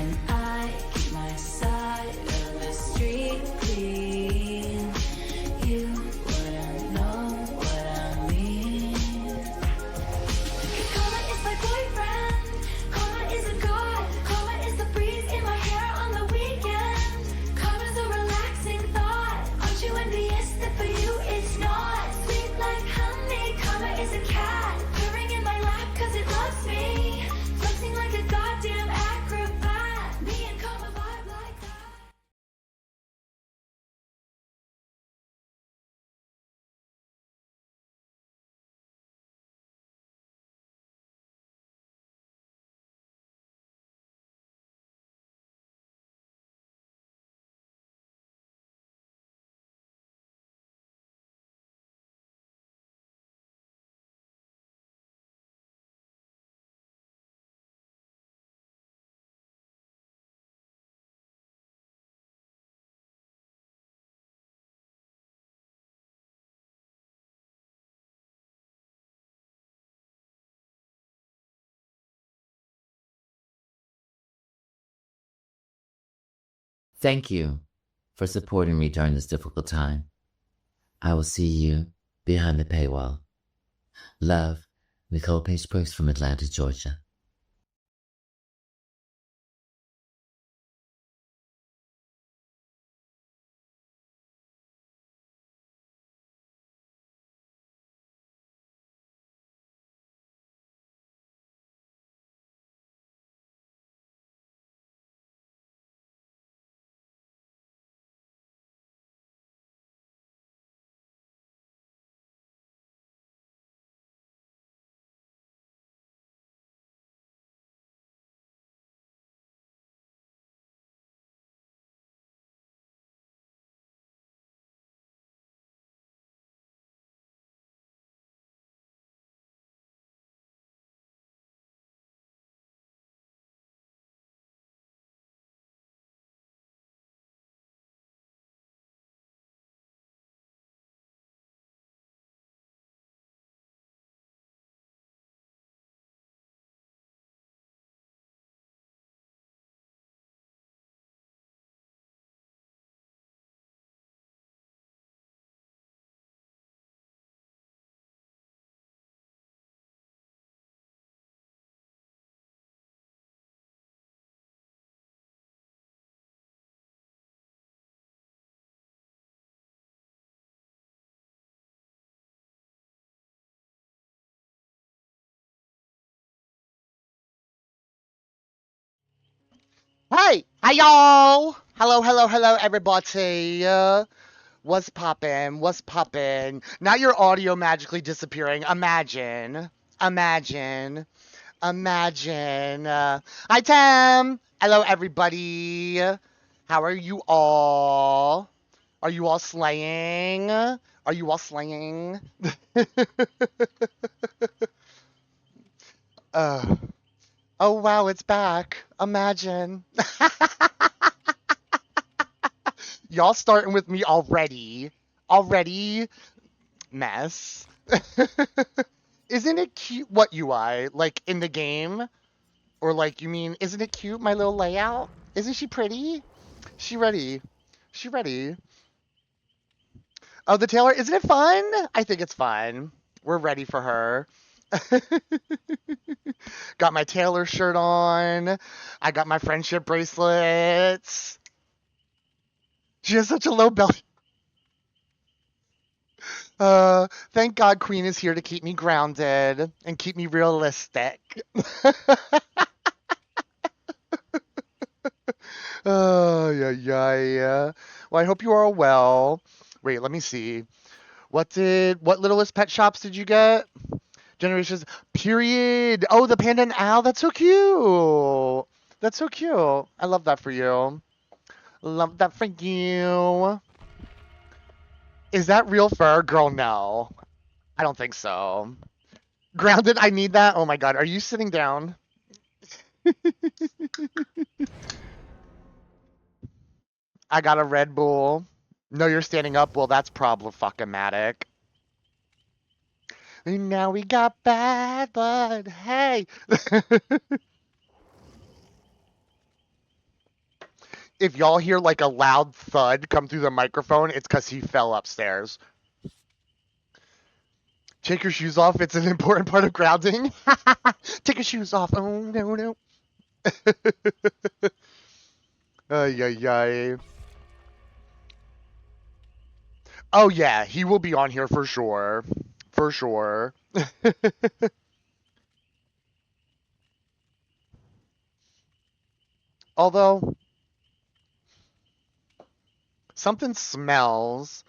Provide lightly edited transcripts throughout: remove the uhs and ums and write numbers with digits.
and I keep my side of the street clean, you wouldn't know what I mean. Karma is my boyfriend, karma is a god, karma is the breeze in my hair on the weekend. Karma's a relaxing thought, aren't you envious that for you it's not? Sweet like honey, karma is a cat, purring in my lap cause it loves me, flexing like a goddamn acrobat, me and karma vibe like that. Thank you for supporting me during this difficult time. I will see you behind the paywall. Love, Nicole Pace Brooks from Atlanta, Georgia. Hey, hi y'all. Hello, everybody. What's poppin'? What's poppin'? Now your audio magically disappearing. Imagine, imagine. Hi, Tam. Hello, everybody. How are you all? Are you all slaying? Are you all slaying? uh, oh, wow, it's back. Imagine. Y'all starting with me already. Already? Mess. Isn't it cute? What UI? Like in the game? Or like, you mean, isn't it cute, my little layout? Isn't she pretty? She ready. She ready. Oh, the Taylor, isn't it fun? I think it's fun. We're ready for her. Got my Taylor shirt on. I got my friendship bracelets. She has such a low belly. Thank God Queen is here to keep me grounded and keep me realistic. Oh, yeah. Well, I hope you are all well. Wait, let me see. What Littlest Pet Shops did you get? Generations, period. Oh, the panda and owl. That's so cute. That's so cute. I love that for you. Love that for you. Is that real fur? Girl, no. I don't think so. Grounded, I need that. Oh my God. Are you sitting down? I got a Red Bull. No, you're standing up. Well, that's problem-fucking-matic. Now we got bad blood. Hey. If y'all hear like a loud thud come through the microphone, it's because he fell upstairs. Take your shoes off. It's an important part of grounding. Take your shoes off. Oh, no, no. Ay, ay, ay. Oh, yeah. He will be on here for sure. For sure. Although, something smells.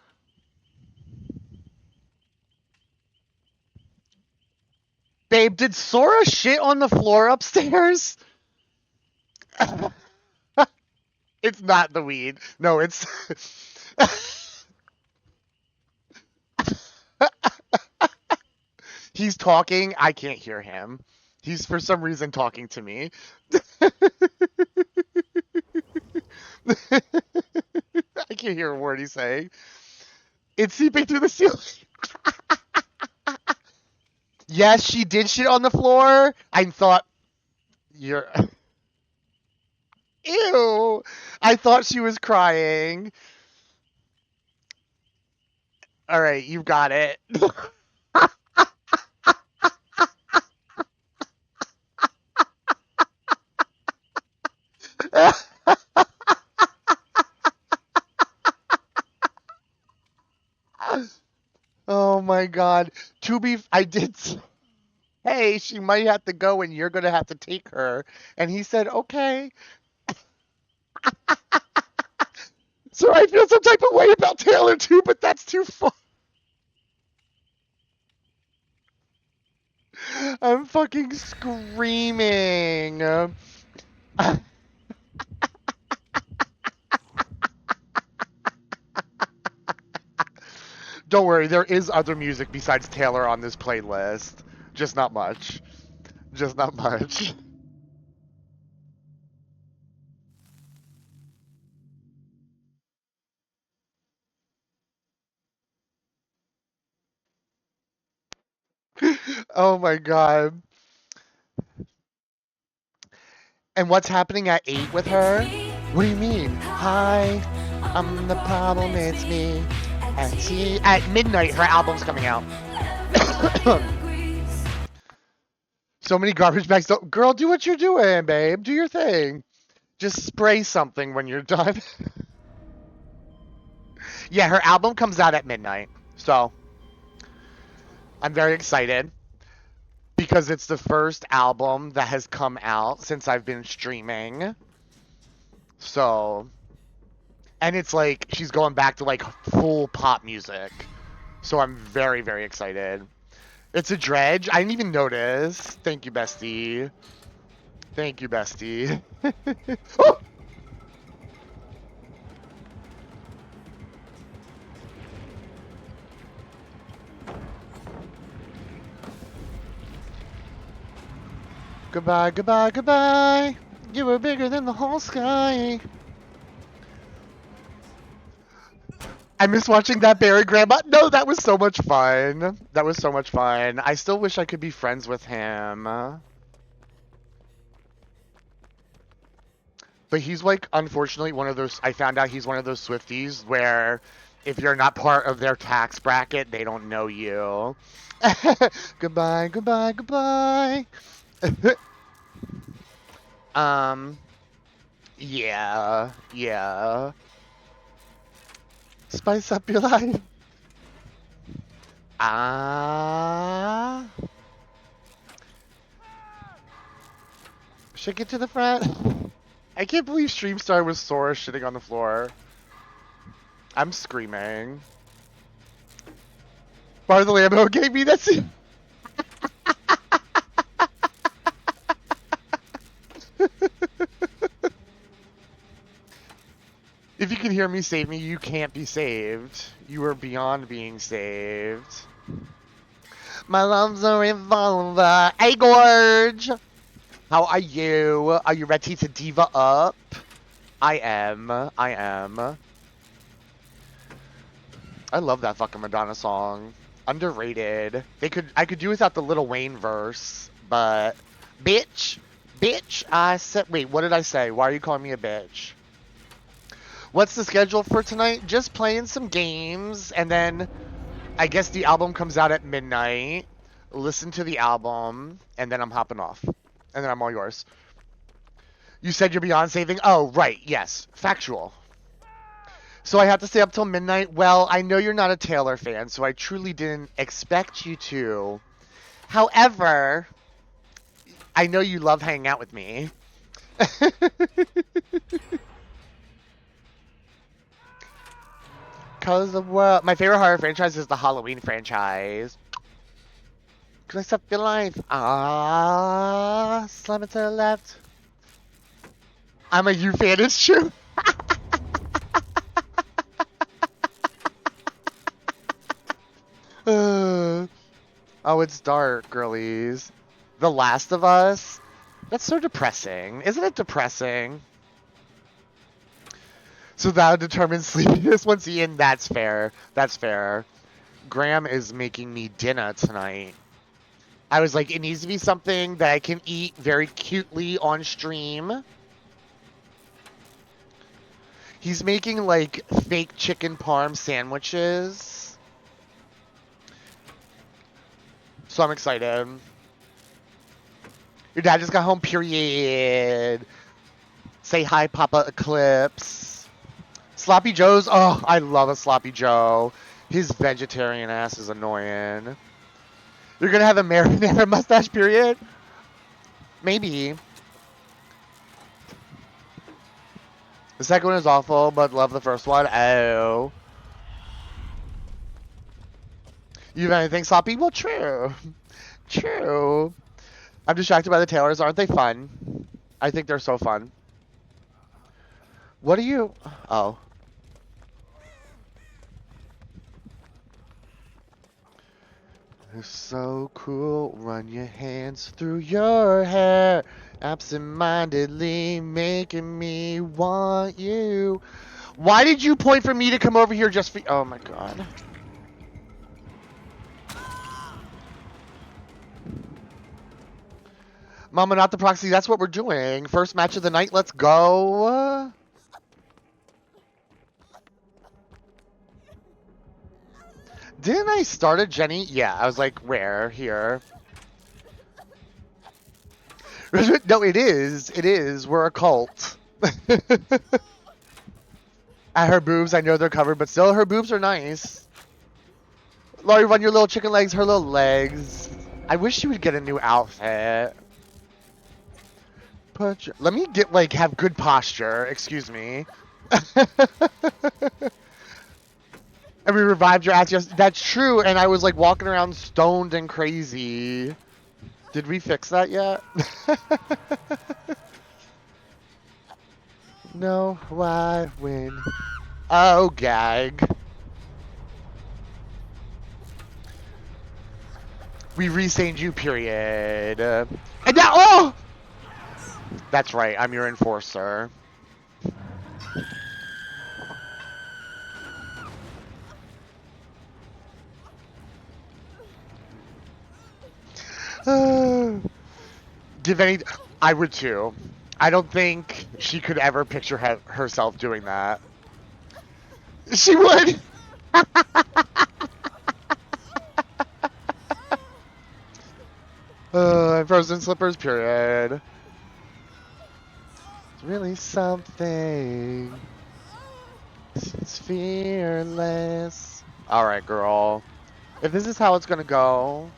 Babe, did Sora shit on the floor upstairs? It's not the weed. No, it's... He's talking. I can't hear him. He's for some reason talking to me. I can't hear a word he's saying. It's seeping through the ceiling. Yes, she did shit on the floor. I thought you're... Ew. I thought she was crying. All right, you got it. Oh my god. I did... Hey, she might have to go and you're going to have to take her. And he said, okay. So I feel some type of way about Taylor too, but that's too far. I'm fucking screaming. Don't worry, there is other music besides Taylor on this playlist. Just not much. Just not much. Oh my god. And what's happening at 8 with her? What do you mean? Hi, I'm the problem, it's me. And she, at midnight, her album's coming out. So many garbage bags. Girl, do what you're doing, babe. Do your thing. Just spray something when you're done. Yeah, her album comes out at midnight. So, I'm very excited. Because it's the first album that has come out since I've been streaming. So... And it's like, she's going back to like full pop music. So I'm very, very excited. It's a dredge. I didn't even notice. Thank you, bestie. Thank you, bestie. Oh! Goodbye, goodbye, goodbye. You were bigger than the whole sky. I miss watching that Barry Grandma. No, that was so much fun. That was so much fun. I still wish I could be friends with him. But he's like, unfortunately, one of those... I found out he's one of those Swifties where if you're not part of their tax bracket, they don't know you. Goodbye, goodbye, goodbye. Yeah, yeah. Spice up your life. Ah. Should get to the front. I can't believe Stream Star was Sora shitting on the floor. I'm screaming. Bar the Lambo gave me that scene. If you can hear me save me, you can't be saved. You are beyond being saved. My love's a revolver. Hey, Gorge! How are you? Are you ready to diva up? I am. I am. I love that fucking Madonna song. Underrated. I could do without the Lil Wayne verse, but... Bitch! Bitch! I said... Wait, what did I say? Why are you calling me a bitch? What's the schedule for tonight? Just playing some games, and then I guess the album comes out at midnight. Listen to the album, and then I'm hopping off. And then I'm all yours. You said your Beyonce thing? Oh, right, yes. Factual. So I have to stay up till midnight? Well, I know you're not a Taylor fan, so I truly didn't expect you to. However, I know you love hanging out with me. Cause the world. My favorite horror franchise is the Halloween franchise. Cause I suck your life. Ah, slam it to the left. I'm a you fan, it's true. Oh, it's dark, girlies. The Last of Us? That's so depressing. Isn't it depressing? So that determines sleepiness once Ian. That's fair. That's fair. Graham is making me dinner tonight. I was like, it needs to be something that I can eat very cutely on stream. He's making like fake chicken parm sandwiches. So I'm excited. Your dad just got home, period. Say hi, Papa Eclipse. Sloppy Joe's. Oh, I love a Sloppy Joe. His vegetarian ass is annoying. You're gonna have a marinara mustache, period? Maybe. The second one is awful, but love the first one. Oh. You have anything sloppy? Well, true. True. I'm distracted by the Taylors. Aren't they fun? I think they're so fun. What are you... Oh. You're so cool. Run your hands through your hair. Absent-mindedly making me want you. Why did you point for me to come over here just for... Oh my god. Mama, not the proxy. That's what we're doing. First match of the night. Let's go. Didn't I start a Jenny? Yeah, I was like, where? Here. No, it is. It is. We're a cult. At her boobs, I know they're covered, but still, her boobs are nice. Laurie, run your little chicken legs, her little legs. I wish she would get a new outfit. Let me get, like, have good posture. Excuse me. And we revived your ass. Yes, that's true. And I was, like, walking around stoned and crazy. Did we fix that yet? No, why win? Oh, gag. We re-stained you, period. And now, oh! That's right, I'm your enforcer. Give any... I would too. I don't think she could ever picture herself doing that. She would! Frozen slippers, period. It's really something. It's fearless. Alright, girl. If this is how it's gonna go...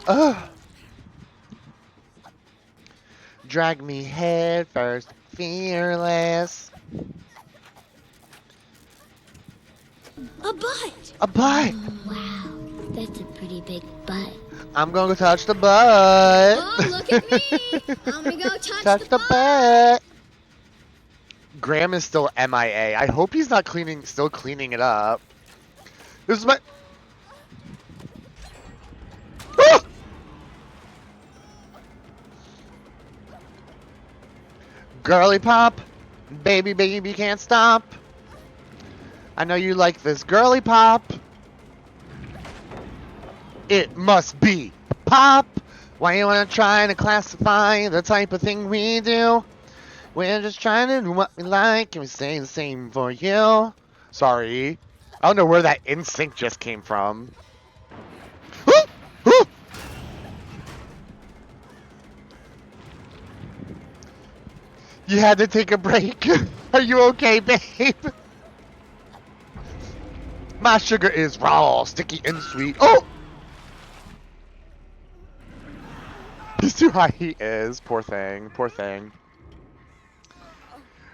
Ugh. Drag me head first, fearless. A butt! A butt! Wow, that's a pretty big butt. I'm gonna go touch the butt. Oh, look at me! I'm gonna go touch the the butt! butt. Graham is still MIA. I hope he's not still cleaning it up. This is my... Ah! Girly pop, baby, baby, can't stop. I know you like this girly pop. It must be Pop! Why you wanna try to classify the type of thing we do? We're just trying to do what we like and we say the same for you. Sorry. I don't know where that instinct just came from. You had to take a break. Are you okay, babe? My sugar is raw, sticky, and sweet. Oh! He's too high, he is. Poor thing, poor thing.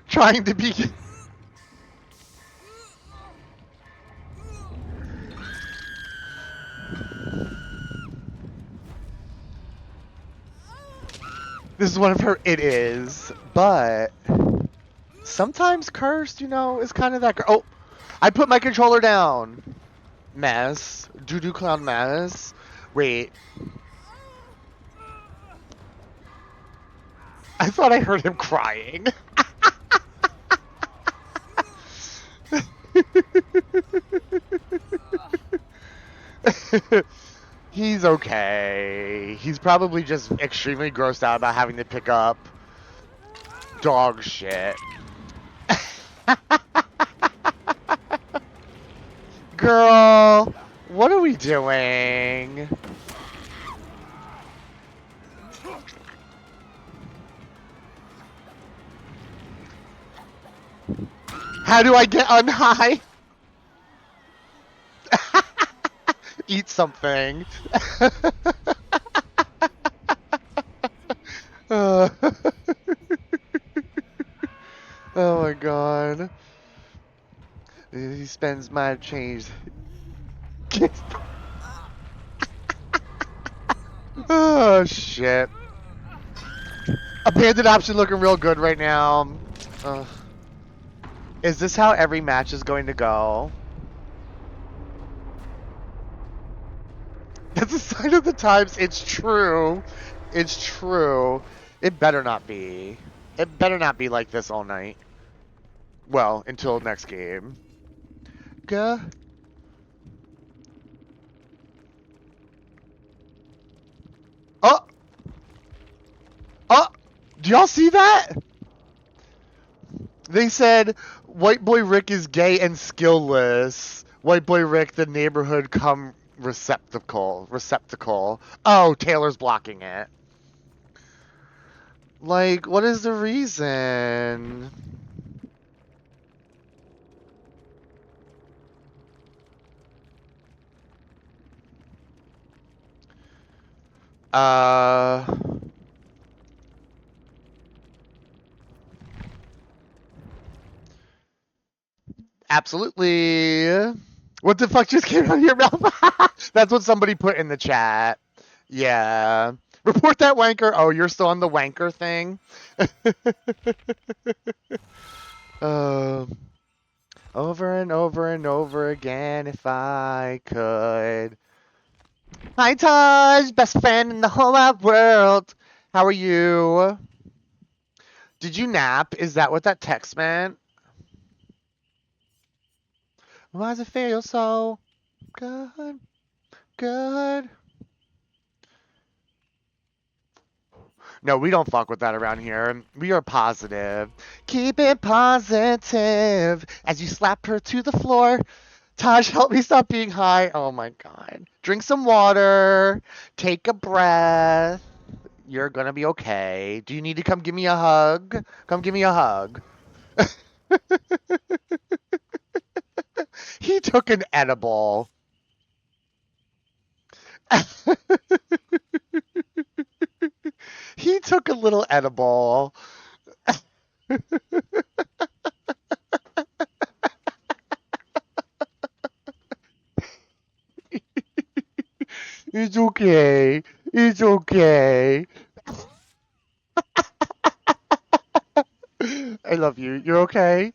Trying to be... This is one of her it is, but sometimes cursed, you know, is kind of that. Oh, I put my controller down. Mess. Doo-doo clown mess. Wait. I thought I heard him crying. He's okay. He's probably just extremely grossed out about having to pick up dog shit. Girl, what are we doing? How do I get unhigh? Eat something. Oh my god. He spends my change. Oh shit. Abandoned option looking real good right now. Is this how every match is going to go? That's a sign of the times. It's true. It's true. It better not be. It better not be like this all night. Well, until next game. Gah. Oh! Oh! Do y'all see that? They said, White Boy Rick is gay and skillless. White Boy Rick, the neighborhood come receptacle. Oh, Taylor's blocking it. Like, what is the reason? Absolutely. What the fuck just came out of your mouth? That's what somebody put in the chat. Yeah. Report that wanker. Oh, you're still on the wanker thing? Over and over and over again if I could. Hi, Taj! Best friend in the whole wide world. How are you? Did you nap? Is that what that text meant? Why does it feel so good? Good. No, we don't fuck with that around here. We are positive. Keep it positive. As you slap her to the floor. Taj, help me stop being high. Oh my god. Drink some water. Take a breath. You're gonna be okay. Do you need to come give me a hug? Come give me a hug. He took an edible. He took a little edible. It's okay. It's okay. I love you. You're okay?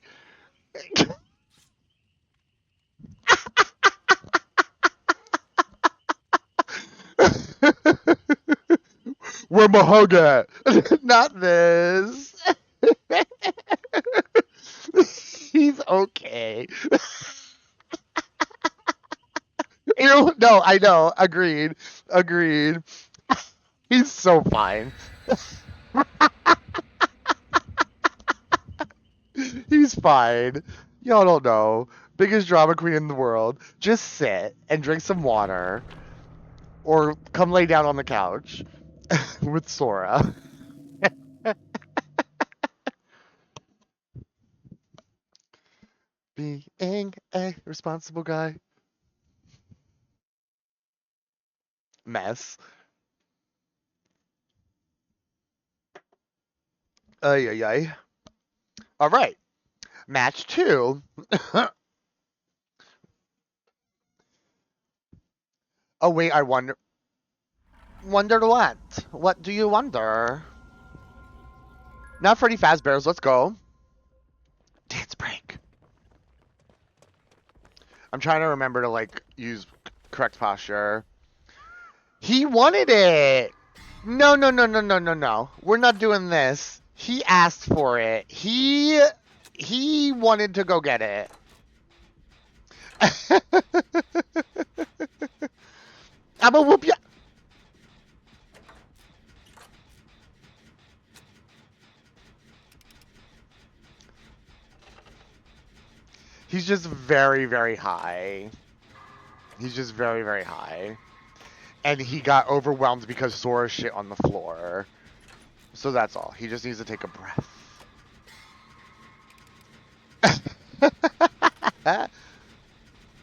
Where my hug at? Not this. He's okay. No, I know. Agreed. He's so fine. He's fine. Y'all don't know. Biggest drama queen in the world. Just sit and drink some water. Or come lay down on the couch with Sora. Being a responsible guy. Mess. Ay, ay, ay. All right. Match 2. Oh, wait, I wonder. Wonder what? What do you wonder? Not Freddy Fazbear's. Let's go. Dance break. I'm trying to remember to, like, use correct posture. He wanted it. No, no, no, no, no, no, no. We're not doing this. He asked for it. He wanted to go get it. I'm gonna whoop ya. He's just very, very high. He's just very, very high. And he got overwhelmed because Sora shit on the floor. So that's all. He just needs to take a breath.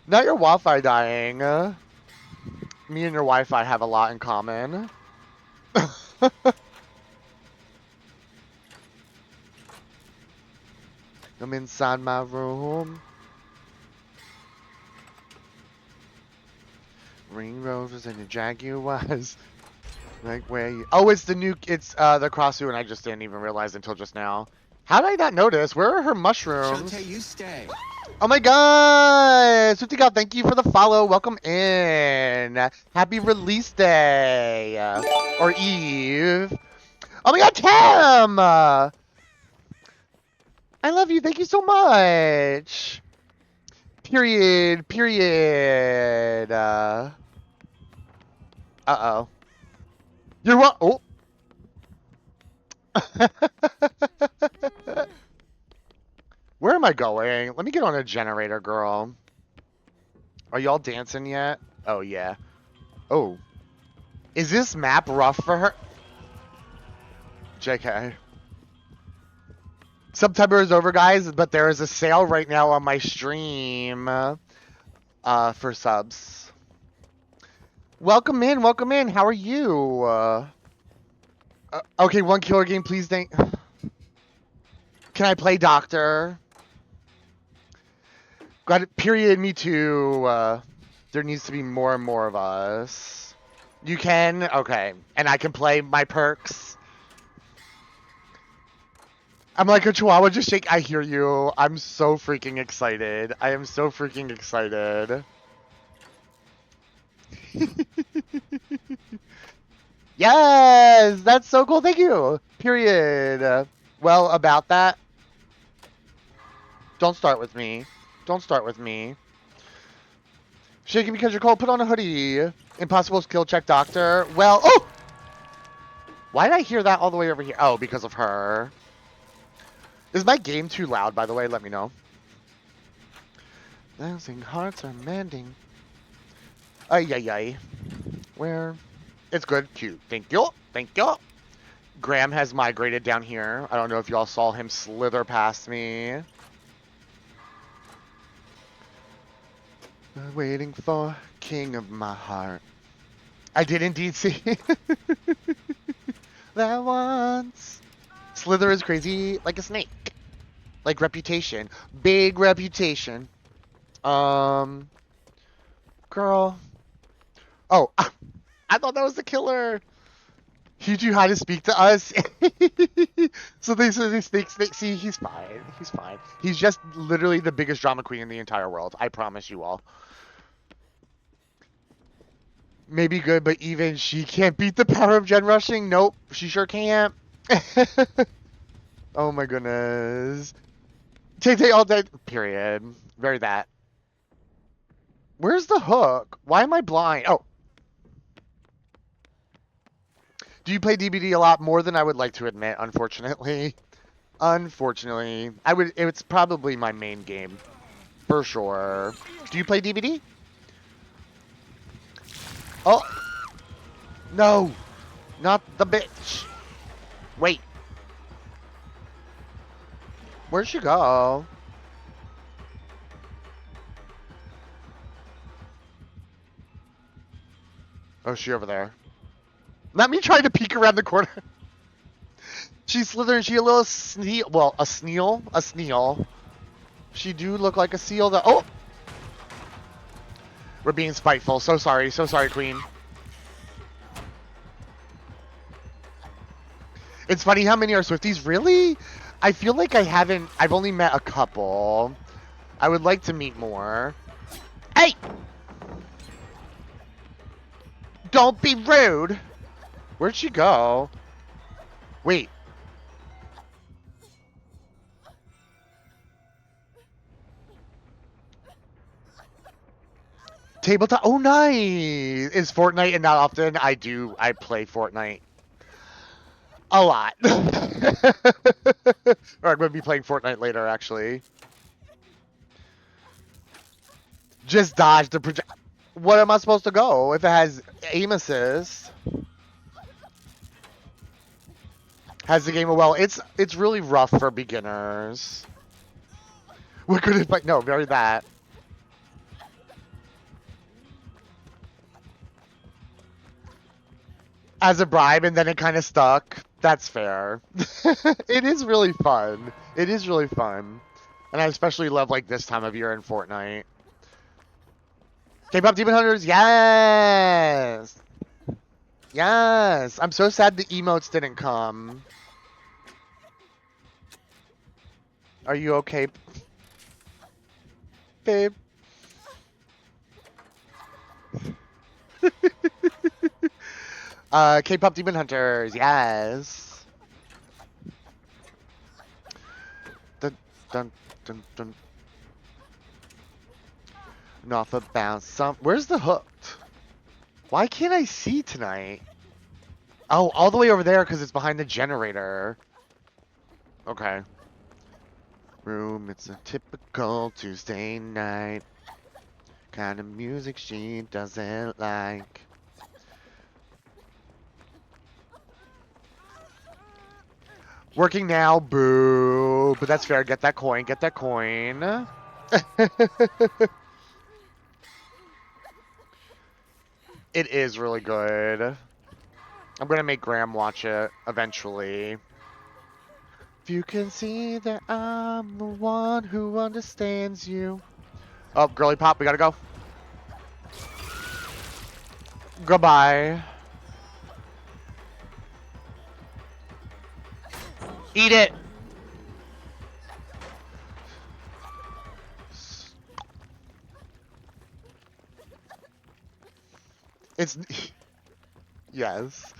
Not your Wi-Fi dying. Me and your Wi-Fi have a lot in common. I'm inside my room. Ring roses and the jaguars. Like where you... Oh, it's the new... It's the Crossu, and I just didn't even realize until just now. How did I not notice? Where are her mushrooms? Shante, you stay. Oh my god! Swifty God, thank you for the follow. Welcome in. Happy release day. Or Eve. Oh my god, Tam! I love you. Thank you so much. Period. Period. Uh-oh. You're what? Oh. Where am I going? Let me get on a generator, girl. Are y'all dancing yet? Oh, yeah. Oh. Is this map rough for her? JK. September is over, guys, but there is a sale right now on my stream for subs. Welcome in, welcome in. How are you? Okay, one killer game, please. Can I play Doctor? Got it. Period. Me too. There needs to be more and more of us. You can? Okay. And I can play my perks. I'm like a chihuahua, just shake. I hear you. I'm so freaking excited. I am so freaking excited. Yes! That's so cool. Thank you. Period. Well, about that. Don't start with me. Don't start with me. Shaking because you're cold. Put on a hoodie. Impossible skill check, Doctor. Well, oh! Why did I hear that all the way over here? Oh, because of her. Is my game too loud, by the way? Let me know. Dancing hearts are mending. Ay, ay, ay. Where? It's good. Cute. Thank you. Thank you. Graham has migrated down here. I don't know if y'all saw him slither past me. Waiting for King of my heart. I did indeed see that once. Slither is crazy like a snake. Like reputation. Big reputation. Girl. Oh, I thought that was the killer. He knew how to speak to us. So they see, he's fine. He's fine. He's just literally the biggest drama queen in the entire world. I promise you all. Maybe good, but even she can't beat the power of gen rushing. Nope, she sure can't. Oh my goodness. Tay all day. Period. Very that. Where's the hook? Why am I blind? Oh. Do you play DBD a lot more than I would like to admit, unfortunately? Unfortunately. It's probably my main game. For sure. Do you play DBD? Oh! No! Not the bitch! Wait. Where'd she go? Oh, she over there. Let me try to peek around the corner. She's slithering. She a little sneal. Well, a sneal. A sneal. She do look like a seal, though. Oh! We're being spiteful. So sorry. So sorry, Queen. It's funny how many are Swifties. Really? I feel like I've only met a couple. I would like to meet more. Hey! Don't be rude! Where'd she go? Wait. Tabletop. Oh, nice! Is Fortnite and not often? I play Fortnite. A lot. Or I'm going to be playing Fortnite later, actually. Just dodge the project. What am I supposed to go if it has aim assist? Has the game a well? It's really rough for beginners. We're good at no, very that. As a bribe, and then it kind of stuck. That's fair. It is really fun. It is really fun, and I especially love like this time of year in Fortnite. K-pop Demon Hunters, yes! Yes! I'm so sad the emotes didn't come. Are you okay, babe? K-pop Demon Hunters, yes! Dun, dun, dun, dun. Enough about some. Where's the hooked? Why can't I see tonight? Oh, all the way over there because it's behind the generator. Okay. Room, it's a typical Tuesday night. Kind of music she doesn't like. Working now, boo. But that's fair. Get that coin. Get that coin. It is really good. I'm gonna make Graham watch it eventually. If you can see that I'm the one who understands you. Oh, girly pop, we gotta go. Goodbye. Eat it. It's yes.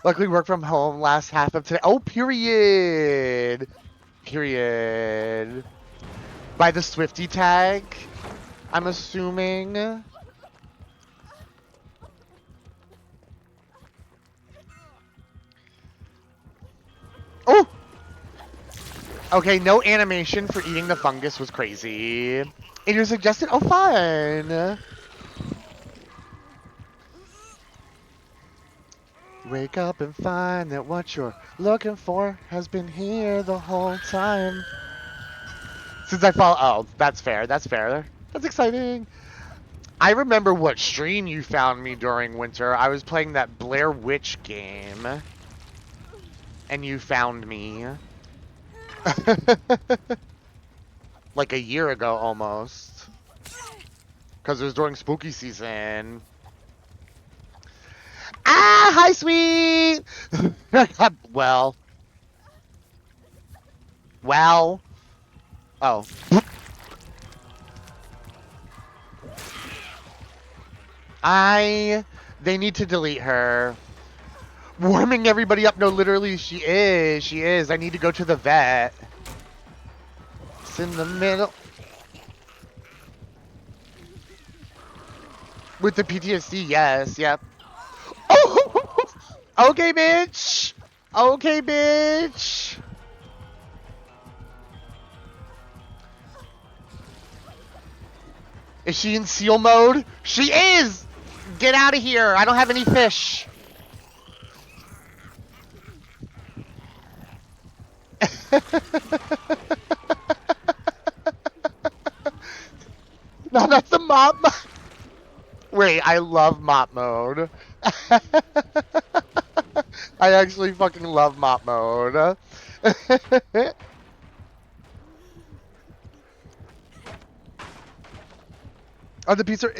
Luckily, work from home last half of today. Oh, period. Period. By the Swifty tag, I'm assuming. Oh. Okay, no animation for eating the fungus was crazy. And you're suggested. Oh, fun. Wake up and find that what you're looking for has been here the whole time. Since I follow, oh, that's fair. That's fair. That's exciting. I remember what stream you found me during winter. I was playing that Blair Witch game, and you found me. Like a year ago, almost. Because it was during spooky season. Ah, hi, sweet. Well. Oh. They need to delete her. Warming everybody up. No, literally, she is. She is. I need to go to the vet. It's in the middle. With the PTSD, yes. Yep. Oh! Okay, bitch. Okay, bitch. Is she in seal mode? She is! Get out of here. I don't have any fish. No, that's the mop mode. Wait, I love mop mode. I actually fucking love mop mode. Oh, the pizza.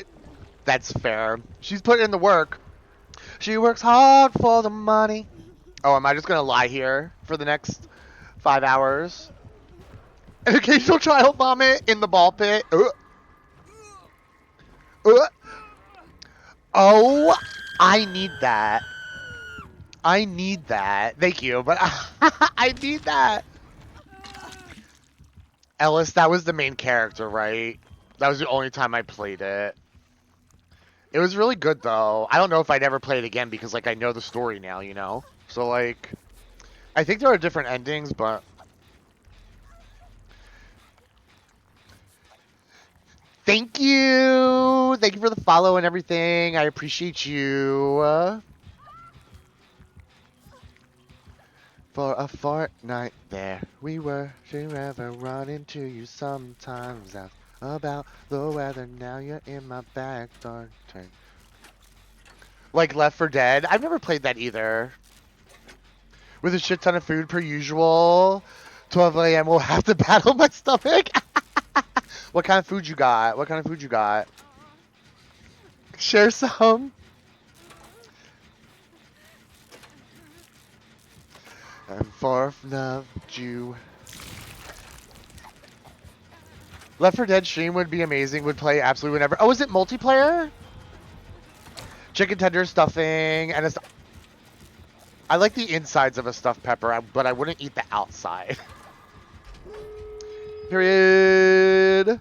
That's fair. She's putting in the work. She works hard for the money. Oh, am I just gonna lie here for the next 5 hours? An occasional child vomit in the ball pit. Oh, I need that. I need that. Thank you, but I need that. Ellis, that was the main character, right? That was the only time I played it. It was really good, though. I don't know if I'd ever play it again because, like, I know the story now, you know? So, like, I think there are different endings, but... Thank you! Thank you for the follow and everything. I appreciate you. For a fortnight there, we were ever run into you sometimes. That's about the weather. Now you're in my back door. Turn. Like Left 4 Dead? I've never played that either. With a shit ton of food per usual. 12 a.m. we'll have to battle my stomach. What kind of food you got? What kind of food you got? Share some. And for love you. Left 4 Dead stream would be amazing. Would play absolutely whenever. Oh, is it multiplayer? Chicken tender stuffing and a I like the insides of a stuffed pepper, but I wouldn't eat the outside. Period.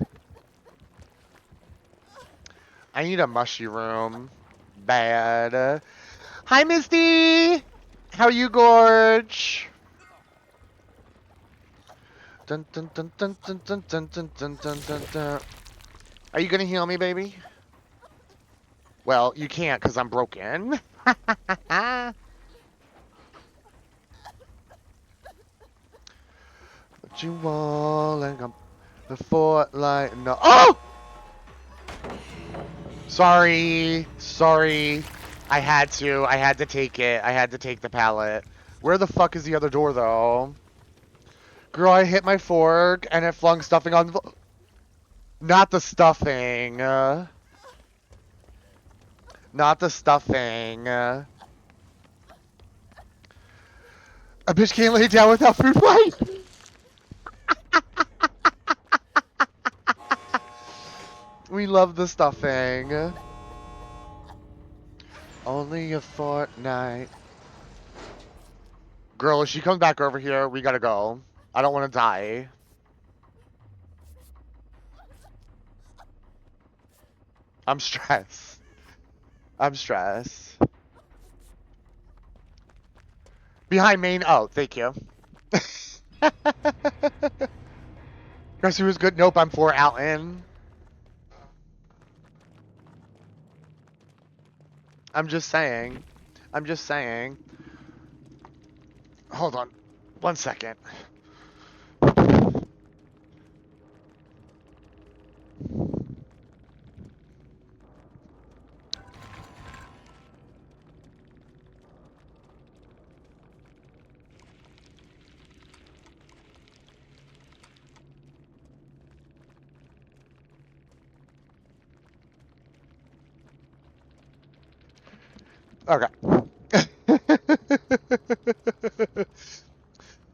I need a mushroom. Bad. Hi, Misty! How are you, Gorge? Dun, dun, dun, dun, dun, dun, dun, dun, dun, dun, dun, dun. Are you gonna heal me, baby? Well, you can't because I'm broken. But you all and I'm the Fortnite. No. Oh! Sorry. Sorry. I had to take it. I had to take the pallet. Where the fuck is the other door, though? Girl, I hit my fork and it flung stuffing on the... Not the stuffing. Not the stuffing. A bitch can't lay down without food fight. We love the stuffing. Only a fortnight. Girl, if she comes back over here, we gotta go. I don't want to die. I'm stressed. I'm stressed. Behind main. Oh, thank you. Guess who was good? Nope, I'm 4 out in. I'm just saying. I'm just saying. Hold on. 1 second. Okay.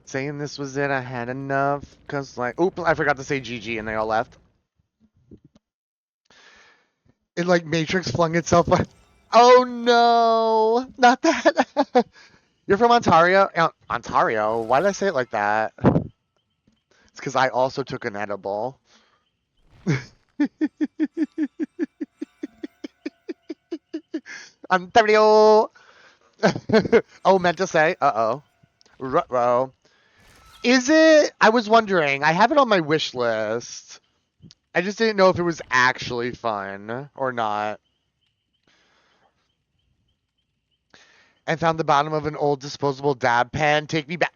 Saying this was it, I had enough. Cause like, oop, I forgot to say GG and they all left. It like Matrix flung itself like, oh no, not that. You're from Ontario? Ontario? Why did I say it like that? It's because I also took an edible. Ontario. Oh, meant to say. Uh-oh. Ruh-roh. Is it? I was wondering. I have it on my wish list. I just didn't know if it was actually fun or not. And found the bottom of an old disposable dab pen. Take me back.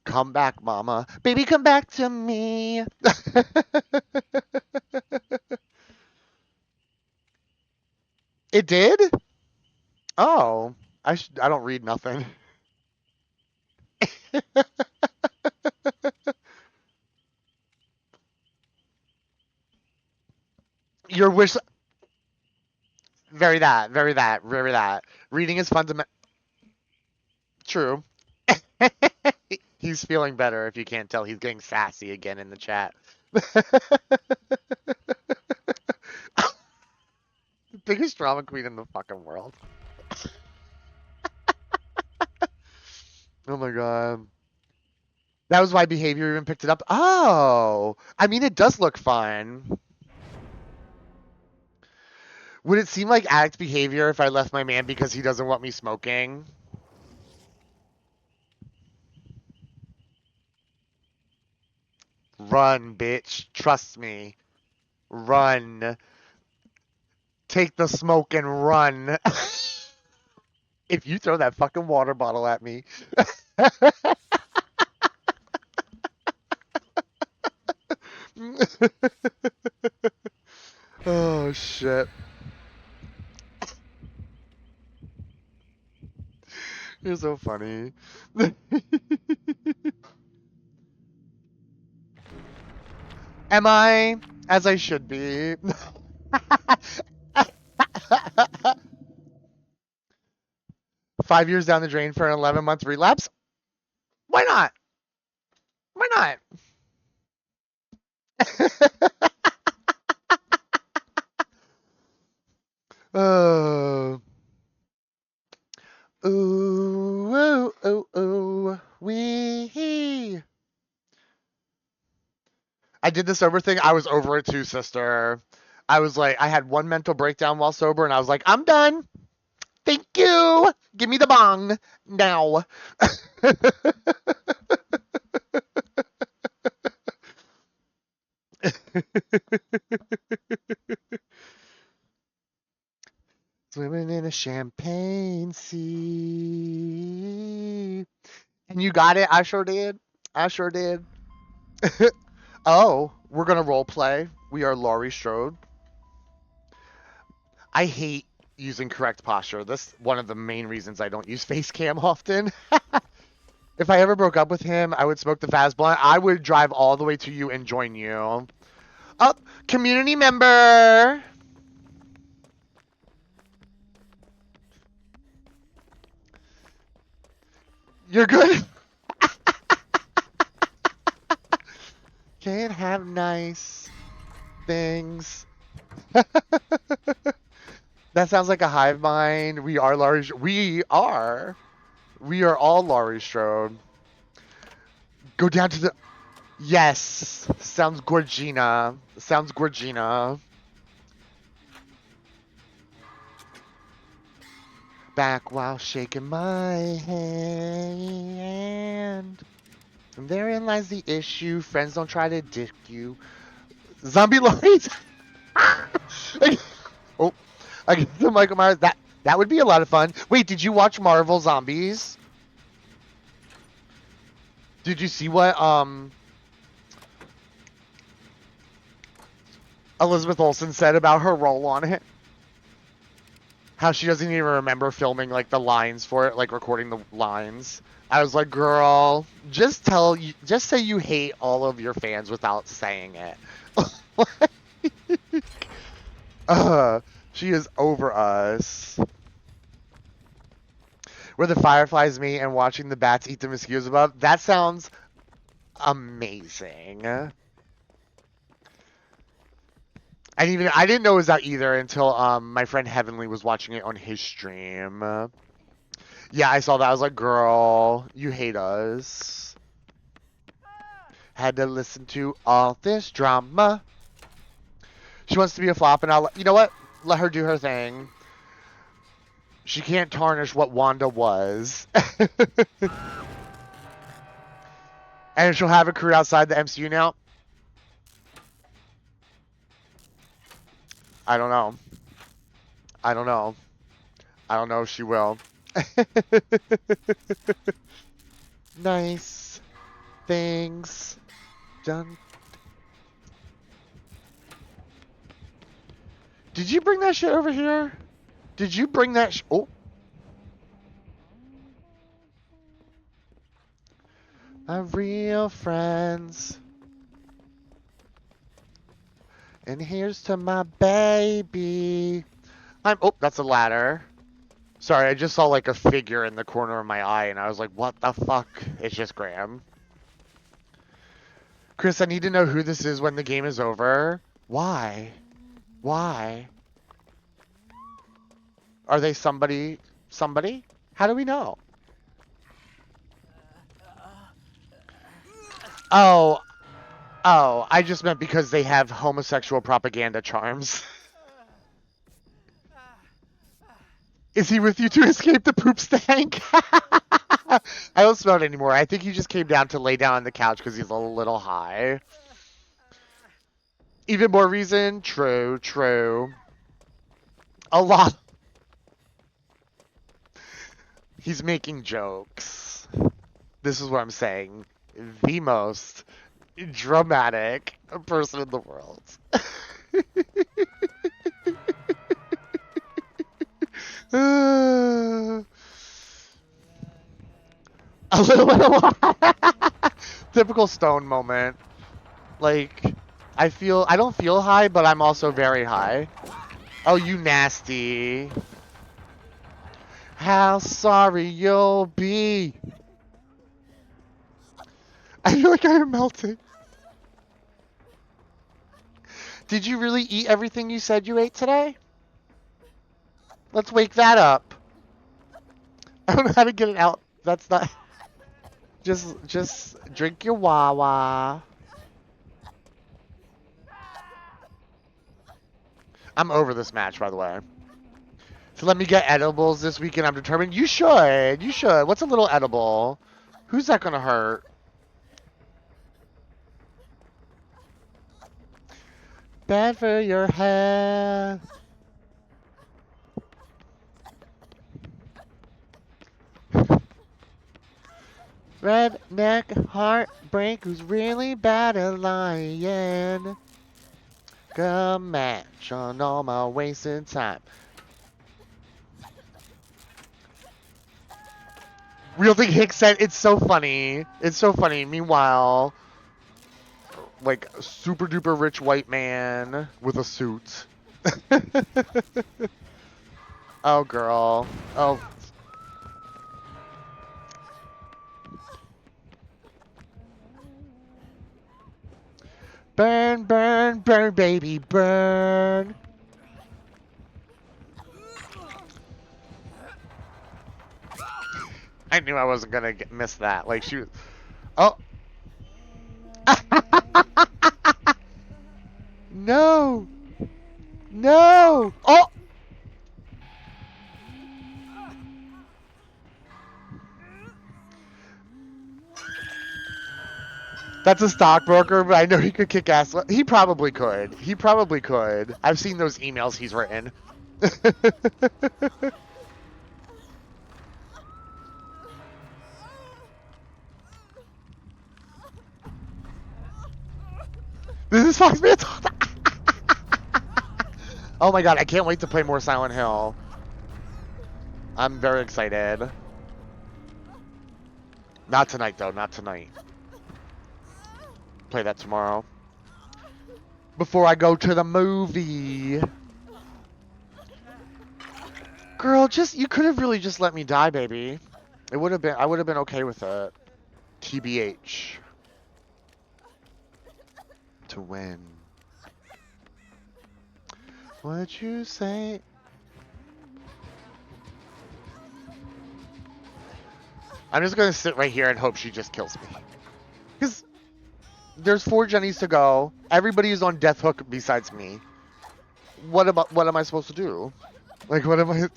Come back, mama. Baby, come back to me. It did? Oh. I don't read nothing. Your wish. Very that. Very that. Very that. Reading is fundamental. True. He's feeling better if you can't tell. He's getting sassy again in the chat. Biggest drama queen in the fucking world. Oh my god. That was why behavior even picked it up. Oh, I mean, it does look fun. Would it seem like addict behavior if I left my man because he doesn't want me smoking? Run, bitch. Trust me. Run. Take the smoke and run. If you throw that fucking water bottle at me. Oh, shit. You're so funny. Am I? As I should be. 5 years down the drain for an 11-month relapse? Why not? Why not? Oh. Ooh, ooh, ooh, ooh, wee. I did the sober thing. I was over it too, sister. I was like, I had one mental breakdown while sober, and I was like, I'm done. Thank you. Give me the bong now. Swimming in a champagne sea. And you got it? I sure did. I sure did. Oh, we're going to role play. We are Laurie Strode. I hate using correct posture. That's one of the main reasons I don't use face cam often. If I ever broke up with him, I would smoke the Phas blunt. I would drive all the way to you and join you. Oh, community member. You're good. Can't have nice things. That sounds like a hive mind. We are Laurie. We are all Laurie Strode. Go down to the. Yes. Sounds Gorgina. Sounds Gorgina. Back while shaking my hand. And therein lies the issue. Friends don't try to dick you. Zombie Lorries. Oh, I get the Michael Myers. That would be a lot of fun. Wait, did you watch Marvel Zombies? Did you see what Elizabeth Olsen said about her role on it? How she doesn't even remember filming like the lines for it, like recording the lines. I was like, girl, just say you hate all of your fans without saying it. She is over us. Where the fireflies meet and watching the bats eat the mosquitoes above. That sounds amazing. I didn't know it was out either until my friend Heavenly was watching it on his stream. Yeah, I saw that. I was like, girl, you hate us. Had to listen to all this drama. She wants to be a flop, and you know what? Let her do her thing. She can't tarnish what Wanda was. And she'll have a career outside the MCU now? I don't know. I don't know. I don't know if she will. Nice things done. Did you bring that shit over here? Did you bring that oh. My real friends. And here's to my baby. Oh, that's a ladder. Sorry, I just saw like a figure in the corner of my eye and I was like, what the fuck? It's just Graham. Chris, I need to know who this is when the game is over. Why? Why? Are they somebody? Somebody? How do we know? Oh. Oh, I just meant because they have homosexual propaganda charms. Is he with you to escape the poop stank? I don't smell it anymore. I think he just came down to lay down on the couch because he's a little high. Even more reason? True, true. A lot. He's making jokes. This is what I'm saying. The most dramatic person in the world. A little bit of typical Stone moment. Like, I don't feel high, but I'm also very high. Oh, you nasty. How sorry you'll be. I feel like I am melting. Did you really eat everything you said you ate today? Let's wake that up. I don't know how to get it out. That's not... Just drink your Wawa. I'm over this match, by the way. So let me get edibles this weekend. I'm determined. You should. You should. What's a little edible? Who's that gonna hurt? Bad for your head. Redneck heartbreak who's really bad at lying. Good match on all my wasted time. Real thing Hicks said, it's so funny. It's so funny. Meanwhile, like, super duper rich white man with a suit. Oh, girl. Oh. Burn, burn, burn, baby, burn. I knew I wasn't gonna miss that. Like, she was... Oh. No. No. Oh. That's a stockbroker, but I know he could kick ass. He probably could. He probably could. I've seen those emails he's written. This is Fox Man. Oh my god, I can't wait to play more Silent Hill. I'm very excited. Not tonight, though. Not tonight. Play that tomorrow. Before I go to the movie. Girl, you could have really just let me die, baby. I would have been okay with it. TBH. To win. What'd you say? I'm just gonna sit right here and hope she just kills me. Because there's 4 Jennies to go. Everybody is on death hook besides me. What am I supposed to do? Like, what am I?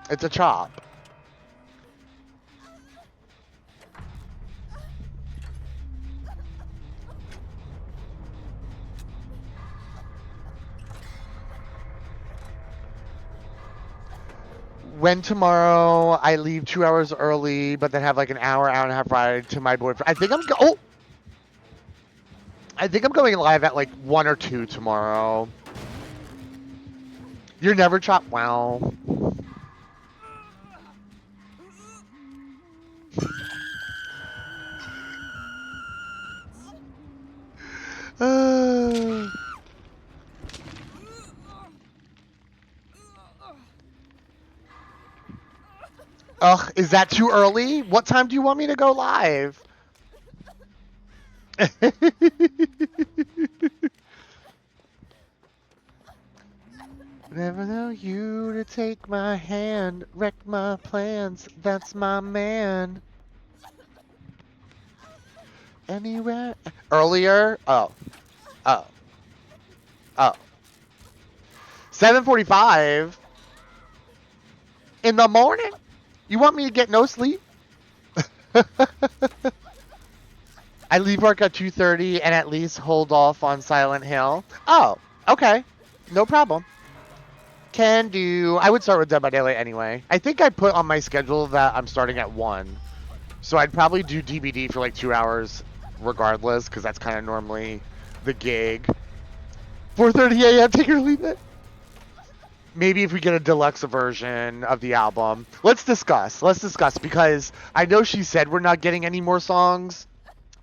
It's a chop. When tomorrow I leave 2 hours early, but then have like an hour, hour and a half ride to my boyfriend. I think I'm going live at like 1 or 2 tomorrow. You're never chopped. Wow. Ugh, is that too early? What time do you want me to go live? Never know you to take my hand, wreck my plans, that's my man. Anywhere. Earlier? Oh. 7:45 in the morning? You want me to get no sleep? I leave work at 2:30 and at least hold off on Silent Hill. Oh, okay. No problem. Can do. I would start with Dead by Daylight anyway. I think I put on my schedule that I'm starting at 1. So I'd probably do DBD for like 2 hours regardless, because that's kind of normally the gig. 4:30 a.m. Take it or leave it. Maybe if we get a deluxe version of the album. Let's discuss, because I know she said we're not getting any more songs.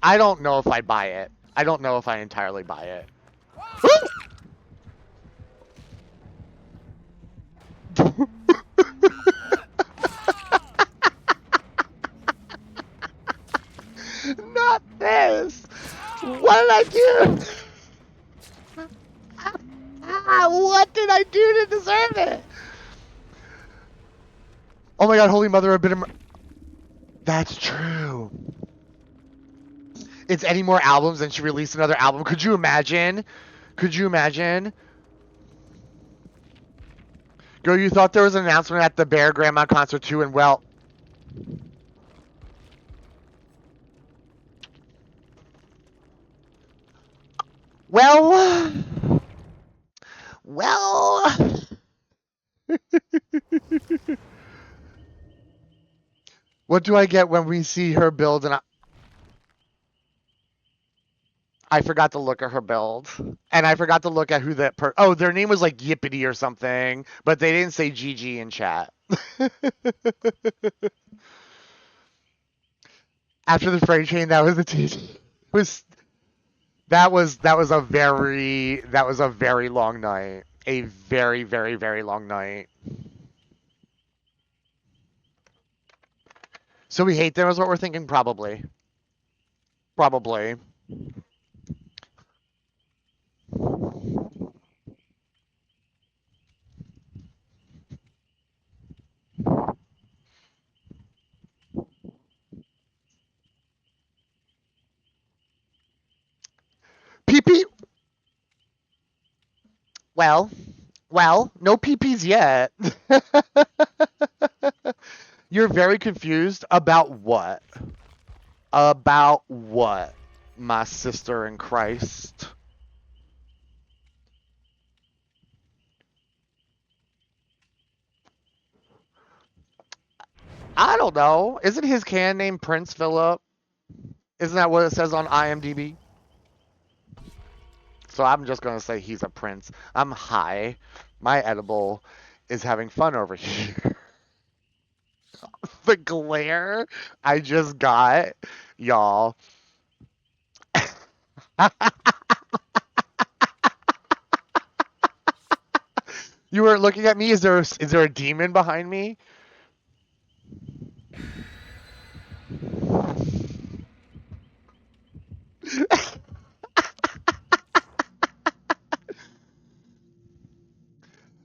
I don't know if I buy it. I don't know if I entirely buy it. Not this! What did I do? What did I do to deserve it? Oh my god, Holy Mother, a bit of... That's true. It's any more albums than she released another album. Could you imagine? Could you imagine? Girl, you thought there was an announcement at the Bear Grandma concert too, and well... Well... What do I get when we see her build? And I forgot to look at her build. And I forgot to look at who that oh, their name was like Yippity or something, but they didn't say GG in chat. After the freight train, that was the TG. That was a very long night. A very, very, very long night. So we hate them is what we're thinking? Probably. Probably. PP. Well, no PPs yet. You're very confused about what? About what, my sister in Christ? I don't know. Isn't his can name Prince Philip? Isn't that what it says on IMDb? So I'm just going to say he's a prince. I'm high. My edible is having fun over here. The glare I just got, y'all. You were looking at me? Is there a demon behind me?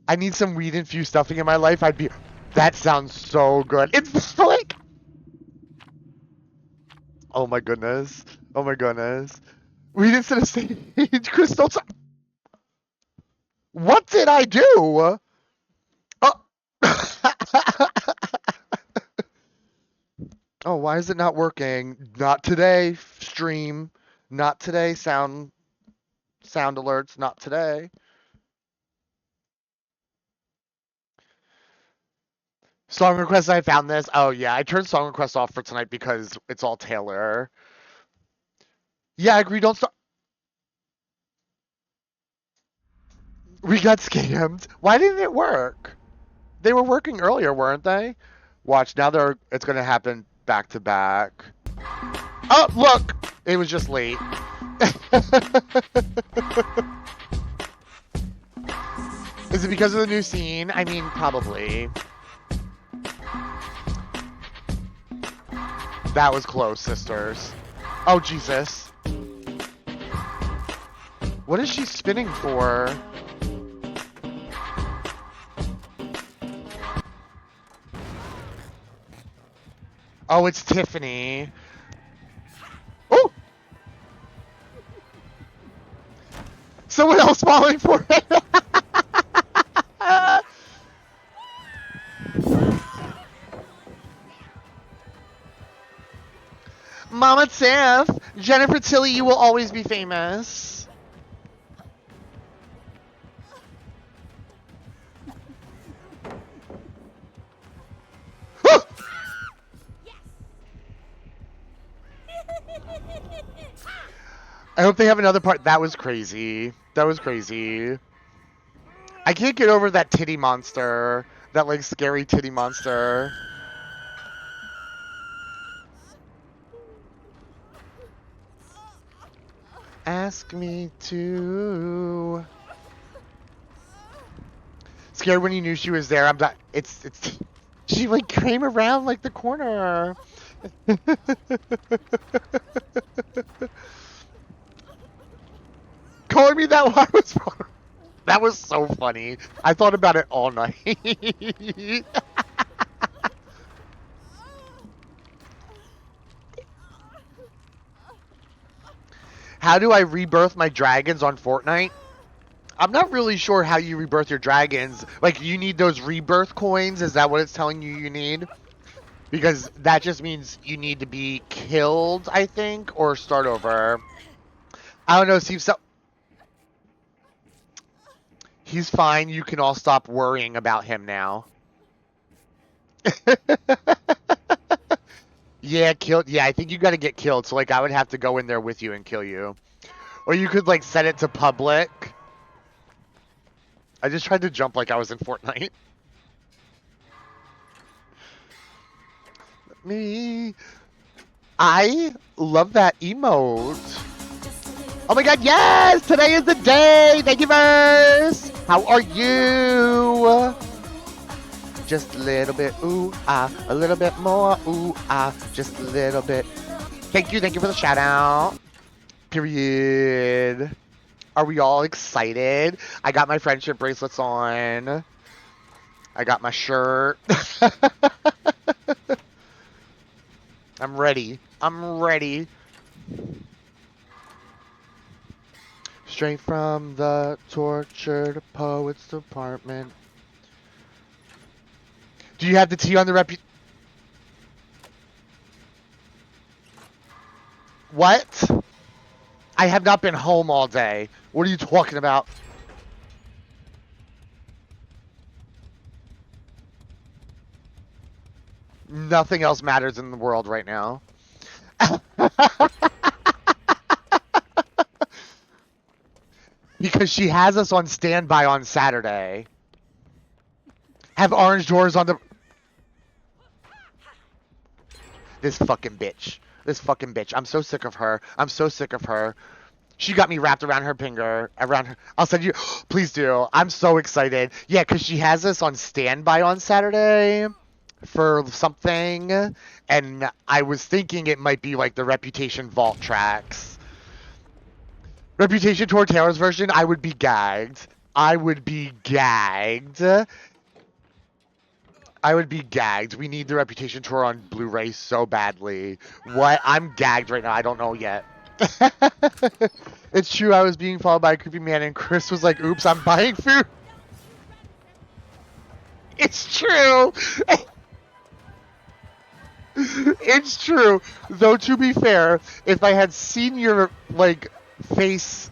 I need some weed-infused stuffing in my life. That sounds so good. It's like... Oh my goodness. Oh my goodness. Weed instead of sage crystals. What did I do? Oh. Oh, why is it not working? Not today, stream. Not today, sound alerts. Not today. Song requests, I found this. Oh, yeah, I turned song requests off for tonight because it's all Taylor. Yeah, I agree, don't start. We got scammed. Why didn't it work? They were working earlier, weren't they? Watch, now it's going to happen back to back. Oh, look! It was just late. Is it because of the new scene? I mean, probably. That was close, sisters. Oh, Jesus. What is she spinning for? Oh, it's Tiffany. Oh! Someone else falling for it. Mama Tiff, Jennifer Tilly, you will always be famous. I hope they have another part. That was crazy. That was crazy. I can't get over that titty monster. That, like, scary titty monster. Ask me to. Scared when you knew she was there. I'm not. It's. She, like, came around, like, the corner. Calling me that while I was wrong. That was so funny. I thought about it all night. How do I rebirth my dragons on Fortnite? I'm not really sure how you rebirth your dragons. Like, you need those rebirth coins? Is that what it's telling you need? Because that just means you need to be killed, I think, or start over. I don't know, Steve. So he's fine. You can all stop worrying about him now. Yeah, killed. Yeah, I think you got to get killed. So, like, I would have to go in there with you and kill you. Or you could, like, set it to public. I just tried to jump like I was in Fortnite. Me. I love that emote. Oh my god, yes! Today is the day! Thank you, Verse! How are you? Just a little bit, ooh, ah. A little bit more, ooh, ah. Just a little bit. Thank you for the shout out. Period. Are we all excited? I got my friendship bracelets on. I got my shirt. I'm ready. I'm ready. Straight from the tortured poets department. Do you have the tea on the What? I have not been home all day. What are you talking about? Nothing else matters in the world right now. Because she has us on standby on Saturday. Have orange doors on the... This fucking bitch. This fucking bitch. I'm so sick of her. I'm so sick of her. She got me wrapped around her finger. Around her. I'll send you... Please do. I'm so excited. Yeah, because she has us on standby on Saturday for something. And I was thinking it might be like the Reputation Vault tracks. Reputation Tour Taylor's version, I would be gagged. I would be gagged. I would be gagged. We need the Reputation Tour on Blu-ray so badly. What? I'm gagged right now. I don't know yet. It's true. I was being followed by a creepy man and Chris was like, oops, I'm buying food. It's true. It's true. Though to be fair, if I had seen your like FaceTime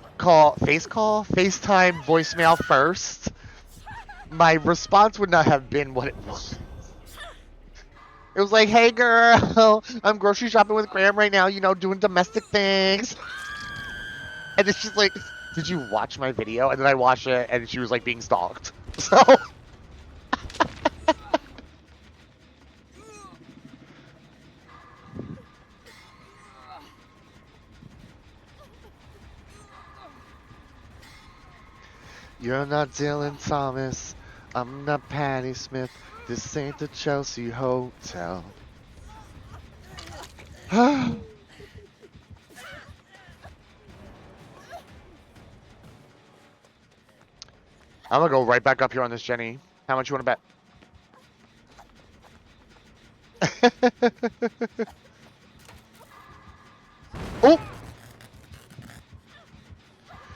voicemail first, my response would not have been what it was. It was like, "Hey girl, I'm grocery shopping with Graham right now, you know, doing domestic things." And then she's like, "Did you watch my video?" And then I watched it, and she was like being stalked. So you're not Dylan Thomas. I'm not Patty Smith. This ain't the Chelsea Hotel. I'm gonna go right back up here on this, Jenny. How much you want to bet? Oh!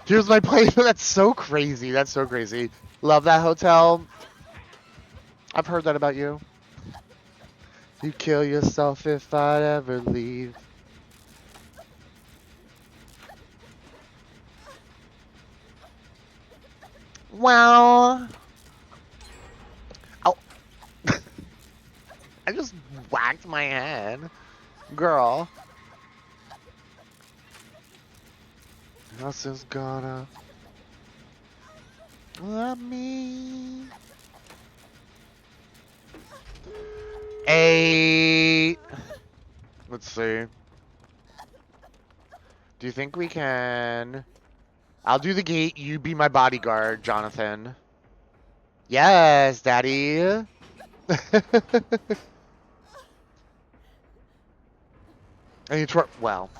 Here's my play. That's so crazy. That's so crazy. Love that hotel. I've heard that about you. You kill yourself if I'd ever leave. Well. Oh. I just whacked my head. Girl. Nothing's gonna love me. 8. Let's see. Do you think we can? I'll do the gate. You be my bodyguard, Jonathan. Yes, Daddy. And you twerk. Well,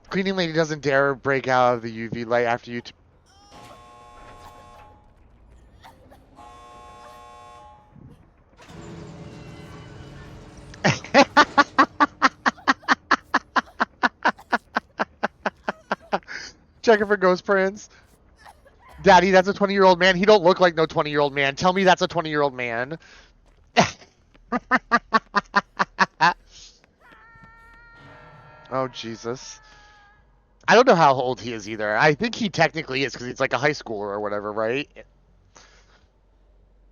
cleaning lady doesn't dare break out of the UV light after you. Checking for ghost prints. Daddy, that's a 20-year-old man. He don't look like no 20-year-old man. Tell me that's a 20-year-old man. Oh, Jesus. I don't know how old he is either. I think he technically is because he's like a high schooler or whatever, right?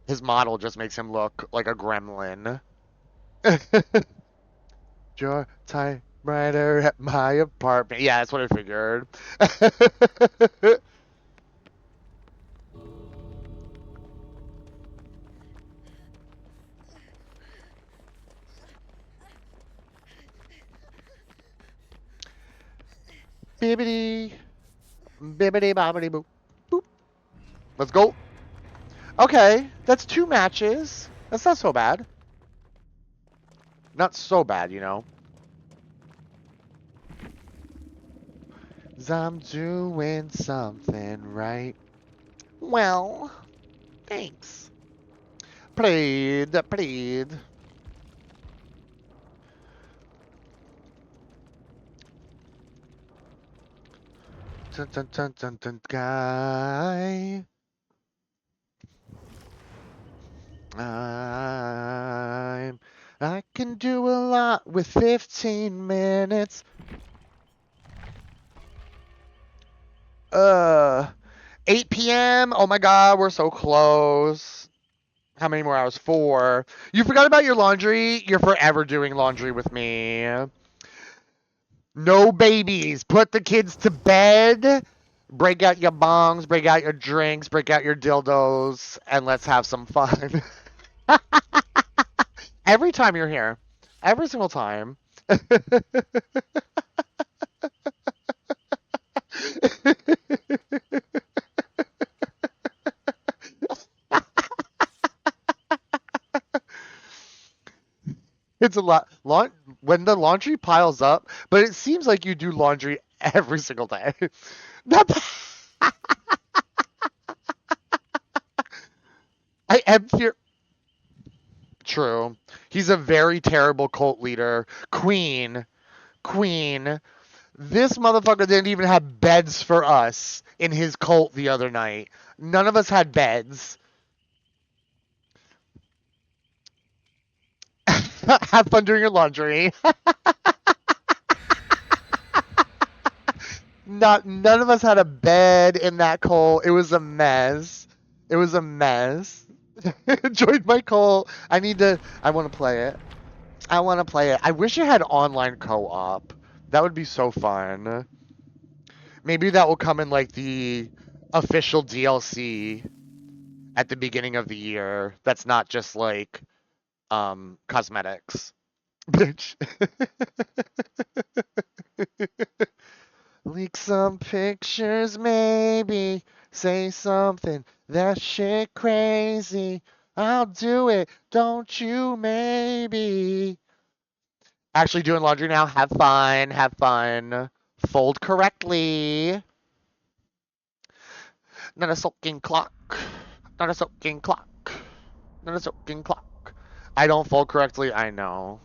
His model just makes him look like a gremlin. Your typewriter at my apartment. Yeah, that's what I figured. Bibbidi. Bibbidi bobbidi boop. Boop. Let's go. Okay, that's 2 matches. That's not so bad. Not so bad, you know. 'Cause I'm doing something right. Well, thanks. Played. Dun, dun, dun, dun, dun, guy. I can do a lot with 15 minutes. 8 p.m. Oh my God, we're so close. How many more hours? 4. You forgot about your laundry? You're forever doing laundry with me. No babies. Put the kids to bed. Break out your bongs, break out your drinks, break out your dildos, and let's have some fun. Every time you're here. Every single time. It's a lot. When the laundry piles up, but it seems like you do laundry every single day. I am fear. True. He's a very terrible cult leader. Queen. This motherfucker didn't even have beds for us in his cult the other night. None of us had beds. Have fun doing your laundry. None of us had a bed in that coal. It was a mess. It was a mess. Enjoyed my coal. I want to play it. I want to play it. I wish it had online co-op. That would be so fun. Maybe that will come in like the official DLC at the beginning of the year. That's not just like cosmetics. Bitch. Leak some pictures, maybe. Say something. That shit crazy. I'll do it. Don't you, maybe. Actually doing laundry now. Have fun. Have fun. Fold correctly. Not a soaking clock. Not a soaking clock. Not a soaking clock. I don't fold correctly. I know.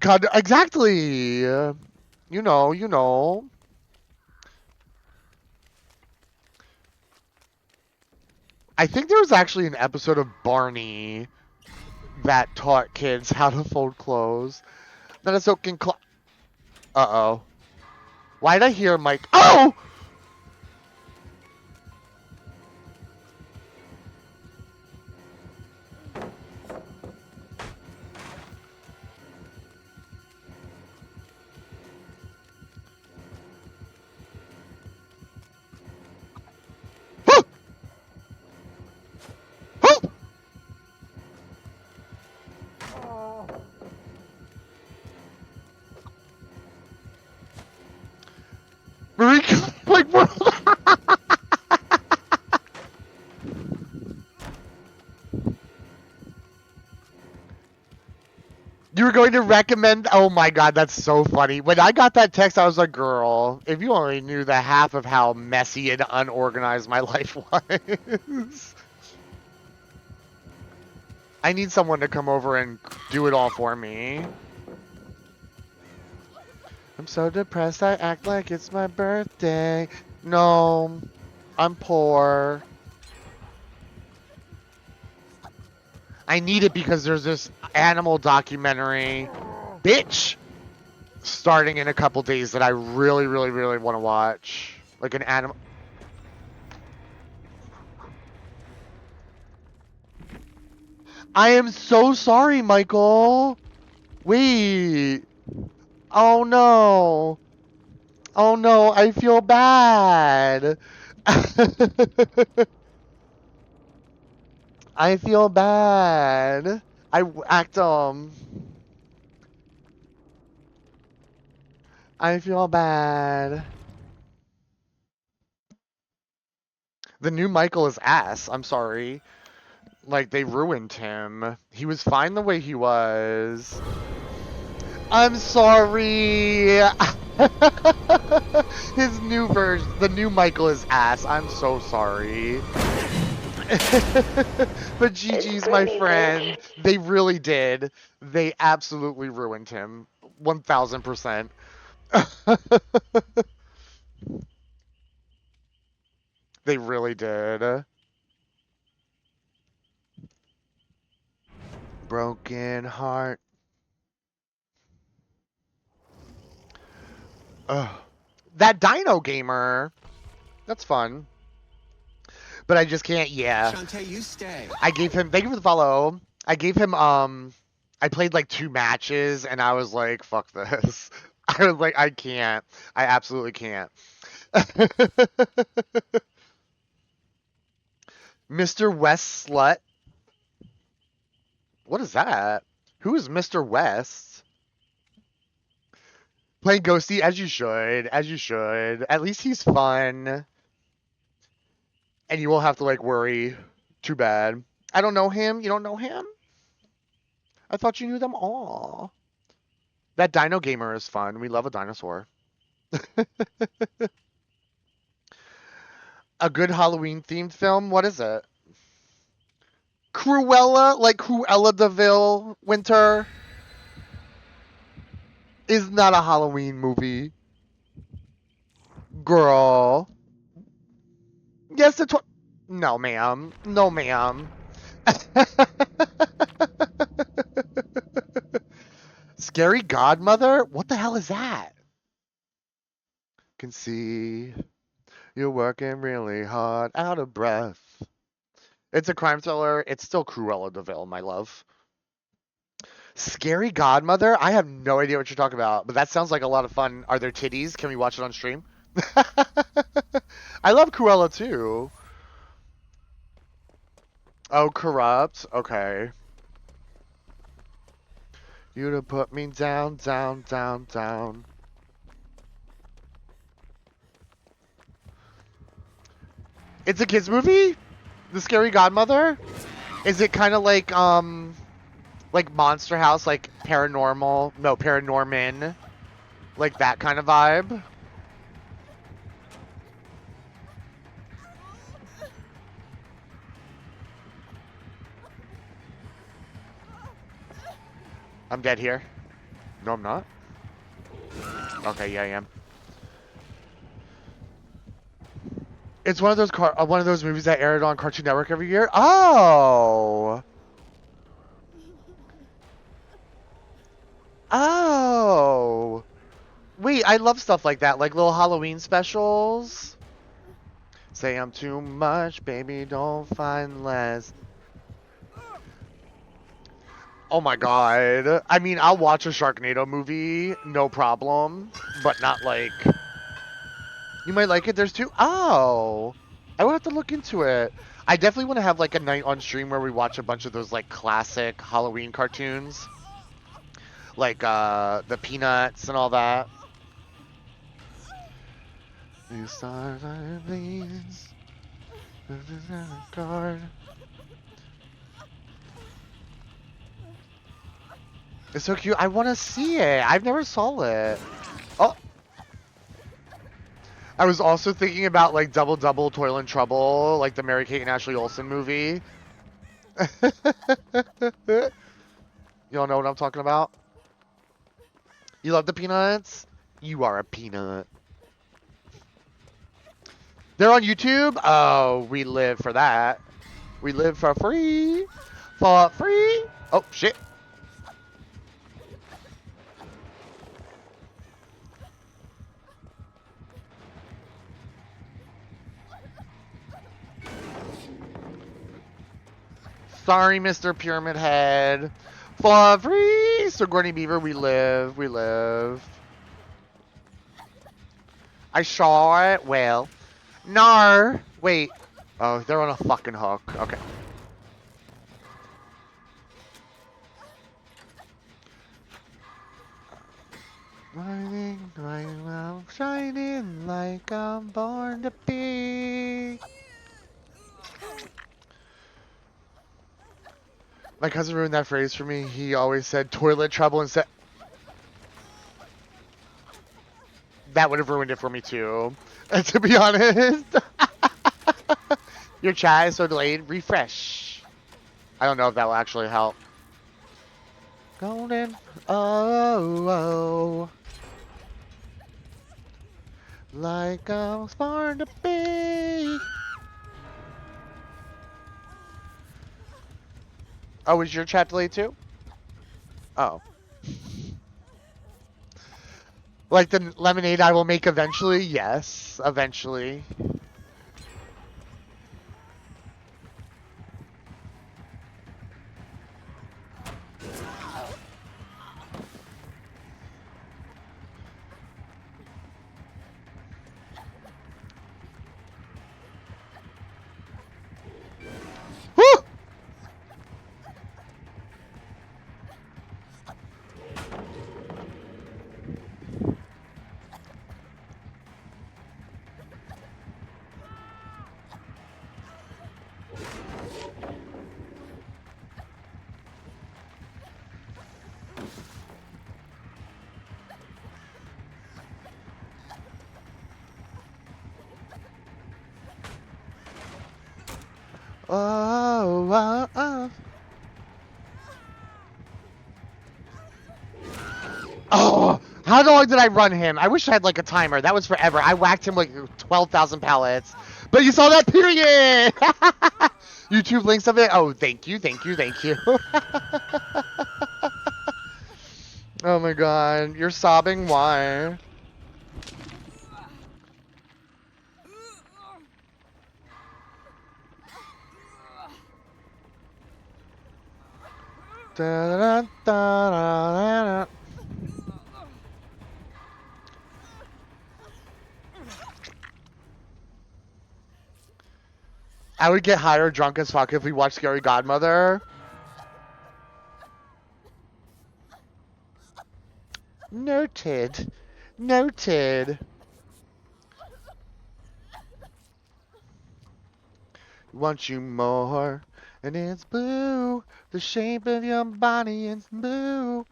God, exactly. You know. I think there was actually an episode of Barney that taught kids how to fold clothes. Not a soaking clock. Uh-oh. Why'd I hear Mike? Oh! Marika, like, what? You were going to recommend? Oh my god, that's so funny. When I got that text, I was like, girl, if you only knew the half of how messy and unorganized my life was. I need someone to come over and do it all for me. I'm so depressed, I act like it's my birthday. No, I'm poor. I need it because there's this animal documentary, bitch, starting in a couple days that I really, really, really want to watch. Like an animal. I am so sorry, Michael. Wait. Oh no. Oh no, I feel bad. I feel bad. I feel bad. The new Michael is ass. I'm sorry. Like, they ruined him. He was fine the way he was. I'm sorry. His new version, the new Michael is ass. I'm so sorry. But GG's my friend. They really did. They absolutely ruined him. 1000%. They really did. Broken heart. Ugh. That Dino Gamer. That's fun. But I just can't, yeah. Shantae, you stay. I gave him, thank you for the follow. I gave him, I played like 2 matches and I was like, fuck this. I was like, I can't. I absolutely can't. Mr. West Slut. What is that? Who is Mr. West? Playing Ghosty, as you should. As you should. At least he's fun. And you won't have to, like, worry too bad. I don't know him. You don't know him? I thought you knew them all. That Dino Gamer is fun. We love a dinosaur. A good Halloween-themed film? What is it? Cruella? Like Cruella de Vil Winter? Is not a Halloween movie. Girl. Yes, it's what... No, ma'am. No, ma'am. Scary Godmother? What the hell is that? Can see you're working really hard, out of breath. It's a crime thriller. It's still Cruella de Vil, my love. Scary Godmother? I have no idea what you're talking about, but that sounds like a lot of fun. Are there titties? Can we watch it on stream? I love Cruella too. Oh, Corrupt. Okay. You'd have put me down, down, down, down. It's a kids movie? The Scary Godmother? Is it kind of like Monster House, like paranormal? No, Paranorman. Like that kind of vibe? I'm dead here. No, I'm not. Okay, yeah, I am. It's one of those movies that aired on Cartoon Network every year. Oh. Oh. Wait, I love stuff like that, like little Halloween specials. Say I'm too much, baby, don't find less. Oh my god. I mean, I'll watch a Sharknado movie, no problem, but not like... You might like it, there's two? Oh. I would have to look into it. I definitely want to have like a night on stream where we watch a bunch of those like classic Halloween cartoons. Like the Peanuts and all that. You stars are please. Guard. It's so cute. I want to see it. I've never saw it. Oh. I was also thinking about like Double Double Toil and Trouble, like the Mary-Kate and Ashley Olsen movie. Y'all know what I'm talking about? You love the Peanuts? You are a peanut. They're on YouTube? Oh, we live for that. We live for free. For free. Oh, shit. Sorry, Mr. Pyramid Head. For free. Sigourney Beaver, we live. We live. I saw it. Well. Nar. Wait. Oh, they're on a fucking hook. Okay. Shining like I'm born to be. My cousin ruined that phrase for me. He always said toilet trouble instead. That would have ruined it for me too. And to be honest. Your chat is so delayed. Refresh. I don't know if that will actually help. Golden. Oh, oh. Like I was born to be. Oh, is your chat delayed too? Oh. Like the lemonade I will make eventually? Yes, eventually. Oh, oh, oh. Oh, how long did I run him? I wish I had like a timer. That was forever. I whacked him like 12,000 pallets. But you saw that period! YouTube links of it. Oh, thank you. Oh my god, you're sobbing. Why? Da-da-da-da-da-da. I would get high or drunk as fuck if we watched Scary Godmother. Noted. Want you more, and it's blue. The shape of your body is blue.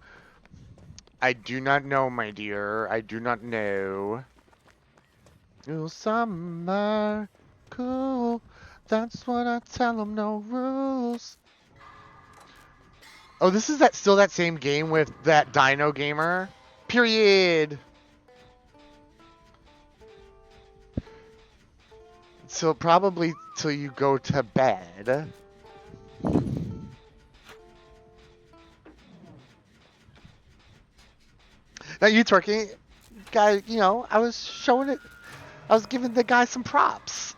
I do not know, my dear. I do not know. Oh, summer, cool. That's what I tell them, no rules. Oh, this is still that same game with that Dino Gamer? Period. So probably till you go to bed. Now you twerking, guy, you know, I was showing it. I was giving the guy some props.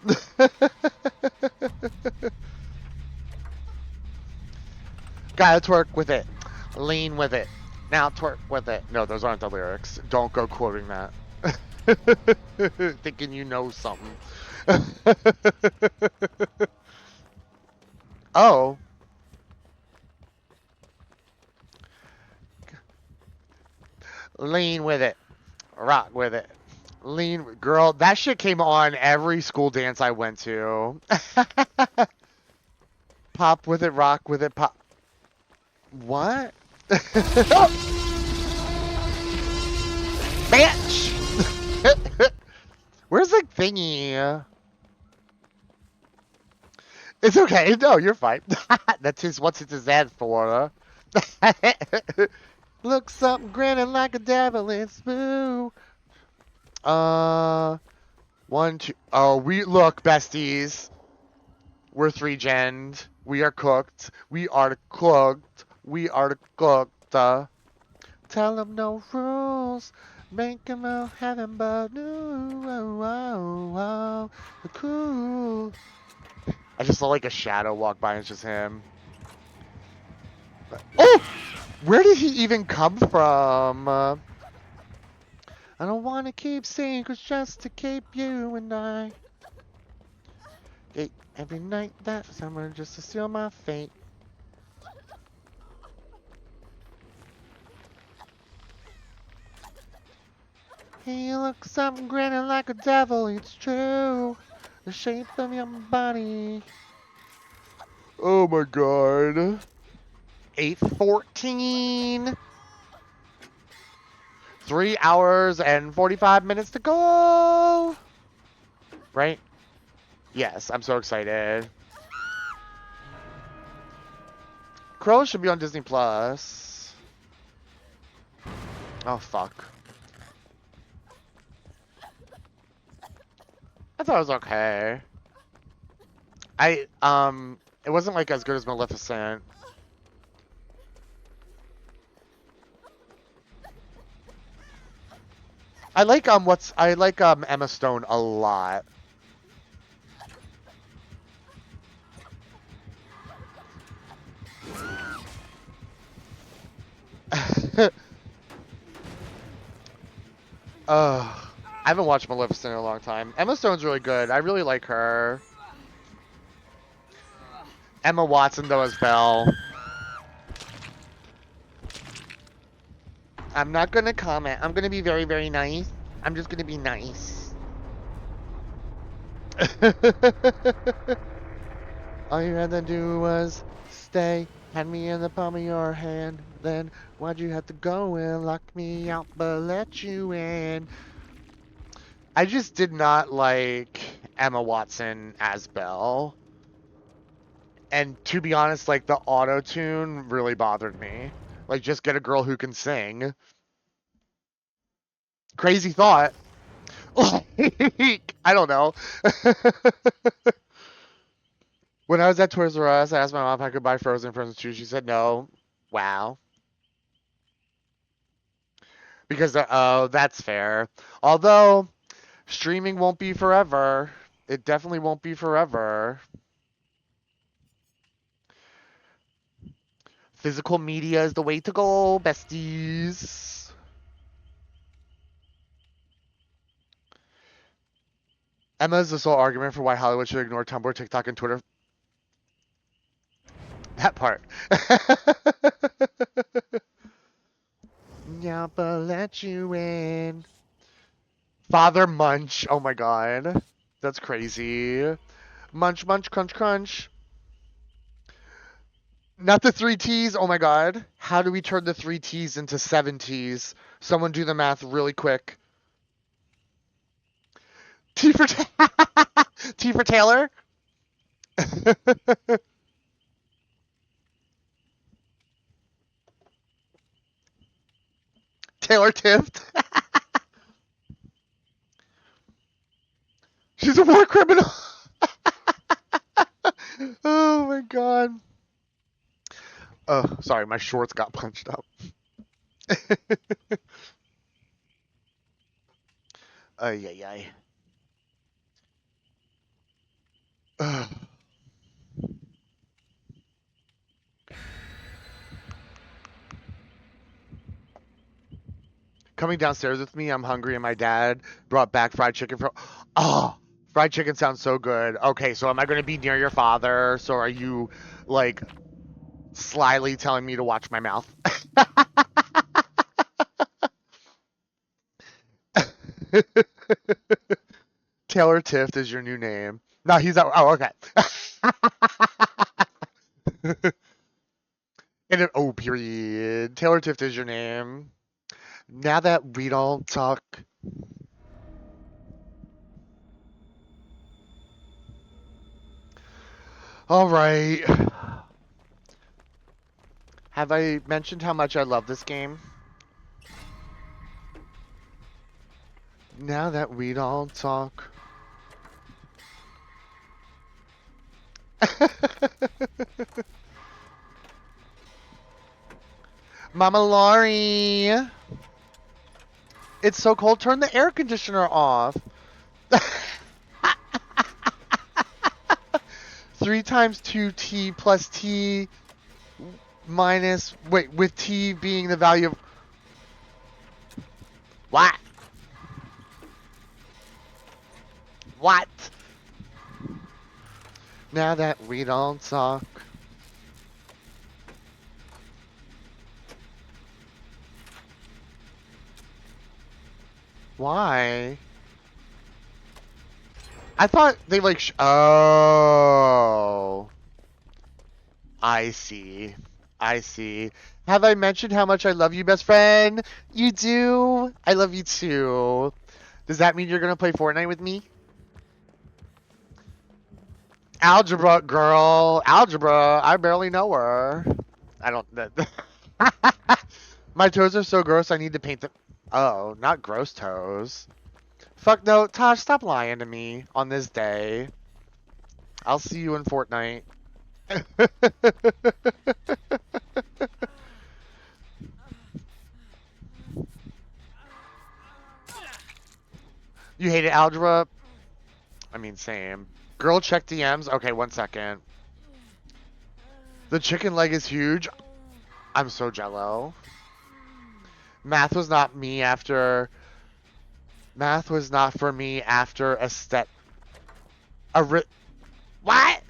Gotta twerk with it. Lean with it. Now twerk with it. No, those aren't the lyrics. Don't go quoting that. Thinking you know something. Oh. Lean with it. Rock with it. Lean. Girl, that shit came on every school dance I went to. Pop with it, rock with it, pop. What? Bitch! Where's the thingy? It's okay. No, you're fine. That's his. What's his ad for? Look, something grinning like a devil in smooth. 1, 2. Oh, we look, besties. We're 3-gen. We are cooked. We are cooked. We are cooked. Tell them no rules. Make them all heaven but new. Oh, oh, oh. Cool. I just saw like a shadow walk by and it's just him. Oh! Where did he even come from? I don't want to keep secrets just to keep you and I. Every night that summer just to seal my fate. He looks something grinning like a devil, it's true. The shape of your body. Oh my god. 8:14. 3 hours and 45 minutes to go. Right? Yes, I'm so excited. Crow should be on Disney Plus. Oh fuck. I thought it was okay. It wasn't like as good as Maleficent. I like Emma Stone a lot. I haven't watched Maleficent in a long time. Emma Stone's really good. I really like her. Emma Watson, though, as Belle. I'm not going to comment. I'm going to be very, very nice. I'm just going to be nice. All you had to do was stay. Had me in the palm of your hand. Then why'd you have to go and lock me out but let you in? I just did not like Emma Watson as Belle. And to be honest, like the auto-tune really bothered me. Like just get a girl who can sing. Crazy thought. Like, I don't know. When I was at Toys R Us, I asked my mom if I could buy Frozen too. She said no. Wow. Because, oh, that's fair. Although, streaming won't be forever. It definitely won't be forever. Physical media is the way to go, besties. Emma is the sole argument for why Hollywood should ignore Tumblr, TikTok, and Twitter. That part. Nyappa let you in. Father Munch. Oh my god. That's crazy. Munch, munch, crunch, crunch. Not the 3 T's. Oh my god. How do we turn the 3 T's into 7 T's? Someone do the math really quick. T for T for Taylor? Taylor Tift? She's a war criminal. Oh my god. Oh, sorry, my shorts got punched up. Ay, ay, ay. Ugh. Coming downstairs with me, I'm hungry, and my dad brought back fried chicken from. Oh, fried chicken sounds so good. Okay, so am I going to be near your father? So are you, like, slyly telling me to watch my mouth? Taylor Tift is your new name. No, he's out. Oh, okay. Oh, period. Taylor Tift is your name. Now that we don't talk. All right. Have I mentioned how much I love this game? Now that we don't talk. Mama Laurie. It's so cold. Turn the air conditioner off. 3 times 2t plus t minus... Wait, with t being the value of... What? What? Now that we don't talk. Why? I thought they like oh. I see. I see. Have I mentioned how much I love you, best friend? You do? I love you too. Does that mean you're gonna play Fortnite with me? Algebra, girl. Algebra. I barely know her. I don't... My toes are so gross, I need to paint them. Oh, not gross toes. Fuck no, Tosh, stop lying to me on this day. I'll see you in Fortnite. You hated algebra? I mean, same. Girl, check DMs. Okay, 1 second. The chicken leg is huge. I'm so jello. Math was not me after... Math was not for me after what?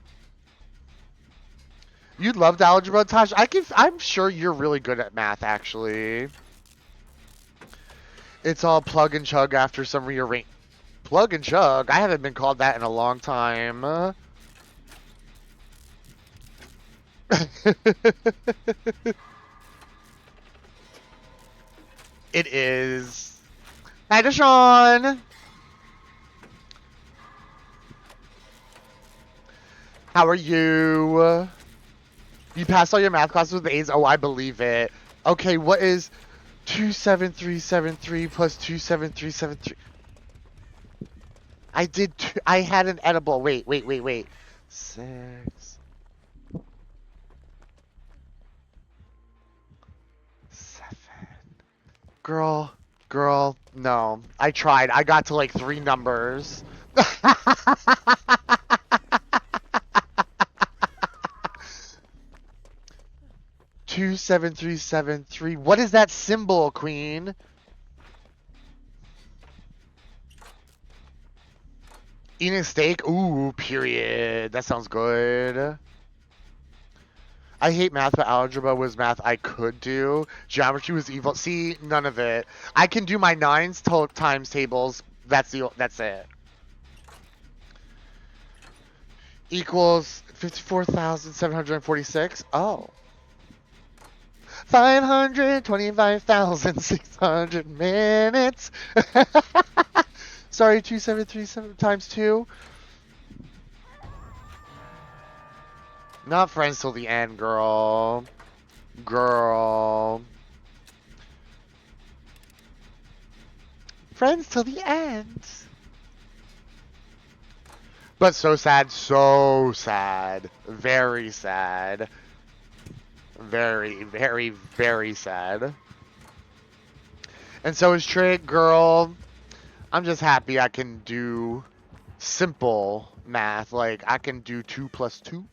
You loved algebra, Tosh? I'm sure you're really good at math, actually. It's all plug and chug after some rearrange. Plug and chug? I haven't been called that in a long time. It is. Hi, Deshaun. How are you? You passed all your math classes with A's? Oh, I believe it. Okay, what is 27373 plus 27373? I did. I had an edible. Wait. 6. 7. Girl. No. I tried. I got to like 3 numbers. 27373. What is that symbol, Queen? Eating a steak? Ooh, period. That sounds good. I hate math, but algebra was math I could do. Geometry was evil. See, none of it. I can do my 9s times tables. That's it. Equals 54,746. Oh. 525,600 minutes. Sorry, 2737 times 2. Not friends till the end, girl. Friends till the end. But so sad, so sad. Very sad. Very, very, very sad. And so is Trick, girl. I'm just happy I can do simple math. Like, I can do 2 plus 2.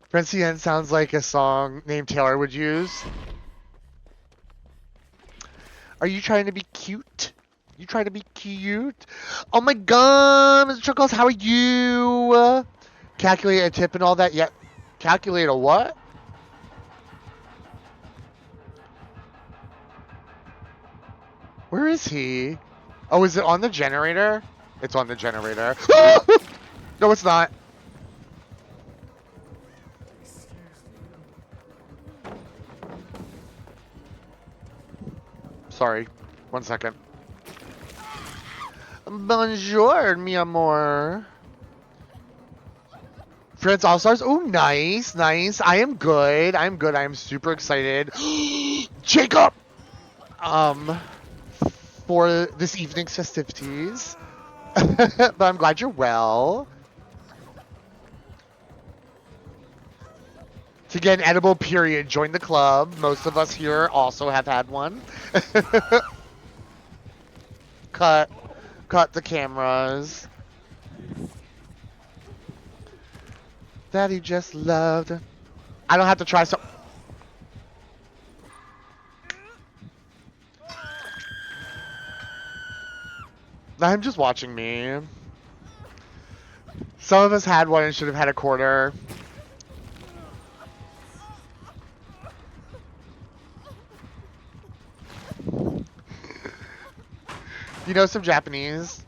Francine sounds like a song named Taylor would use. Are you trying to be cute? You trying to be cute? Oh my god, Mr. Chuckles, how are you? Calculate a tip and all that yet? Calculate a what? Where is he? Oh, is it on the generator? It's on the generator. No, it's not. Sorry. 1 second. Bonjour, mi amor. Friends All-Stars. Oh, nice. I am good. I am super excited. Jacob! For this evening's festivities. But I'm glad you're well. To get an edible, period, join the club. Most of us here also have had one. Cut the cameras. That he just loved. I don't have to try so. I'm just watching me. Some of us had one and should have had a quarter. You know some Japanese?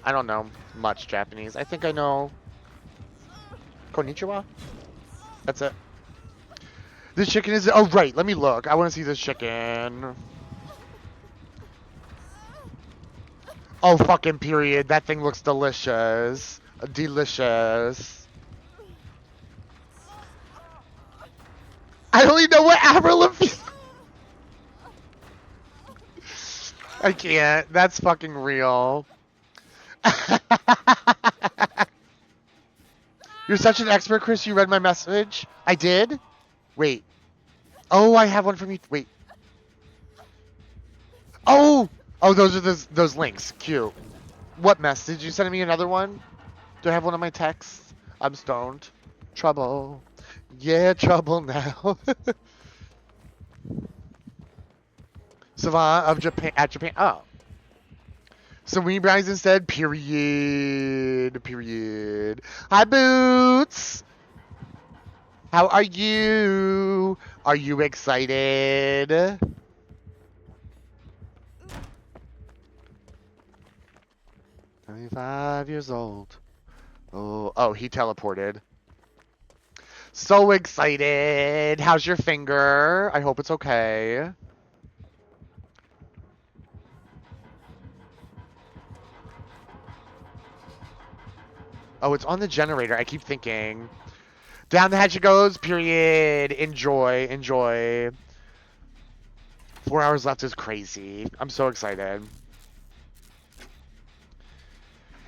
I don't know much Japanese. I think I know Konnichiwa? That's it. This chicken is... Oh, right. Let me look. I want to see this chicken. Oh, fucking period. That thing looks delicious. Delicious. I don't even know what Avril Lavigne... I can't. That's fucking real. You're such an expert, Chris. You read my message? I did? Wait. Oh, I have one from you. Wait. Oh! Oh, those are those links. Cute. What mess? Did you send me another one? Do I have one on my texts? I'm stoned. Trouble. Yeah, trouble now. Savant of Japan at Japan. Oh. So we brownies instead. Period. Hi, Boots. How are you? Are you excited? 25 years old. Oh, he teleported. So excited. How's your finger? I hope it's okay. Oh, it's on the generator. I keep thinking. Down the hatch it goes. Period. Enjoy. 4 hours left is crazy. I'm so excited.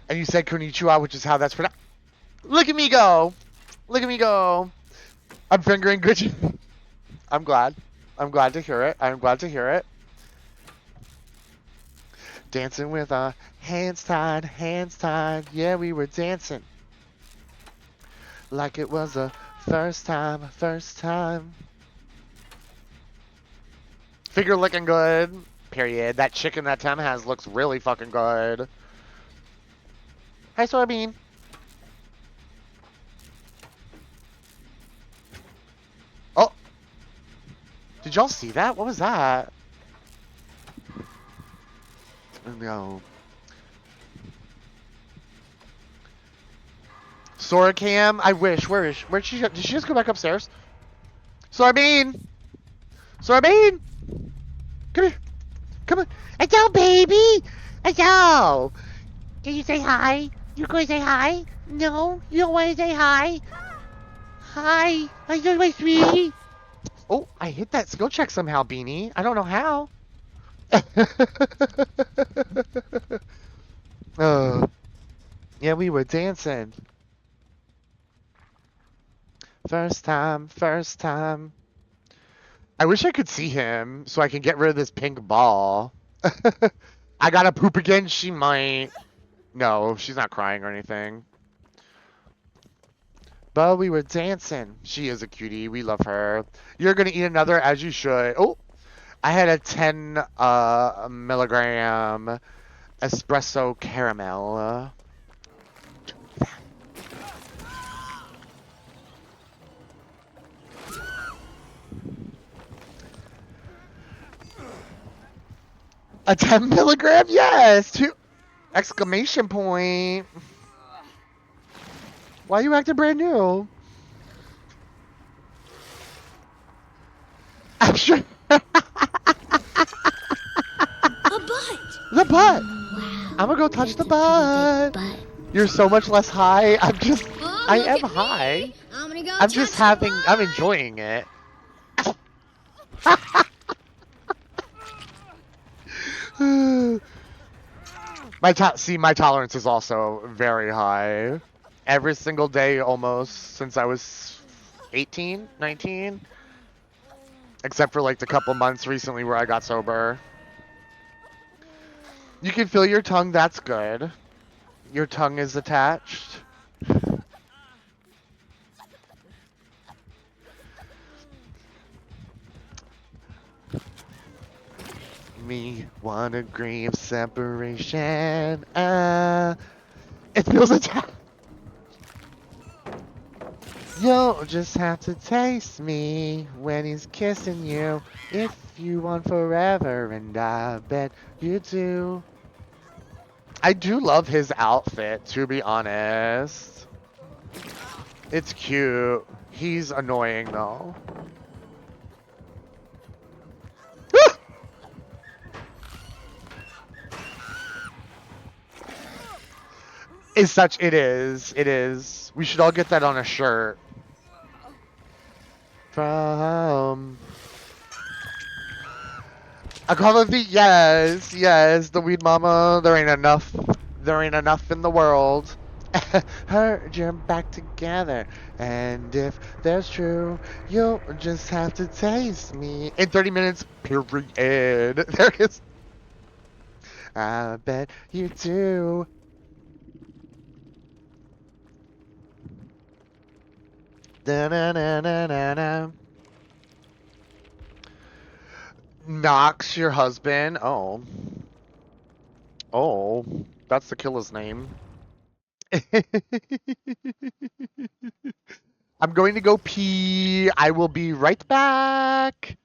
And you said konnichiwa, which is how that's pronounced. Look at me go. Look at me go. I'm fingering Gucci. I'm glad. I'm glad to hear it. I'm glad to hear it. Dancing with our hands tied, hands tied. Yeah, we were dancing. Like it was a first time, first time. Figure looking good. Period. That chicken that Tim has looks really fucking good. Hi, soybean. Oh. Did y'all see that? What was that? No. Sora Cam, I wish. Where'd she go? Did she just go back upstairs? Soybean! Soybean! Come here. Come on. Adele, baby! Adele! Can you say hi? You going to say hi? No? You don't want to say hi? Hi. How you doing, my sweetie? Oh, I hit that skill check somehow, Beanie. I don't know how. Yeah, we were dancing. First time, first time. I wish I could see him so I can get rid of this pink ball. I gotta poop again? She might. No, she's not crying or anything. But we were dancing. She is a cutie. We love her. You're gonna eat another, as you should. Oh, I had a 10 milligram espresso caramel. A 10 milligram? Yes! Two exclamation point. Why are you acting brand new? I'm sure. A butt. The butt. Wow. I'm gonna go touch That's the a pretty big butt. butt. You're so much less high. I'm just. Oh, I look am at me. high. I'm gonna go I'm touch just the having. I'm butt. enjoying it. My tolerance is also very high. Every single day almost since I was 18, 19. Except for like the couple months recently where I got sober. You can feel your tongue, that's good. Your tongue is attached. Me want a degree of separation. It feels attached. You'll just have to taste me when he's kissing you. If you want forever, and I bet you do. I do love his outfit, to be honest. It's cute. He's annoying, though. It is. We should all get that on a shirt. From a Call of Duty, yes, the weed mama. There ain't enough in the world. Heard you're back together, and if that's true, you'll just have to taste me in 30 minutes. Period. There is. I bet you do. Da-na-na-na-na-na. Knox, your husband. Oh. Oh. That's the killer's name. I'm going to go pee. I will be right back.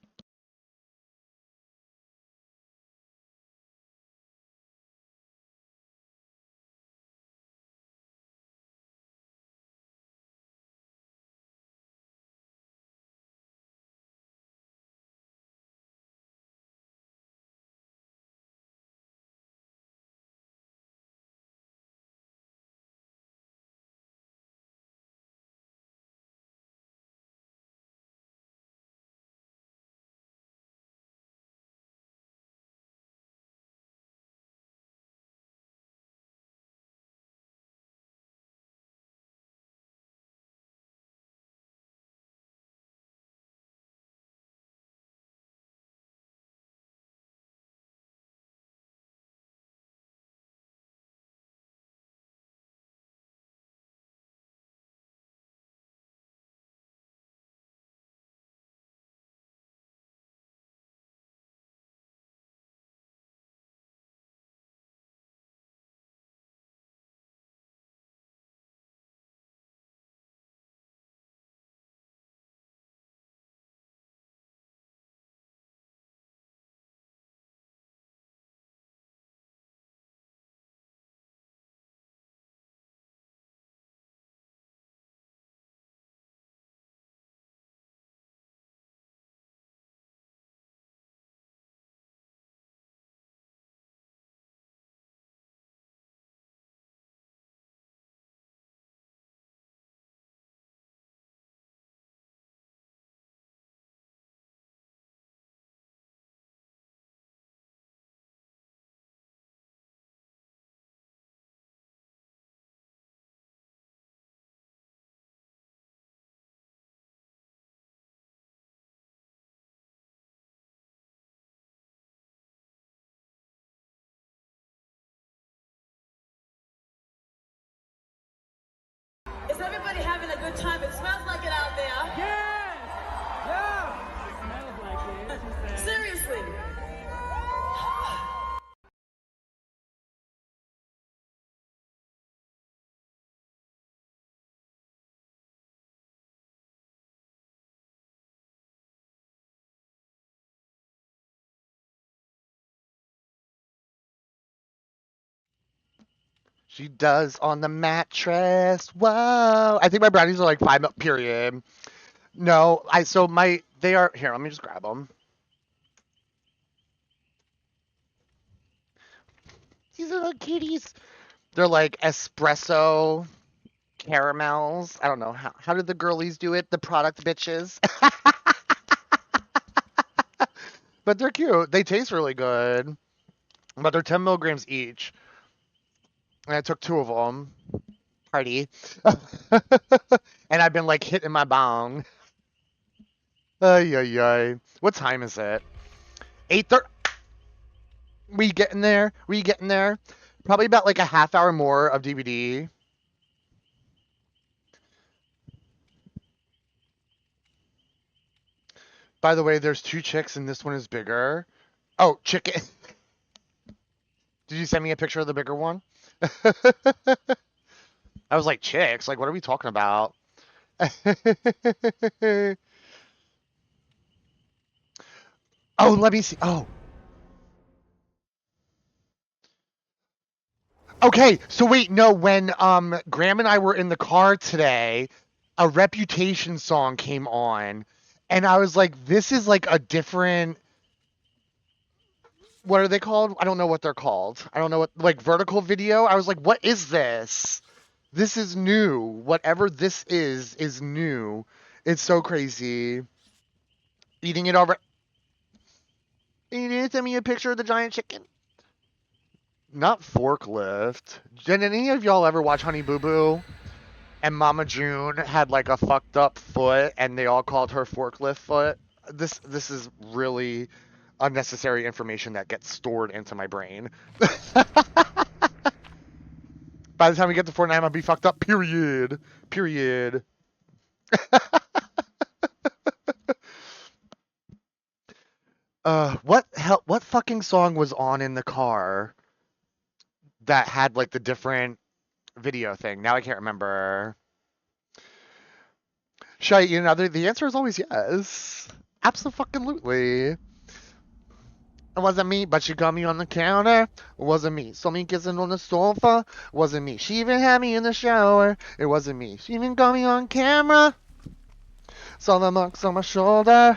She does on the mattress. Whoa. I think my brownies are like 5 period. No, they are here. Let me just grab them. These are little kitties. They're like espresso caramels. I don't know how did the girlies do it? The product bitches. But they're cute. They taste really good. But they're 10 milligrams each. And I took 2 of them. Party. And I've been like hitting my bong. Ay, ay, ay. What time is it? 8:30. We getting there? We getting there? Probably about like a half hour more of DVD. By the way, there's 2 chicks and this one is bigger. Oh, chicken. Did you send me a picture of the bigger one? I was like, chicks? Like, what are we talking about? Oh, let me see. Oh. Okay, so wait, no, when Graham and I were in the car today, a Reputation song came on, and I was like, this is like a different, what are they called? I don't know what they're called. I don't know what, like vertical video. I was like, what is this? This is new. Whatever this is new. It's so crazy. Eating it over. You didn't send me a picture of the giant chicken? Not Forklift. Did any of y'all ever watch Honey Boo Boo? And Mama June had like a fucked up foot and they all called her Forklift Foot? This is really unnecessary information that gets stored into my brain. By the time we get to Fortnite, I'm gonna be fucked up. Period. Period. What fucking song was on in the car that had like the different video thing? Now I can't remember. Should I eat another? The answer is always yes. Absolutely. It wasn't me, but she got me on the counter. It wasn't me. Saw me kissing on the sofa. It wasn't me. She even had me in the shower. It wasn't me. She even got me on camera. Saw the marks on my shoulder.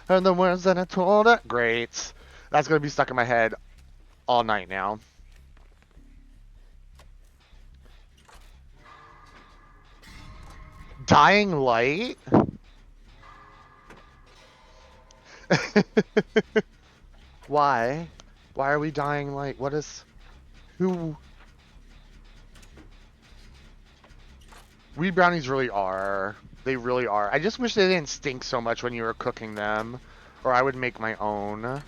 Heard the words that I told her. Great. That's going to be stuck in my head all night now. Dying Light? Why? Why are we dying light? What is... Who... Weed brownies really are. They really are. I just wish they didn't stink so much when you were cooking them. Or I would make my own.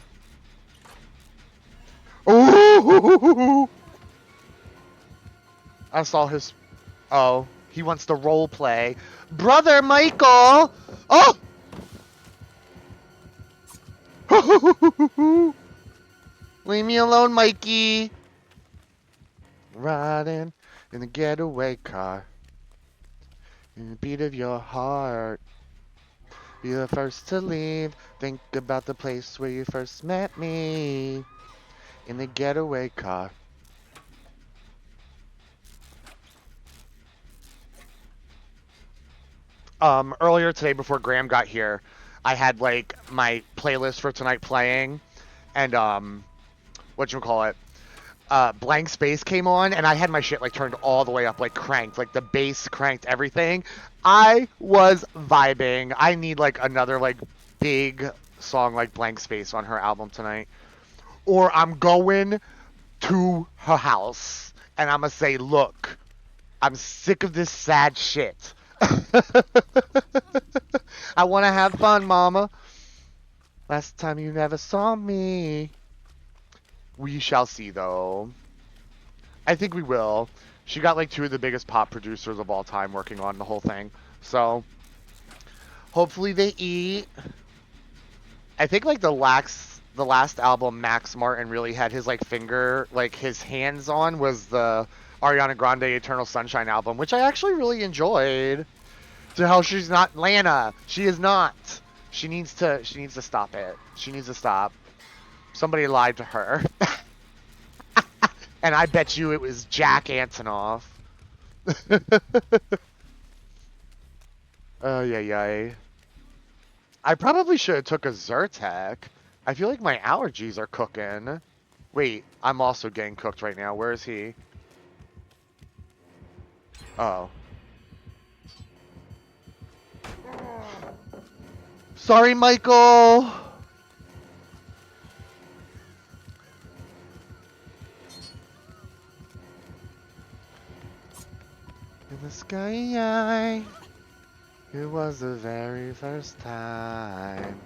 Ooh! I saw his... Oh. He wants to role play. Brother Michael! Oh! Leave me alone, Mikey. Riding in the getaway car. In the beat of your heart. Be the first to leave. Think about the place where you first met me. In the getaway car. Earlier today before Graham got here, I had like my playlist for tonight playing, and whatchamacallit, Blank Space came on, and I had my shit like turned all the way up, like cranked, like the bass cranked, everything. I was vibing. I need like another like big song like Blank Space on her album tonight, or I'm going to her house and I'm gonna say, look, I'm sick of this sad shit. I want to have fun, mama. Last time you never saw me. We shall see, though. I think we will. She got like 2 of the biggest pop producers of all time working on the whole thing. So, hopefully they eat. I think like the last album Max Martin really had his like finger, like his hands on was the Ariana Grande Eternal Sunshine album, which I actually really enjoyed. To hell, she's not Lana. She is not. She needs to stop it. She needs to stop. Somebody lied to her. And I bet you it was Jack Antonoff. Oh, yeah. I probably should have took a Zyrtec. I feel like my allergies are cooking. Wait, I'm also getting cooked right now. Where is he? Oh. Sorry, Michael. In the sky, it was the very first time.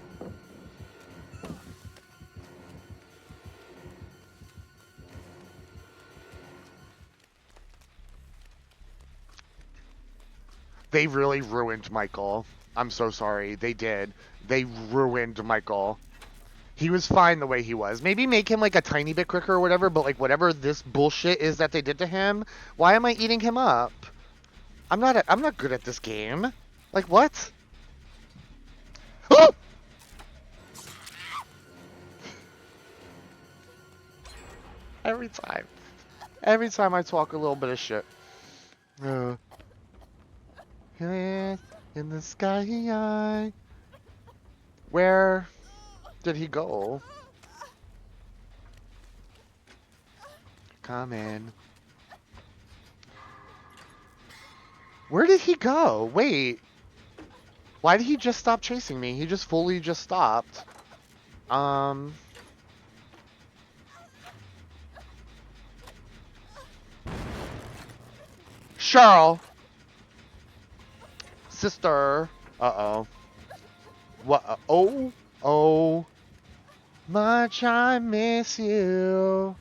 They really ruined Michael. I'm so sorry. They did. They ruined Michael. He was fine the way he was. Maybe make him like a tiny bit quicker or whatever, but like whatever this bullshit is that they did to him, why am I eating him up? I'm not good at this game. Like what? Oh! Every time. Every time I talk a little bit of shit. In the sky. Where did he go? Come in. Where did he go? Wait. Why did he just stop chasing me? He just fully just stopped. Cheryl. Sister. Uh-oh. What? Oh. Much I miss you.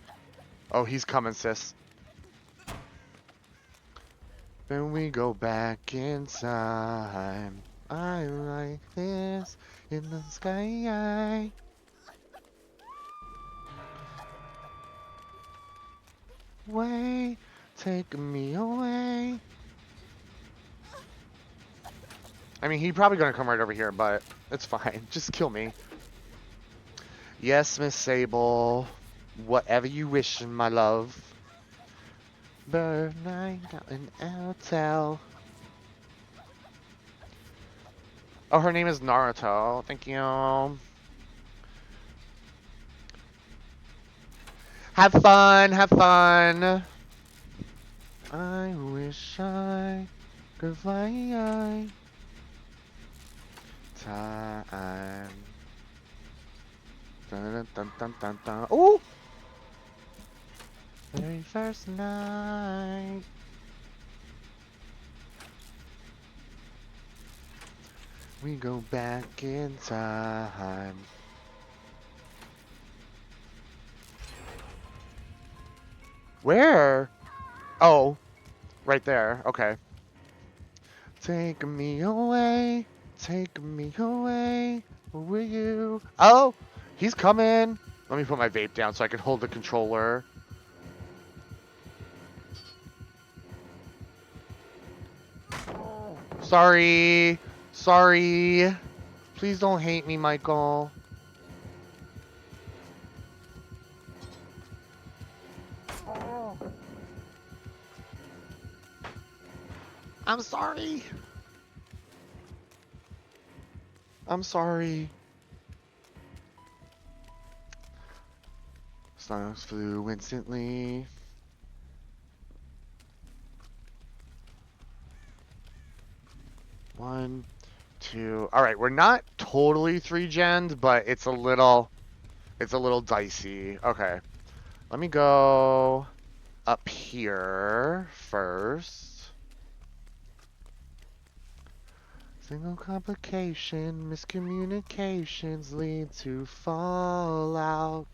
Oh, he's coming, sis. Then we go back in time. I like this in the sky. Way, take me away. I mean, he's probably gonna come right over here, but it's fine. Just kill me. Yes, Miss Sable. Whatever you wish, my love. Bird night got an hotel. Oh, her name is Naruto. Thank you. Have fun, have fun. I wish I could fly. Time. Dun, dun, dun, dun, dun, dun. Ooh! Very first night. We go back in time. Where? Oh, right there. Okay. Take me away. Take me away. Where were you? Oh, he's coming. Let me put my vape down so I can hold the controller. Sorry. Sorry. Please don't hate me, Michael. I'm sorry. I'm sorry. Silence flew instantly. One, two. All right, we're not totally 3-gened, but it's a little dicey. Okay, let me go up here first. Single complication, miscommunications lead to fallout.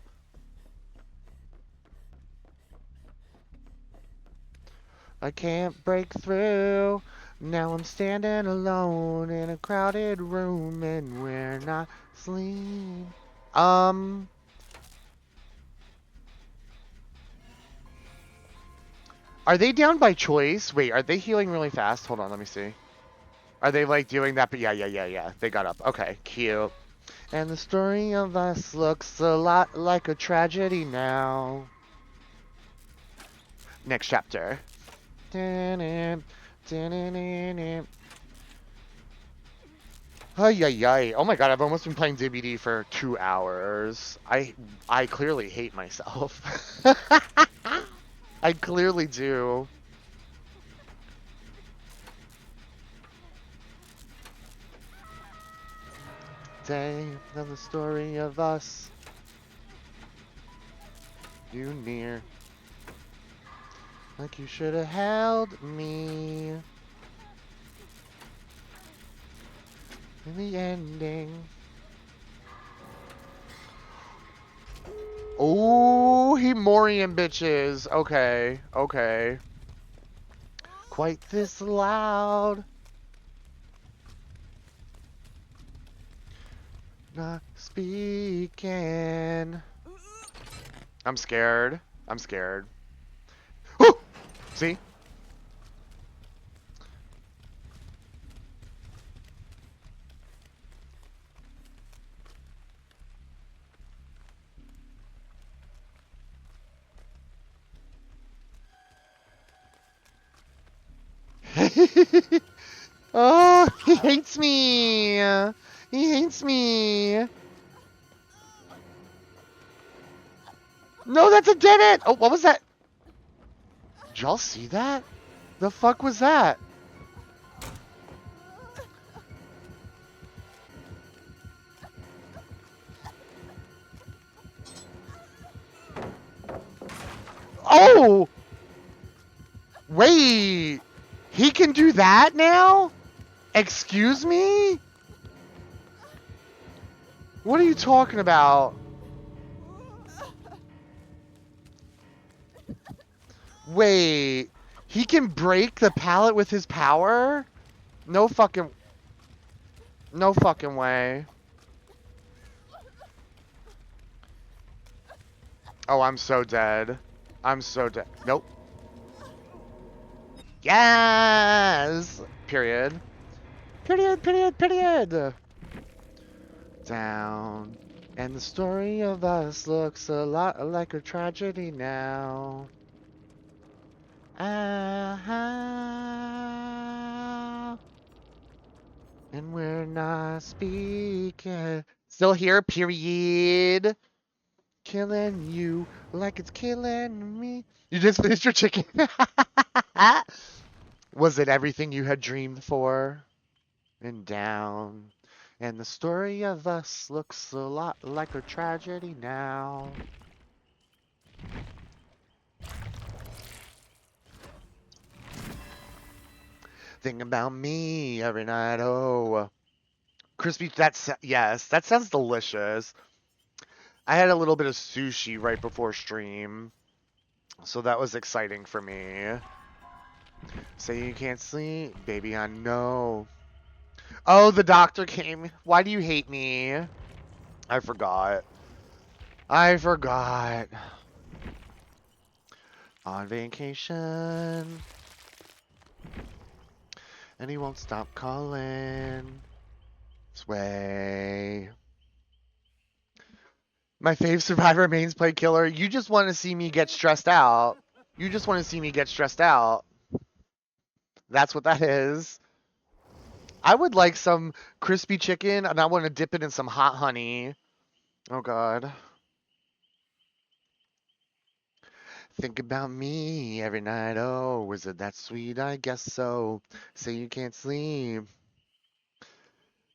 I can't break through. Now I'm standing alone in a crowded room and we're not sleep. Are they down by choice? Wait, are they healing really fast? Hold on, let me see. Are they like doing that? But yeah. They got up. Okay, cute. And the story of us looks a lot like a tragedy now. Next chapter. Ay, ay, ay. Oh my god, I've almost been playing DBD for 2 hours. I clearly hate myself. I clearly do. Day of the story of us. You near. Like you should have held me. In the ending. Oh, he Morian bitches. Okay, okay. Quite this loud. Not speaking. I'm scared. I'm scared. Woo! See? Oh, he hates me. He hates me. No, that's a dead end. Oh, what was that? Did y'all see that? The fuck was that? Oh! Wait. He can do that now? Excuse me? What are you talking about? Wait. He can break the pallet with his power? No fucking way. Oh, I'm so dead. I'm so dead. Nope. Yes! Period. Period, period, period. Down. And the story of us looks a lot like a tragedy now. Ah, and we're not speaking. Still here, period. Killing you like it's killing me. You just finished your chicken. Was it everything you had dreamed for? And down. And the story of us looks a lot like a tragedy now. Think about me every night. Oh, crispy. Yes, that sounds delicious. I had a little bit of sushi right before stream, so that was exciting for me. Say you can't sleep, baby, I know. Oh, the doctor came. Why do you hate me? I forgot. I forgot. On vacation. And he won't stop calling. Sway. My fave survivor mains play killer. You just want to see me get stressed out. You just want to see me get stressed out. That's what that is. I would like some crispy chicken, and I want to dip it in some hot honey. Oh, God. Think about me every night. Oh, is it that sweet? I guess so. Say you can't sleep.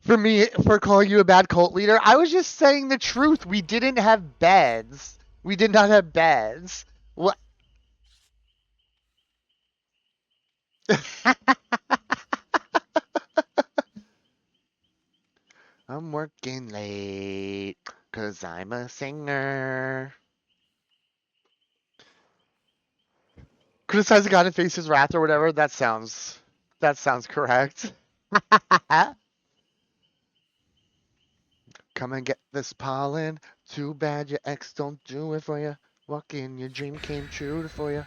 For me, for calling you a bad cult leader, I was just saying the truth. We didn't have beds. We did not have beds. What? I'm working late, 'cause I'm a singer. Criticize a god and face his wrath or whatever. That sounds correct. Come and get this pollen. Too bad your ex don't do it for you. Walking your dream came true for you.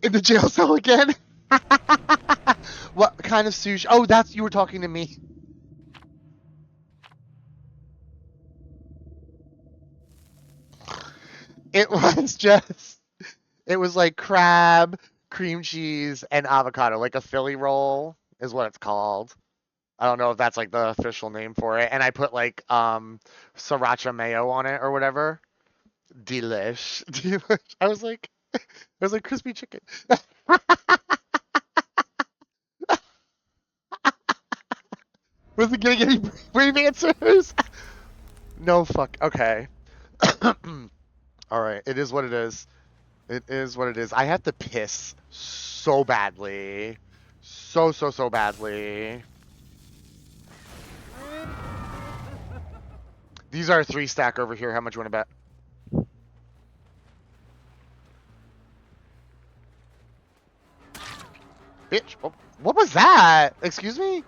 In the jail cell again? What kind of sushi? Oh, that's you were talking to me. It was just, it was like crab, cream cheese, and avocado, like a Philly roll is what it's called. I don't know if that's like the official name for it. And I put like sriracha mayo on it or whatever. Delish. Delish. It was like crispy chicken. Was it getting any brave answers? No fuck. Okay. All right. It is what it is. It is what it is. I have to piss so badly. So badly. These are a 3-stack over here. How much you want to bet? Bitch. Oh, what was that? Excuse me?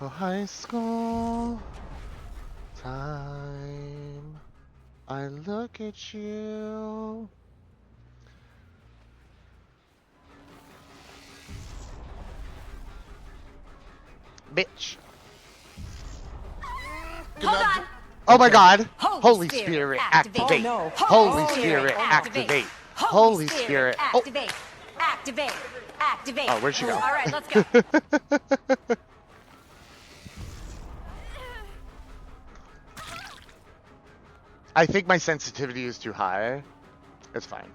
Oh, high school time. I look at you. Bitch. Hold on. Oh my god. Holy Spirit, activate. activate. Oh, no. Holy Spirit, activate. Holy Spirit. Oh. Activate. Activate. Activate. Oh, where'd she go? All right, let's go. I think my sensitivity is too high. It's fine.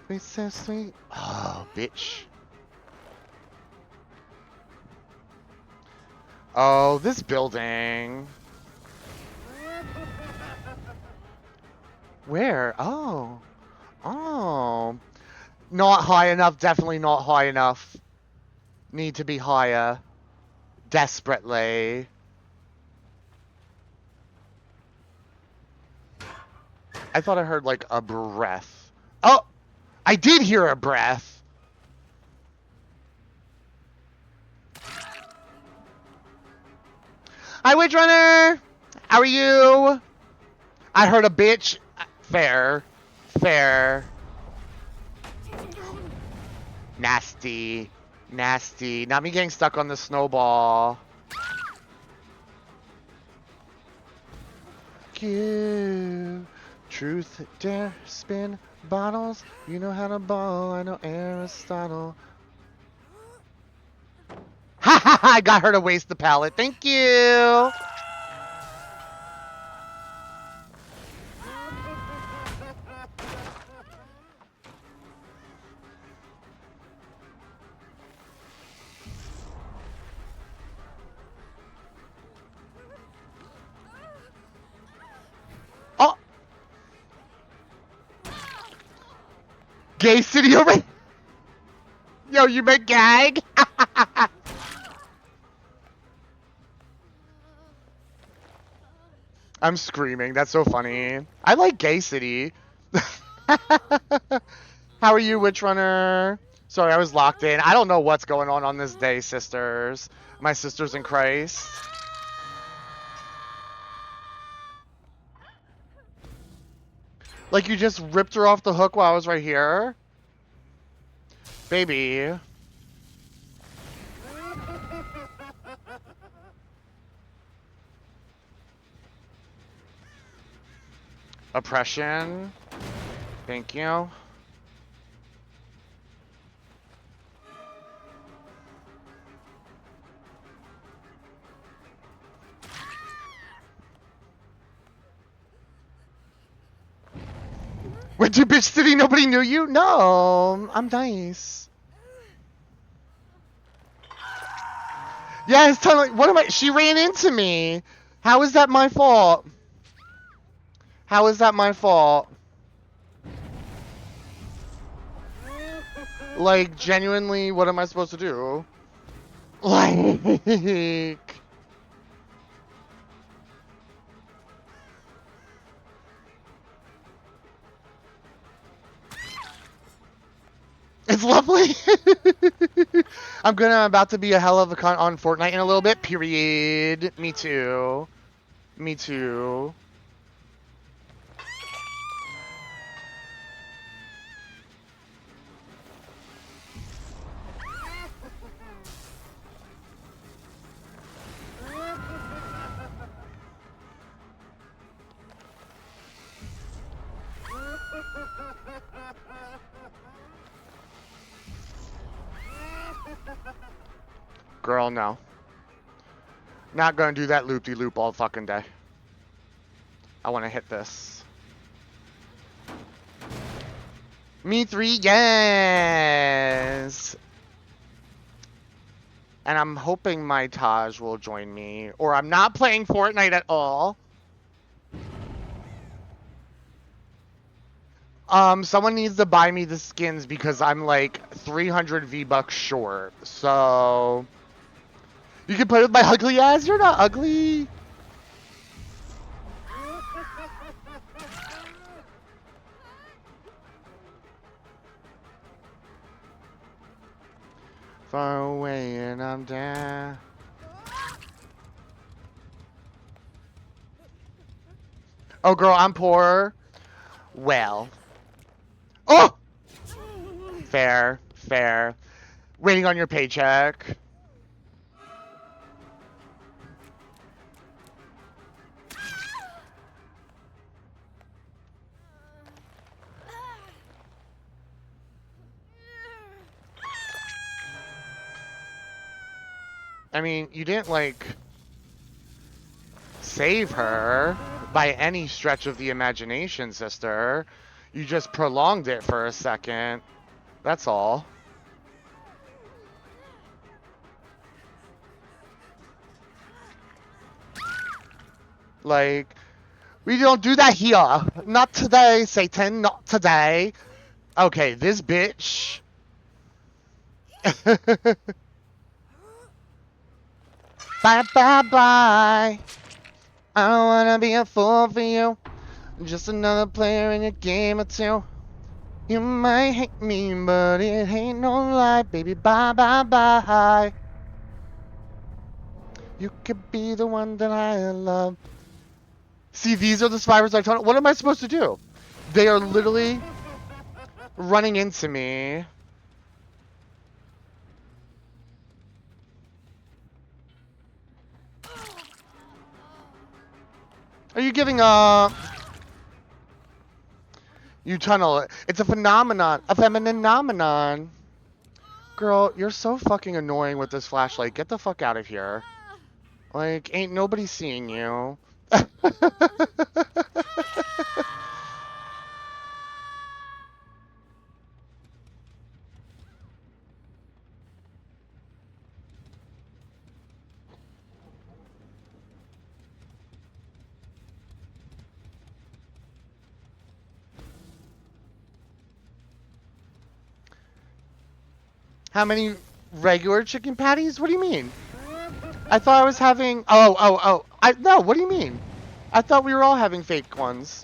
Sweet, so sweet. Oh, bitch. Oh, this building. Where? Oh. Oh. Not high enough. Definitely not high enough. Need to be higher. Desperately. I thought I heard like a breath. Oh! I did hear a breath. Hi, Witch Runner! How are you? I heard a bitch. Fair. Fair. Nasty. Nasty. Not me getting stuck on the snowball. Give. Truth, dare, spin, bottles. You know how to ball. I know Aristotle. Ha ha ha! I got her to waste the pallet. Thank you! Oh! Gay city over. Yo, you meant gag? I'm screaming. That's so funny. I like Gay City. How are you, Witch Runner? Sorry, I was locked in. I don't know what's going on this day, sisters. My sisters in Christ. Like, you just ripped her off the hook while I was right here? Baby. Oppression. Thank you. Went to Bitch City, nobody knew you? No, I'm nice. Yeah, it's totally. What am I? She ran into me. How is that my fault? How is that my fault? Like, genuinely, what am I supposed to do? Like... It's lovely. I'm about to be a hell of a con on Fortnite in a little bit. Period. Me too. Me too. Girl, no. Not gonna do that loop-de-loop all fucking day. I want to hit this. Me 3, yes! And I'm hoping my Taj will join me. Or I'm not playing Fortnite at all. Someone needs to buy me the skins because I'm like 300 V-Bucks short. So... You can play with my ugly ass? You're not ugly! Far away and I'm down. Oh, girl, I'm poor. Well. Oh! Fair, fair. Waiting on your paycheck. I mean, you didn't, like, save her by any stretch of the imagination, sister. You just prolonged it for a second. That's all. Like, we don't do that here. Not today, Satan. Not today. Okay, this bitch. Bye, bye, bye. I don't wanna be a fool for you. Just another player in your game or two. You might hate me, but it ain't no lie, baby. Bye, bye, bye. You could be the one that I love. See, these are the survivors I told. What am I supposed to do? They are literally running into me. Are you giving up? You tunnel. It's a phenomenon. A phenomenon. Girl, you're so fucking annoying with this flashlight. Get the fuck out of here. Like, ain't nobody seeing you. How many regular chicken patties? What do you mean? I thought I was having... Oh. No, what do you mean? I thought we were all having fake ones.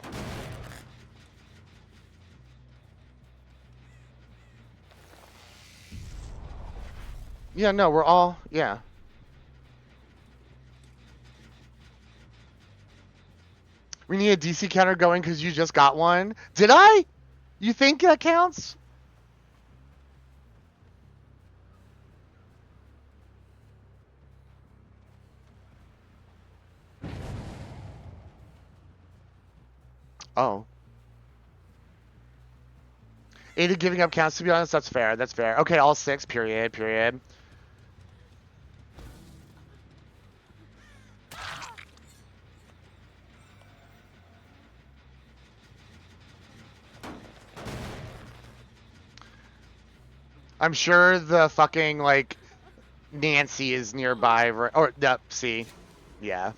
Yeah, no, we're all... Yeah. We need a DC counter going because you just got one. Did I? You think that counts? Oh. Ada giving up counts, to be honest. That's fair. That's fair. Okay, all 6. Period. I'm sure the fucking, like, Nancy is nearby. Or, no, see. Yeah.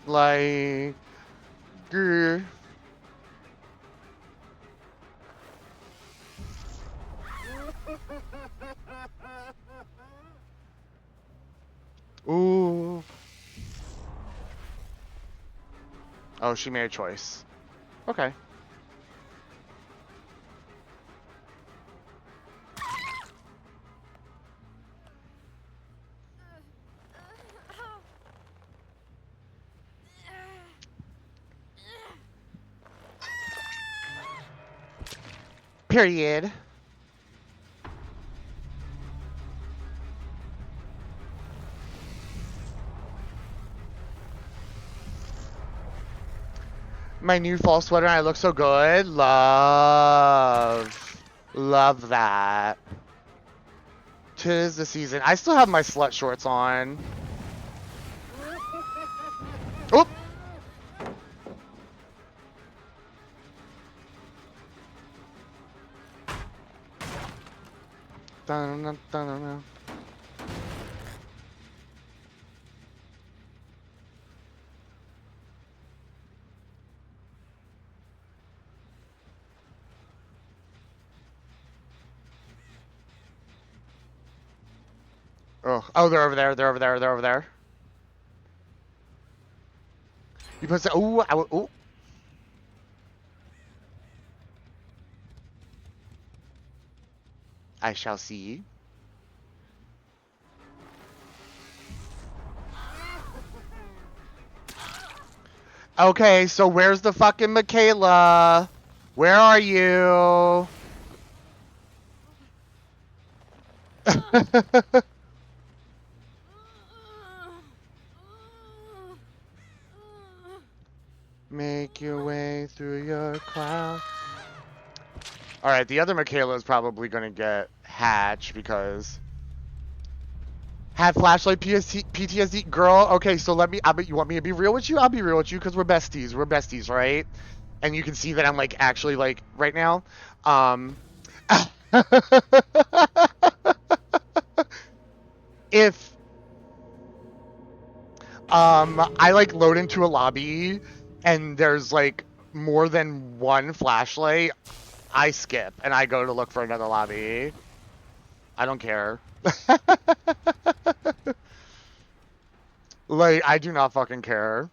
Like... grr. Ooh. Oh, she made a choice. Okay. Period. My new fall sweater, I look so good. Love. Love that. 'Tis the season. I still have my slut shorts on. Oop! Dun-dun-dun-dun-dun. Oh, they're over there. They're over there. They're over there. You put some. Ooh, ooh. I shall see. Okay, so where's the fucking Michaela? Where are you? Make your way through your cloud. Alright, the other Michaela is probably gonna get Hatch because had flashlight PTSD. Girl, okay, so let me, you want me to be real with you? I'll be real with you because we're besties. We're besties, right? And you can see that I'm like actually like right now. If I like load into a lobby and there's like more than one flashlight, I skip and I go to look for another lobby. I don't care. Like, I do not fucking care.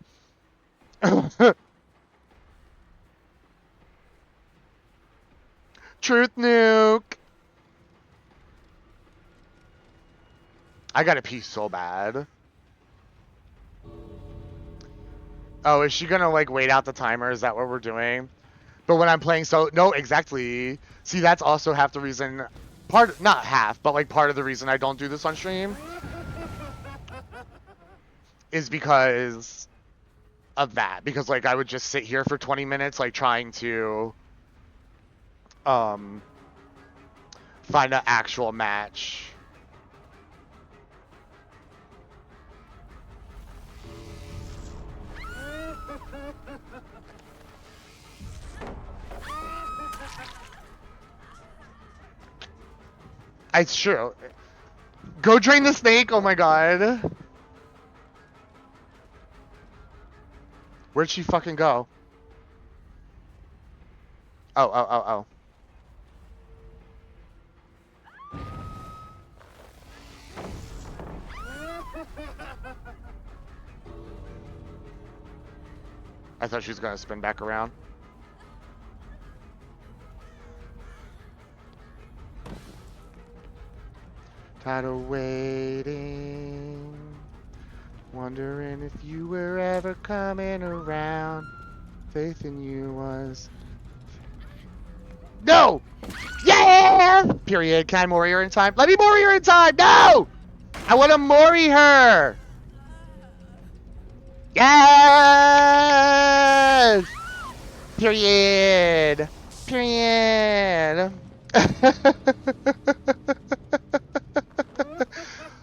Truth nuke. I gotta pee so bad. Oh, is she gonna like wait out the timer? Is that what we're doing? But when I'm playing no, exactly. See, that's also half the reason, not half, but like part of the reason I don't do this on stream is because of that. Because like I would just sit here for 20 minutes like trying to find an actual match. It's true. Go drain the snake. Oh my god. Where'd she fucking go? Oh. I thought she was gonna spin back around. Tired of waiting, wondering if you were ever coming around. Faith in you was... No! Yeah! Period. Can I Mori her in time? Let me Mori her in time! No! I want to Mori her! Yes! Period. Period.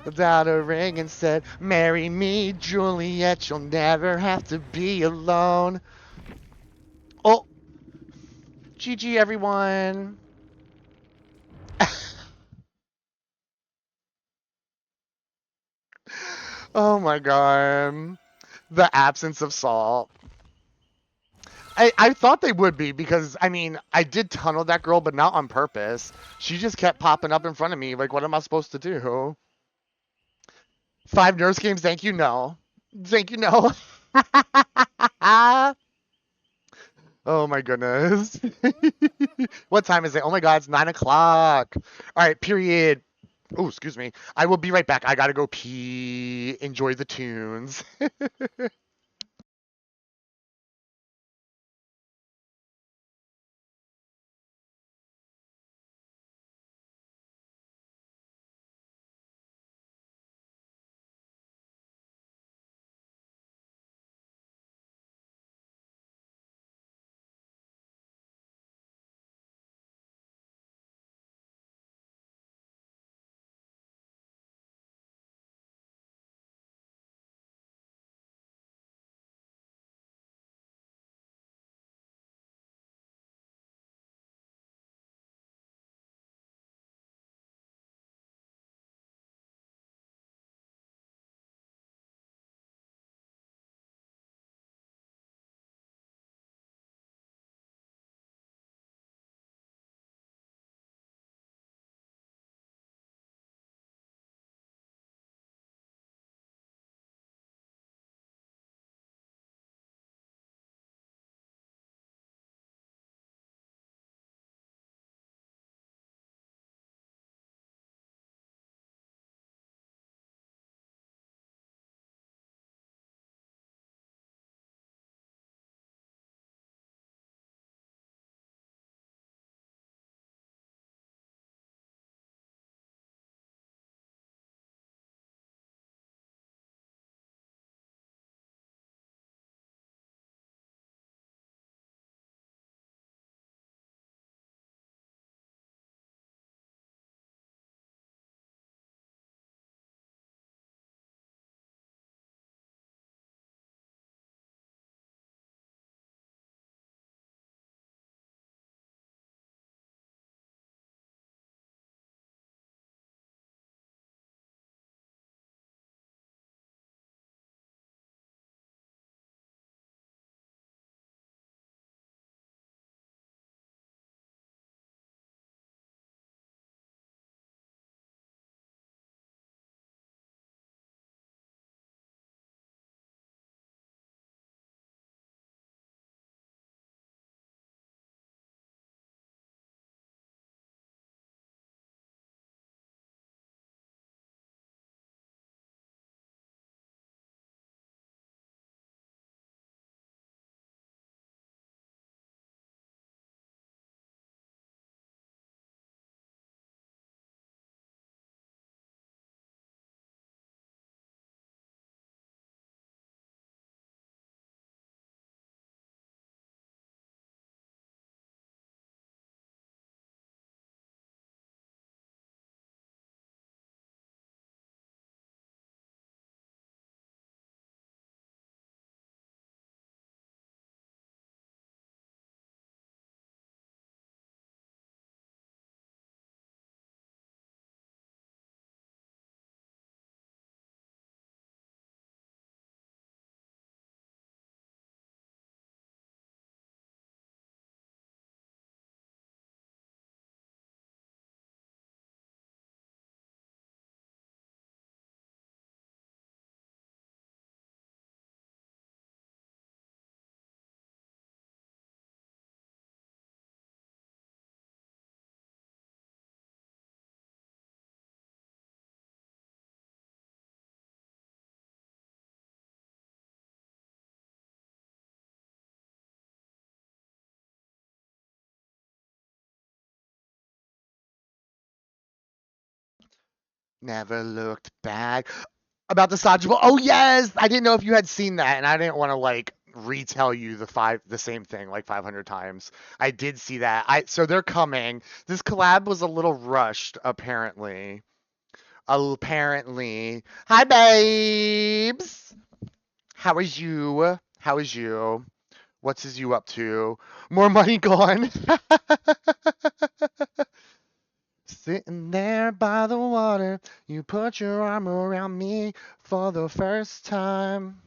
Without a ring and said, marry me, Juliet, you'll never have to be alone. Oh, GG everyone. Oh my god. The absence of salt. I thought they would be because, I mean, I did tunnel that girl, but not on purpose. She just kept popping up in front of me. Like, what am I supposed to do? 5 nurse games, thank you, no. Thank you, no. Oh my goodness. What time is it? Oh my god, it's 9 o'clock. All right, period. Oh, excuse me. I will be right back. I gotta go pee. Enjoy the tunes. Never looked back. About the Sajable. Oh yes, I didn't know if you had seen that, and I didn't want to like retell you the same thing like 500 times. I did see that. So they're coming. This collab was a little rushed, apparently. Apparently. Hi, babes. How is you? How is you? What's is you up to? More money gone. Sitting there by the water, you put your arm around me for the first time.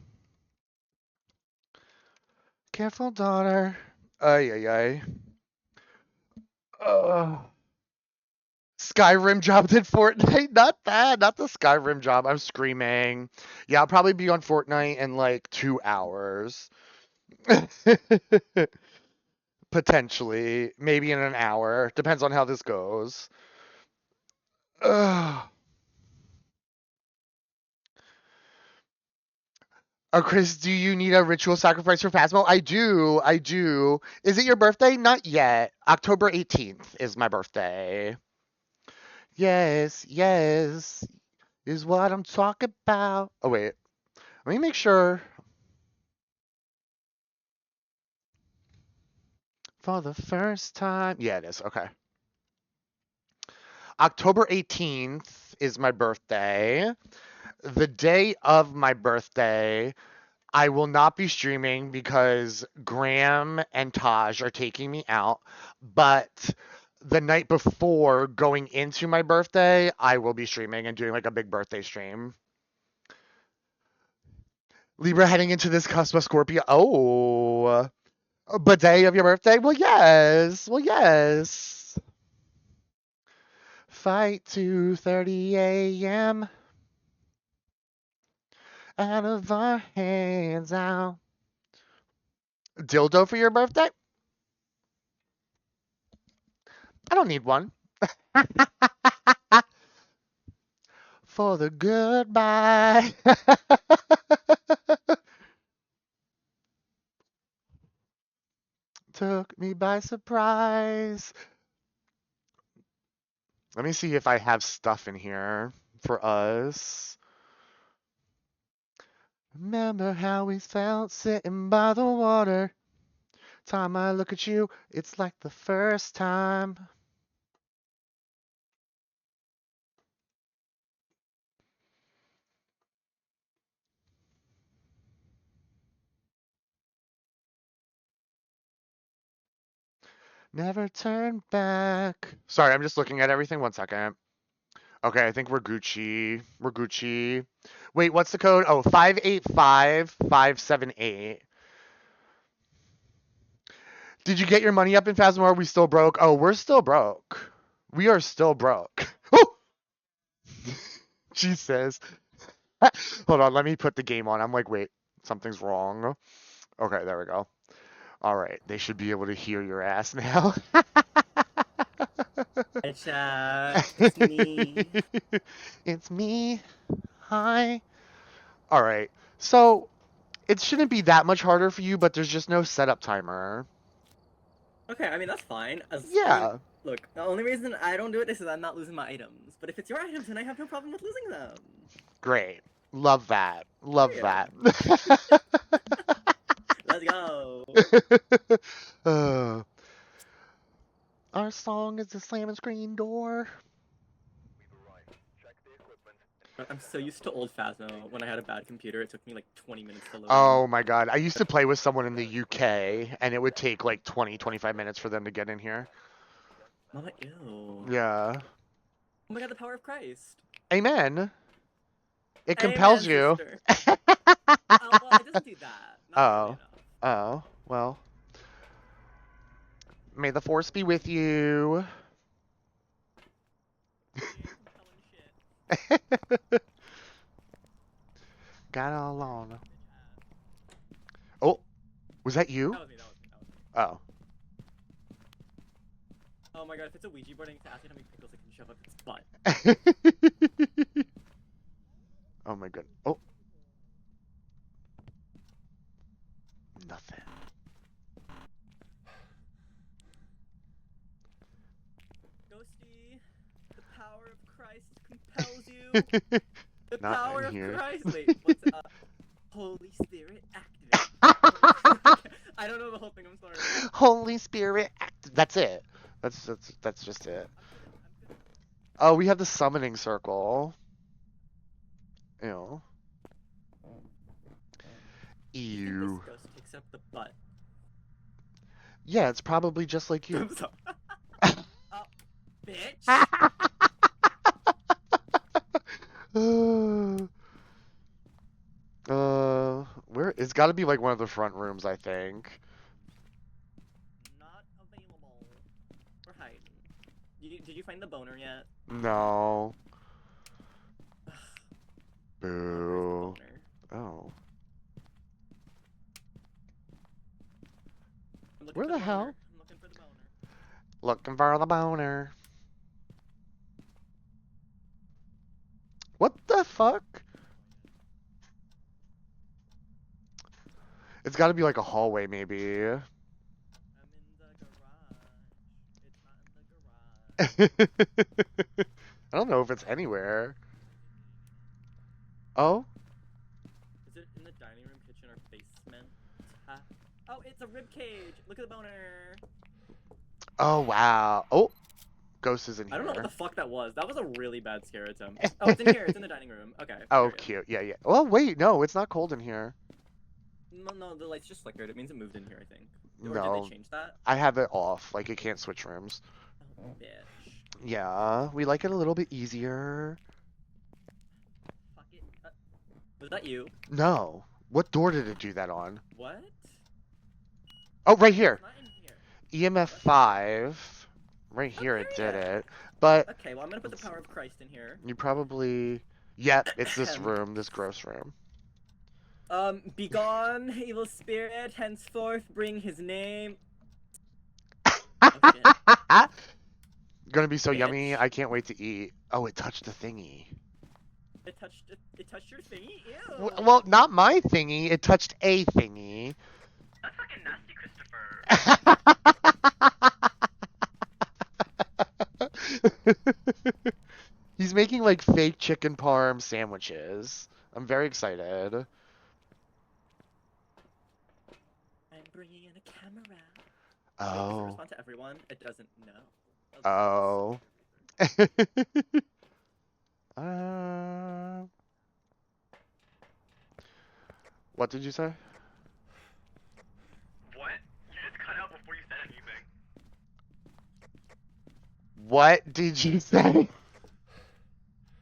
Careful, daughter. Ay, ay, ay. Skyrim job did Fortnite. Not bad. Not the Skyrim job. I'm screaming. Yeah, I'll probably be on Fortnite in like 2 hours. Potentially. Maybe in an hour. Depends on how this goes. Ugh. Oh, Chris, do you need a ritual sacrifice for Phasmo? I do. I do. Is it your birthday? Not yet. October 18th is my birthday. Yes, yes, is what I'm talking about. Oh, wait. Let me make sure. For the first time. Yeah, it is. Okay. October 18th is my birthday. The day of my birthday, I will not be streaming because Graham and Taj are taking me out. But the night before going into my birthday, I will be streaming and doing like a big birthday stream. Libra heading into this cusp of Scorpio. Oh, but day of your birthday? Well, yes. Well, yes. Fight 2:30 a.m. Out of our hands out. Dildo for your birthday? I don't need one. For the goodbye. Took me by surprise. Let me see if I have stuff in here for us. Remember how we felt sitting by the water. Time I look at you, it's like the first time. Never turn back. Sorry, I'm just looking at everything. 1 second. Okay, I think we're Gucci. We're Gucci. Wait, what's the code? Oh, 585578. Did you get your money up in Phasmo? Are we still broke? Oh, we're still broke. We are still broke. Oh! She says. Hold on, let me put the game on. I'm like, wait, something's wrong. Okay, there we go. All right, they should be able to hear your ass now. Hi, chat. It's me. It's me. Hi. All right. So it shouldn't be that much harder for you, but there's just no setup timer. Okay, I mean, that's fine. I mean, Yeah. look, the only reason I don't do it is that I'm not losing my items. But if it's your items, then I have no problem with losing them. Great. Love that. Love Yeah. that. Let's go. Our song is the slamming screen door. I'm so used to old Phasmo. When I had a bad computer, it took me like 20 minutes to load. Oh my god. I used to play with someone in the UK, and it would take like 20-25 minutes for them to get in here. Mama, ew. Yeah. Oh my god, the power of Christ. Amen. It compels Amen, you. sister. Oh, well, it doesn't do that. Not nearly Oh. enough. Oh. Well. May the force be with you. Got all on. Oh, was that you? That was me, that was me, that was me. Oh. Oh my god, if it's a Ouija board and it's asking how many pickles I can shove up its butt. Oh my god. Oh. Nothing. Ghosty. The power of Christ compels you. The Not power in of here. Christ. Wait, what's Holy Spirit activate. I don't know the whole thing. I'm sorry. Holy Spirit. That's it. That's just it. I'm good. Oh, we have the summoning circle. Ew. You think Ew. this ghost picks up the butt? Yeah, it's probably just like you. I'm sorry. Oh, bitch. Where? It's got to be like one of the front rooms, I think. Not available. We're hiding. Did you find the boner yet? No. Where's the Boo. boner? Oh. I'm looking Where for the boner. hell? I'm looking for the boner. Looking for the boner. What the fuck? It's got to be like a hallway, maybe. I'm in the garage. It's not in the garage. I don't know if it's anywhere. Oh? Is it in the dining room, kitchen, or basement? Oh, it's a rib cage. Look at the boner. Oh, wow. Oh, ghost is in here. I don't know what the fuck that was. That was a really bad scare attempt. Oh, it's in here. It's in the dining room. Okay. Oh, period. cute. Yeah, yeah. Oh, wait. No, it's not cold in here. No, the lights just flickered. It means it moved in here, I think. Or No. did they change that? I have it off. Like, it can't switch rooms. Oh, bitch. Yeah, we like it a little bit easier. Fuck it. Was that you? No. What door did it do that on? What? Oh, right here. It's not in here. EMF 5. Right here it did it. But Okay, well, I'm gonna put the power of Christ in here. you probably... Yep, it's this room, this gross room. Begone, evil spirit, henceforth bring his name. Gonna be so Bitch. yummy, I can't wait to eat. Oh, it touched the thingy. It touched your thingy? Ew. Well, not my thingy, it touched a thingy. That's fucking nasty, Christopher. He's making like fake chicken parm sandwiches. I'm very excited. I'm bringing in a camera. Wait, does it Oh. respond to everyone? It doesn't know. Oh. uh, what did you say? What? You just cut out before you said anything. What did you say?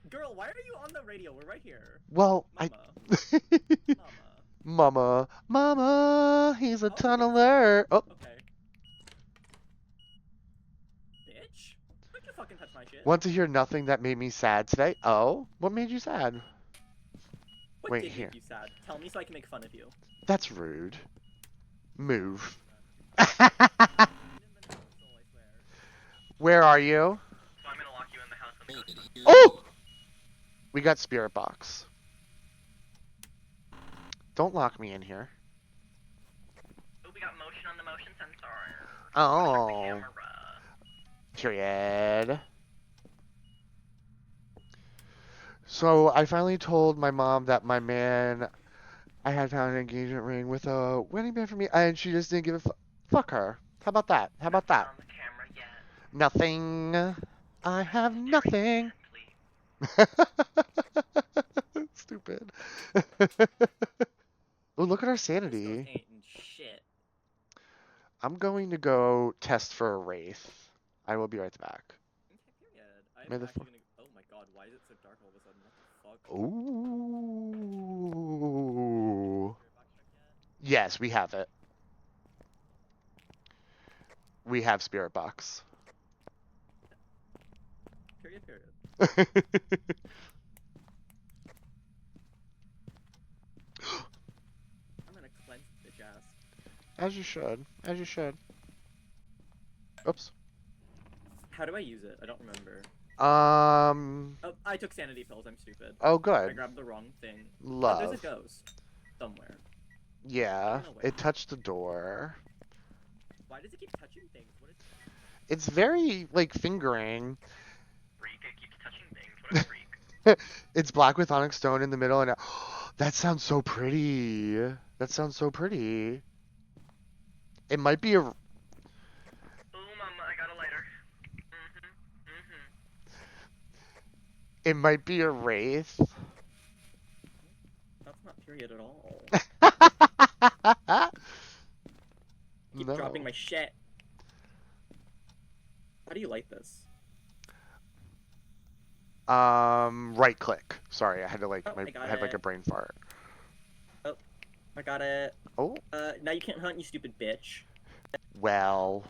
Girl, why are you on the radio? We're right here. Well, Mama. Mama, he's a Oh, tunneler. Oh, Okay. Bitch. Don't you fucking touch my shit. want to hear nothing that made me sad today? Oh, what made you sad? What Wait, did here. make you sad? Tell me so I can make fun of you. That's rude. Move. Where are you? So I'm gonna lock you in the house. Oh! We got spirit box. Don't lock me in here. Oh, we got motion on the motion sensor. Oh. Period. So I finally told my mom that my man, I had found an engagement ring with a wedding band for me, and she just didn't give a fuck her. How about that? How about that? On the camera yet. Nothing. I have nothing. Stupid. Oh, look at our sanity. Ain't shit. I'm going to go test for a wraith. I will be right back. Okay, period. I'm May the actually gonna. Oh my god, why is it so dark all of a sudden? What the fuck? Ooh. Spirit box check yet? Yes, we have it. We have spirit box. Period. I'm gonna cleanse the bitch ass. As you should. As you should. Oops. How do I use it? I don't remember. Oh, I took sanity pills. I'm stupid. Oh, I good. grabbed the wrong thing. Oh, Love. there's a ghost. Somewhere. Yeah, No way. it touched the door. Why does it keep touching things? What is It's very, like, fingering. freaking It's black with onyx stone in the middle, and that sounds so pretty. That sounds so pretty. It might be a. Ooh, mama, I got a lighter. It might be a wraith. That's not period at all. Keep No. dropping my shit. How do you light this? Right click. Sorry, I had to like Oh, I had like it. a brain fart. Oh, I got it. Oh, Now you can't hunt, you stupid bitch. well.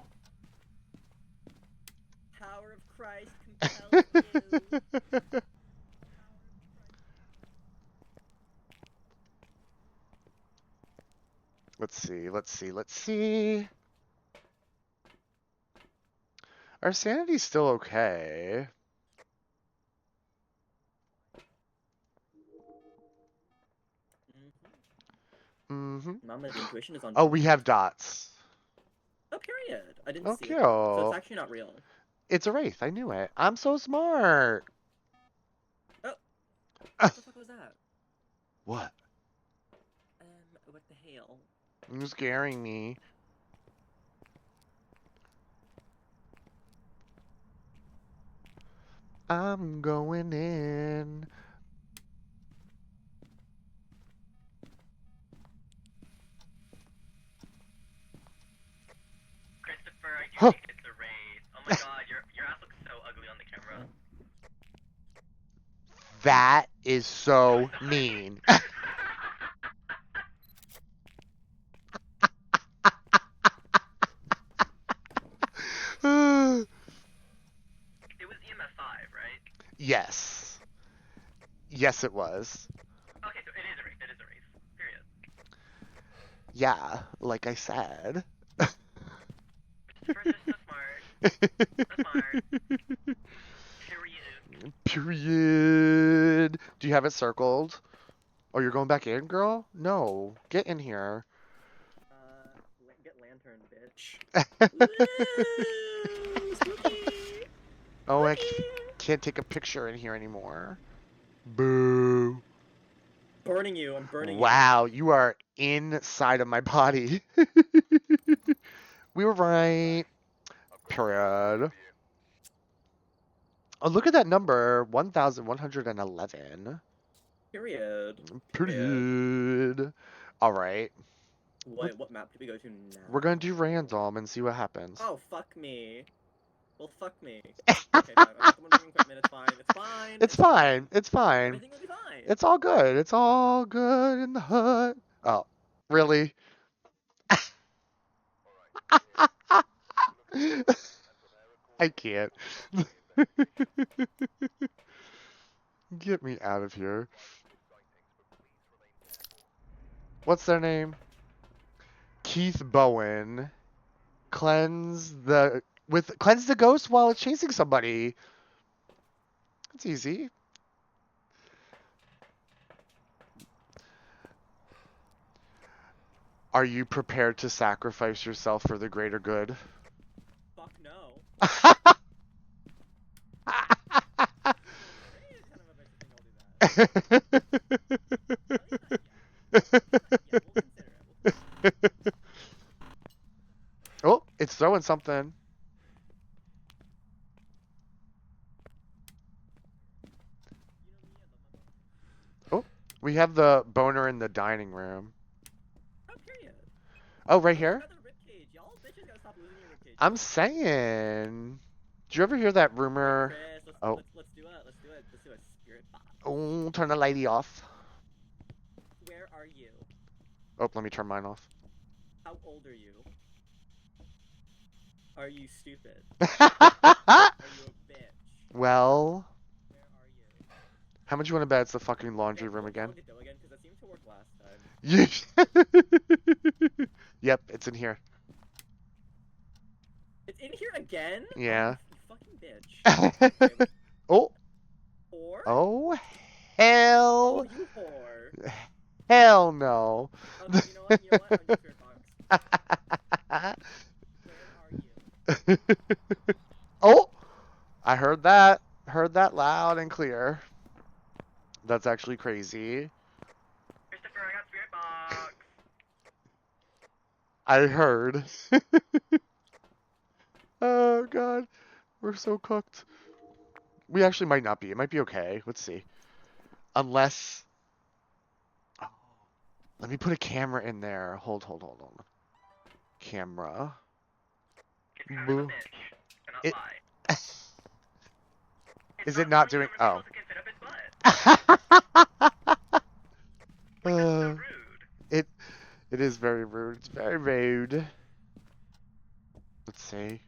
Power of Christ compels you. Let's see. Our sanity's still okay. Mm-hmm. Mama's intuition is on. Oh, we have dots. Oh, period. I didn't see Okay. it. So it's actually not real. It's a wraith. I knew it. I'm so smart. Oh. What the fuck was that? What? What the hell? You're scaring me. I'm going in. Christopher, I do Huh. think it's a raid. Oh my god, your ass looks so ugly on the camera. That is so mean. It was EMF5, right? Yes. Yes, it was. Okay, so it is a raid. It is a raid. Period. Yeah, like I said. Christopher's just so smart. So smart. Period. Period. Do you have it circled? Oh, you're going back in, girl? No. Get in here. Get lantern, bitch. Woo! Spooky! Oh, I Spooky! can't take a picture in here anymore. Boo. Burning you. I'm burning you. Wow, you are inside of my body. We were right. Period. Oh, look at that number. 1,111. Period. Period. All right. What map do we go to now? We're going to do random and see what happens. Oh, fuck me. Well, fuck me. Okay, fine. I'm someone bring equipment. It's fine. It's fine. It's fine. It's fine. Everything will be fine. It's all good. It's all good in the hood. Oh, really? I can't. Get me out of here. What's their name? Keith Bowen. Cleanse the ghost while it's chasing somebody. That's easy. Are you prepared to sacrifice yourself for the greater good? Fuck no. Oh, it's throwing something. Oh, we have the boner in the dining room. Oh, period. Oh, right here? Another ribcage. Y'all bitches gotta stop losing your ribcage. I'm saying. Did you ever hear that rumor? Chris, Oh. let's do it. Let's do it. Let's do a spirit box. Oh, turn the lighty off. Where are you? Oh, let me turn mine off. How old are you? Are you stupid? Are you a bitch? Well, Where are you? how much you want to bet it's the fucking laundry Okay, room we'll again? get though again, 'cause that seemed to work last time. Yep, it's in here. It's in here again? Yeah. Oh, you fucking bitch. Okay, Oh. whore? Oh, Oh, hell. you whore. Hell no. Okay, you know what? You know what? I'm just spirit box. Where are you? Oh, I heard that. Heard that loud and clear. That's actually crazy. Christopher, I got spirit box. I heard. Oh god, we're so cooked. We actually might not be. It might be okay. Let's see. Unless, oh, let me put a camera in there. Hold on. Camera. It's kind of a Boo. bitch. Cannot It- lie. Is it not doing? Oh. Can fit up his butt. Like, that's so rude. It is very rude. It's very rude. Let's see.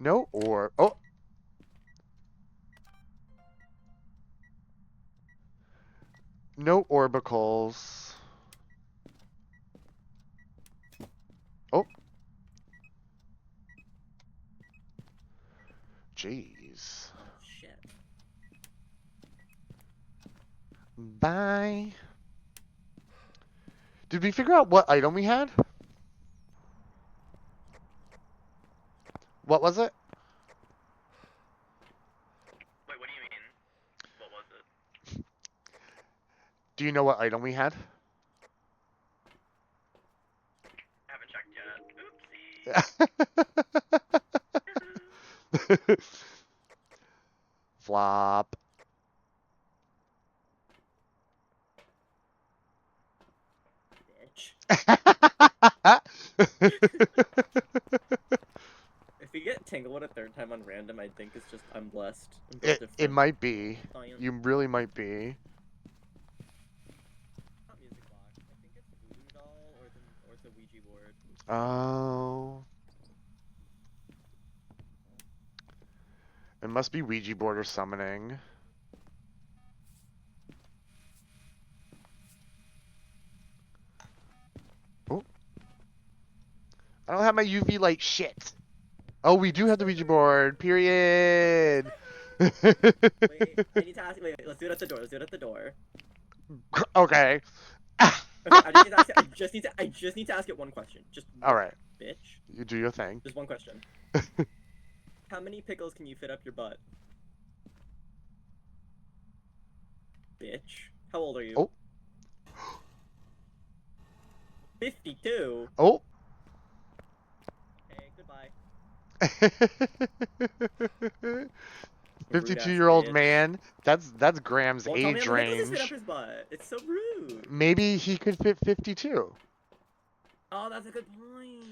No or oh. No orbicals. Oh. Jeez. Oh, shit. Bye. Did we figure out what item we had? What was it? Wait, what do you mean? What was it? Do you know what item we had? I haven't checked yet. Oopsie. Flop. Bitch. If we get Tangled a third time on random, I think it's just I'm blessed. I'm built It different. might be. Science. You really might be. Not music box. I think it's Voodoo doll or it's a Ouija board. Oh. It must be Ouija board or summoning. Oh. I don't have my UV light shit. Oh, we do have the Ouija board. Period. Wait, I need to ask. Wait, let's do it at the door. Let's do it at the door. Okay. Okay, I just need to ask it one question. Just All right. bitch. You do your thing. Just one question. How many pickles can you fit up your butt? Bitch. How old are you? Oh. 52. Oh. Okay, goodbye. 52-year-old bitch. man. That's Graham's Don't tell me age how many pickles fit up range. his butt. It's so rude. Maybe he could fit 52. Oh, that's a good point.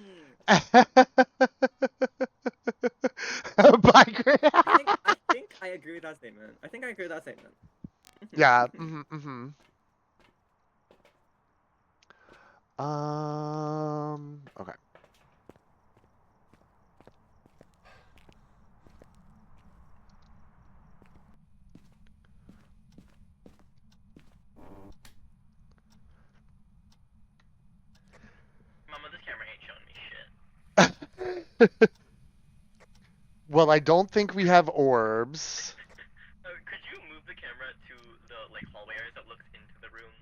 Bye, Graham. I think I agree with that statement. Yeah. Okay. Mama, this camera ain't showing me shit. Well, I don't think we have orbs. Could you move the camera to the hallway areas that looks into the room?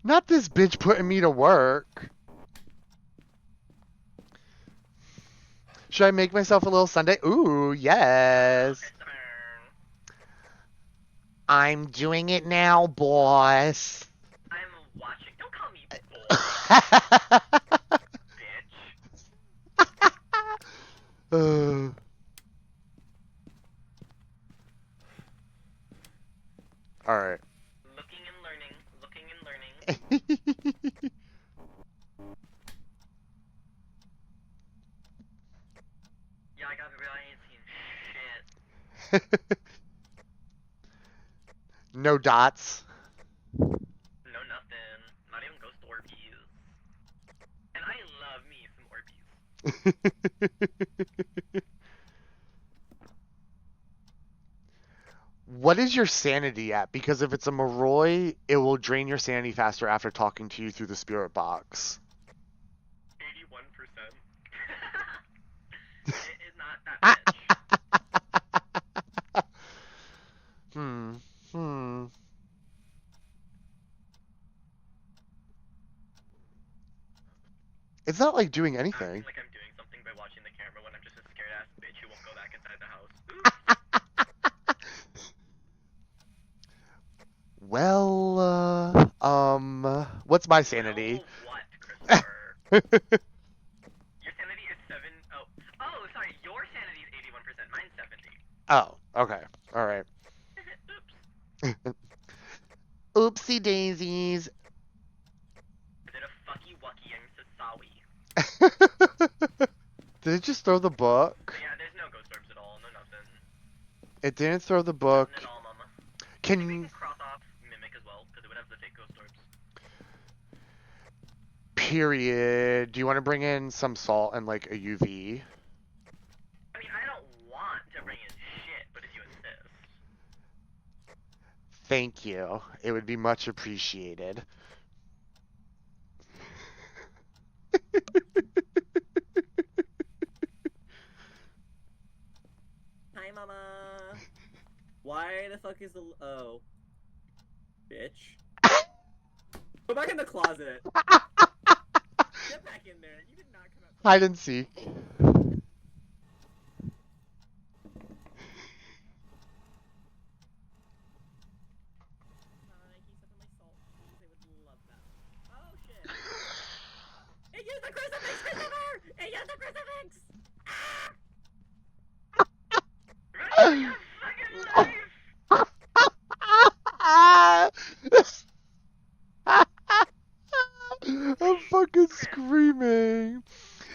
Not this bitch putting me to work. Should I make myself a little sundae? Ooh, yes. I'm doing it now, boss. I'm watching. Don't call me boy, bitch. All right. Looking and learning. Yeah, I got it. I ain't seen shit. No dots. No nothing. Not even ghost Orbeez. And I love me some Orbeez. What is your sanity at? Because if it's a Moroi, it will drain your sanity faster after talking to you through the spirit box. 81%. It is not that bitch. It's not like doing Acting anything. like I'm doing something by watching the camera when I'm just a scared ass bitch who won't go back inside the house. Oops. Well, what's my sanity? No, what, Christopher? Your sanity is 7. Oh, sorry. Your sanity is 81%. Mine's 70. Oh, okay. All right. Oops. Oopsie daisies. Is it a fucky wucky and sasawi? Did it just throw the book? Yeah, there's no ghost orbs at all. No nothing. It didn't throw the book. Nothing at all, mama. We Can can cross off mimic as well, because it would have the fake ghost orbs. period. Do you want to bring in some salt and like a UV? I mean, I don't want to bring in shit, but if you insist. Thank you. It would be much appreciated. Hi, mama. Why the fuck is the... Oh. Bitch. Go back in the closet. Get back in there. You did not come out. Hide and seek. Oh, shit. It used the crucifix, Christopher! It used the crucifix! I'm fucking screaming.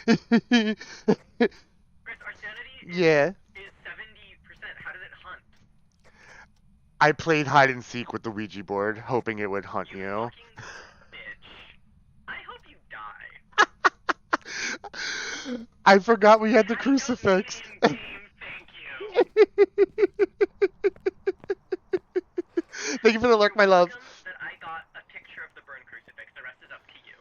Chris, our sanity Yeah. is 70%. How does it hunt? I played hide and seek with the Ouija board, hoping it would hunt you. Fucking bitch. I hope you die. I forgot we had the crucifix. Thank you. Thank you for the lurk, my love. That I got a picture of the burned crucifix. The rest is up to you.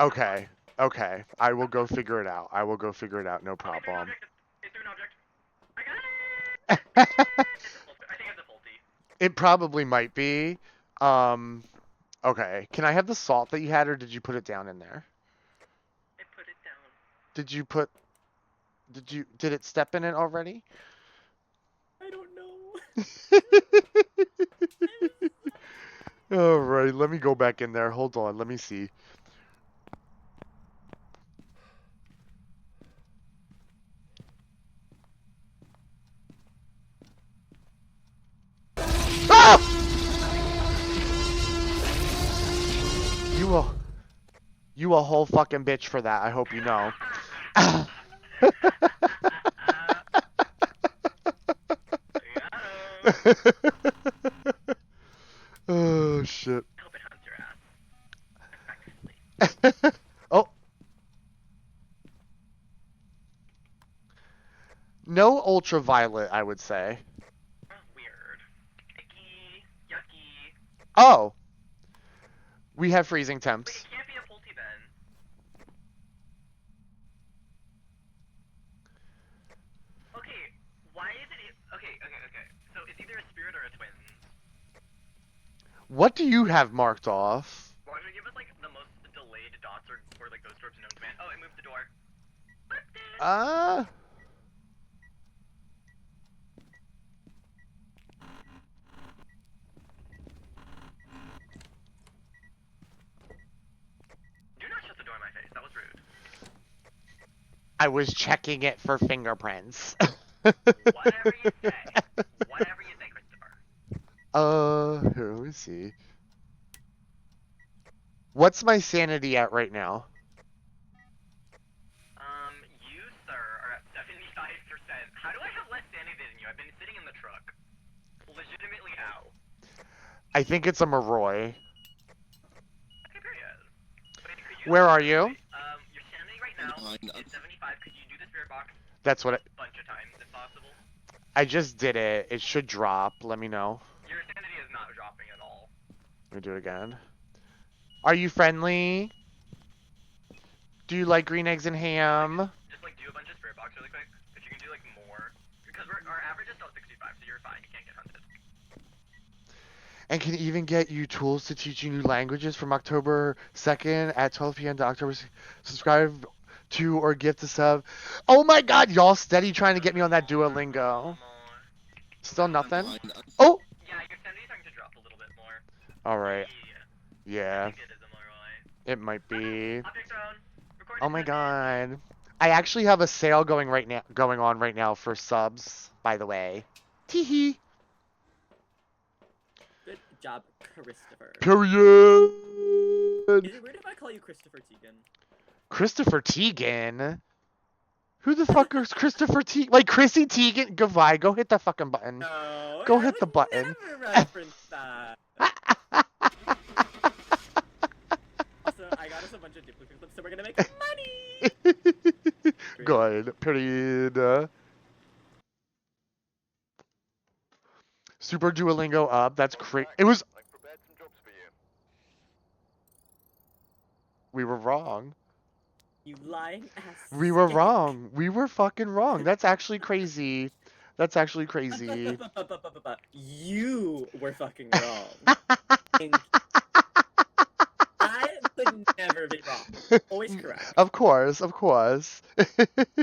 Okay. Okay. I will go figure it out. I will go figure it out. No problem. It's through an object. I got it! I think it's a faulty. It probably might be. Okay. Can I have the salt that you had, or did you put it down in there? I put it down. Did it step in it already? I don't know. Alright, let me go back in there. Hold on, let me see. Ah! You a whole fucking bitch for that, I hope you know. Oh shit. I hope it hunts your ass. Effectively. Oh. No ultraviolet, I would say. Weird. Icky. Yucky. Oh. We have freezing temps. Wait, it can't be a faulty then. Okay, why is it... Okay. So it's either a spirit or a twin. What do you have marked off? Roger, give us like the most delayed dots or like ghost orbs known to man. Oh, it moved the door. Do not shut the door in my face. That was rude. I was checking it for fingerprints. Whatever you say. Whatever you say, Christopher. Here, let me see. What's my sanity at right now? You, sir, are at 75%. How do I have less sanity than you? I've been sitting in the truck. Legitimately how? I think it's a Maroi. Okay, period. Wait, Where are you? Your sanity right now is 75. Could you do the spirit box That's what a bunch of times if possible? I just did it. It should drop. Let me know. Your sanity is not dropping at all. Let me do it again. Are you friendly? Do you like green eggs and ham? Just like do a bunch of spirit box really quick. If you can do like more. Because our average is still 65, so you're fine. You can't get hunted. And can even get you tools to teach you new languages from October 2nd at 12 p.m. to October 6th. Subscribe 2 or gift a sub. Oh my god, y'all steady trying to get me on that Duolingo. Still nothing? Oh! Yeah, your sanity's starting to drop a little bit more. Alright. Yeah. I Yeah, think it is MRI. it might be. Object drone. Recording Oh my message. god. I actually have a sale going on right now for subs, by the way. Teehee. Good job, Christopher. Period. Is it weird if I call you Christopher Teigen? Christopher Teigen? Who the fuck is Christopher Teigen? Like Chrissy Teigen? Goodbye. Go hit the fucking button. No. Go I hit the would button. Never reference that. So I got us a bunch of duplicate clips, so we're gonna make money. Good. Period. Super Duolingo up. That's crazy. It was. We were wrong. You lying ass. We were skank. wrong. We were fucking wrong. That's actually crazy. That's actually crazy. You were fucking wrong. And I could never be wrong. Always correct. Of course, of course.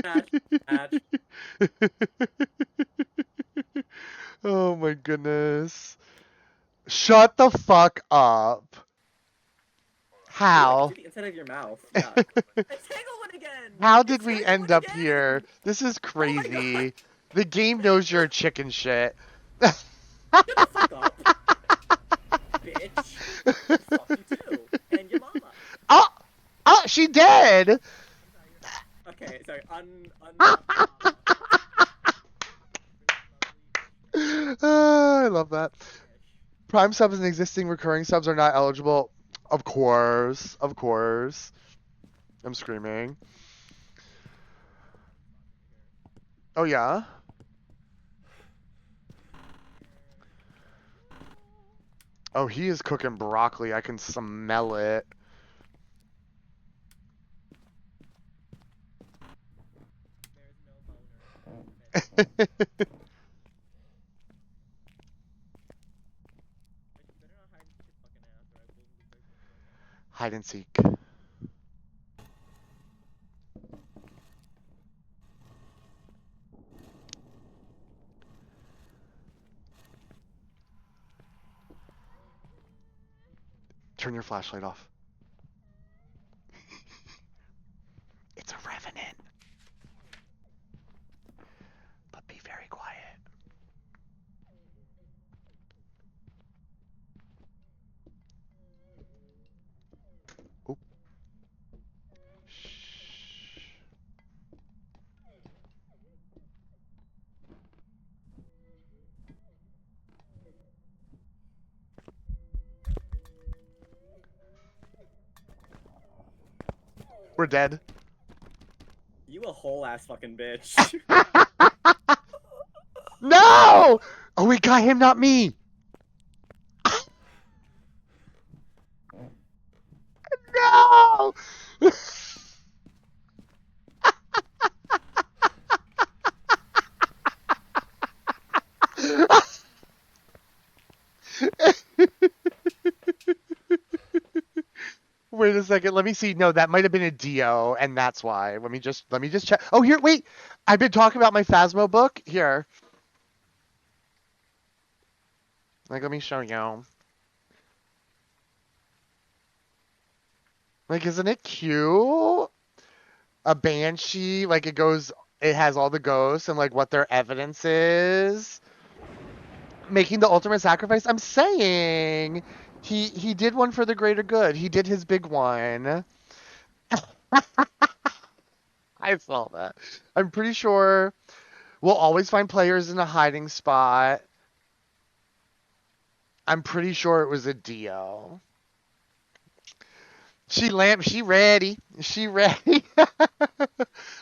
Match. Oh my goodness. Shut the fuck up. How? Ew, I can see the inside of your mouth. Yuck. Entanglement again! How did we Entanglement end up again! here? This is my crazy. The game knows you're a chicken shit. Shut the fuck up, bitch. Fuck you too. And your mama. Oh! Oh, she did! Okay, sorry. I love that. Prime subs and existing recurring subs are not eligible. Of course. Of course. I'm screaming. Oh, yeah? Oh, he is cooking broccoli. I can smell it. Hide and seek. Turn your flashlight off. It's a revenant. But be very quiet. Oh. Shh. We're dead. You a whole ass fucking bitch. No! Oh, we got him, not me. No! Wait a second. Let me see. No, that might have been a Dio, and that's why. Let me just check. Oh, here. Wait. I've been talking about my Phasmo book. Here. Like, let me show you. Like, isn't it cute? A banshee. Like, it has all the ghosts and like what their evidence is. Making the ultimate sacrifice. I'm saying he did one for the greater good. He did his big one. I saw that. I'm pretty sure we'll always find players in a hiding spot. I'm pretty sure it was a Dio. She ready. She ready.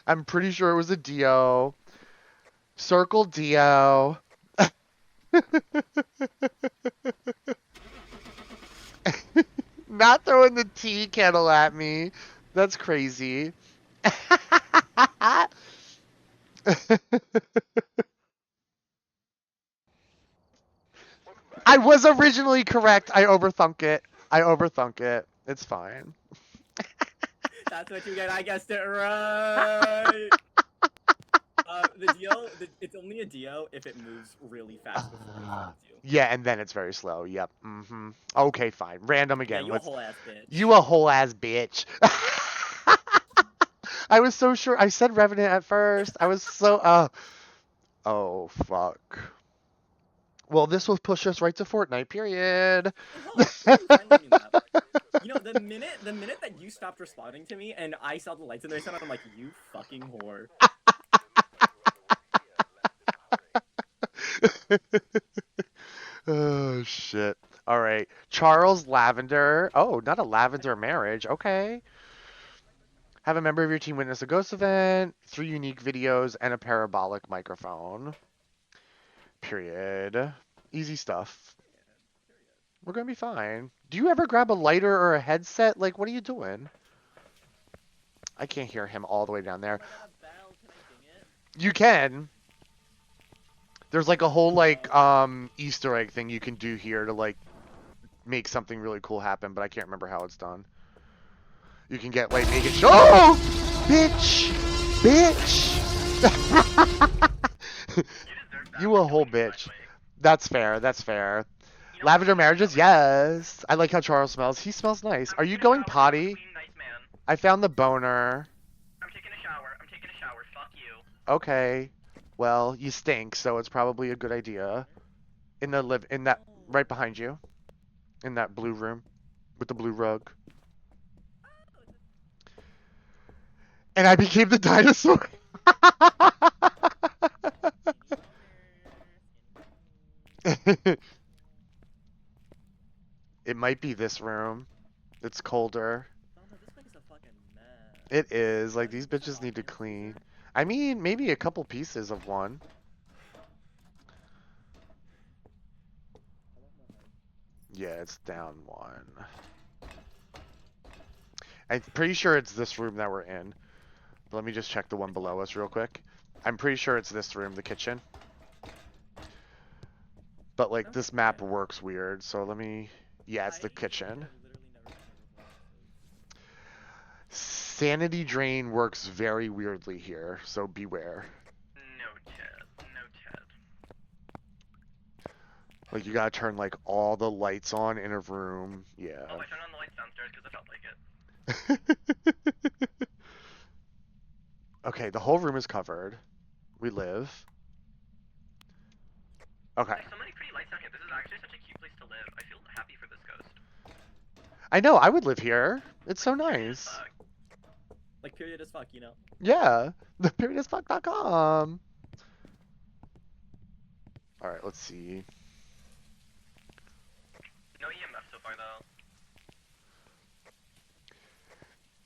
I'm pretty sure it was a Dio. Circle Dio. Not throwing the tea kettle at me. That's crazy. I was originally correct. I overthunk it. It's fine. That's what you get. I guessed it right. It's only a Dio if it moves really fast before it finds you. Yeah, and then it's very slow. Yep. Okay, fine. Random Yeah, again. you a whole ass bitch. You a whole ass bitch. I was so sure. I said Revenant at first. I was so. Oh fuck. Well, this will push us right to Fortnite. Period. Oh, you're friendly in that. You know, the minute that you stopped responding to me and I saw the lights in their sound, I'm like, you fucking whore. Oh shit. All right. Charles Lavender. Oh, not a lavender marriage. Okay. Have a member of your team witness a ghost event, 3 unique videos, and a parabolic microphone. Period. Easy stuff. We're gonna be fine. Do you ever grab a lighter or a headset? Like, what are you doing? I can't hear him all the way down there. You can. There's like a whole like Easter egg thing you can do here to like make something really cool happen, but I can't remember how it's done. You can get like make it show. Oh, bitch, bitch. You a whole bitch. That's fair. That's fair. Lavender marriages, yes. I like how Charles smells. He smells nice. Are you going potty? I found the boner. I'm taking a shower. Fuck you. Okay. Well, you stink, so it's probably a good idea. In that right behind you. In that blue room with the blue rug. And I became the dinosaur. It might be this room. It's colder. It is. Like, these bitches need to clean. I mean, maybe a couple pieces of one. Yeah, it's down one. I'm pretty sure it's this room that we're in. But let me just check the one below us real quick. I'm pretty sure it's this room, the kitchen. But, like, this map works weird, so let me... Yeah, it's the kitchen. Sanity drain works very weirdly here, so beware. No, Chad. Like, you gotta turn, like, all the lights on in a room. Yeah. Oh, I turned on the lights downstairs because I felt like it. Okay, the whole room is covered. We live. Okay. There's so many pretty lights down here. This is actually such a cute place to live. I feel happy for this ghost. I know, I would live here. It's so nice. Like, period as fuck, you know? Yeah. The periodasfuck.com. Alright, let's see. No EMF so far, though.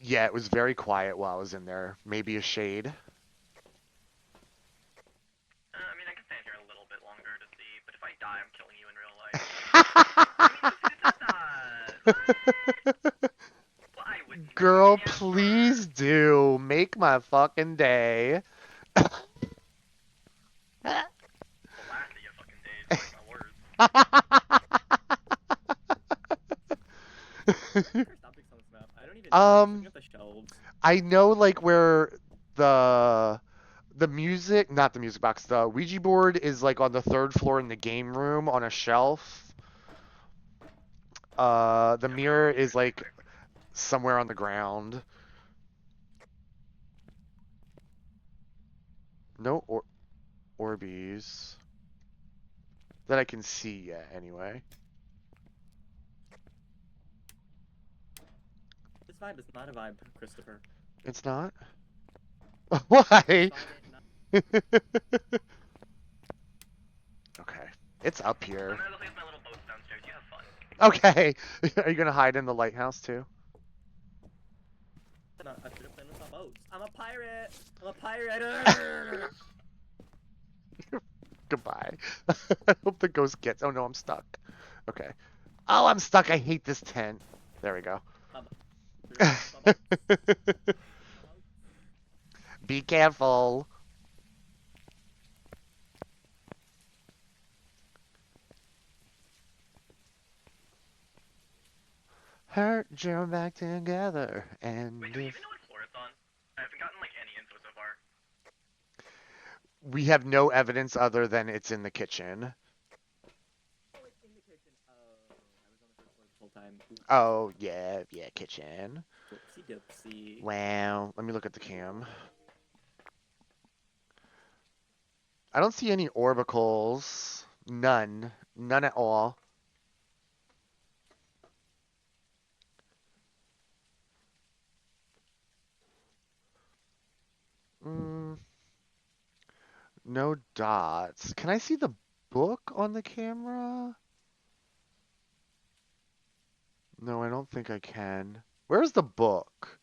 Yeah, it was very quiet while I was in there. Maybe a shade. I mean, I can stand here a little bit longer to see, but if I die, I'm killing you in real life. Well, I wouldn't. Girl, please do. Make my fucking day. The last of your fucking days, like my words. I know like where the music, not the music box, the Ouija board is like on the 3rd floor in the game room on a shelf. The mirror is like somewhere on the ground. No Orbeez that I can see yet anyway. This vibe is not a vibe, Christopher. It's not? Why? Okay. It's up here. I'm gonna look at my little boats downstairs. You have fun. Okay. Are you gonna hide in the lighthouse too? I should have played with my boats. I'm a pirate! I'm a pirate! Goodbye. I hope the ghost gets... Oh no, I'm stuck. Okay. Oh, I'm stuck. I hate this tent. There we go. Be careful. Hurt, join back together, and Wait, if... do we even know what I haven't gotten like any info so far. We have no evidence other than it's in the kitchen. Oh, it's in the kitchen. Oh, I was on the first floor this whole time. Oh, yeah, kitchen. Whoopsie doopsie. Wow. Let me look at the cam. I don't see any orbicals. None. None at all. No dots. Can I see the book on the camera? No, I don't think I can. Where's the book?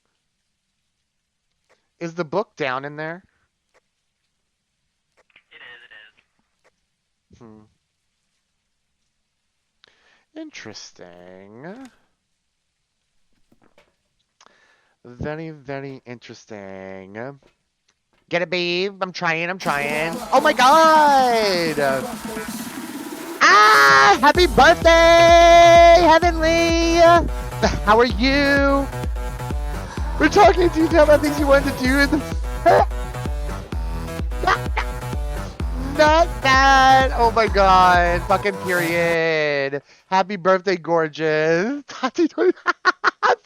Is the book down in there? It is. Interesting. Very, very interesting. Get it, babe. I'm trying. Oh my god! Ah! Happy birthday, Heavenly! How are you? We're talking to you now about things you wanted to do in the... Not that! Oh my god. Fucking period. Happy birthday, gorgeous. I'm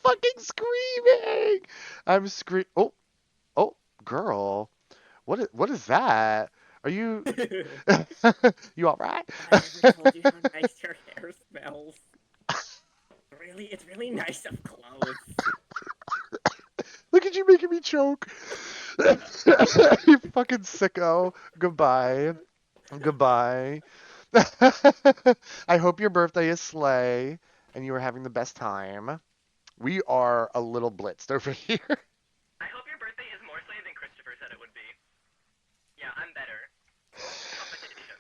fucking screaming! Oh, girl. What is that? Are you... You alright? I never told you how nice your hair smells. It's really nice up close. Look at you making me choke. You fucking sicko. Goodbye. I hope your birthday is slay and you are having the best time. We are a little blitzed over here. I hope your birthday is more slay than Christopher said it would be. Yeah, I'm better. Competition.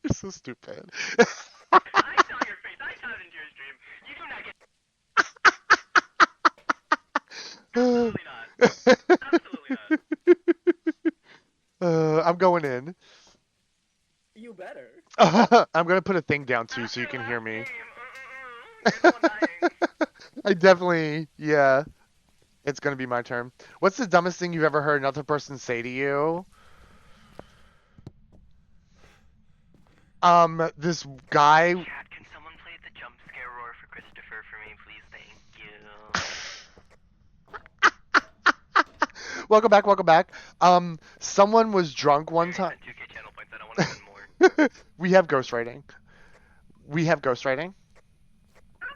You're so stupid. I saw your face. I saw it into your stream. You do not get. Absolutely not. Absolutely not. I'm going in. You better. I'm gonna put a thing down too so you can hear me. You're the one dying. I definitely, yeah. It's gonna be my turn. What's the dumbest thing you've ever heard another person say to you? This guy. Chat, can someone play the jump scare roar for Christopher for me, please? Thank you. Welcome back. Someone was drunk one time. 2K channel points. I don't want to spend more. We have ghostwriting. Oh,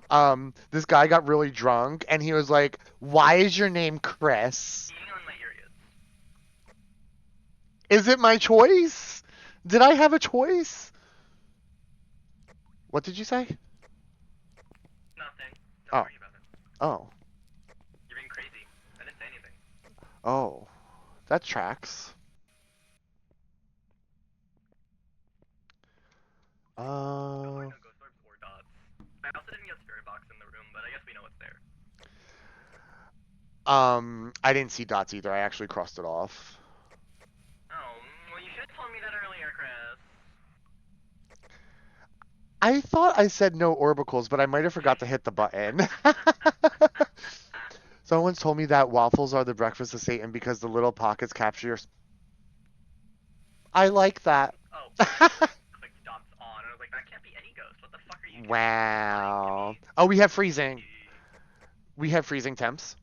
period. This guy got really drunk and he was like, "Why is your name Chris?" Eating on my areas. Is it my choice? Did I have a choice? What did you say? Nothing. Don't Oh. worry about it. Oh. You're being crazy. I didn't say anything. Oh. That tracks. No ghost orbs or dots. I also didn't get spirit box in the room, but I guess we know it's there. I didn't see dots either. I actually crossed it off. Oh, well, you should have told me that earlier, Chris. I thought I said no orbicals, but I might have forgot to hit the button. Someone's told me that waffles are the breakfast of Satan because the little pockets capture your... I like that. Oh, clicked dots on, and I was like, that can't be any ghost. What the fuck are you doing? Wow. Oh, we have freezing. We have freezing temps.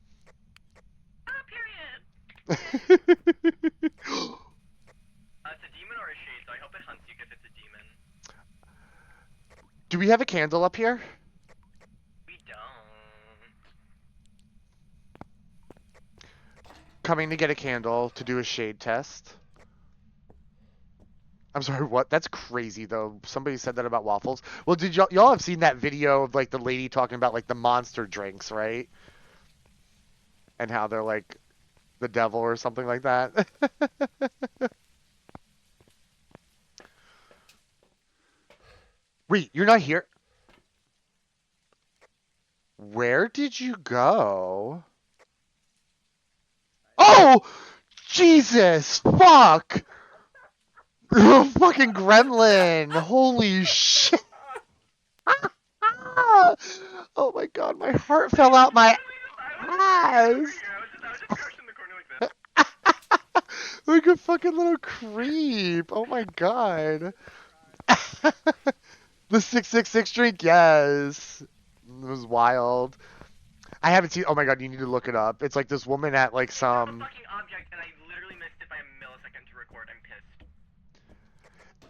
Period. It's a demon or a shade, so I hope it hunts you if it's a demon. Do we have a candle up here? We don't. Coming to get a candle to do a shade test. I'm sorry, what? That's crazy, though. Somebody said that about waffles. Well, did y'all have seen that video of, like, the lady talking about, like, the monster drinks, right? And how they're, like, the devil or something like that? Wait, you're not here? Where did you go? Oh! Jesus! Fuck! Fucking gremlin! Holy shit! Oh my god, my heart fell out my ass! Like a fucking little creep. Oh my god. The 666 drink, yes. It was wild. I haven't seen. Oh my god, you need to look it up. It's like this woman at like I have a some. fucking object and I literally missed it by a millisecond to record. I'm pissed.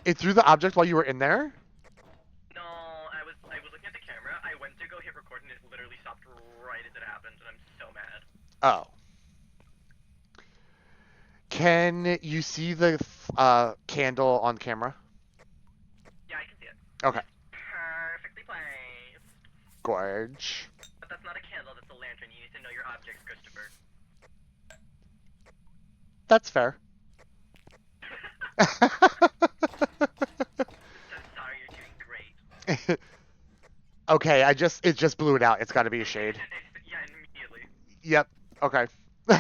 It threw the object while you were in there. No, I was looking at the camera. I went to go hit record and it literally stopped right as it happened, and I'm so mad. Oh. Can you see the candle on camera? Yeah, I can see it. Okay. Perfectly placed. Gorge. But that's not a candle, that's a lantern. You need to know your objects, Christopher. That's fair. I'm sorry, you're doing great. Okay, it just blew it out. It's got to be a shade. Yeah, immediately. Yep. Okay. But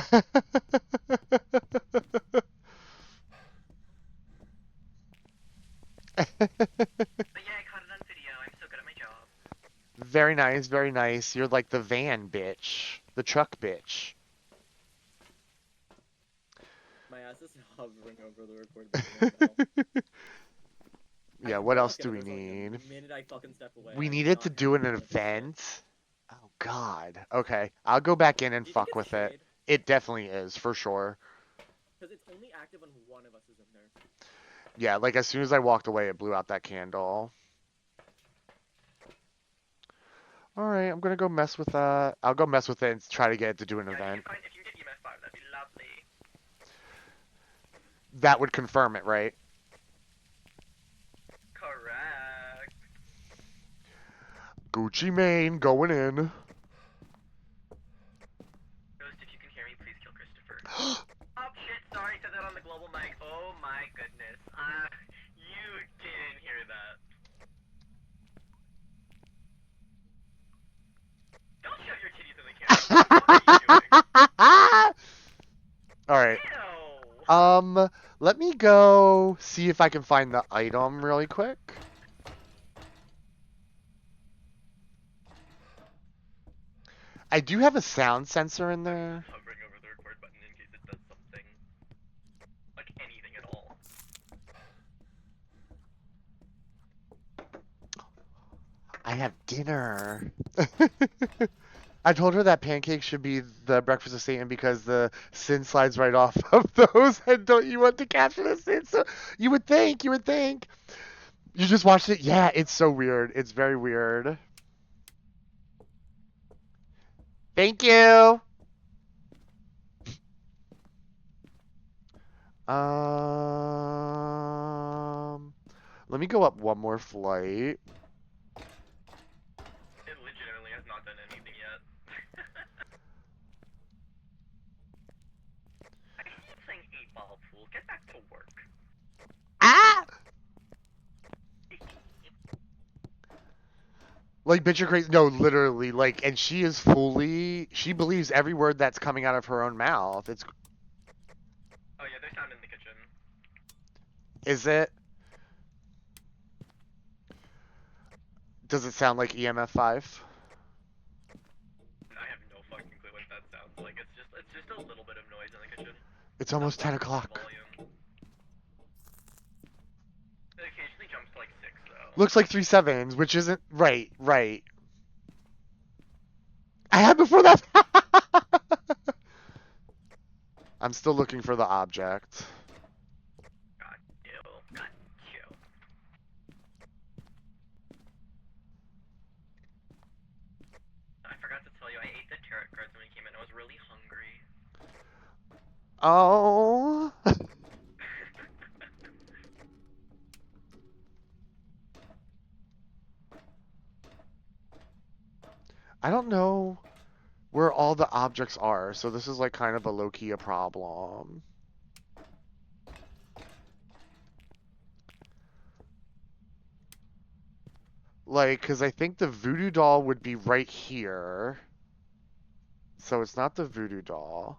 yeah, I caught it on video. I'm so good at my job. Very nice, very nice. You're like the van bitch. The truck bitch. My ass is hovering over the record button right now. Yeah, I what else fuck do we it, need? the minute I fucking step away, We I needed to cannot do an handle it. event. Oh god. Okay, I'll go back in and Do you think fuck it's with a it. shade? It definitely is, for sure. Because it's only active when one of us is in there. Yeah, like as soon as I walked away, it blew out that candle. Alright, I'm gonna go mess with that. I'll go mess with it and try to get it to do an Yeah, event. if you get EMF 5, that'd be lovely. That would confirm it, right? Correct. Gucci Mane going in. Ghost, if you can hear me, please kill Christopher. Oh shit, sorry, said that on the global mic. Oh my goodness. You didn't hear that. Don't show your titties in the camera. What are you doing? Alright. Ew. Let me go see if I can find the item really quick. I do have a sound sensor in there. Hovering over the record button in case it does something. Like anything at all. I have dinner. I told her that pancakes should be the breakfast of Satan because the sin slides right off of those. And don't you want to capture the sin? So you would think. You just watched it? Yeah, it's so weird. It's very weird. Thank you. Let me go up one more flight. It legitimately has not done anything yet. I keep saying 8-ball pool. Get back to work. Ah! Like, bitch, you're crazy. No, literally, like, and she believes every word that's coming out of her own mouth. Oh yeah, there's sound in the kitchen. Is it? Does it sound like EMF 5? I have no fucking clue what that sounds like. It's just a little bit of noise in the kitchen. It's almost Not 10 like o'clock. volume. It occasionally jumps to like 6 though. Looks like 3 sevens, which isn't right. I had before that. I'm still looking for the object. Got you. I forgot to tell you, I ate the tarot cards when we came in. I was really hungry. Oh. I don't know where all the objects are, so this is like kind of a low-key a problem. Like, because I think the voodoo doll would be right here. So it's not the voodoo doll.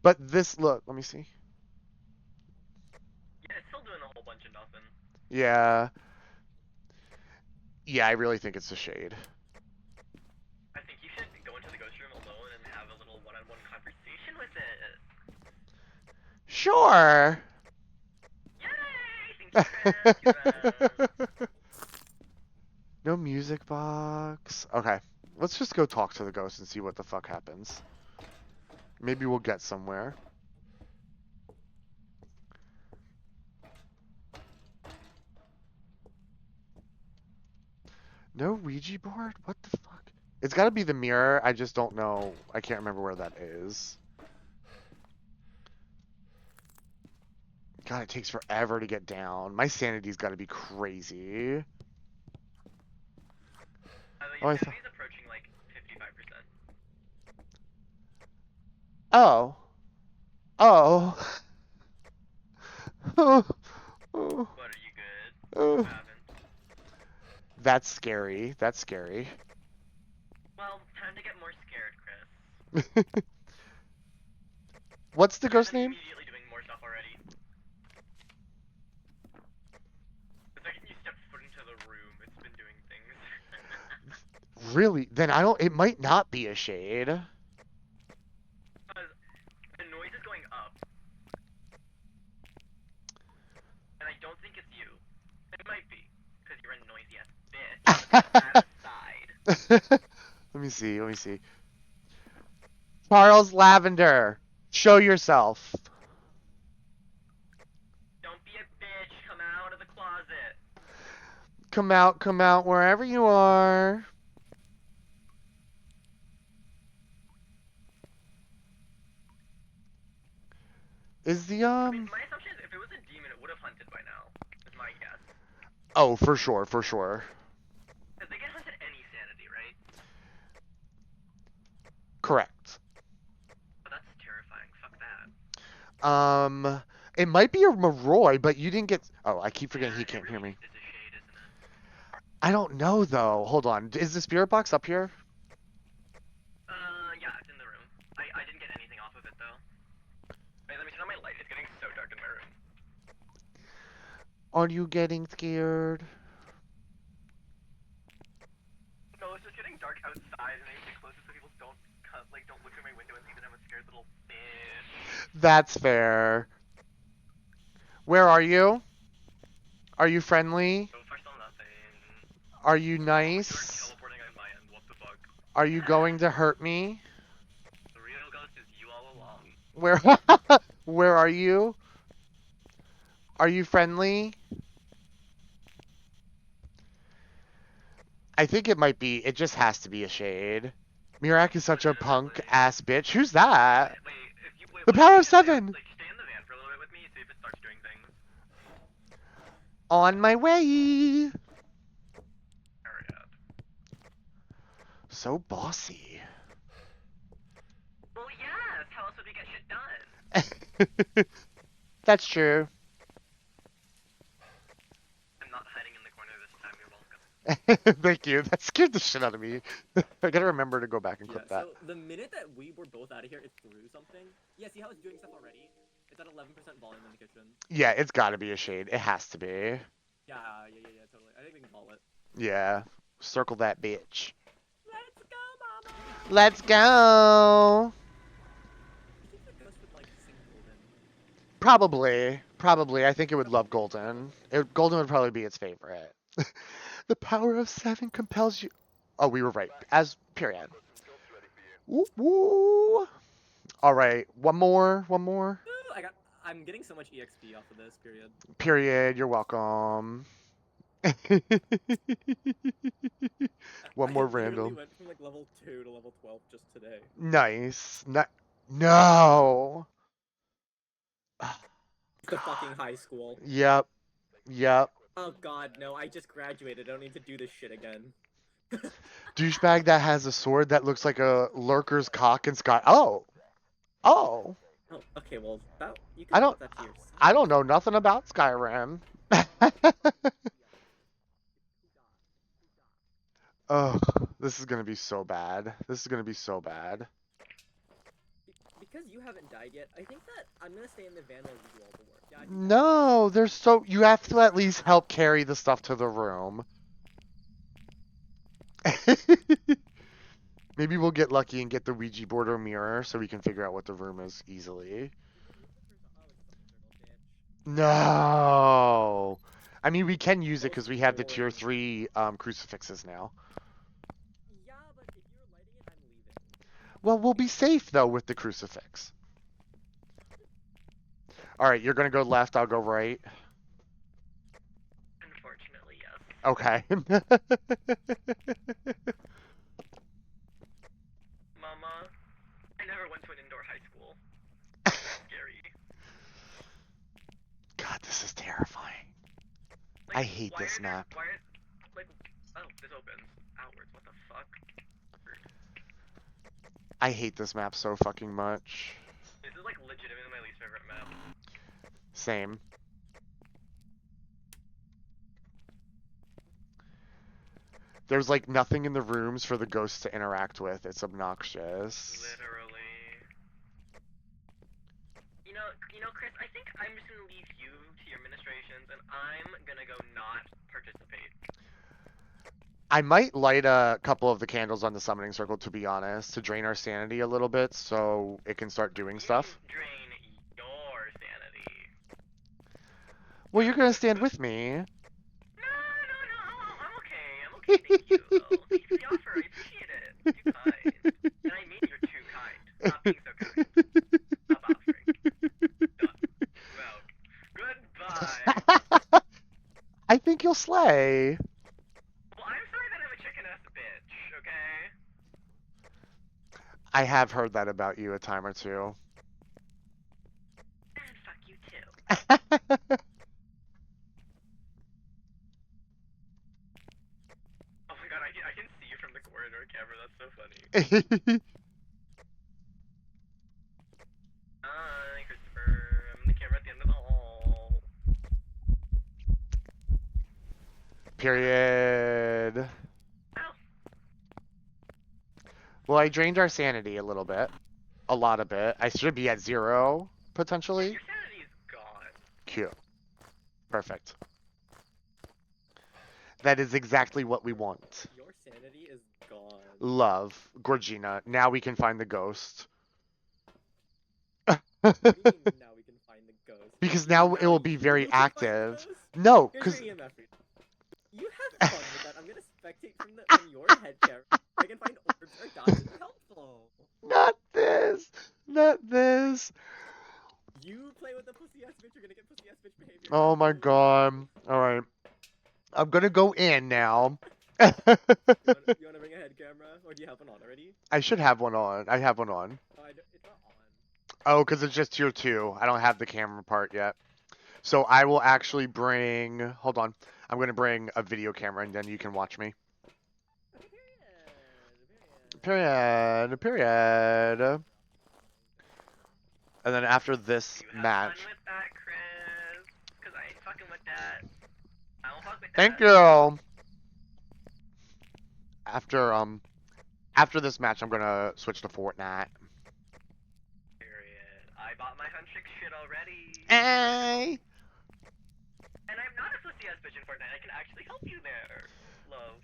But this, look, let me see. Yeah, it's still doing a whole bunch of nothing. Yeah. Yeah, I really think it's a shade. I think you should go into the ghost room alone and have a little one-on-one conversation with it. Sure. Yay! Thank you, Chris. No music box. Okay. Let's just go talk to the ghost and see what the fuck happens. Maybe we'll get somewhere. No Ouija board? What the fuck? It's gotta be the mirror. I just don't know. I can't remember where that is. God, it takes forever to get down. My sanity's gotta be crazy. Your I sanity's approaching like 55%. Oh. Oh. Oh. What, are you good? Oh. What happened? That's scary. That's scary. Well, time to get more scared, Chris. What's the ghost name? Immediately doing more stuff already. The second you step foot into the room, it's been doing things. Really? Then I don't. It might not be a shade. Because the noise is going up. And I don't think it's you. It might be, because you're a noisy ass bitch. Outside. Let me see. Let me see. Charles Lavender, show yourself. Don't be a bitch. Come out of the closet. Come out, wherever you are. Is the I mean, my assumption is if it was a demon, it would have hunted by now. Is my guess. Oh, for sure, for sure. Because they can hunt at any sanity, right? Correct. But that's terrifying. Fuck that. It might be a Maroi, but you didn't get. Oh, I keep forgetting he It can't really hear me. is a shade, isn't it? I don't know though. Hold on. Is the spirit box up here? Yeah, it's in the room. I didn't get anything off of it though. Wait, let me turn on my light. It's getting so dark in my room. Are you getting scared? No, it's just getting dark outside, and I need to close it so people don't look through my window and think that I'm a scared little bitch. That's fair. Where are you? Are you friendly? So far, still nothing. Are you You're nice? teleporting on my end. What the fuck? Are you going to hurt me? The real ghost is you all along. Where are you? Are you friendly? I think it might be. It just has to be a shade. Mirak is such a punk ass bitch. Who's that? The power of 7. Like, stay in the van for a little bit with me, see if it starts doing things. On my way. Hurry up. So bossy. Well, yes. How else would we get shit done? That's true. I'm not hiding in the corner this time. You're welcome. Thank you. That scared the shit out of me. I gotta remember to go back and clip that. So the minute that we were both out of here, it threw something. Yeah, see how it's doing stuff already? It's at 11% volume in the kitchen. Yeah, it's gotta be a shade. It has to be. Yeah, totally. I think we can call it. Yeah. Circle that bitch. Let's go, mama! Let's go. I think the ghost would like sing Golden. Probably. Probably. I think it would love Golden. Golden would probably be its favorite. The power of 7 compels you. Oh, we were right. As period. Woo woo. All right. One more. Ooh, I'm getting so much EXP off of this, period. Period. You're welcome. One more I literally random. went from like level 2 to level 12 just today. Nice. No. The fucking high school. Yep. Oh god, no, I just graduated. I don't need to do this shit again. Douchebag that has a sword that looks like a lurker's cock and Sky. Oh. Oh, okay, well, you can put that to yourself. I don't know nothing about Skyrim. Oh, this is gonna be so bad. Because you haven't died yet, I think that I'm gonna stay in the van while you do all the work. Yeah, No, you have to at least help carry the stuff to the room. Maybe we'll get lucky and get the Ouija board or mirror so we can figure out what the room is easily. No. I mean, we can use it because we have the tier 3 crucifixes now. Yeah, but if you're lighting it, I'm leaving. Well, we'll be safe, though, with the crucifix. Alright, you're gonna go left, I'll go right. Unfortunately, yes. Okay. Mama, I never went to an indoor high school. Scary. God, this is terrifying. Like, I hate why this are there- map. Why are, like, oh, this opens outwards. What the fuck? I hate this map so fucking much. This is like legitimately my least favorite map. Same. There's like nothing in the rooms for the ghosts to interact with. It's obnoxious. Literally. You know, Chris. I think I'm just gonna leave you to your ministrations, and I'm gonna go not participate. I might light a couple of the candles on the summoning circle, to be honest, to drain our sanity a little bit so it can start doing stuff. You drain your sanity. Well, you're gonna stand with me. No, I'm okay. I'm okay. Thank you, though. Thanks for the offer. I appreciate it. Too kind. And I mean you're too kind. Stop being so kind. Stop offering. Done. Well, goodbye. I think you'll slay. Well, I'm sorry that I'm a chicken-ass bitch, okay? I have heard that about you a time or two. And fuck you, too. Oh my god, I can see you from the corridor camera. That's so funny. Hi, Christopher. I'm in the camera at the end of the hall. Period. Ow. Well, I drained our sanity a little bit. A lot of it. I should be at 0, potentially. Your sanity is gone. Cute. Perfect. That is exactly what we want. Your sanity is gone. Love. Gorgina. Now we can find the ghost. What do you mean now we can find the ghost? Because now it will be you very can find the active. ghost? No, Here's because... your EMF read. You have fun with that. I'm gonna spectate from your head camera. I can find orbs or dots to be helpful. Not this. Not this. You play with the pussy ass bitch, you're gonna get pussy ass bitch behavior. Oh my god. Alright. I'm gonna go in now. You wanna bring a head camera? Or do you have one on already? I should have one on. I have one on. Oh, it's not on. Oh, because it's just tier 2. I don't have the camera part yet. So I will actually bring... Hold on. I'm going to bring a video camera and then you can watch me. Period. Period. And then after this You have match... fun with that, Chris. Because I ain't fucking with that. I don't fuck with that. Thank you! After this match, I'm going to switch to Fortnite. Period. I bought my Huntrick shit already. Hey! And I'm not a pussy ass bitch in Fortnite. I can actually help you there. Love.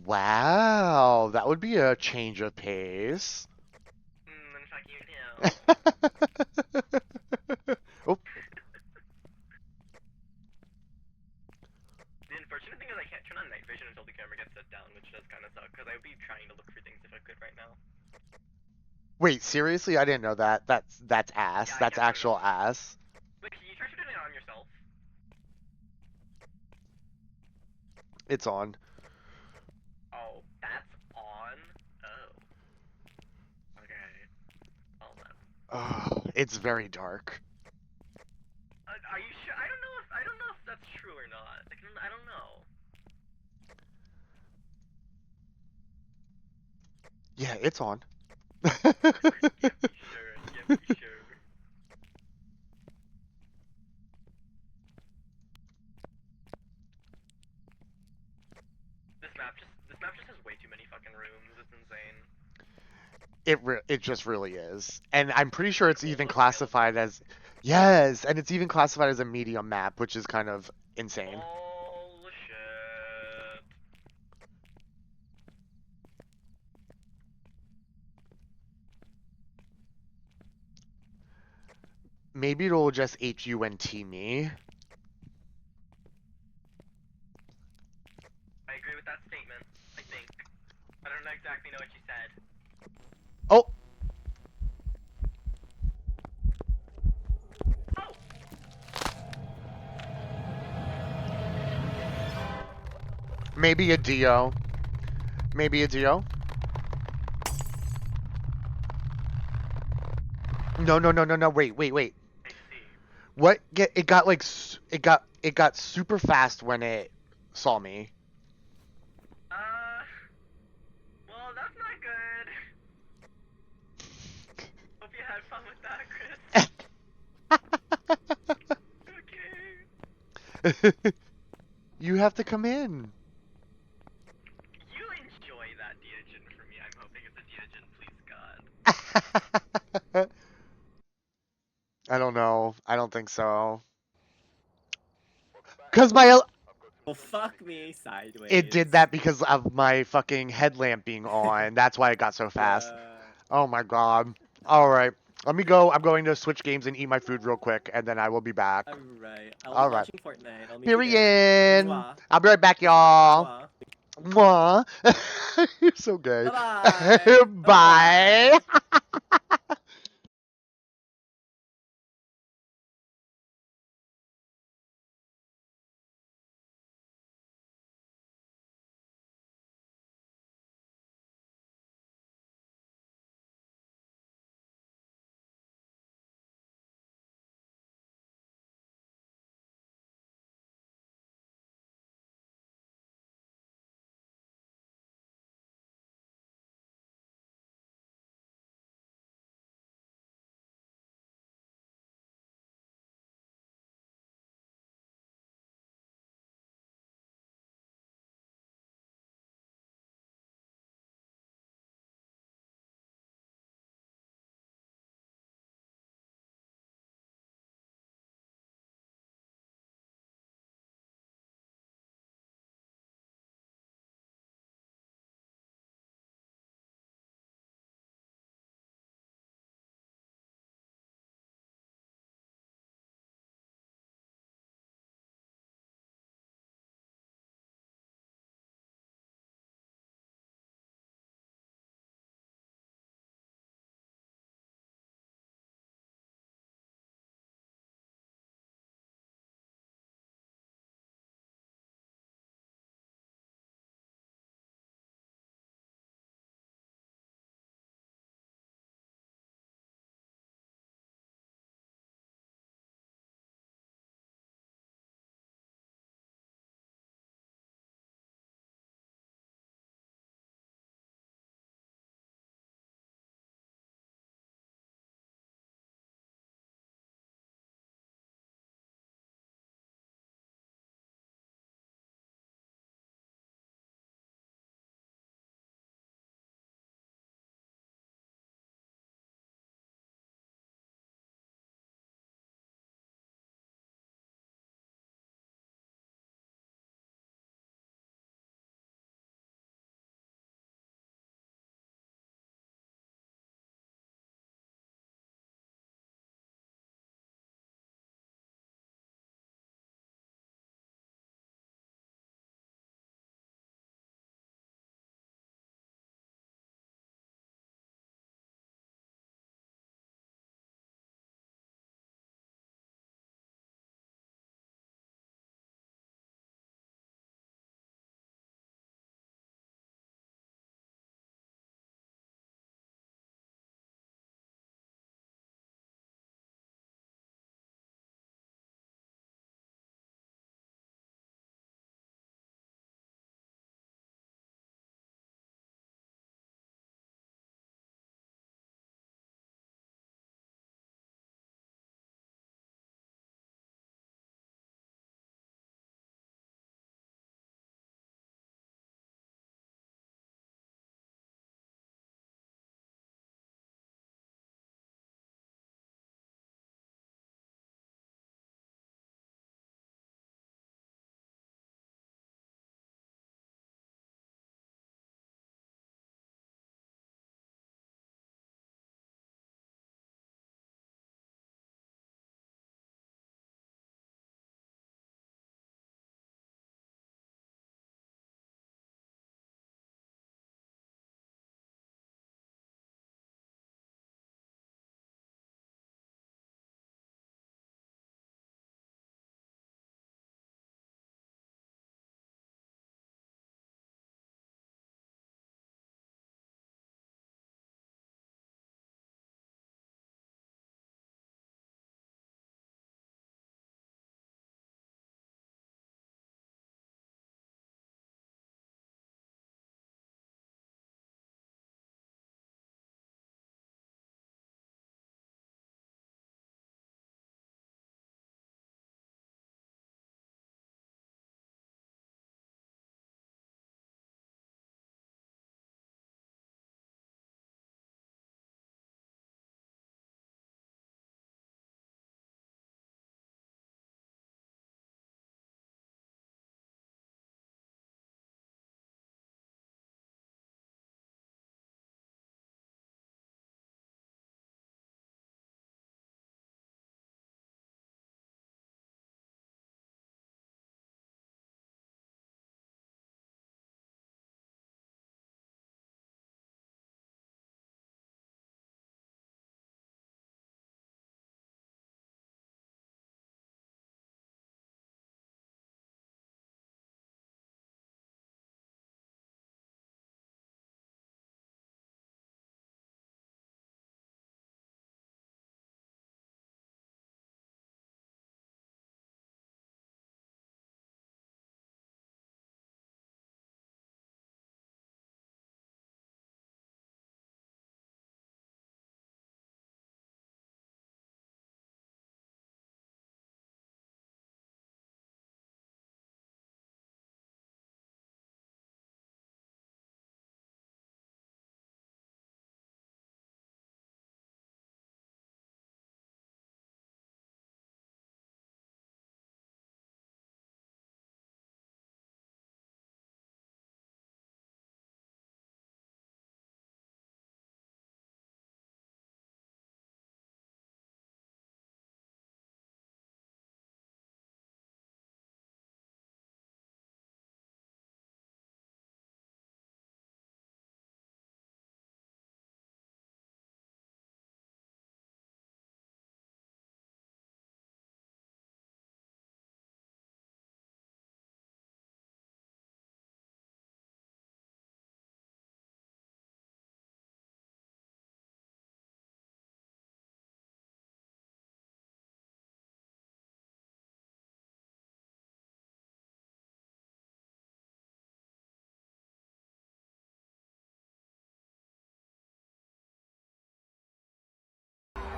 Wow, that would be a change of pace. And fuck you too. Oh. The unfortunate thing is I can't turn on night vision until the camera gets set down, which does kind of suck, because I would be trying to look for things if I could right now. Wait, seriously? I didn't know that. That's ass. Yeah, I That's can't actual turn it on. ass. Wait, can you try turning it on yourself? It's on. Oh, that's on? Oh. Okay. Well then. Oh, it's very dark. Are you sure? I don't know if that's true or not. I don't know. Yeah, it's on. Yeah, be sure. Yeah, be sure. This map just has way too many fucking rooms. It's insane. It just really is. And I'm pretty sure it's even classified as... Yes, and it's even classified as a medium map, which is kind of insane. Oh shit. maybe it'll just HUNT me. I agree with that statement, I think. I don't exactly know what you said. Oh, Oh! maybe a Dio. Maybe a Dio. No, no, no, no, no. Wait, wait, wait. I see. What? It got like it got super fast when it saw me. Well, that's not good. Hope you had fun with that, Chris. Okay. You have to come in. You enjoy that deogen for me, I'm hoping it's a deogen, please God. I don't know. I don't think so. Cause my Well, fuck me sideways. it did that because of my fucking headlamp being on. That's why it got so fast. Oh my god. All right. Let me go. I'm going to switch games and eat my food real quick, and then I will be back. Alright. I'll All be right. watching Fortnite. I'll meet you there. Period. Mwah. I'll be right back, y'all. Mwah. Mwah. You're so gay. Bye-bye. Bye.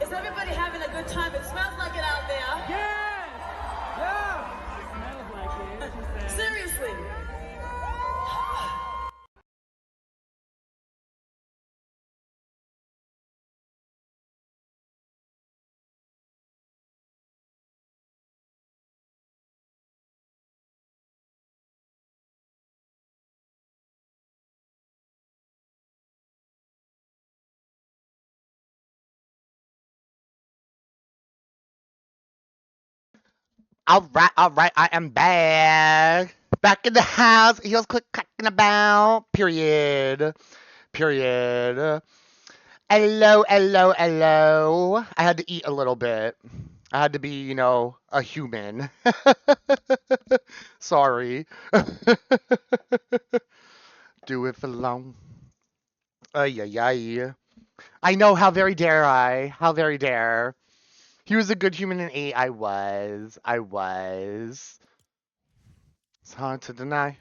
Is everybody having a good time? It smells like it out there. Yes! Yeah! It smells like it. She said. Seriously. All right, I am back. Back in the house. Heels click clacking about. Period. Period. Hello, hello, hello. I had to eat a little bit. I had to be, you know, a human. Sorry. Do it for long. Ay, ay, ay. I know, how very dare I? How very dare. He was a good human and ate. I was. I was. It's hard to deny.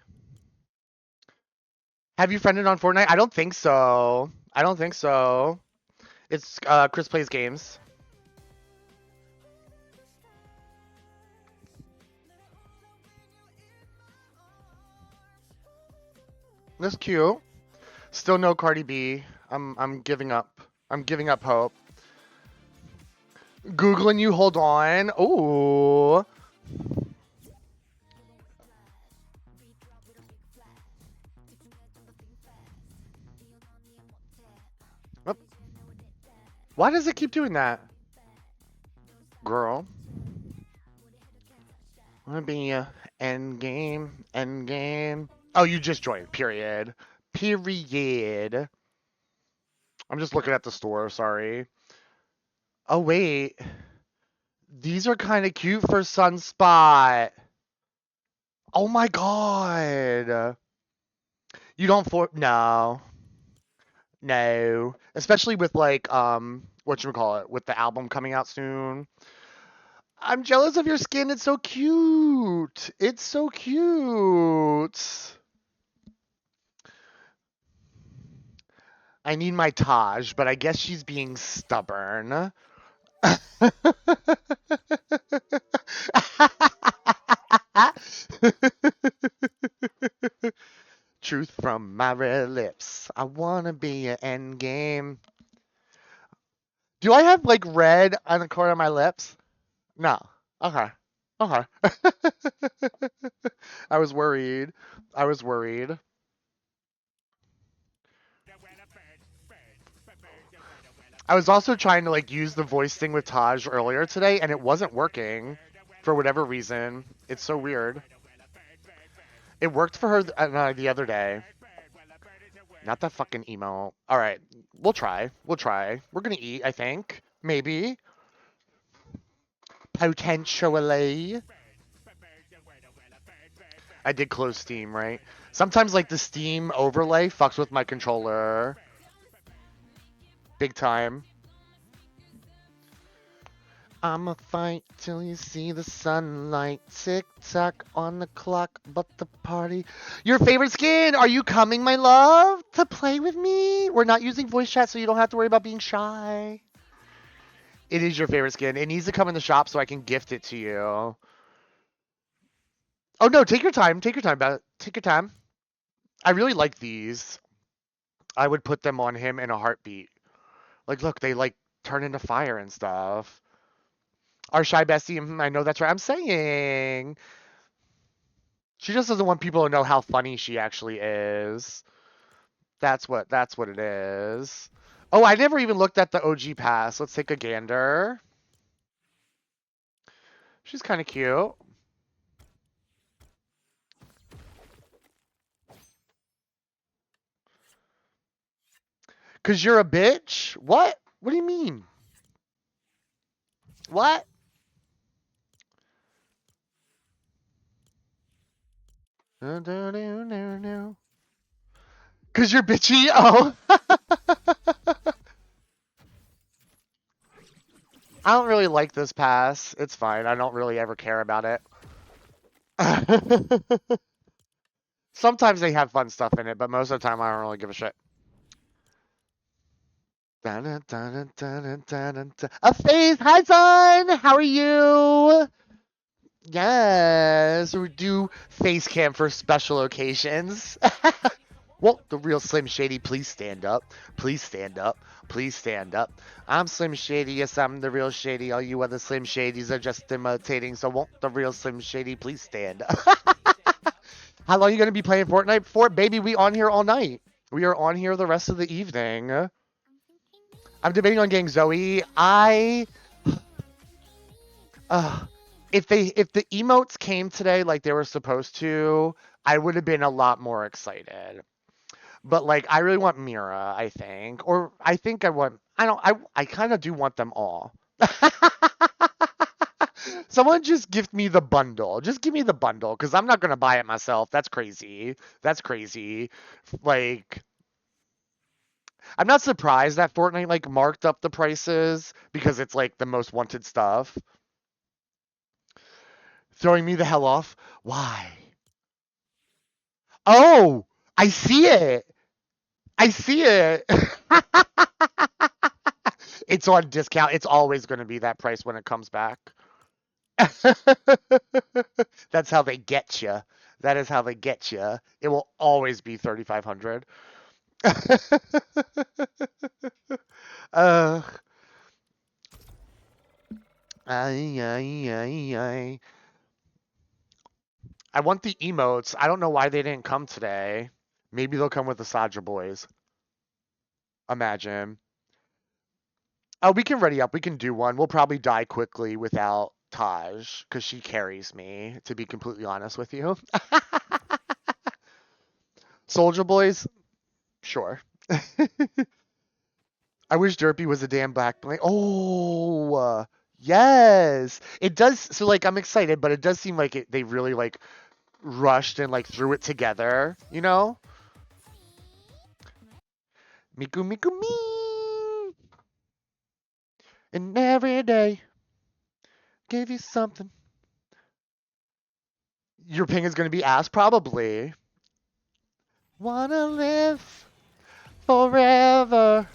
Have you friended on Fortnite? I don't think so. I don't think so. It's Chris plays games. That's cute. Still no Cardi B. I'm giving up. I'm giving up hope. Googling you, hold on. Ooh. Oh. Why does it keep doing that? Girl. Wanna be a end game, end game. Oh, you just joined. Period. Period. I'm just looking at the store, sorry. Oh, wait. These are kind of cute for Sunspot. Oh my god. You don't no. No. Especially with like whatchamacallit, with the album coming out soon. I'm jealous of your skin. It's so cute. It's so cute. I need my Taj, but I guess she's being stubborn. Truth from my red lips. I wanna be an end game. Do I have like red on the corner of my lips? No. Okay. Okay. I was worried. I was worried. I was also trying to like use the voice thing with Taj earlier today, and it wasn't working for whatever reason. It's so weird. It worked for her the other day. Not that fucking emo. All right, we'll try. We'll try. We're gonna eat, I think. Maybe. Potentially. I did close Steam, right? Sometimes like the Steam overlay fucks with my controller. Big time. I'ma fight till you see the sunlight. Tick tock on the clock, but the party. Your favorite skin? Are you coming, my love, to play with me? We're not using voice chat, so you don't have to worry about being shy. It is your favorite skin. It needs to come in the shop so I can gift it to you. Oh no, take your time. Take your time about it. Take your time. I really like these. I would put them on him in a heartbeat. Like, look, they like turn into fire and stuff. Our shy bestie, I know that's right. I'm saying. She just doesn't want people to know how funny she actually is. That's what it is. Oh, I never even looked at the OG pass. Let's take a gander. She's kind of cute. Cause you're a bitch? What? What do you mean? What? Cause you're bitchy? Oh. I don't really like this pass. It's fine. I don't really ever care about it. Sometimes they have fun stuff in it, but most of the time I don't really give a shit. A face. Hi, son. How are you? Yes, we do face cam for special occasions. Well, the real Slim Shady, please stand up. Please stand up. Please stand up. I'm Slim Shady. Yes, I'm the real Shady. All you other Slim Shadys are just imitating. So won't the real Slim Shady please stand up? How long are you going to be playing Fortnite for? Baby, we on here all night. We are on here the rest of the evening. I'm debating on getting Zoe. If the emotes came today like they were supposed to, I would have been a lot more excited. But like I really want Mira, I think. Or I think I kind of do want them all. Someone just give me the bundle. Just give me the bundle cuz I'm not going to buy it myself. That's crazy. That's crazy. Like I'm not surprised that Fortnite like marked up the prices because it's like the most wanted stuff. Throwing me the hell off? Why? Oh, I see it. I see it. It's on discount. It's always going to be that price when it comes back. That's how they get you. That is how they get you. It will always be 3,500. uh, I want the emotes. I don't know why they didn't come today. Maybe they'll come with the Sadra boys. Imagine. Oh, we can ready up. We can do one. We'll probably die quickly without Taj because she carries me, to be completely honest with you. Soldier boys? Sure. I wish Derpy was a damn black blank. Oh, yes. It does. So, like, I'm excited, but it does seem like they really, like, rushed and, like, threw it together, you know? Miku Miku me. And every day gave you something. Your ping is going to be ass, probably. Wanna live forever.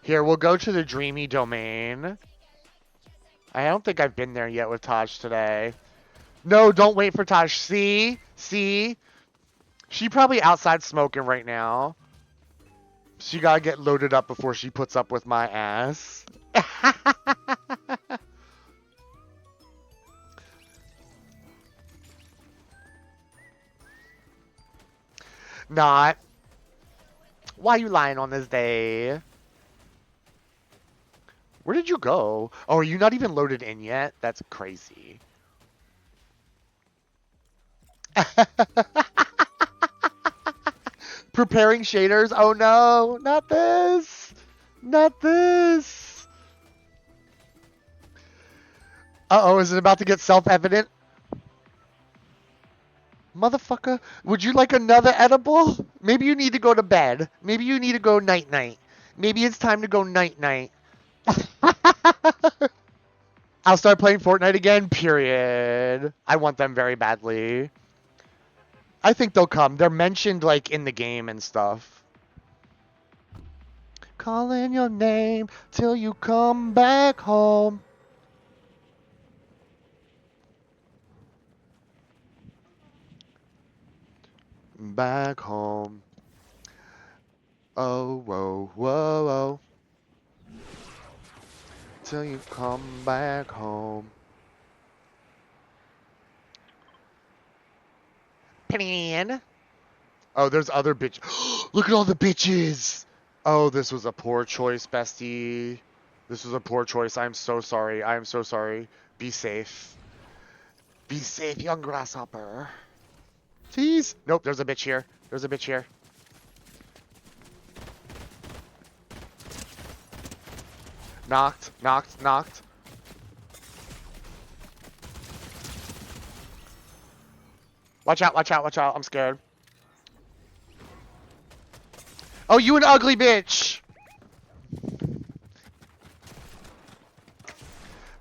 Here, we'll go to the dreamy domain. I don't think I've been there yet with Taj today. No, don't wait for Taj. See? See? She probably outside smoking right now. She gotta get loaded up before she puts up with my ass. Not. Why are you lying on this day? Where did you go? Oh, are you not even loaded in yet? That's crazy. Preparing shaders? Oh no, not this. Not this. Uh-oh, is it about to get self-evident? Motherfucker, would you like another edible? Maybe you need to go to bed. Maybe you need to go night-night. Maybe it's time to go night-night. I'll start playing Fortnite again, period. I want them very badly. I think they'll come. They're mentioned, like, in the game and stuff. Calling your name till you come back home. Back home. Oh, whoa, whoa, whoa. Till you come back home. Plan. Oh, there's other bitch. Look at all the bitches. Oh, this was a poor choice, bestie. This was a poor choice. I'm so sorry. I am so sorry. Be safe. Be safe, young grasshopper. Jeez. Nope, there's a bitch here. There's a bitch here. Knocked, knocked, knocked. Watch out, watch out, watch out. I'm scared. Oh, you an ugly bitch.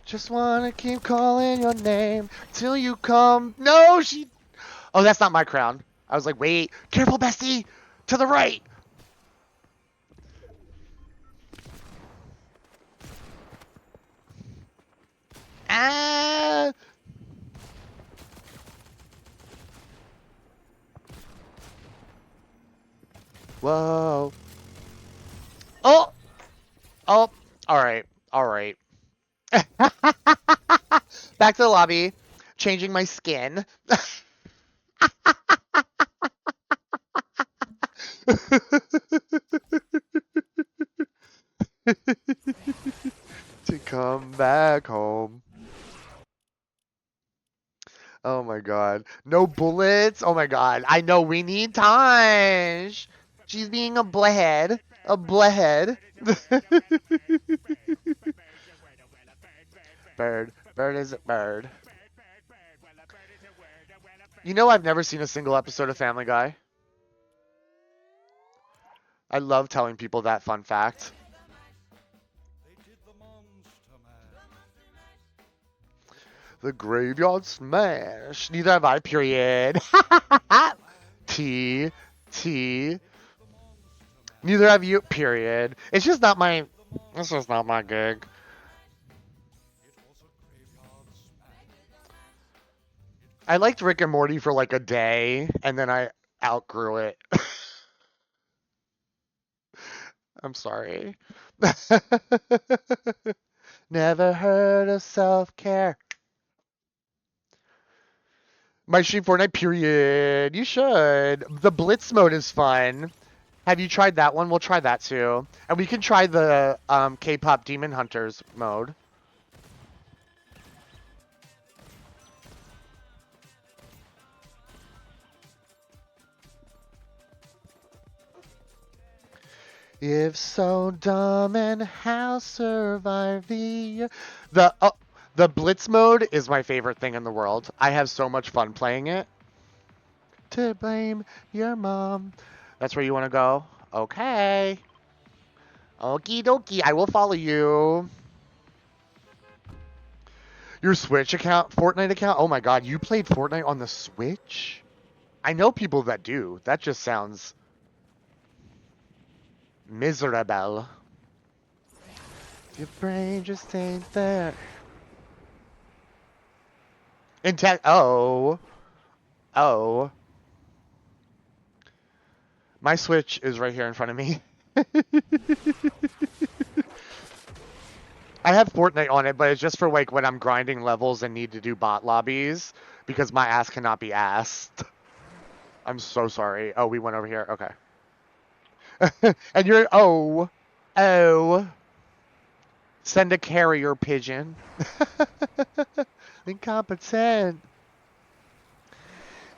Just wanna keep calling your name till you come. No, she... Oh, that's not my crown. I was like, wait. Careful, bestie. To the right. Whoa. Oh! Oh! Alright. Alright. Back to the lobby. Changing my skin. To come back home. Oh my god. No bullets? Oh my god. I know we need Taj. She's being a blehhead. A blehhead. Bird. Bird is a bird. You know I've never seen a single episode of Family Guy. I love telling people that fun fact. The Graveyard Smash. Neither have I, period. T. Neither have you, period. It's just not my gig. I liked Rick and Morty for like a day, and then I outgrew it. I'm sorry. Never heard of self-care. My stream Fortnite, period. You should. The Blitz mode is fun. Have you tried that one? We'll try that too. And we can try the K-pop Demon Hunters mode. If so dumb and how survive the Blitz mode is my favorite thing in the world. I have so much fun playing it. To blame your mom. That's where you want to go? Okay. Okie dokie, I will follow you. Your Switch account, Fortnite account? Oh my god, you played Fortnite on the Switch? I know people that do. That just sounds miserable. Your brain just ain't there. Oh. My Switch is right here in front of me. I have Fortnite on it, but it's just for like when I'm grinding levels and need to do bot lobbies because my ass cannot be asked. I'm so sorry. Oh, we went over here. Okay. And you're oh. Send a carrier pigeon. Incompetent.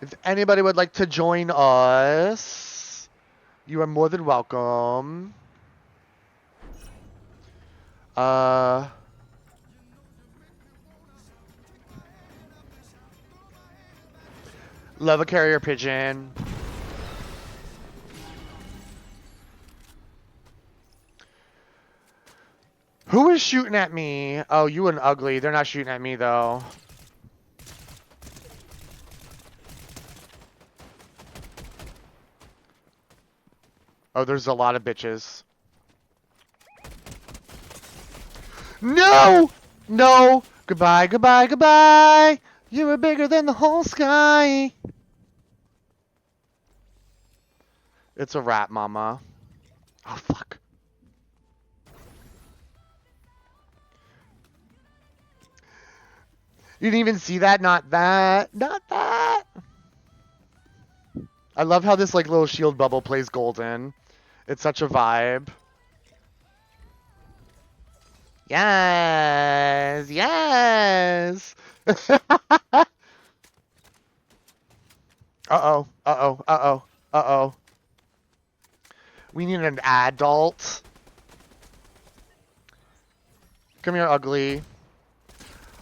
If anybody would like to join us, you are more than welcome. Love a carrier pigeon. Who is shooting at me? Oh, you and Ugly. They're not shooting at me, though. Oh, there's a lot of bitches. No! No! Goodbye, goodbye, goodbye! You were bigger than the whole sky. It's a rat, mama. Oh, fuck. You didn't even see that? Not that. Not that. I love how this like little shield bubble plays golden. It's such a vibe. Yes. Yes. Uh-oh. Uh-oh. Uh-oh. Uh-oh. We need an adult. Come here, Ugly.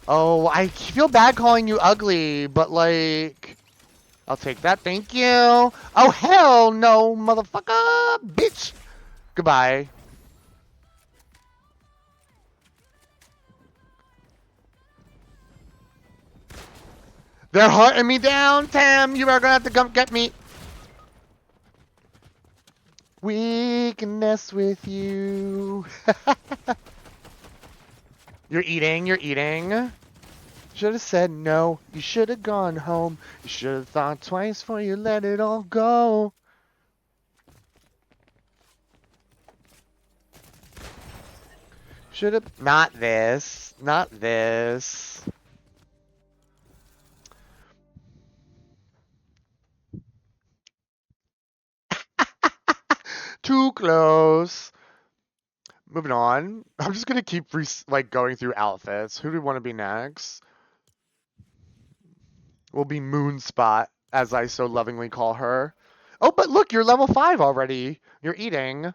Oh, I feel bad calling you ugly, but like, I'll take that. Thank you. Oh, hell no, motherfucker, bitch. Goodbye. They're hunting me down, Tam. You are gonna have to come get me. Weakness with you. You're eating, you're eating. Should have said no. You should have gone home. You should have thought twice before you let it all go. Should have. Not this. Not this. Too close. Moving on. I'm just gonna keep like going through outfits. Who do we want to be next? We'll be Moonspot, as I so lovingly call her. Oh, but look, you're level 5 already. You're eating.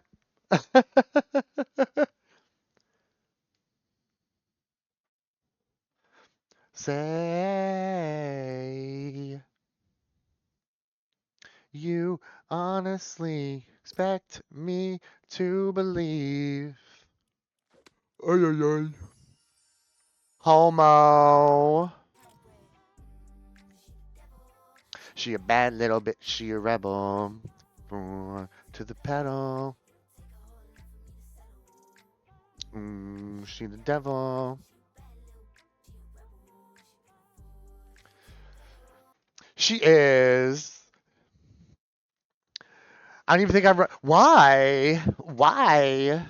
Say you honestly expect me to believe. Ay, ay, ay. Homo. She a bad little bitch, she a rebel. To the pedal. She the devil. She is. I don't even think I've. Why? Why?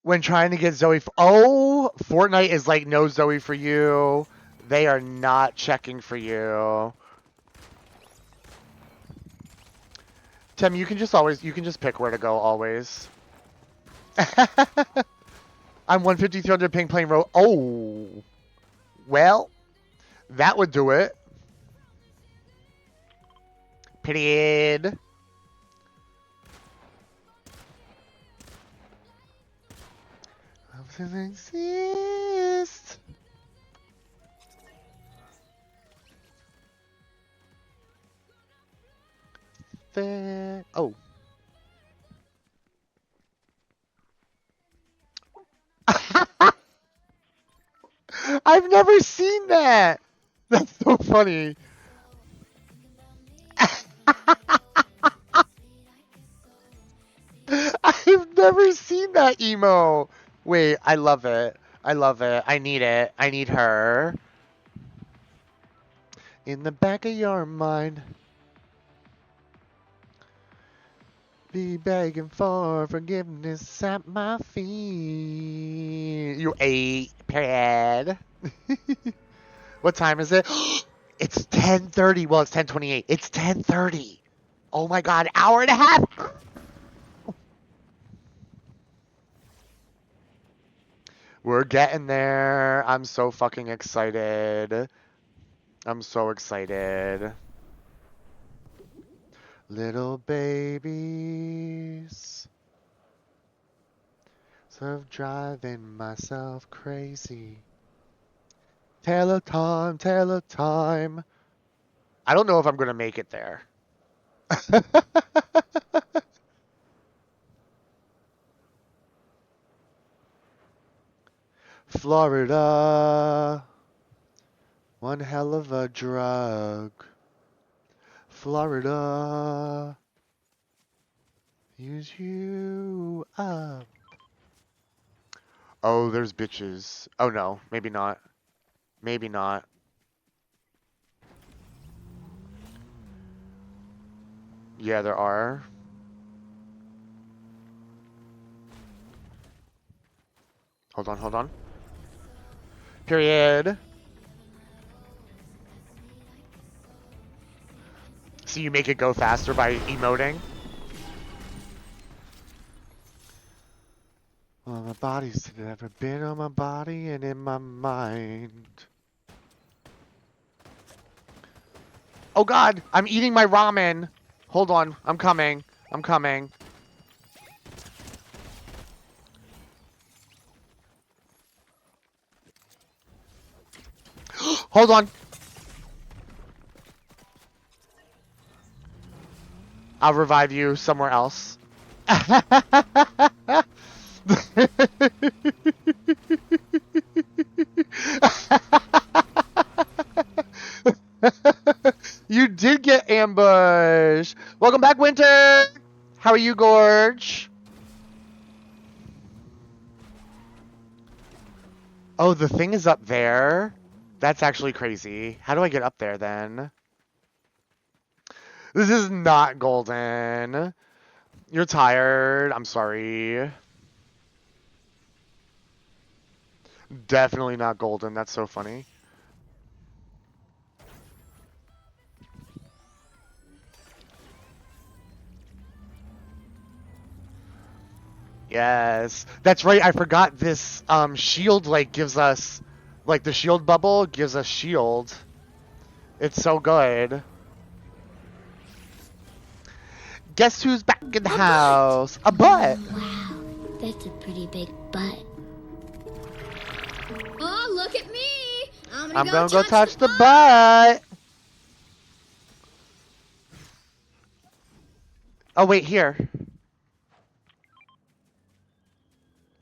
When trying to get Zoe. Oh, Fortnite is like, no Zoe for you. They are not checking for you. Tim, you can just pick where to go always. I'm 150, 300 ping playing row. Oh. Well, that would do it. Period. Doesn't exist. There. Oh. I've never seen that. That's so funny. I've never seen that emo. Wait, I love it. I love it. I need it. I need her. In the back of your mind. Be begging for forgiveness at my feet. You ate, period. What time is it? It's 10:30. Well, it's 10:28. It's 10:30. Oh my god, hour and a half. We're getting there. I'm so fucking excited. I'm so excited. Little babies. So driving myself crazy. Tale of time, tale of time. I don't know if I'm going to make it there. Florida. One hell of a drug. Florida. Use you up. Oh, there's bitches. Oh no, maybe not. Maybe not. Yeah, there are. Hold on, hold on. Period. So you make it go faster by emoting? Well, my body's never been on my body and in my mind. Oh god, I'm eating my ramen. Hold on, I'm coming. I'm coming. Hold on. I'll revive you somewhere else. You did get ambushed. Welcome back, Winter. How are you, Gorge? Oh, the thing is up there? That's actually crazy. How do I get up there then? This is not golden. You're tired. I'm sorry. Definitely not golden. That's so funny. Yes. That's right. I forgot this shield like gives us like the shield bubble gives us shield. It's so good. Guess who's back in the house? A butt. Wow, that's a pretty big butt. Oh, look at me! I'm gonna go touch the butt. Oh wait, here.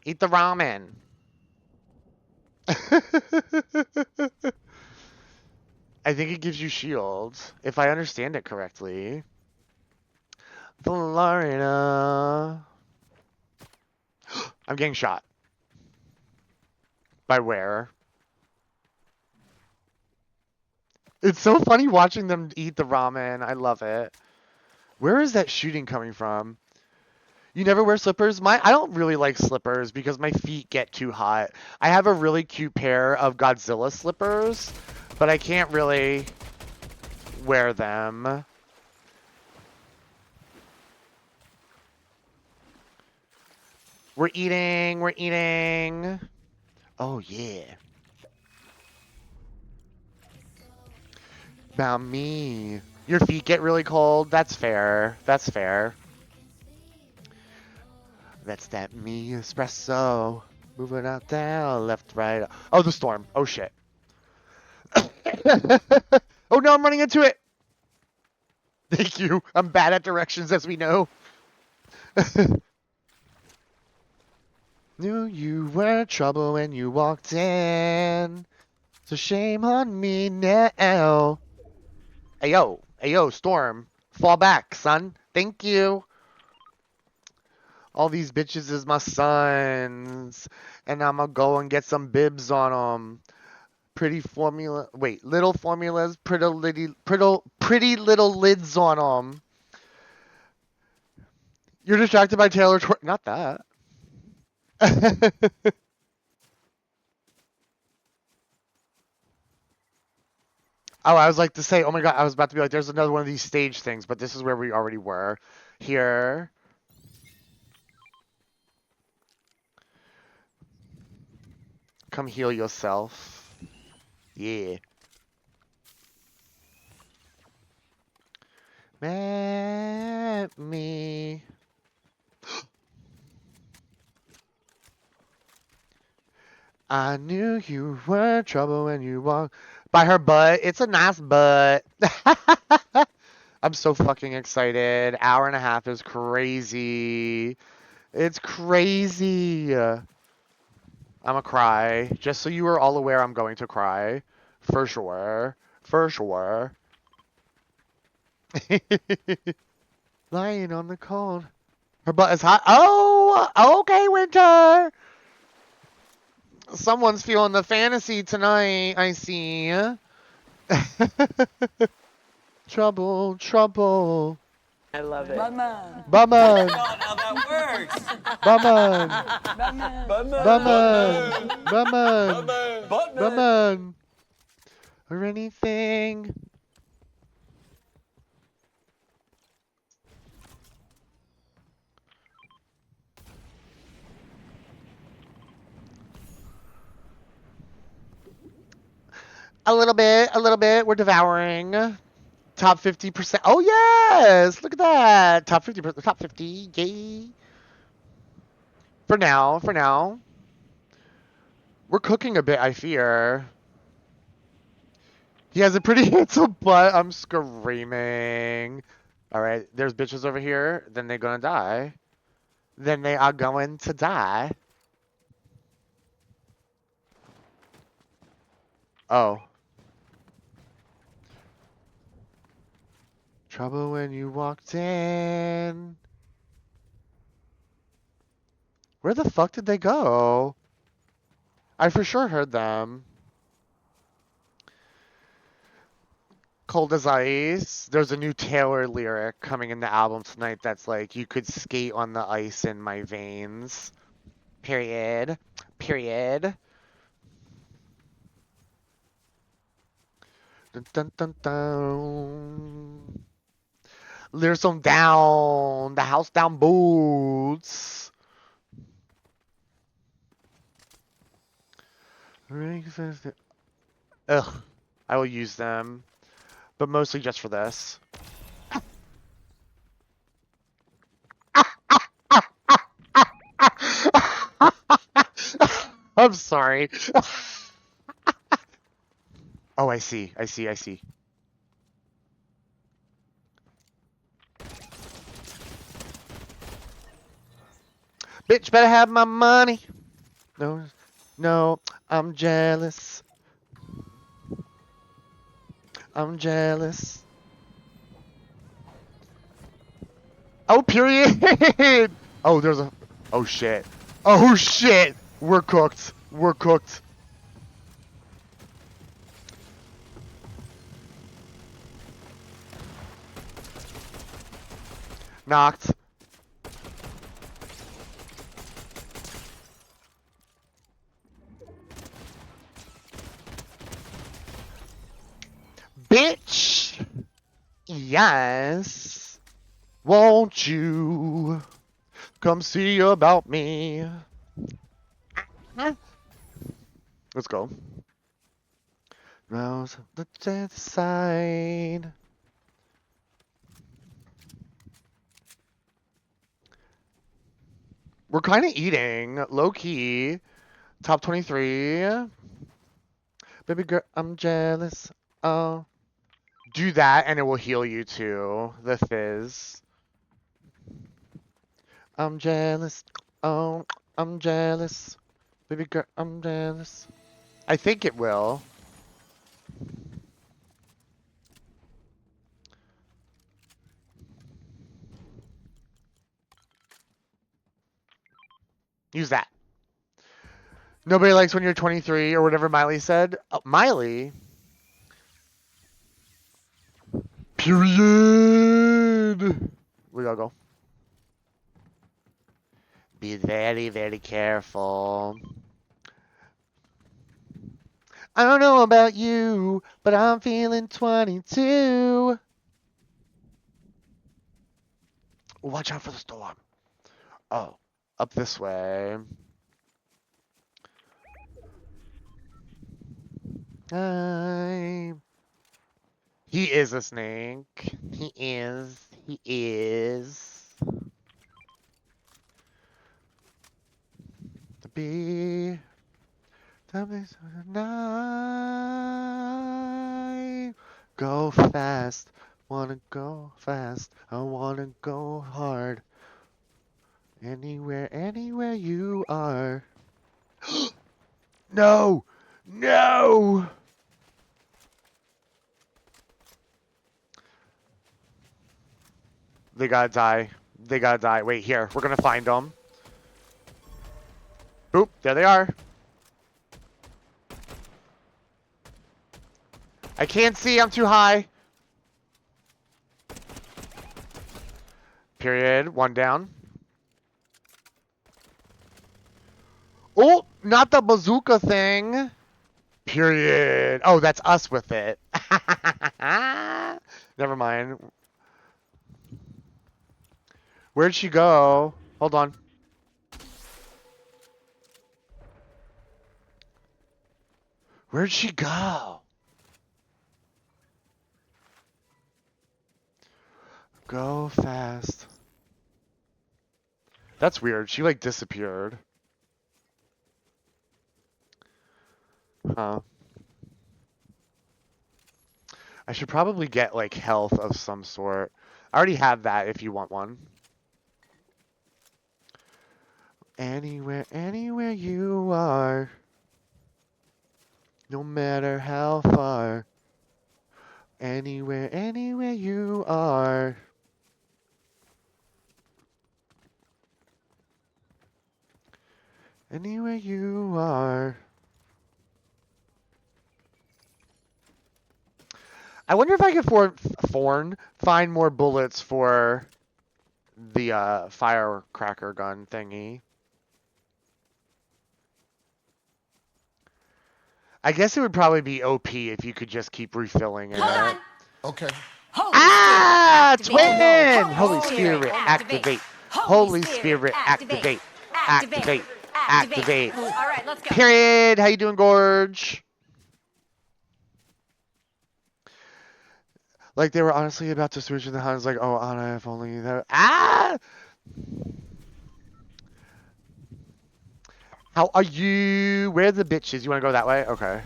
Eat the ramen. I think it gives you shields, if I understand it correctly. Florida. I'm getting shot. By where? It's so funny watching them eat the ramen. I love it. Where is that shooting coming from? You never wear slippers? I don't really like slippers because my feet get too hot. I have a really cute pair of Godzilla slippers, but I can't really wear them. We're eating, we're eating. Oh yeah. About me. Your feet get really cold? That's fair. That's fair. That's that me espresso. Moving out down, left, right. Oh, the storm. Oh, shit. Oh, no, I'm running into it. Thank you. I'm bad at directions, as we know. Knew you were trouble when you walked in. So shame on me now. Ayo, storm. Fall back, son. Thank you. All these bitches is my sons. And I'ma go and get some bibs on them. Pretty formula. Wait, little formulas. Pretty little lids on them. You're distracted by Taylor Twer. Not that. Oh, I was like to say, oh my god, I was about to be like, there's another one of these stage things, but this is where we already were. Here. Come heal yourself. Yeah. Met me. I knew you were trouble when you walked by her butt. It's a nice butt. I'm so fucking excited. Hour and a half is crazy. It's crazy. I'ma cry. Just so you are all aware, I'm going to cry. For sure. For sure. Lying on the cold. Her butt is hot. Oh, okay, Winter. Someone's feeling the fantasy tonight, I see. Trouble, trouble. I love it. Batman. Bumman. Oh, now that works. Bumman. Batman. Bumman. Bumman. Batman. Bumman. Or anything. A little bit. We're devouring. Top 50%. Oh, yes. Look at that. Top 50%. Top 50. Yay. For now. We're cooking a bit, I fear. He has a pretty handsome butt. I'm screaming. All right. There's bitches over here. Then they're going to die. Then they are going to die. Oh. Trouble when you walked in. Where the fuck did they go? I for sure heard them. Cold as ice. There's a new Taylor lyric coming in the album tonight that's like, you could skate on the ice in my veins. Period. Period. Dun, dun, dun, dun. There's some down. The house down boots. Ugh. I will use them. But mostly just for this. I'm sorry. Oh, I see. I see. I see. Bitch better have my money. No, no, I'm jealous. I'm jealous. Oh, period. Oh, there's a. Oh, shit. Oh, shit. We're cooked. We're cooked. Knocked. Bitch. Yes. Won't you come see about me? Let's go. Rose the death side. We're kind of eating low key. Top 23. Baby girl, I'm jealous. Oh. Do that and it will heal you too. The fizz. I'm jealous. Oh, I'm jealous. Baby girl, I'm jealous. I think it will. Use that. Nobody likes when you're 23 or whatever Miley said. Oh, Miley? Period. We gotta go. Be very, very careful. I don't know about you, but I'm feeling 22. Watch out for the storm. Oh, up this way. Hi. He is a snake. He is. He is. To be. Night. Go fast. Wanna go fast. I wanna go hard. Anywhere, anywhere you are. No! No! They gotta die. They gotta die. Wait, here. We're gonna find them. Boop. There they are. I can't see. I'm too high. Period. One down. Oh, not the bazooka thing. Period. Oh, that's us with it. Never mind. Where'd she go? Hold on. Where'd she go? Go fast. That's weird. She like disappeared. Huh. I should probably get like health of some sort. I already have that if you want one. Anywhere, anywhere you are. No matter how far. Anywhere, anywhere you are. Anywhere you are. I wonder if I could find more bullets for the firecracker gun thingy. I guess it would probably be OP if you could just keep refilling it. Hold on. Okay. Ah! Spirit, activate. Twin! Holy Spirit, activate. Holy Spirit, activate. Activate. Activate. All right, let's go. Period. How you doing, Gorge? Like they were honestly about to switch in the house. Like, oh, Anna, if only that. Ah! How are you? Where are the bitches? You want to go that way? Okay.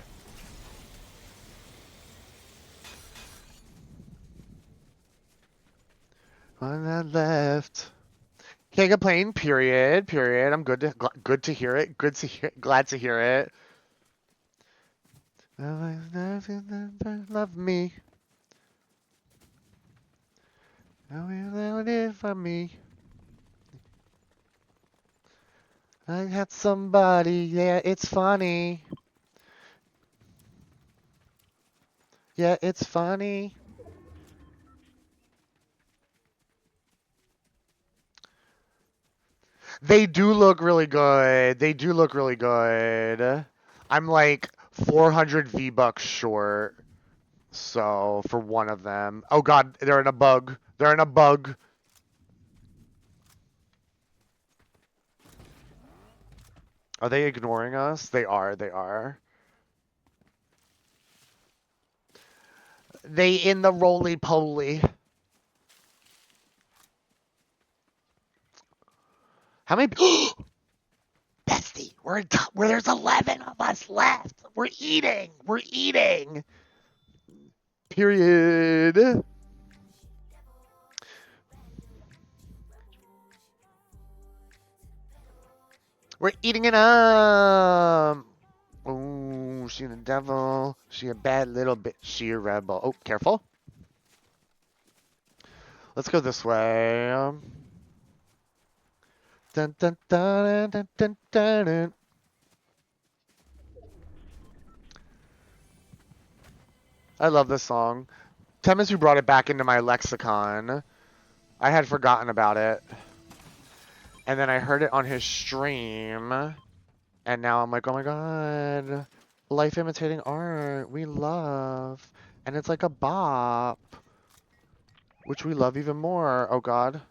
On that left. Can't complain. Period. Period. I'm good to hear it. Good to hear. Glad to hear it. Love me. How you did for me. I had somebody. Yeah, it's funny. Yeah, it's funny. They do look really good. They do look really good. I'm like 400 V-Bucks short. So, for one of them. Oh god, they're in a bug. They're in a bug. Are they ignoring us? They are, they are. They in the roly-poly. How many... Bestie, where there's 11 of us left. We're eating. We're eating. Period. We're eating it up. Ooh, she the devil. She a bad little bit. She a rebel. Oh, careful. Let's go this way. Dun, dun, dun, dun, dun, dun, dun. I love this song. Temis who brought it back into my lexicon. I had forgotten about it. And then I heard it on his stream. And now I'm like, oh my god. Life imitating art. We love. And it's like a bop. Which we love even more. Oh god.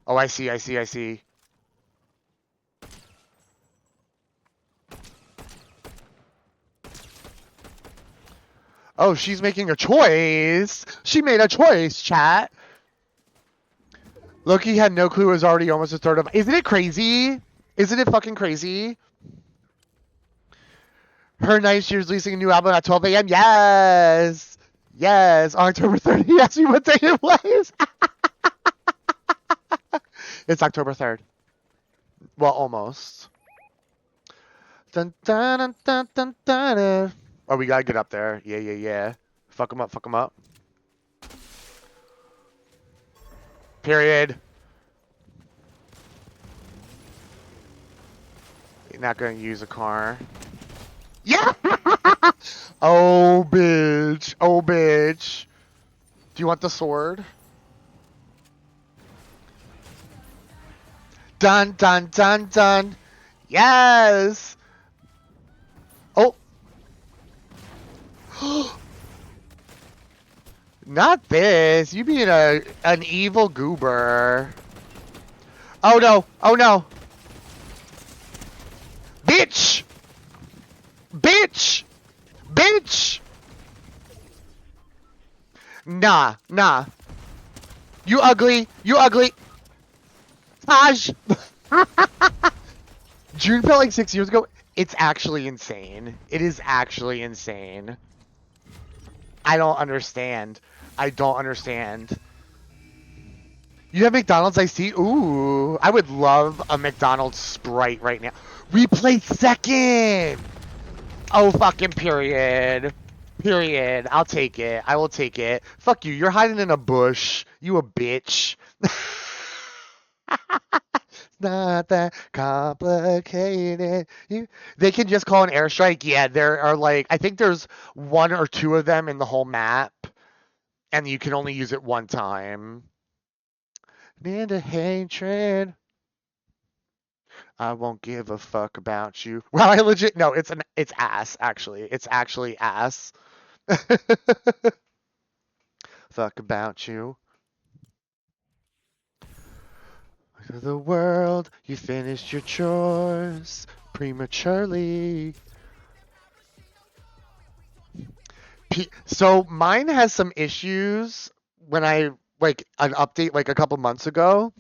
Oh, I see, I see, I see. Oh, she's making a choice. She made a choice, chat. Loki had no clue it was already almost a third of... Isn't it crazy? Isn't it fucking crazy? Her night, she's releasing a new album at 12 a.m. Yes! Yes! On October 30th. Yes, we would take it place. It's October 3rd. Well, almost. Dun, dun, dun, dun, dun, dun, dun. Oh, we gotta get up there. Yeah, yeah, yeah. Fuck him up, fuck him up. Period. You're not gonna use a car. Yeah! Oh, bitch. Oh, bitch. Do you want the sword? Dun, dun, dun, dun. Yes! Oh. Not this. You being an evil goober. Oh no. Oh no. Bitch! Bitch! Bitch! Nah, nah. You ugly. You ugly. Taj! June felt like 6 years ago. It's actually insane. It is actually insane. I don't understand. I don't understand. You have McDonald's iced tea? Ooh, I would love a McDonald's Sprite right now. We played second! Oh, fucking period. Period. I'll take it. I will take it. Fuck you. You're hiding in a bush. You a bitch. not that complicated. They can just call an airstrike. Yeah, there are like, I think there's one or two of them in the whole map, and you can only use it one time. Need a hatred. I won't give a fuck about you. Well, I legit no, it's ass actually. It's actually ass. Fuck about you. To the world, you finished your chores prematurely. So mine has some issues when I like an update like a couple months ago,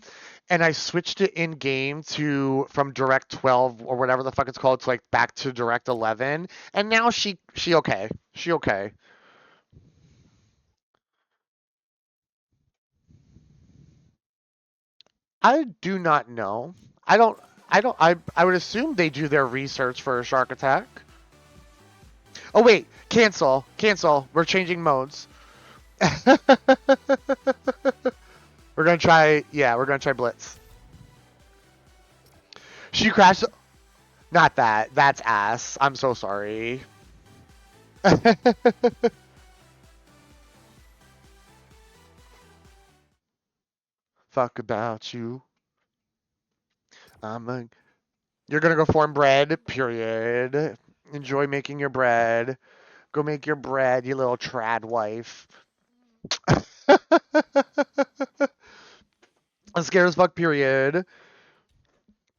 and I switched it in game to from Direct 12 or whatever the fuck it's called to like back to Direct 11, and now she okay. She okay. I do not know. I would assume they do their research for a shark attack. Oh wait, cancel. Cancel. We're changing modes. We're gonna try Blitz. She crashed. Not that. That's ass. I'm so sorry. Fuck about you. You're gonna go form bread, period. Enjoy making your bread. Go make your bread, you little trad wife. I'm scared as fuck, period.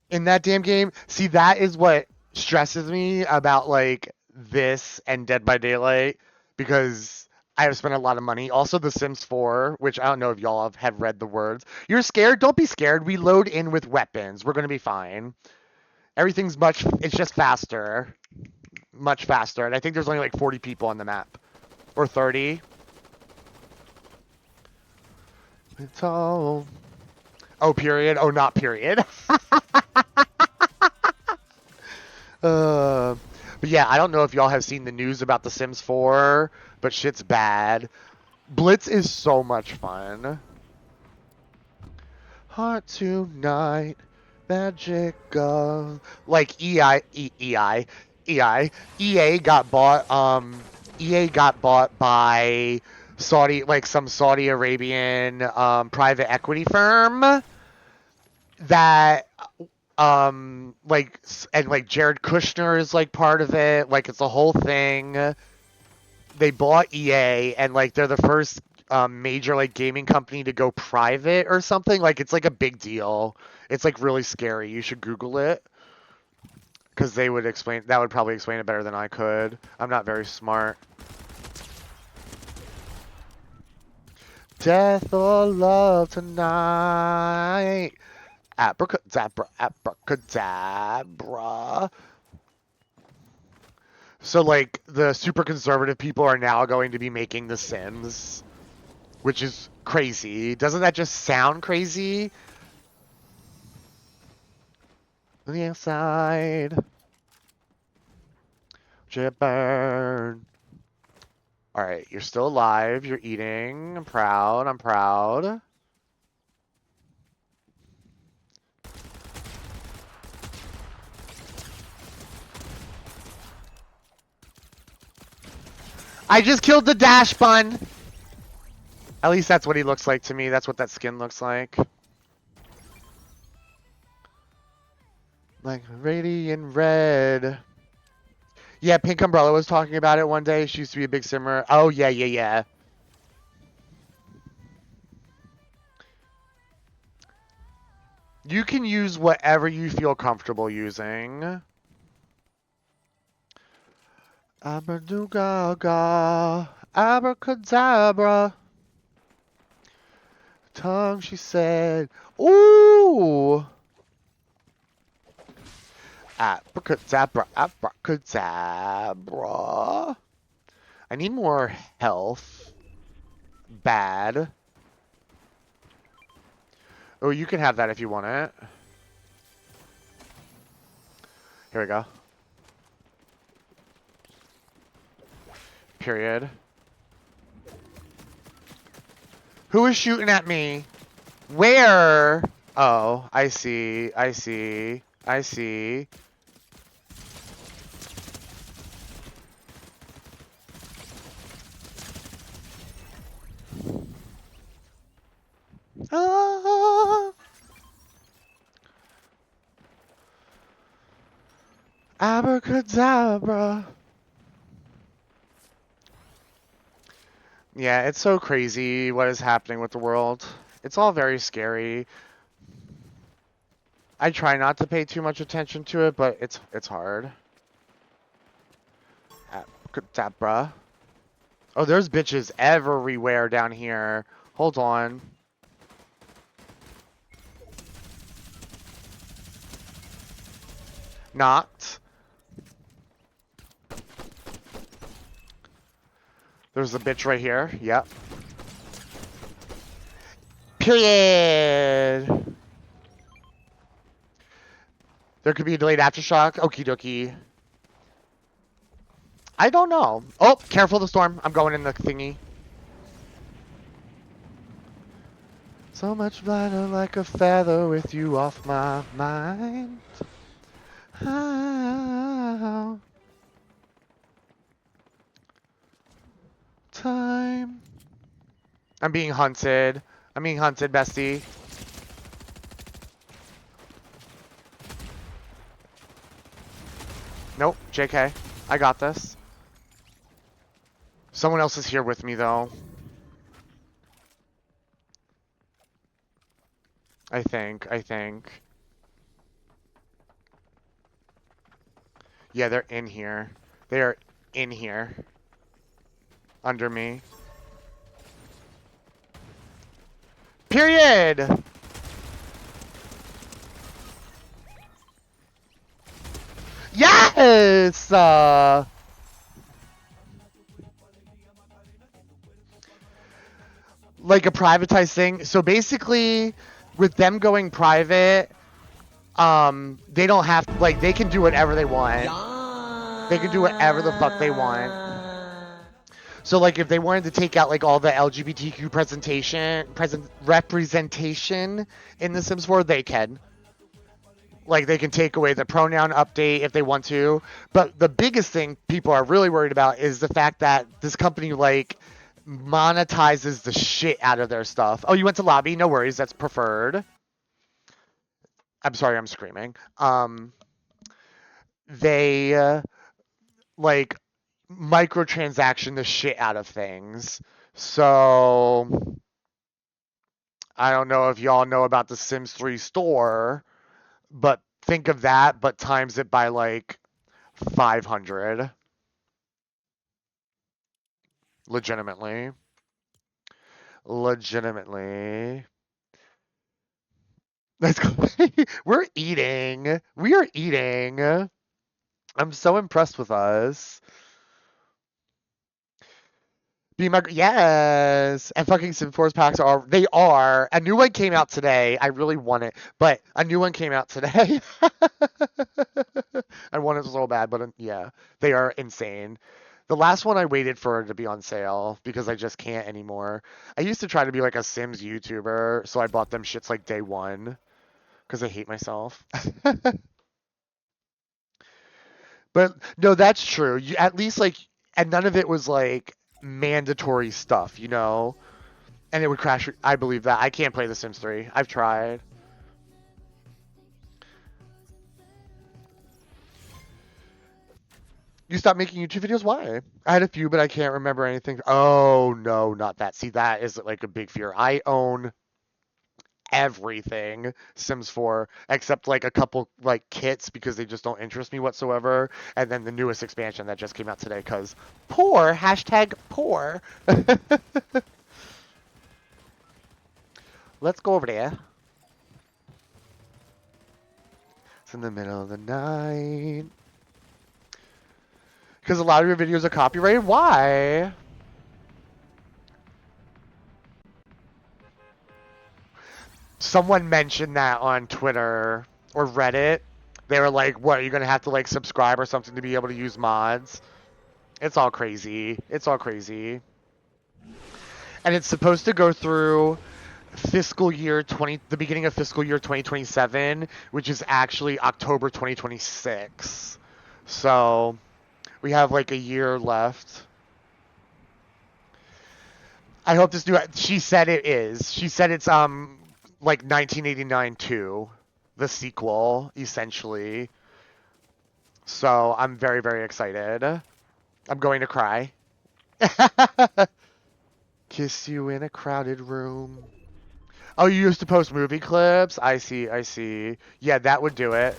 In that damn game, see, that is what stresses me about like this and Dead by Daylight, because I have spent a lot of money. Also, The Sims 4, which I don't know if y'all have read the words. You're scared? Don't be scared. We load in with weapons. We're gonna be fine. Everything's it's just faster. Much faster. And I think there's only like 40 people on the map. Or 30. It's all... Oh, period. Oh, not period. But yeah, I don't know if y'all have seen the news about The Sims 4, but shit's bad. Blitz is so much fun. Heart tonight, magic of... Like, EA got bought, EA got bought by Saudi, like some Saudi Arabian, private equity firm that... like, and like Jared Kushner is like part of it. Like, it's a whole thing. They bought EA, and like they're the first major like gaming company to go private or something. Like, it's like a big deal. It's like really scary. You should Google it, because they would explain. That would probably explain it better than I could. I'm not very smart. Death or love tonight. Abracadabra, abracadabra. So, like, the super conservative people are now going to be making The Sims, which is crazy. Doesn't that just sound crazy? On the outside. Burn. Alright, you're still alive. You're eating. I'm proud. I'm proud. I just killed the dash bun. At least that's what he looks like to me. That's what that skin looks like. Like radiant red. Yeah, Pink Umbrella was talking about it one day. She used to be a big simmer. Oh, yeah. You can use whatever you feel comfortable using. Abracadabra, abracadabra. Tongue, she said. Ooh. Abracadabra, abracadabra. I need more health. Bad. Oh, you can have that if you want it. Here we go. Period. Who is shooting at me? Where? Oh, I see. I see. I see. Ah, abracadabra. Yeah, it's so crazy what is happening with the world. It's all very scary. I try not to pay too much attention to it, but it's hard. Abracadabra. Oh, there's bitches everywhere down here. Hold on. Knocked. There's a bitch right here. Yep. Period. There could be a delayed aftershock. Okie dokie. I don't know. Oh, careful the storm. I'm going in the thingy. So much lighter like a feather with you off my mind. How time. I'm being hunted. I'm being hunted, bestie. Nope, JK. I got this. Someone else is here with me, though. I think. Yeah, they're in here. They are in here. Under me. Period! Yes! Like a privatized thing. So basically, with them going private, they don't have, like, they can do whatever they want. They can do whatever the fuck they want. So, like, if they wanted to take out, like, all the LGBTQ representation in The Sims 4, they can. Like, they can take away the pronoun update if they want to. But the biggest thing people are really worried about is the fact that this company, like, monetizes the shit out of their stuff. Oh, you went to lobby? No worries. That's preferred. I'm sorry, I'm screaming. They, like, microtransaction the shit out of things. So, I don't know if y'all know about the Sims 3 store, but think of that, but times it by, like, 500. Legitimately. Let's go. We're eating. We are eating. I'm so impressed with us. Be my yes, and fucking Sim Force packs are they are. A new one came out today. I really want it, but a new one came out today. I want it so bad, but yeah, they are insane. The last one I waited for it to be on sale because I just can't anymore. I used to try to be like a Sims YouTuber, so I bought them shits like day one because I hate myself. But no, that's true. You at least like, and none of it was like mandatory stuff, you know? And it would crash. I believe that. I can't play The Sims 3. I've tried. You stopped making YouTube videos? Why? I had a few, but I can't remember anything. Oh, no, not that. See, that is like a big fear. I own everything Sims 4 except like a couple like kits because they just don't interest me whatsoever, and then the newest expansion that just came out today because poor #poor. Let's go over there. It's in the middle of the night because a lot of your videos are copyrighted. Why? Someone mentioned that on Twitter or Reddit. They were like, what, are you going to have to like subscribe or something to be able to use mods? It's all crazy. It's all crazy. And it's supposed to go through the beginning of fiscal year 2027, which is actually October 2026. So we have like a year left. I hope this new. She said it is. She said it's like 1989 2, the sequel essentially. So I'm very very excited. I'm going to cry. Kiss you in a crowded room. Oh, you used to post movie clips? I see, I see. Yeah, that would do it.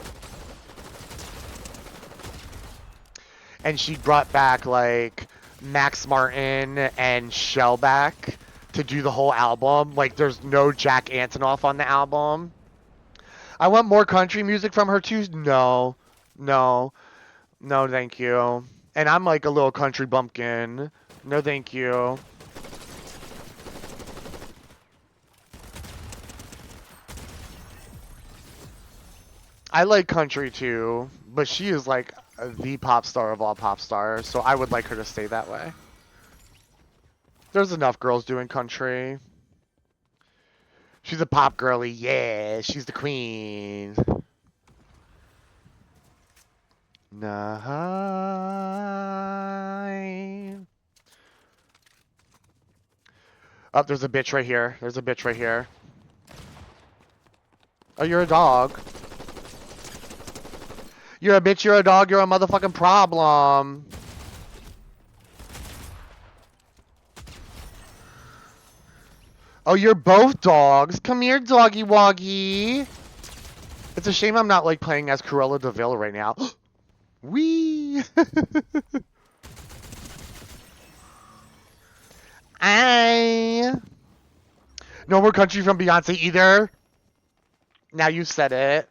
And she brought back, like, Max Martin and Shellback to do the whole album. Like, there's no Jack Antonoff on the album. I want more country music from her, too. No. No. No, thank you. And I'm, like, a little country bumpkin. No, thank you. I like country too, but she is like the pop star of all pop stars, so I would like her to stay that way. There's enough girls doing country. She's a pop girly, yeah, she's the queen. Nine. Oh, there's a bitch right here. There's a bitch right here. Oh, you're a dog. You're a bitch, you're a dog, you're a motherfucking problem. Oh, you're both dogs. Come here, doggy woggy. It's a shame I'm not like playing as Cruella de Vil right now. Wee. I. No more country from Beyonce either. Now you said it.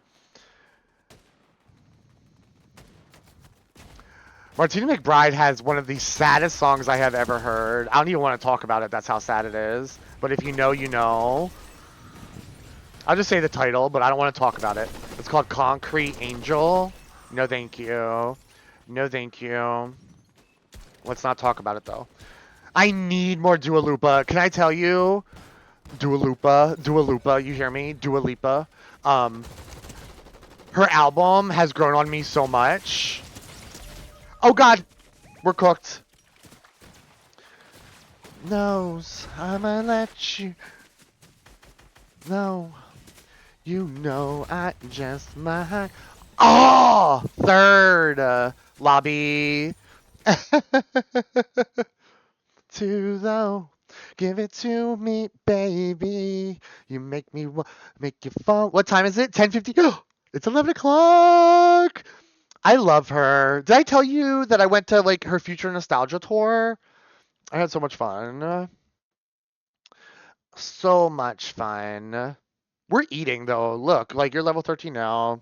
Martina McBride has one of the saddest songs I have ever heard. I don't even want to talk about it. That's how sad it is. But if you know, you know. I'll just say the title, but I don't want to talk about it. It's called Concrete Angel. No, thank you. No, thank you. Let's not talk about it, though. I need more Dua Lipa. Can I tell you? Dua Lipa, you hear me? Dua Lipa. Her album has grown on me so much. Oh God, we're cooked. Knows I'ma let you know. You know I just might. Oh, third lobby. Too low. Give it to me, baby. You make you fall. What time is it? 10:50. It's 11 o'clock. I love her. Did I tell you that I went to like her Future Nostalgia tour? I had so much fun. So much fun. We're eating though. Look, like you're level 13 now.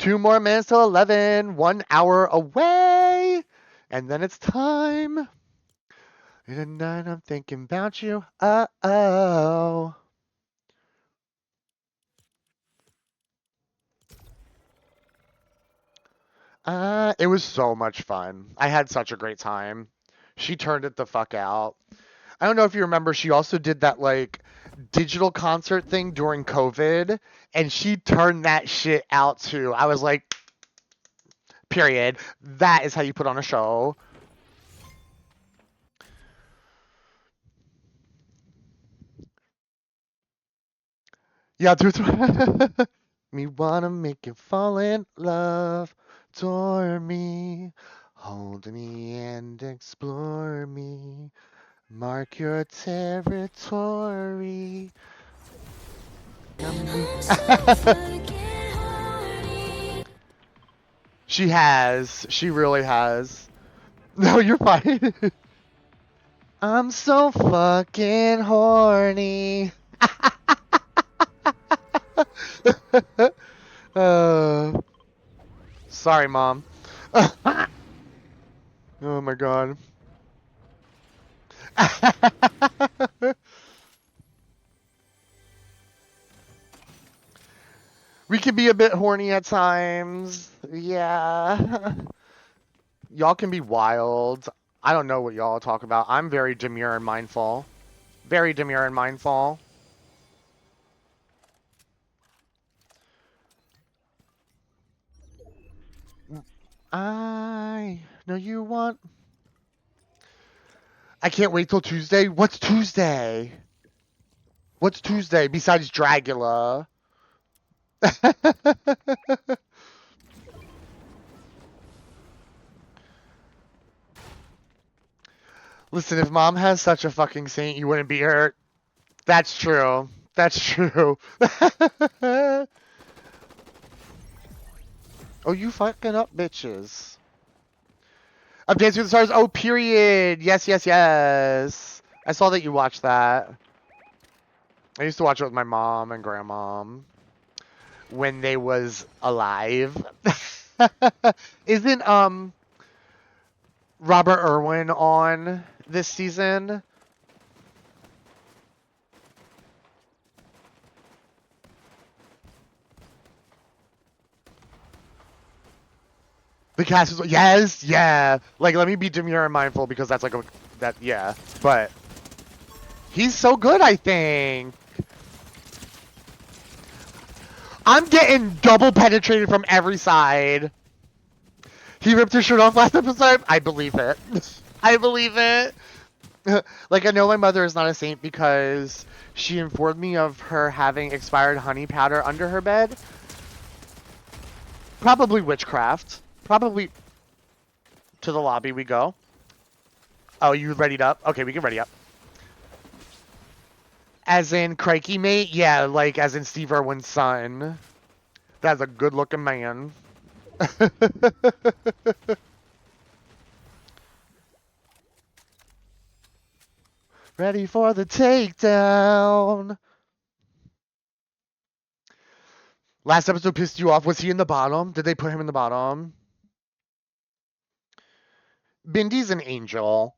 2 more minutes till 11. 1 hour away. And then it's time. In the night I'm thinking about you. Uh-oh. It was so much fun. I had such a great time. She turned it the fuck out. I don't know if you remember, she also did that like digital concert thing during COVID, and she turned that shit out too. I was like, period. That is how you put on a show. Yeah, dude. Me wanna make you fall in love. Adore me. Hold me and explore me. Mark your territory. She has. She really has. No, you're fine. I'm so fucking horny. Sorry, Mom. Oh my God. We can be a bit horny at times. Yeah. Y'all can be wild. I don't know what y'all talk about. I'm very demure and mindful. Very demure and mindful. I know you want. I can't wait till Tuesday. What's Tuesday? What's Tuesday besides Dragula? Listen, if mom has such a fucking saint, you wouldn't be hurt. That's true. That's true. Oh, you fucking up, bitches. Up Dancing with the Stars. Oh, period. Yes, yes, yes. I saw that you watched that. I used to watch it with my mom and grandmom when they was alive. Isn't Robert Irwin on this season? The cast is yes, yeah. Like, let me be demure and mindful because that's like yeah. But he's so good, I think. I'm getting double penetrated from every side. He ripped his shirt off last episode. I believe it. I believe it. Like, I know my mother is not a saint because she informed me of her having expired honey powder under her bed. Probably witchcraft. Probably to the lobby we go. Oh, you readied up? Okay, we can ready up. As in Crikey mate? Yeah, like as in Steve Irwin's son. That's a good looking man. Ready for the takedown. Last episode pissed you off. Was he in the bottom? Did they put him in the bottom? Bindy's an angel.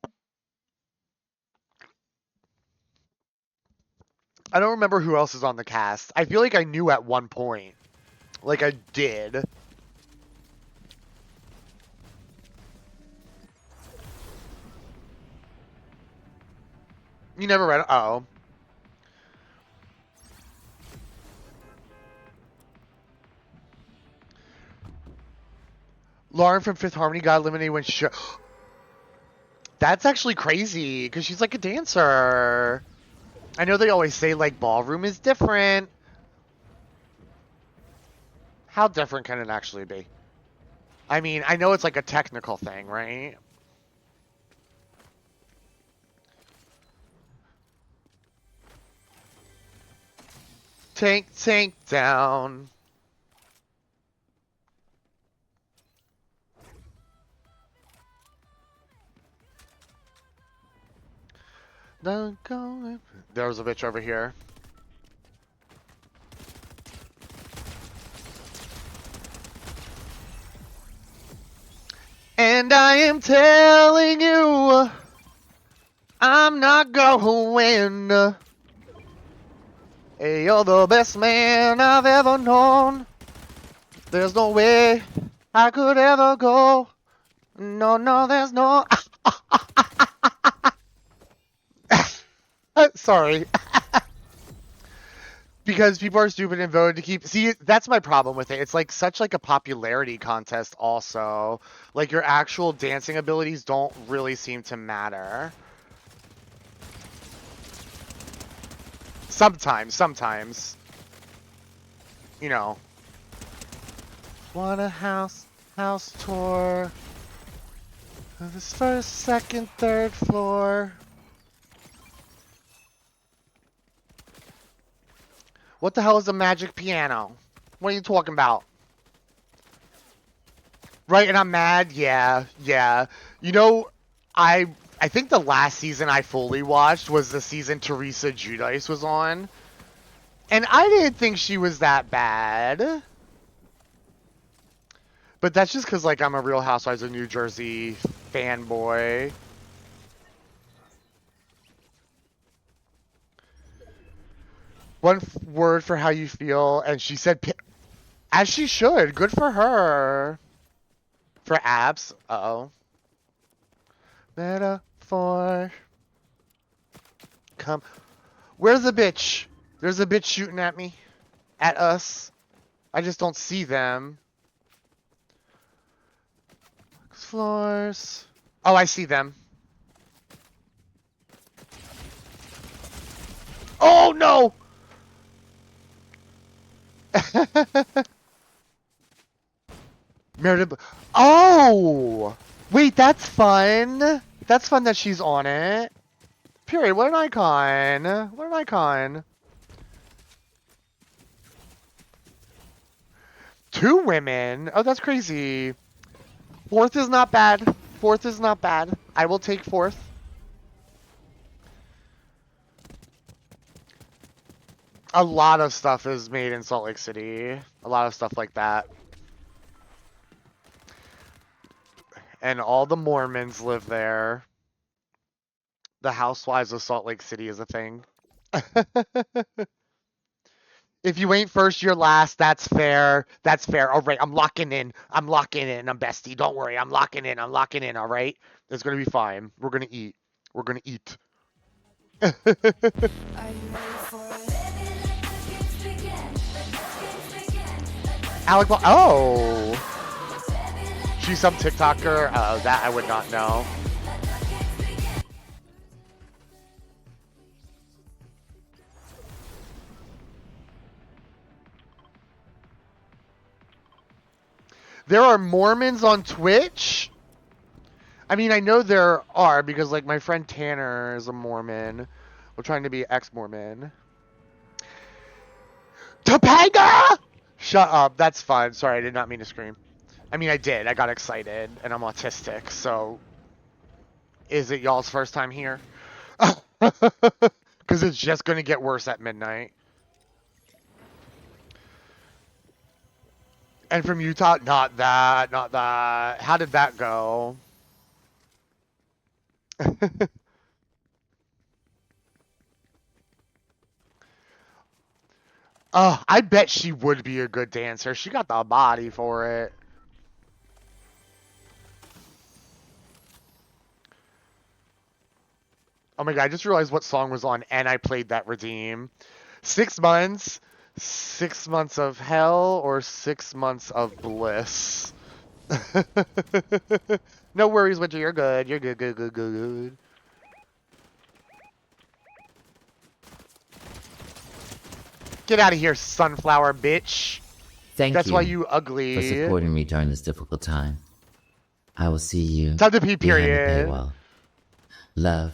I don't remember who else is on the cast. I feel like I knew at one point. Like I did. You never read it? Oh. Lauren from Fifth Harmony got eliminated when she... That's actually crazy, because she's like a dancer. I know they always say, like, ballroom is different. How different can it actually be? I mean, I know it's like a technical thing, right? Tank down. Don't go. There's a bitch over here. And I am telling you, I'm not going. Hey, you're the best man I've ever known. There's no way I could ever go. No, there's no. Sorry. Because people are stupid and voted to keep... See, that's my problem with it. It's like such like a popularity contest also. Like your actual dancing abilities don't really seem to matter. Sometimes. You know. Want a house tour. This first, second, third floor. What the hell is a magic piano? What are you talking about? Right, and I'm mad? Yeah. You know, I think the last season I fully watched was the season Teresa Giudice was on. And I didn't think she was that bad. But that's just because, like, I'm a Real Housewives of New Jersey fanboy. One word for how you feel, and she said, as she should. Good for her. For abs. Uh-oh. Metaphor. Come. Where's the bitch? There's a bitch shooting at me. At us. I just don't see them. floors. Oh, I see them. Oh, no! Meredith. Oh! Wait, that's fun. That's fun that she's on it. Period. What an icon. What an icon. 2 women? Oh, that's crazy. 4th is not bad. 4th is not bad. I will take 4th. A lot of stuff is made in Salt Lake City. A lot of stuff like that. And all the Mormons live there. The Housewives of Salt Lake City is a thing. If you ain't first, you're last. That's fair. That's fair. All right, I'm locking in. I'm locking in. I'm bestie. Don't worry. I'm locking in. I'm locking in. All right? It's going to be fine. We're going to eat. We're going to eat. Alec Ball. Oh. She's some TikToker. That I would not know. There are Mormons on Twitch? I mean, I know there are because, like, my friend Tanner is a Mormon. We're trying to be ex-Mormon. Topanga! Shut up. That's fine. Sorry, I did not mean to scream. I mean, I did. I got excited, and I'm autistic, so... Is it y'all's first time here? Because it's just going to get worse at midnight. And from Utah, not that, not that. How did that go? I bet she would be a good dancer. She got the body for it. Oh my god, I just realized what song was on and I played that Redeem. 6 months. 6 months of hell or 6 months of bliss. No worries, Winter. You're good. You're good, good, good, good, good. Get out of here, sunflower bitch. Thank That's you why you ugly. for supporting me during this difficult time. I will see you Time to pee, behind the period. paywall. Love,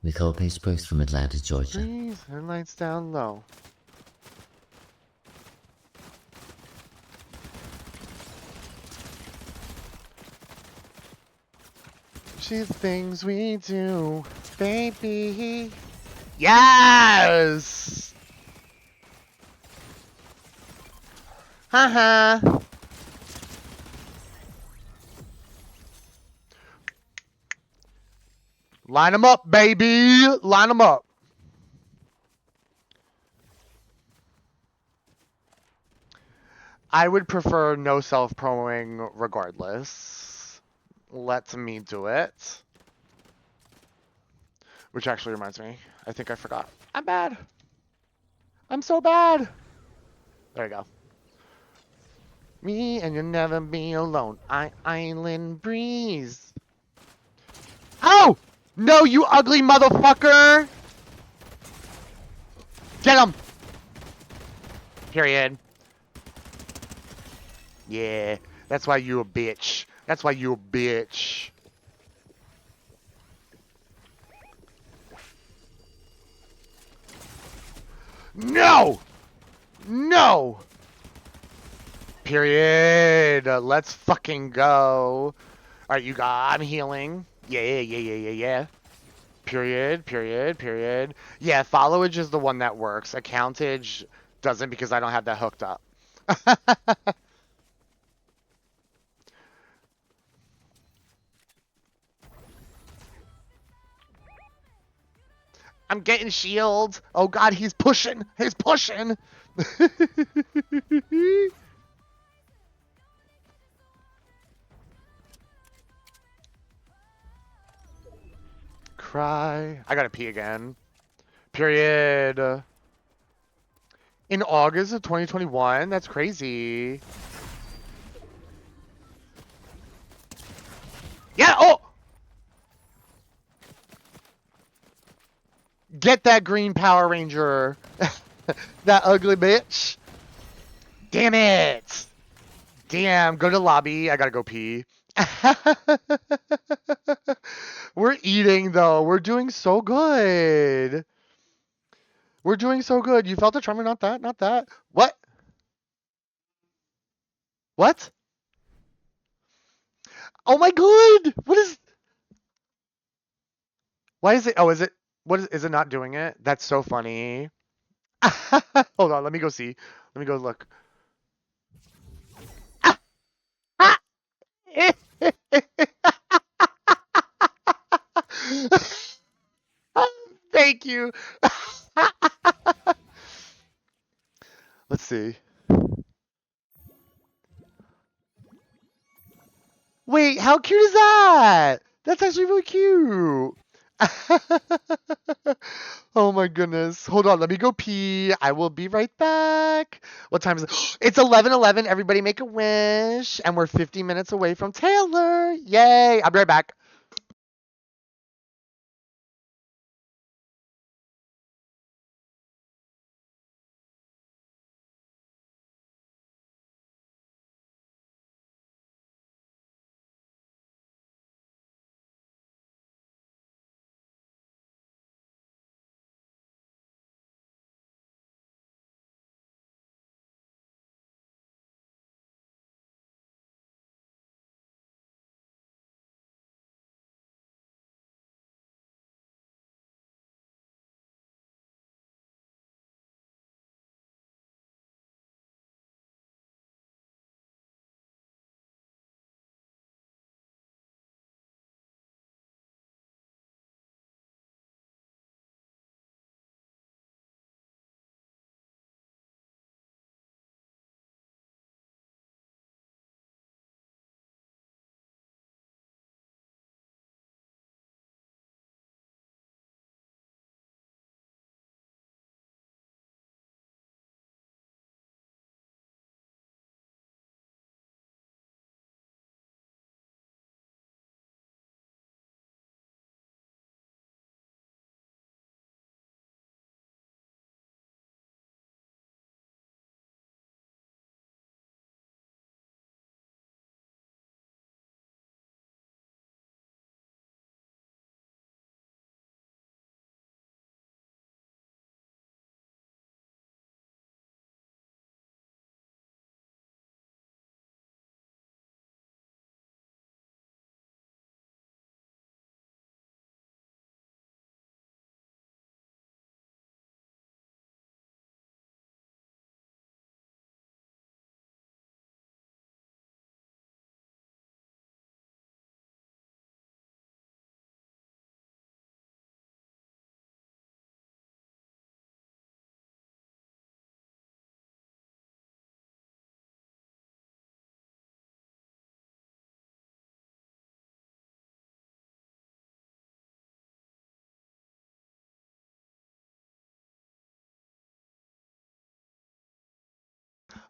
Nicole Pace Brooks from Atlanta, Georgia. Breathe her lights down low. She's things we do, baby. Yes! Haha. Line them up, baby. Line them up. I would prefer no self-promoing regardless. Let me do it. Which actually reminds me. I think I forgot. I'm bad. I'm so bad. There you go. Me and you'll never be alone. Island breeze. Oh! No, you ugly motherfucker! Get him! Period. Yeah, that's why you a bitch. That's why you a bitch. No! No! Period. Let's fucking go. Alright, you got... I'm healing. Yeah. Period. Yeah, followage is the one that works. Accountage doesn't because I don't have that hooked up. I'm getting shield. Oh god, he's pushing. He's pushing. Cry. I gotta pee again. Period. In August of 2021? That's crazy. Get that green Power Ranger. That ugly bitch. Damn it. Damn, go to lobby. I gotta go pee. We're eating though. We're doing so good. We're doing so good. You felt a tremor? Not that. Not that. What? What? Oh my god. What is? Why is it? Oh, is it? What is it not doing it? That's so funny. Hold on. Let me go see. Let me go look. Thank you. Let's see. Wait, how cute is that? That's actually really cute. Oh my goodness. Hold on, let me go pee. I will be right back. What time is it? It's 11:11. Everybody make a wish. And we're 50 minutes away from Taylor. Yay. I'll be right back.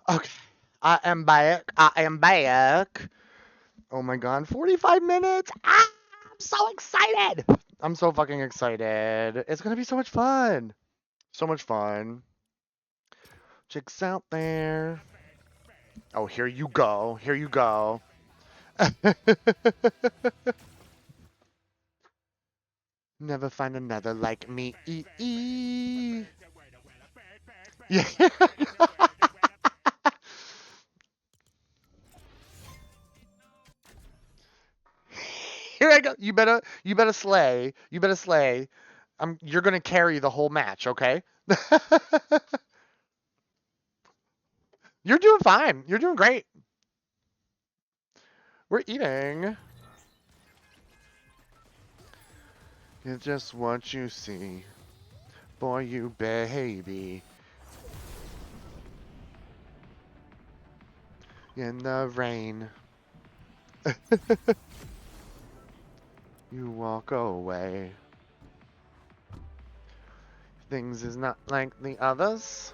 Okay. I am back. I am back. Oh my god, 45 minutes. Ah, I'm so excited. I'm so fucking excited. It's gonna be so much fun. So much fun. Chicks out there. Oh, here you go. Here you go. Never find another like me. Yeah. Here I go. You better slay. You better slay. You're gonna carry the whole match, okay? You're doing fine. You're doing great. We're eating. It's just what you see. Boy, you baby. In the rain. You walk away. Things is not like the others.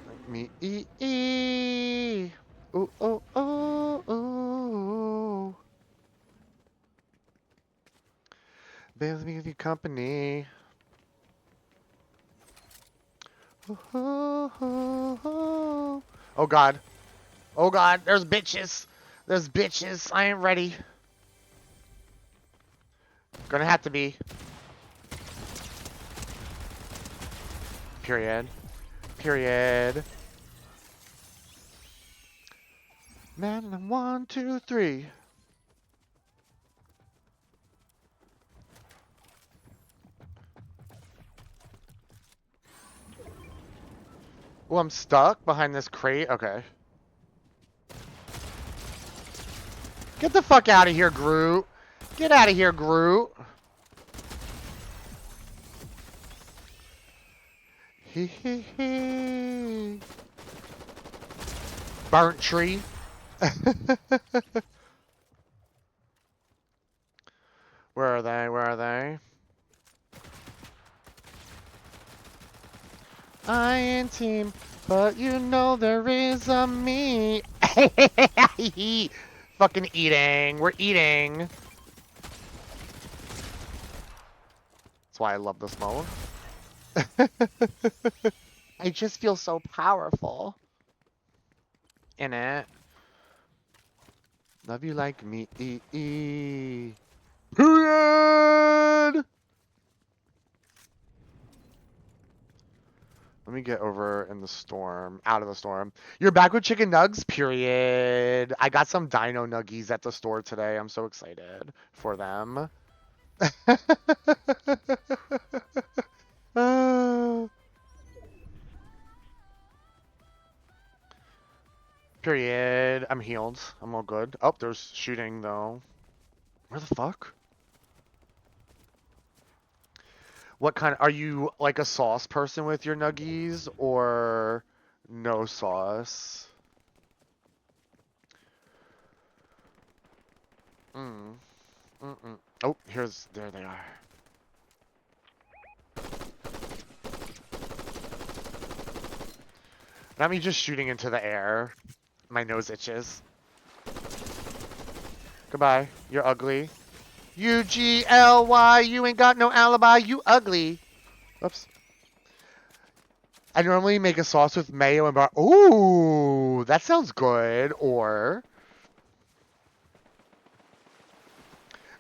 Like me. Ooh, oh, oh, oh. company. Oh God. Oh God, there's bitches. There's bitches. I ain't ready. Gonna have to be. Period. Period. Madeline, 1, 2, 3. Oh, I'm stuck behind this crate? Okay. Get the fuck out of here, Groot. Get out of here, Groot. Hee hee hee. Burnt tree. Where are they? Where are they? I ain't team, but you know there is a me. Fucking eating. We're eating. That's why I love this mode. I just feel so powerful in it. Love you like me. Period. Let me get over in the storm, out of the storm. You're back with chicken nugs? Period. I got some dino nuggies at the store today. I'm so excited for them. Period. I'm healed. I'm all good. Oh, there's shooting though. Where the fuck? What kind are you like a sauce person with your nuggies or no sauce? Oh, there they are. Not me just shooting into the air. My nose itches. Goodbye. You're ugly. UGLY, you ain't got no alibi, you ugly. Oops. I normally make a sauce with mayo and bar. Ooh, that sounds good. Or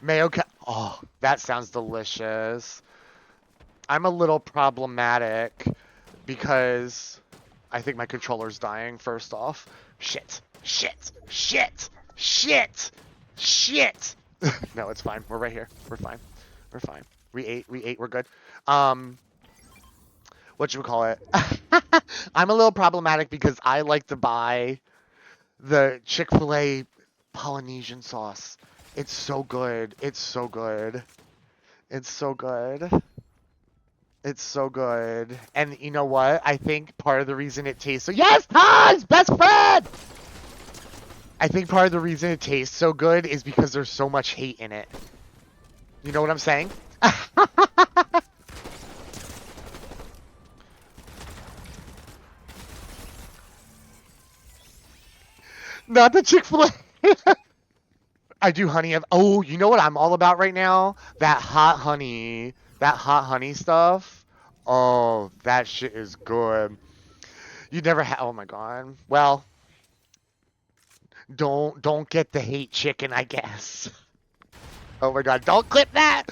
mayo. Oh, that sounds delicious. I'm a little problematic because I think my controller's dying. First off, shit. No, it's fine. We're right here. We're fine. We ate. We're good. What should we call it? I'm a little problematic because I like to buy the Chick-fil-A Polynesian sauce. It's so good. It's so good. And you know what? I think part of the reason it tastes so... Yes, Hans! Best friend! I think part of the reason it tastes so good is because there's so much hate in it. You know what I'm saying? Not the Chick-fil-A. I do honey. Oh, you know what I'm all about right now? That hot honey. That hot honey stuff. Oh, that shit is good. You never had... Oh, my God. Well, don't get the hate chicken, I guess. Oh, my God. Don't clip that.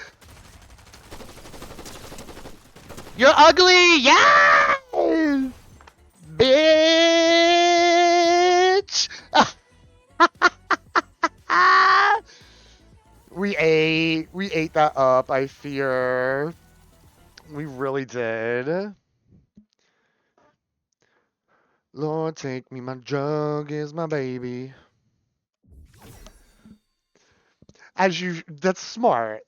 You're ugly. Yes! Bitch. We ate that up, I fear. We really did. Lord, take me, my drug is my baby. That's smart.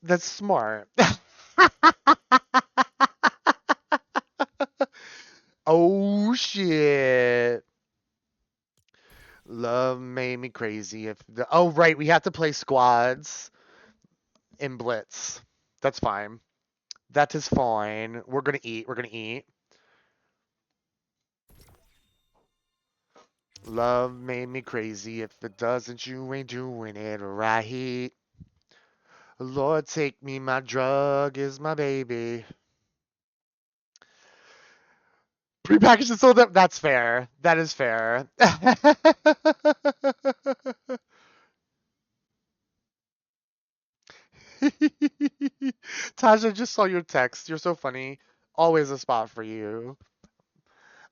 Oh, shit. Love made me crazy. Oh, right, we have to play squads in Blitz. That's fine. That is fine. We're gonna eat. Love made me crazy. If it doesn't, you ain't doing it right. Lord, take me, my drug is my baby. Prepackaged and sold up. That's fair. That is fair. Taj, I just saw your text. You're so funny. Always a spot for you.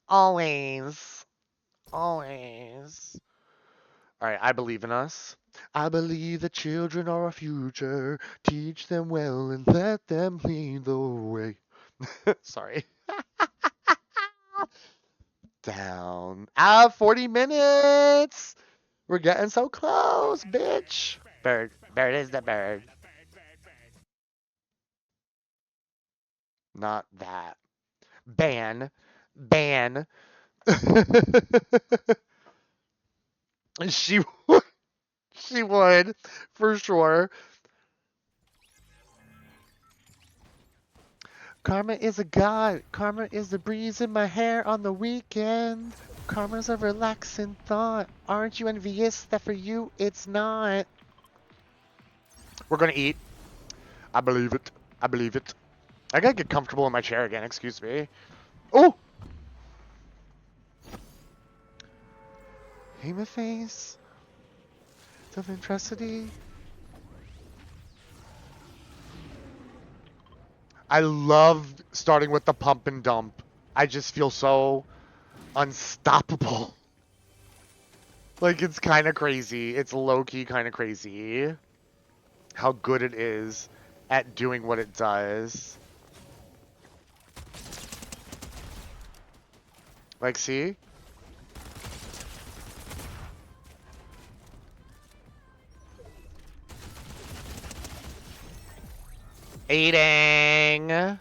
Always. Always. All right, I believe in us. I believe the children are our future. Teach them well and let them lead the way. Sorry. Down. 40 minutes. We're getting so close, bitch. Bird. Bird is the bird. Not that. Ban. Ban. She would. She would. For sure. Karma is a god. Karma is the breeze in my hair on the weekend. Karma's a relaxing thought. Aren't you envious that for you it's not? We're gonna eat. I believe it. I believe it. I gotta get comfortable in my chair again, excuse me. Oh! Hemophase. Self-introsity. I love starting with the pump and dump. I just feel so unstoppable. Like, it's kind of crazy. It's low-key kind of crazy how good it is at doing what it does. Like, see? Eating. It's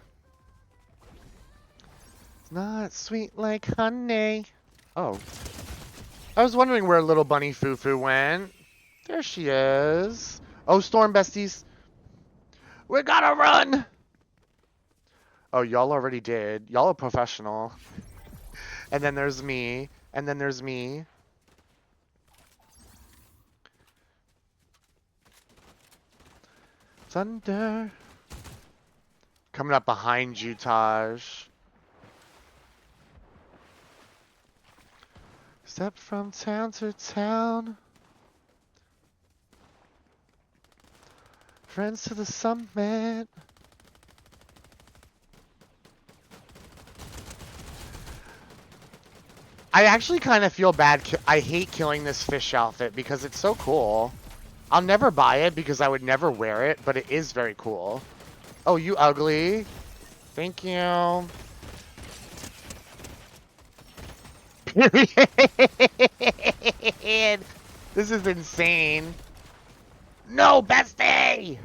not sweet like honey. Oh. I was wondering where little bunny Fufu went. There she is. Oh, Storm besties. We gotta run. Oh, y'all already did. Y'all are professional. And then there's me. And then there's me. Thunder. Coming up behind you, Taj. Step from town to town. Friends to the summit. I actually kind of feel bad. I hate killing this fish outfit because it's so cool. I'll never buy it because I would never wear it, but it is very cool. Oh, you ugly. Thank you. Period. This is insane. No, bestie!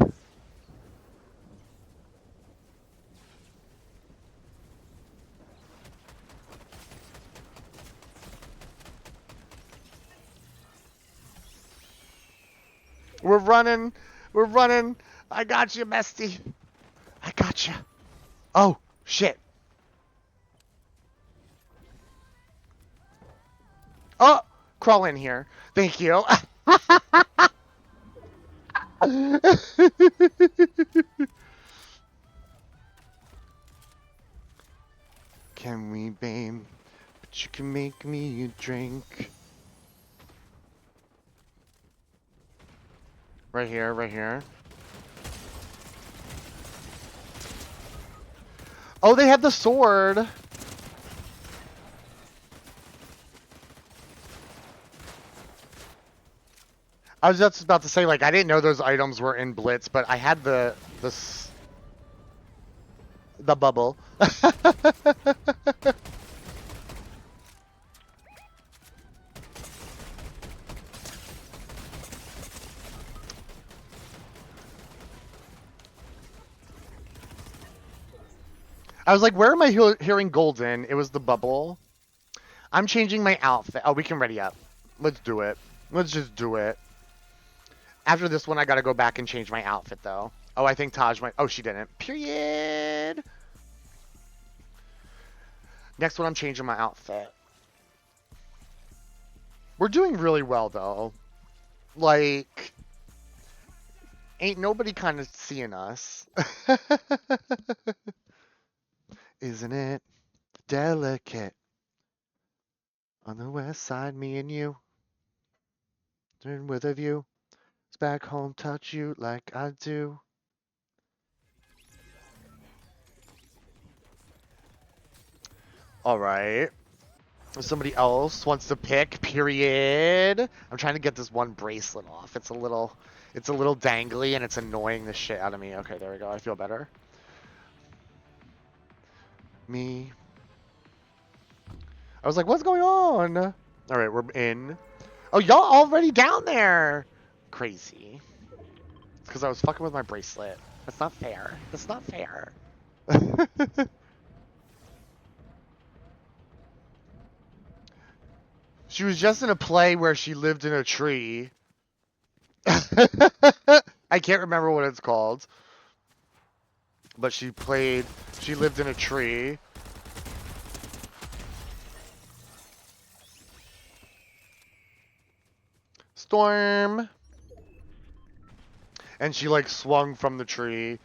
We're running. We're running. I got you, bestie. I got you. Oh, shit. Oh, crawl in here. Thank you. Can we, babe? But you can make me a drink. Right here, right here. Oh, they have the sword. I was just about to say, like, I didn't know those items were in Blitz, but I had the bubble. I was like, where am I hearing golden? It was the bubble. I'm changing my outfit. Oh, we can ready up. Let's do it. Let's just do it. After this one, I gotta go back and change my outfit, though. Oh, I think Taj might... Oh, she didn't. Period. Next one, I'm changing my outfit. We're doing really well, though. Like... Ain't nobody kind of seeing us. Isn't it delicate? On the west side, me and you. Turn with a view. It's back home, touch you like I do. Alright. If somebody else wants to pick, period. I'm trying to get this one bracelet off. It's a little dangly and it's annoying the shit out of me. Okay, there we go. I feel better. Me. I was like, what's going on? Alright, we're in. Oh, y'all already down there. Crazy. It's because I was fucking with my bracelet. That's not fair. That's not fair. She was just in a play where she lived in a tree. I can't remember what it's called. But she lived in a tree. Storm. And she like swung from the tree.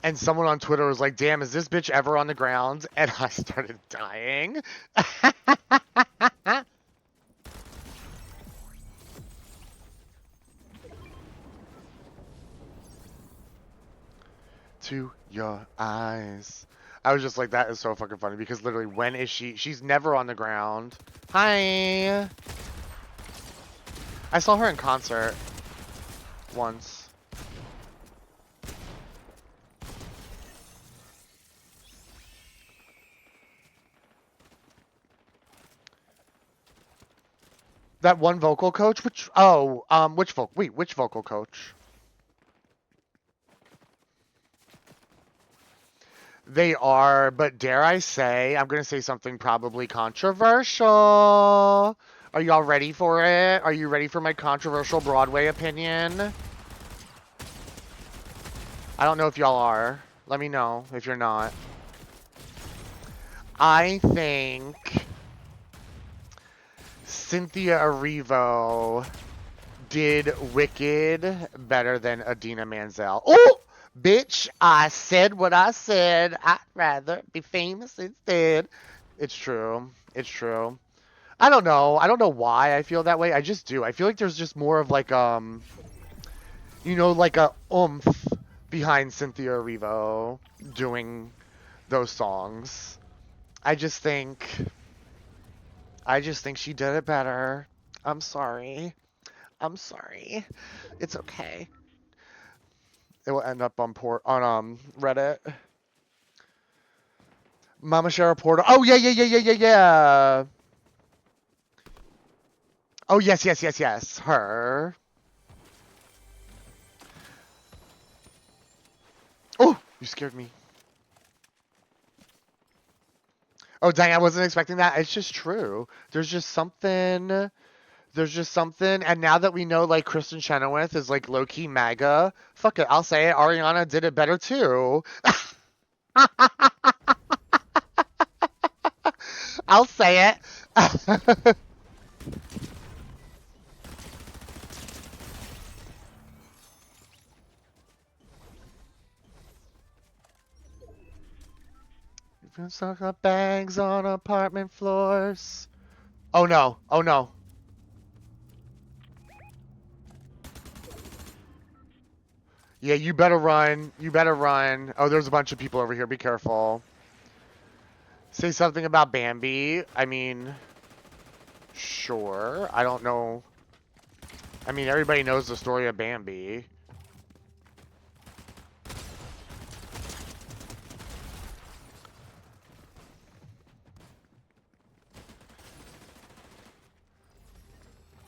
And someone on Twitter was like, damn, is this bitch ever on the ground? And I started dying. To your eyes. I was just like, that is so fucking funny because literally, when is she? She's never on the ground. Hi. I saw her in concert once. That one vocal coach? Which vocal coach? They are, but dare I say, I'm going to say something probably controversial. Are y'all ready for it? Are you ready for my controversial Broadway opinion? I don't know if y'all are. Let me know if you're not. I think Cynthia Erivo did Wicked better than Idina Menzel. Oh! Bitch, I said what I said. I'd rather be famous instead. It's true. It's true. I don't know. I don't know why I feel that way. I just do. I feel like there's just more of like, you know, like a oomph behind Cynthia Erivo doing those songs. I just think she did it better. I'm sorry. I'm sorry. It's okay. It will end up on Reddit. Mama Shara Porter. Oh yeah. Oh yes. Her. Oh, you scared me. Oh dang, I wasn't expecting that. It's just true. There's just something. And now that we know, like, Kristen Chenoweth is, like, low-key MAGA, fuck it, I'll say it, Ariana did it better, too. I'll say it. You've been sucking up bags on apartment floors. Oh, no. Oh, no. Yeah, you better run. You better run. Oh, there's a bunch of people over here. Be careful. Say something about Bambi. I mean, sure. I don't know. I mean, everybody knows the story of Bambi.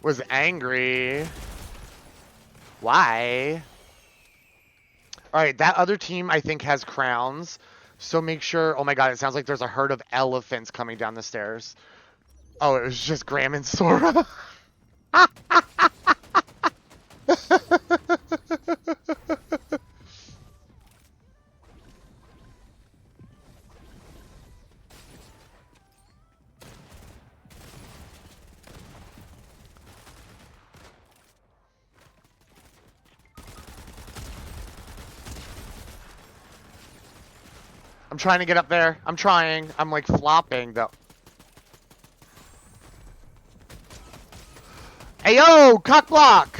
Was angry. Why? Alright, that other team, I think, has crowns. So make sure... Oh my god, it sounds like there's a herd of elephants coming down the stairs. Oh, it was just Graham and Sora. I'm trying to get up there. I'm trying. I'm like flopping though. Hey yo, cock block!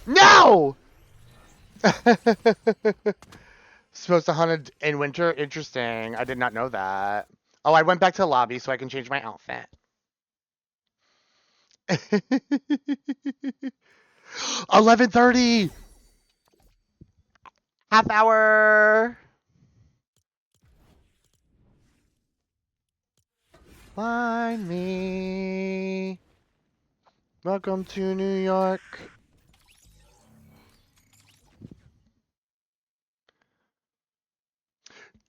No! Supposed to hunt in winter? Interesting. I did not know that. Oh, I went back to the lobby so I can change my outfit. 11:30. Half hour. Find me. Welcome to New York.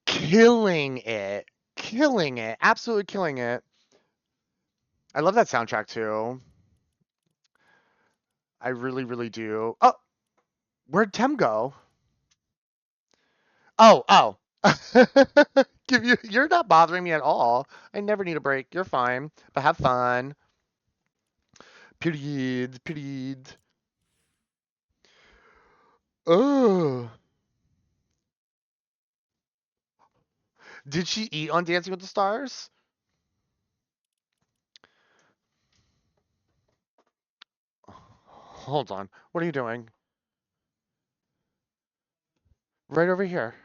Killing it. Killing it. Absolutely killing it. I love that soundtrack too. I really, really do. Oh, where'd Tem go? Oh. You're not bothering me at all. I never need a break. You're fine. But have fun. Period. Period. Oh. Did she eat on Dancing with the Stars? Hold on. What are you doing? Right over here.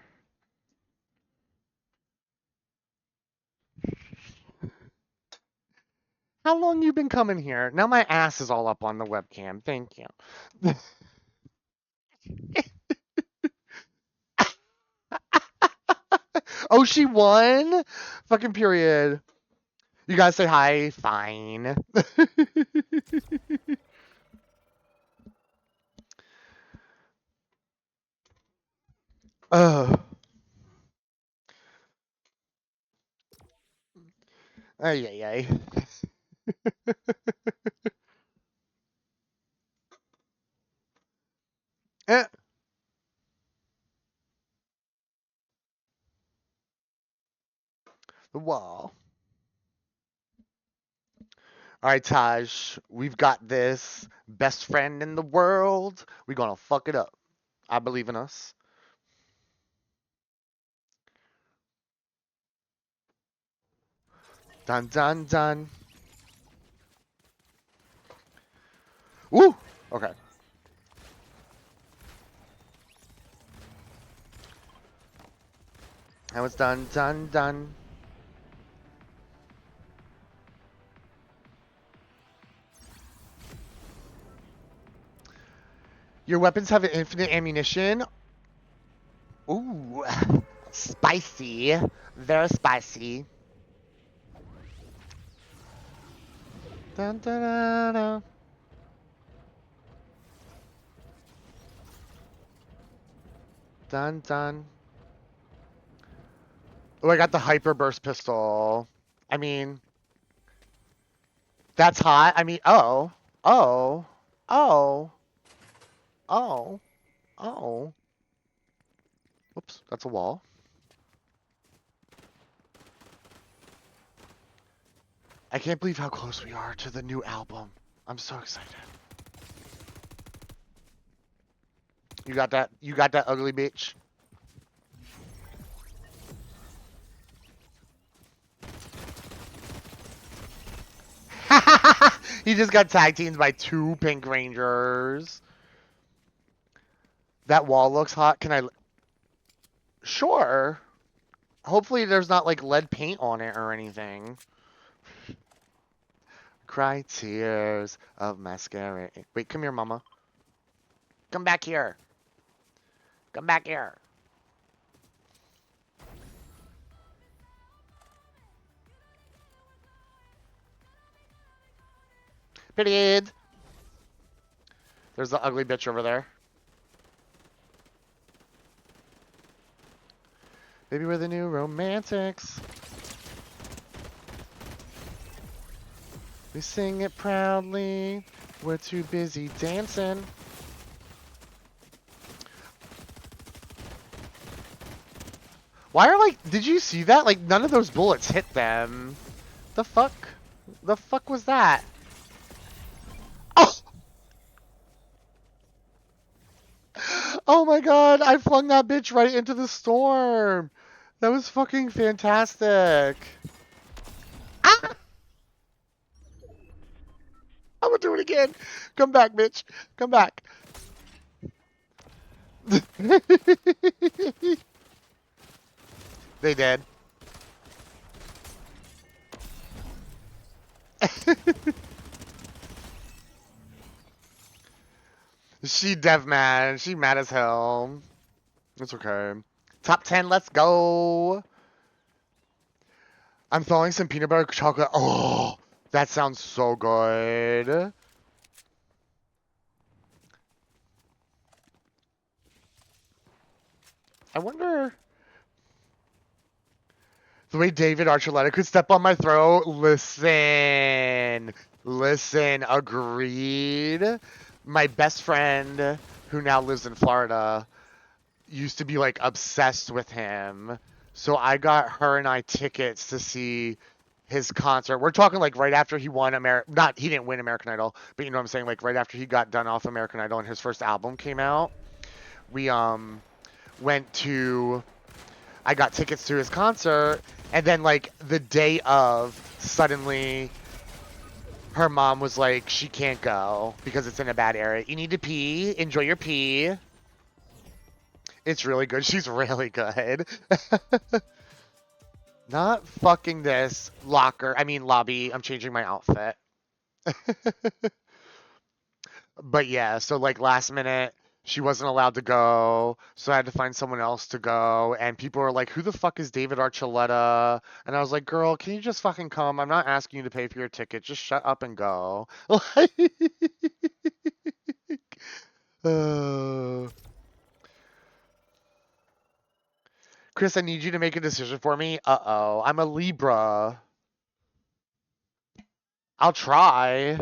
How long you been coming here? Now my ass is all up on the webcam. Thank you. Oh, she won? Fucking period. You guys say hi. Fine. Ugh. Ay, ay, ay. Eh. The wall. All right, Taj, we've got this. Best friend in the world. We're gonna fuck it up. I believe in us. Dun dun dun. Woo! Okay. That was done, done, done. Your weapons have infinite ammunition. Ooh, spicy. Very spicy. Dun, dun, dun, dun. Dun, dun. Oh, I got the hyper burst pistol. I mean, that's hot. I mean, oh. Whoops, that's a wall. I can't believe how close we are to the new album. I'm so excited. You got that? You got that, ugly bitch? He just got tag teamed by 2 Pink Rangers. That wall looks hot. Can I... Sure. Hopefully there's not like lead paint on it or anything. Cry tears of mascara. Wait, come here, mama. Come back here. Come back here. Period. There's the ugly bitch over there. Maybe we're the new romantics. We sing it proudly. We're too busy dancing. Why are like, did you see that? Like none of those bullets hit them. The fuck? The fuck was that? Oh! Oh my god, I flung that bitch right into the storm. That was fucking fantastic. Ah! I'm gonna do it again. Come back, bitch. Come back. They did. She dev mad. She mad as hell. It's okay. Top 10, let's go. I'm thawing some peanut butter chocolate. Oh, that sounds so good. I wonder... The way David Archuleta could step on my throat. Listen. Listen. Agreed. My best friend, who now lives in Florida, used to be like obsessed with him. So I got her and I tickets to see his concert. We're talking like right after he won he didn't win American Idol, but you know what I'm saying, like right after he got done off American Idol and his first album came out. We went to I got tickets to his concert, and then like the day of, suddenly her mom was like, she can't go because it's in a bad area. You need to pee. Enjoy your pee. It's really good. She's really good. Not fucking this lobby. I'm changing my outfit. But yeah, so like last minute, she wasn't allowed to go, so I had to find someone else to go. And people were like, "Who the fuck is David Archuleta?" And I was like, "Girl, can you just fucking come? I'm not asking you to pay for your ticket. Just shut up and go." Uh, Chris, I need you to make a decision for me. Uh-oh, I'm a Libra. I'll try.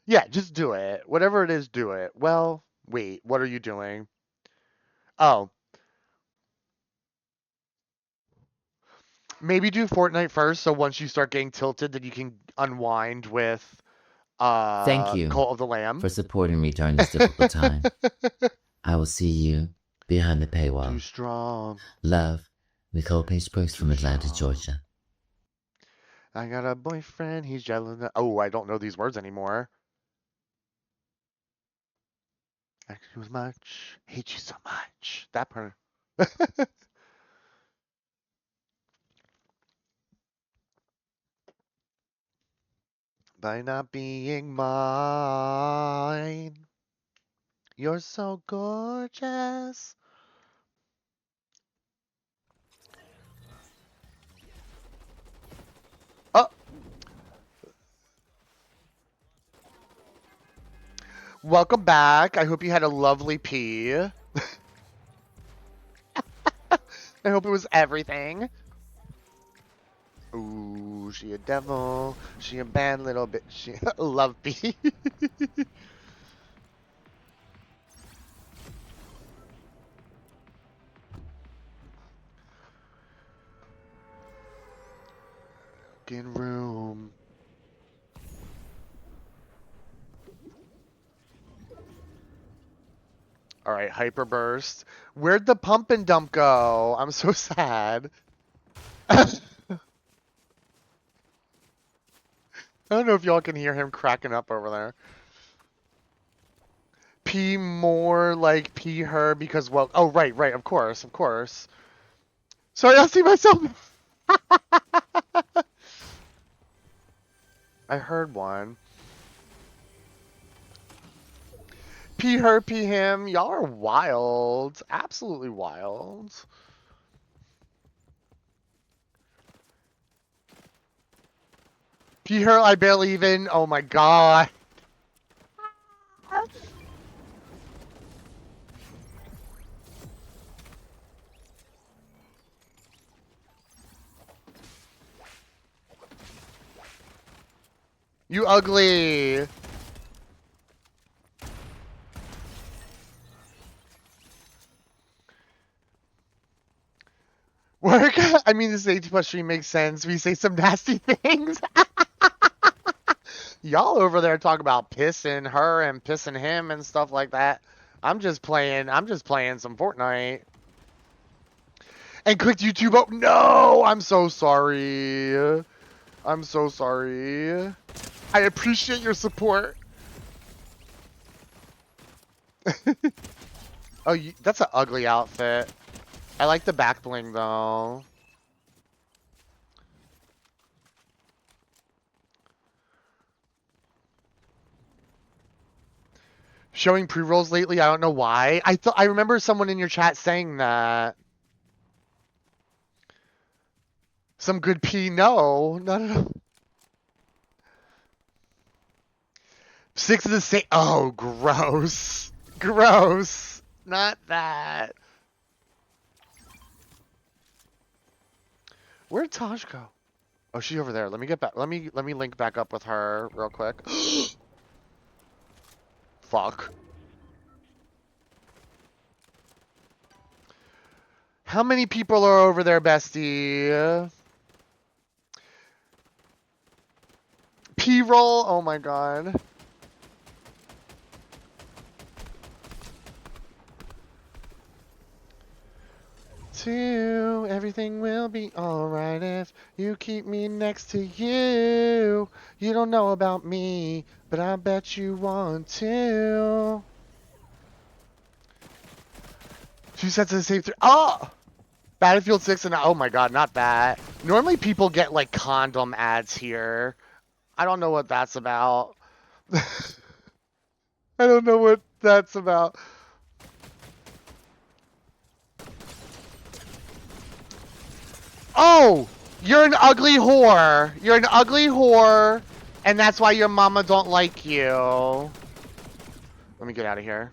Yeah, just do it. Whatever it is, do it. Well, wait, what are you doing? Oh, maybe do Fortnite first, so once you start getting tilted, then you can unwind with Thank you Cult of the Lamb. for supporting me during this difficult time. I will see you behind the Too paywall. strong. Love, Nicole Page Brooks from Atlanta, strong. Georgia. I got a boyfriend, he's jealous. Oh, I don't know these words anymore. Actually, was much. Hate you so much. That part. By not being mine. You're so gorgeous. Oh. Welcome back. I hope you had a lovely pee. I hope it was everything. Ooh, she a devil. She a bad little bit. She love pee. In room. All right, hyper burst. Where'd the pump and dump go? I'm so sad. I don't know if y'all can hear him cracking up over there. Pee more like pee her because, well, oh, right, of course. Sorry, I see myself. I heard one. Pee her, pee him. Y'all are wild. Absolutely wild. Pee her, I barely even. Oh my god. You ugly. Work? I mean, this 80+ stream makes sense. We say some nasty things. Y'all over there talk about pissing her and pissing him and stuff like that. I'm just playing some Fortnite. And clicked YouTube. Oh, no! I'm so sorry. I'm so sorry. I appreciate your support. Oh, that's an ugly outfit. I like the back bling, though. Showing pre-rolls lately, I don't know why. I remember someone in your chat saying that. Some good pee? No, not at all. 6 of the same. Oh, gross. Gross. Not that. Where'd Taj go? Oh, she's over there. Let me get back. Let me link back up with her real quick. Fuck. How many people are over there, bestie? P-roll. Oh my god. Everything will be alright if you keep me next to you. You don't know about me, but I bet you want to. 2 sets of the same 3. Oh! Battlefield 6 and oh my god, not that. Normally people get like condom ads here. I don't know what that's about. I don't know what that's about. Oh, you're an ugly whore. You're an ugly whore, and that's why your mama don't like you. Let me get out of here.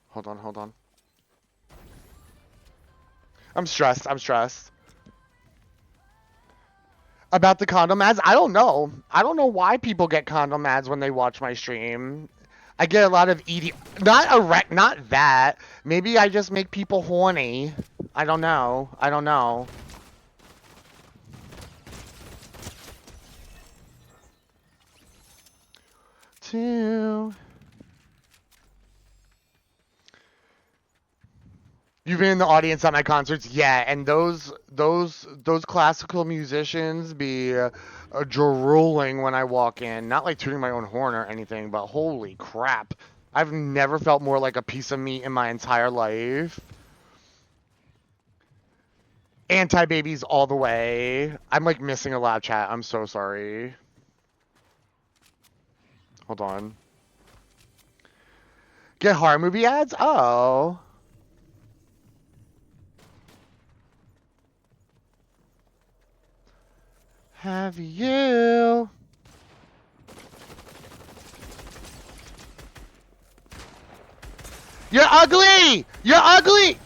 Hold on, hold on. I'm stressed. I'm stressed. About the condom ads? I don't know. I don't know why people get condom ads when they watch my stream. I get a lot of ED. Not that. Maybe I just make people horny. I don't know. I don't know. Two. You've been in the audience at my concerts, yeah, and those classical musicians be drooling when I walk in. Not like tooting my own horn or anything, but holy crap. I've never felt more like a piece of meat in my entire life. Anti-babies all the way. I'm like missing a lot of chat. I'm so sorry. Hold on. Get horror movie ads? Oh. Have you? You're ugly! You're ugly!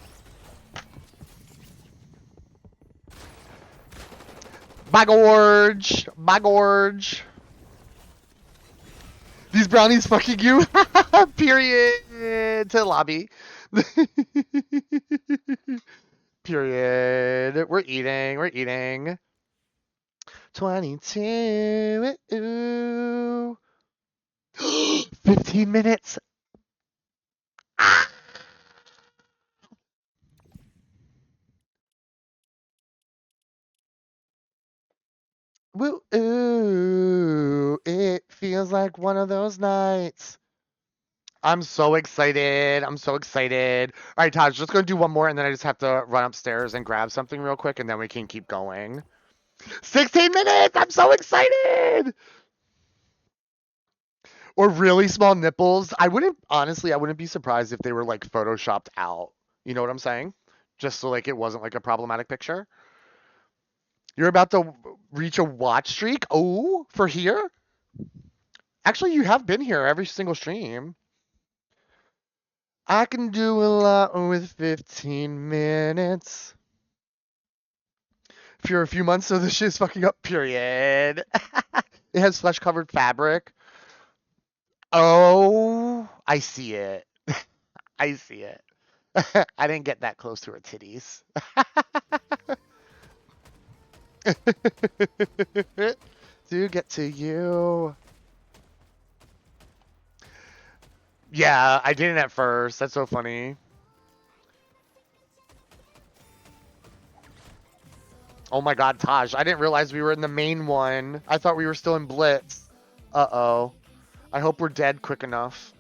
By gorge. By gorge. These brownies fucking you? Period. To the lobby. Period. We're eating. We're eating. 22. Ooh. 15 minutes. Ah! Woo, ooh, it feels like one of those nights. I'm so excited. I'm so excited. All right, Taj, just going to do one more, and then I just have to run upstairs and grab something real quick, and then we can keep going. 16 minutes! I'm so excited! Or really small nipples. Honestly, I wouldn't be surprised if they were, like, photoshopped out. You know what I'm saying? Just so, like, it wasn't, like, a problematic picture. You're about to reach a watch streak? Oh, for here? Actually, you have been here every single stream. I can do a lot with 15 minutes. For a few months, so this shit's fucking up, period. It has flesh-covered fabric. Oh, I see it. I see it. I didn't get that close to her titties. To get to you. Yeah, I didn't at first. That's so funny. Oh my god, Taj. I didn't realize we were in the main one. I thought we were still in Blitz. Uh-oh. I hope we're dead quick enough.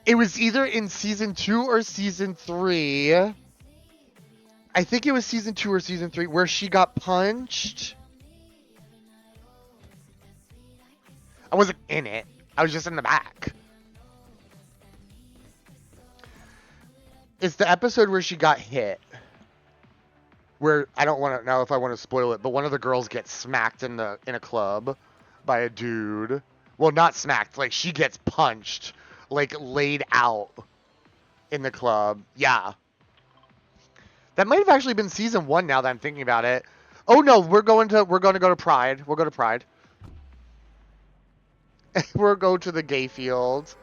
It was either in season 2 or season 3. I think it was season 2 or season 3 where she got punched. I wasn't in it. I was just in the back. It's the episode where she got hit. Where I don't want to know if I want to spoil it, but one of the girls gets smacked in a club by a dude. Well, not smacked, like she gets punched, like laid out in the club. Yeah. That might have actually been season 1 now that I'm thinking about it. Oh no, we're going to go to Pride. We'll go to Pride. We'll go to the gay field.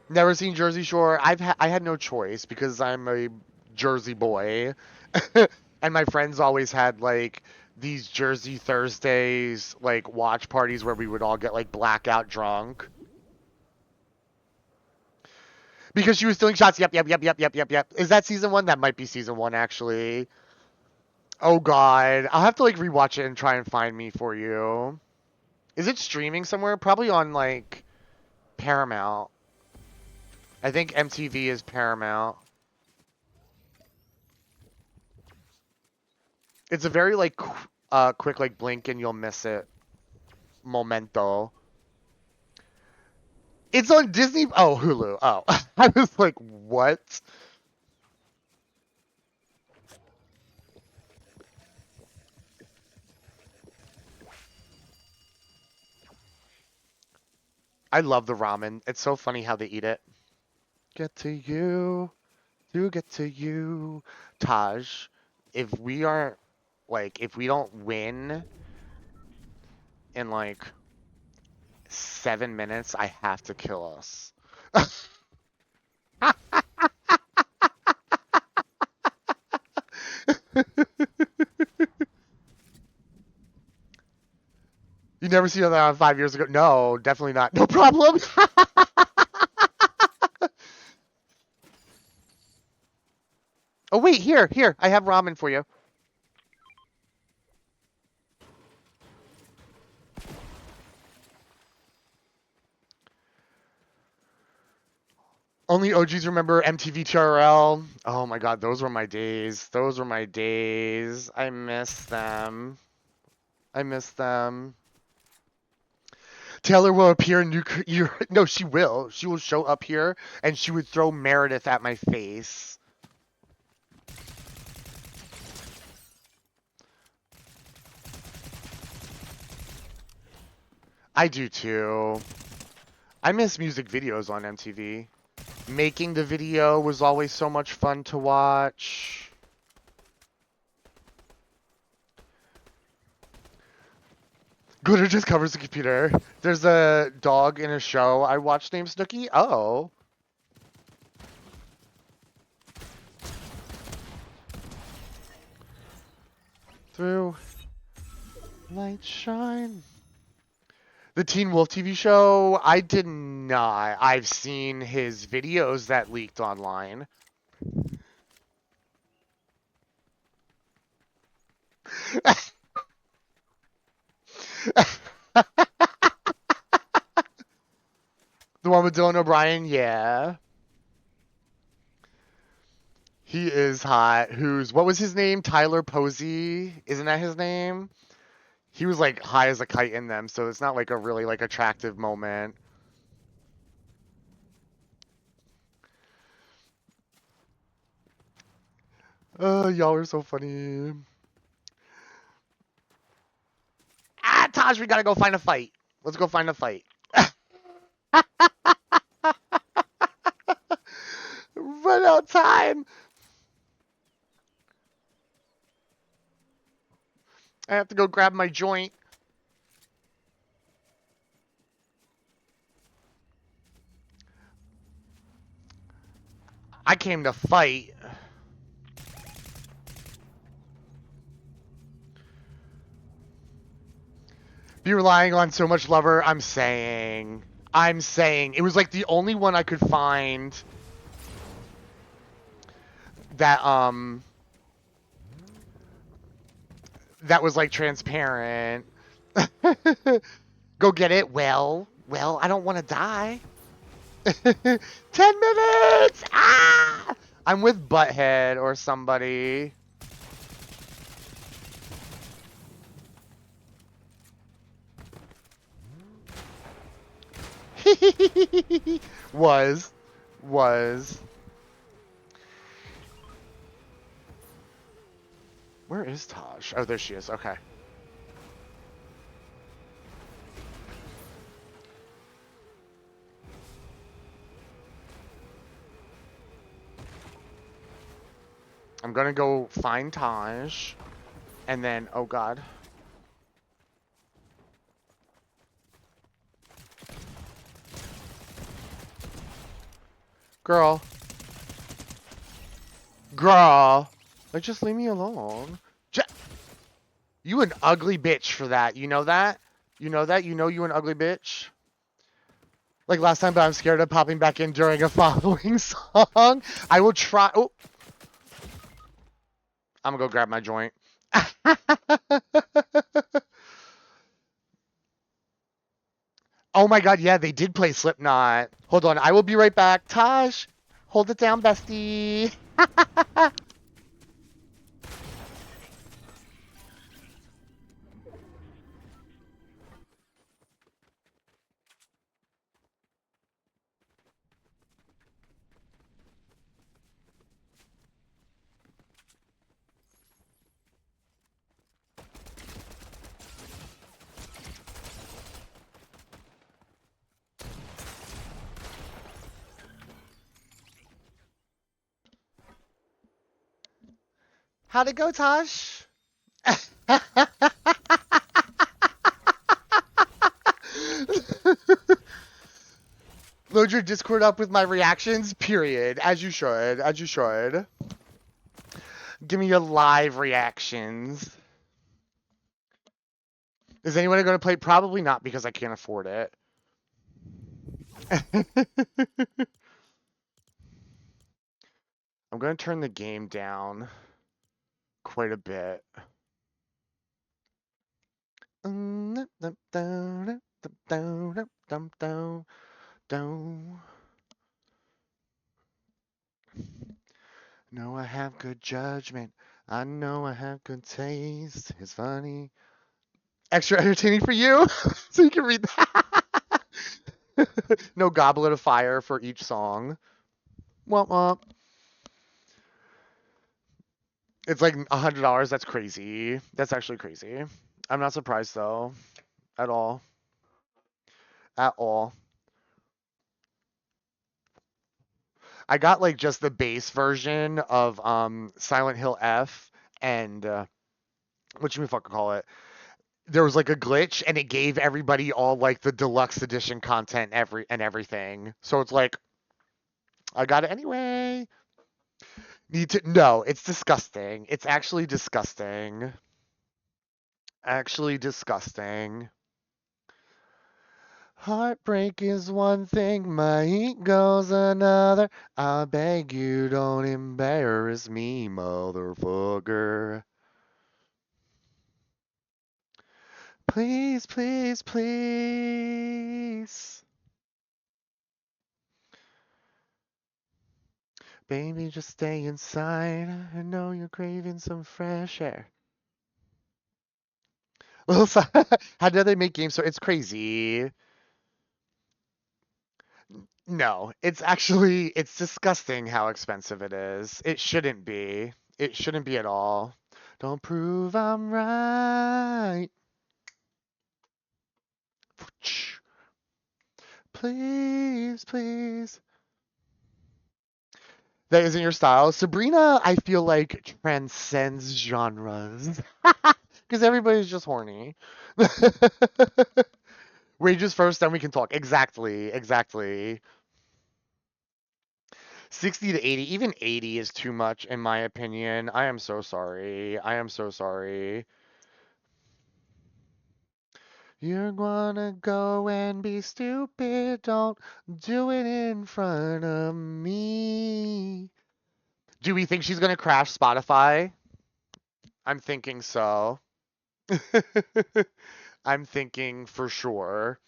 Never seen Jersey Shore. I had no choice because I'm a Jersey boy. And my friends always had like these Jersey Thursdays like watch parties where we would all get like blackout drunk. Because she was stealing shots. Yep. Is that season 1? That might be season 1 actually. Oh god. I'll have to like rewatch it and try and find me for you. Is it streaming somewhere? Probably on like Paramount. I think MTV is Paramount. It's a very like quick like blink and you'll miss it momento. It's on Disney. Oh, Hulu. Oh, I was like, what? I love the ramen. It's so funny how they eat it. Get to you. To get to you. Taj, if we aren't, like, if we don't win in, like, 7 minutes, I have to kill us. You never seen that 5 years ago? No, definitely not. No problem. Oh, wait, here. I have ramen for you. Only OGs remember MTV TRL. Oh my god, those were my days. I miss them. Taylor will appear in No, she will. She will show up here, and she would throw Meredith at my face. I do too. I miss music videos on MTV. Making the video was always so much fun to watch. Glitter just covers the computer. There's a dog in a show I watched named Snooky. Oh. Through light shine. The Teen Wolf TV show, I did not. I've seen his videos that leaked online. The one with Dylan O'Brien? Yeah. He is hot. What was his name? Tyler Posey? Isn't that his name? He was like high as a kite in them, so it's not like a really like attractive moment. Y'all are so funny. Ah, Taj, we gotta go find a fight. Let's go find a fight. Run out of time. I have to go grab my joint. I came to fight. Be relying on so much lover. I'm saying. It was like the only one I could find that that was like transparent. Go get it. Well, I don't want to die. 10 minutes. Ah! I'm with Butthead or somebody. was. Where is Taj? Oh, there she is. Okay. I'm gonna go find Taj. And then, oh god. Girl. Like, just leave me alone. You an ugly bitch for that. You know that? You know that? You know you an ugly bitch? Like last time, but I'm scared of popping back in during a following song. I will try. Oh. I'm gonna go grab my joint. Oh my god, yeah, they did play Slipknot. Hold on, I will be right back. Taj, hold it down, bestie. How'd it go, Taj? Load your Discord up with my reactions, period. As you should. Give me your live reactions. Is anyone going to play? Probably not, because I can't afford it. I'm going to turn the game down quite a bit. No, I have good judgment. I know I have good taste. It's funny. Extra entertaining for you, so you can read that. No goblet of fire for each song. Womp womp. It's like $100. That's crazy. That's actually crazy. I'm not surprised though, at all. At all. I got like just the base version of Silent Hill F and what you fucking call it. There was like a glitch and it gave everybody all like the deluxe edition content and everything. So it's like I got it anyway. No, it's disgusting. It's actually disgusting. Actually disgusting. Heartbreak is one thing, my ego's another. I beg you don't embarrass me, motherfucker. Please, please, please. Baby, just stay inside. I know you're craving some fresh air. How dare they make games so it's crazy. No, it's disgusting how expensive it is. It shouldn't be. It shouldn't be at all. Don't prove I'm right. Please, please. That isn't your style. Sabrina, I feel like transcends genres. Because everybody's just horny. Rages first, then we can talk. Exactly. 60 to 80, even 80 is too much in my opinion. I am so sorry. You're gonna go and be stupid. Don't do it in front of me. Do we think she's gonna crash Spotify? I'm thinking so. I'm thinking for sure.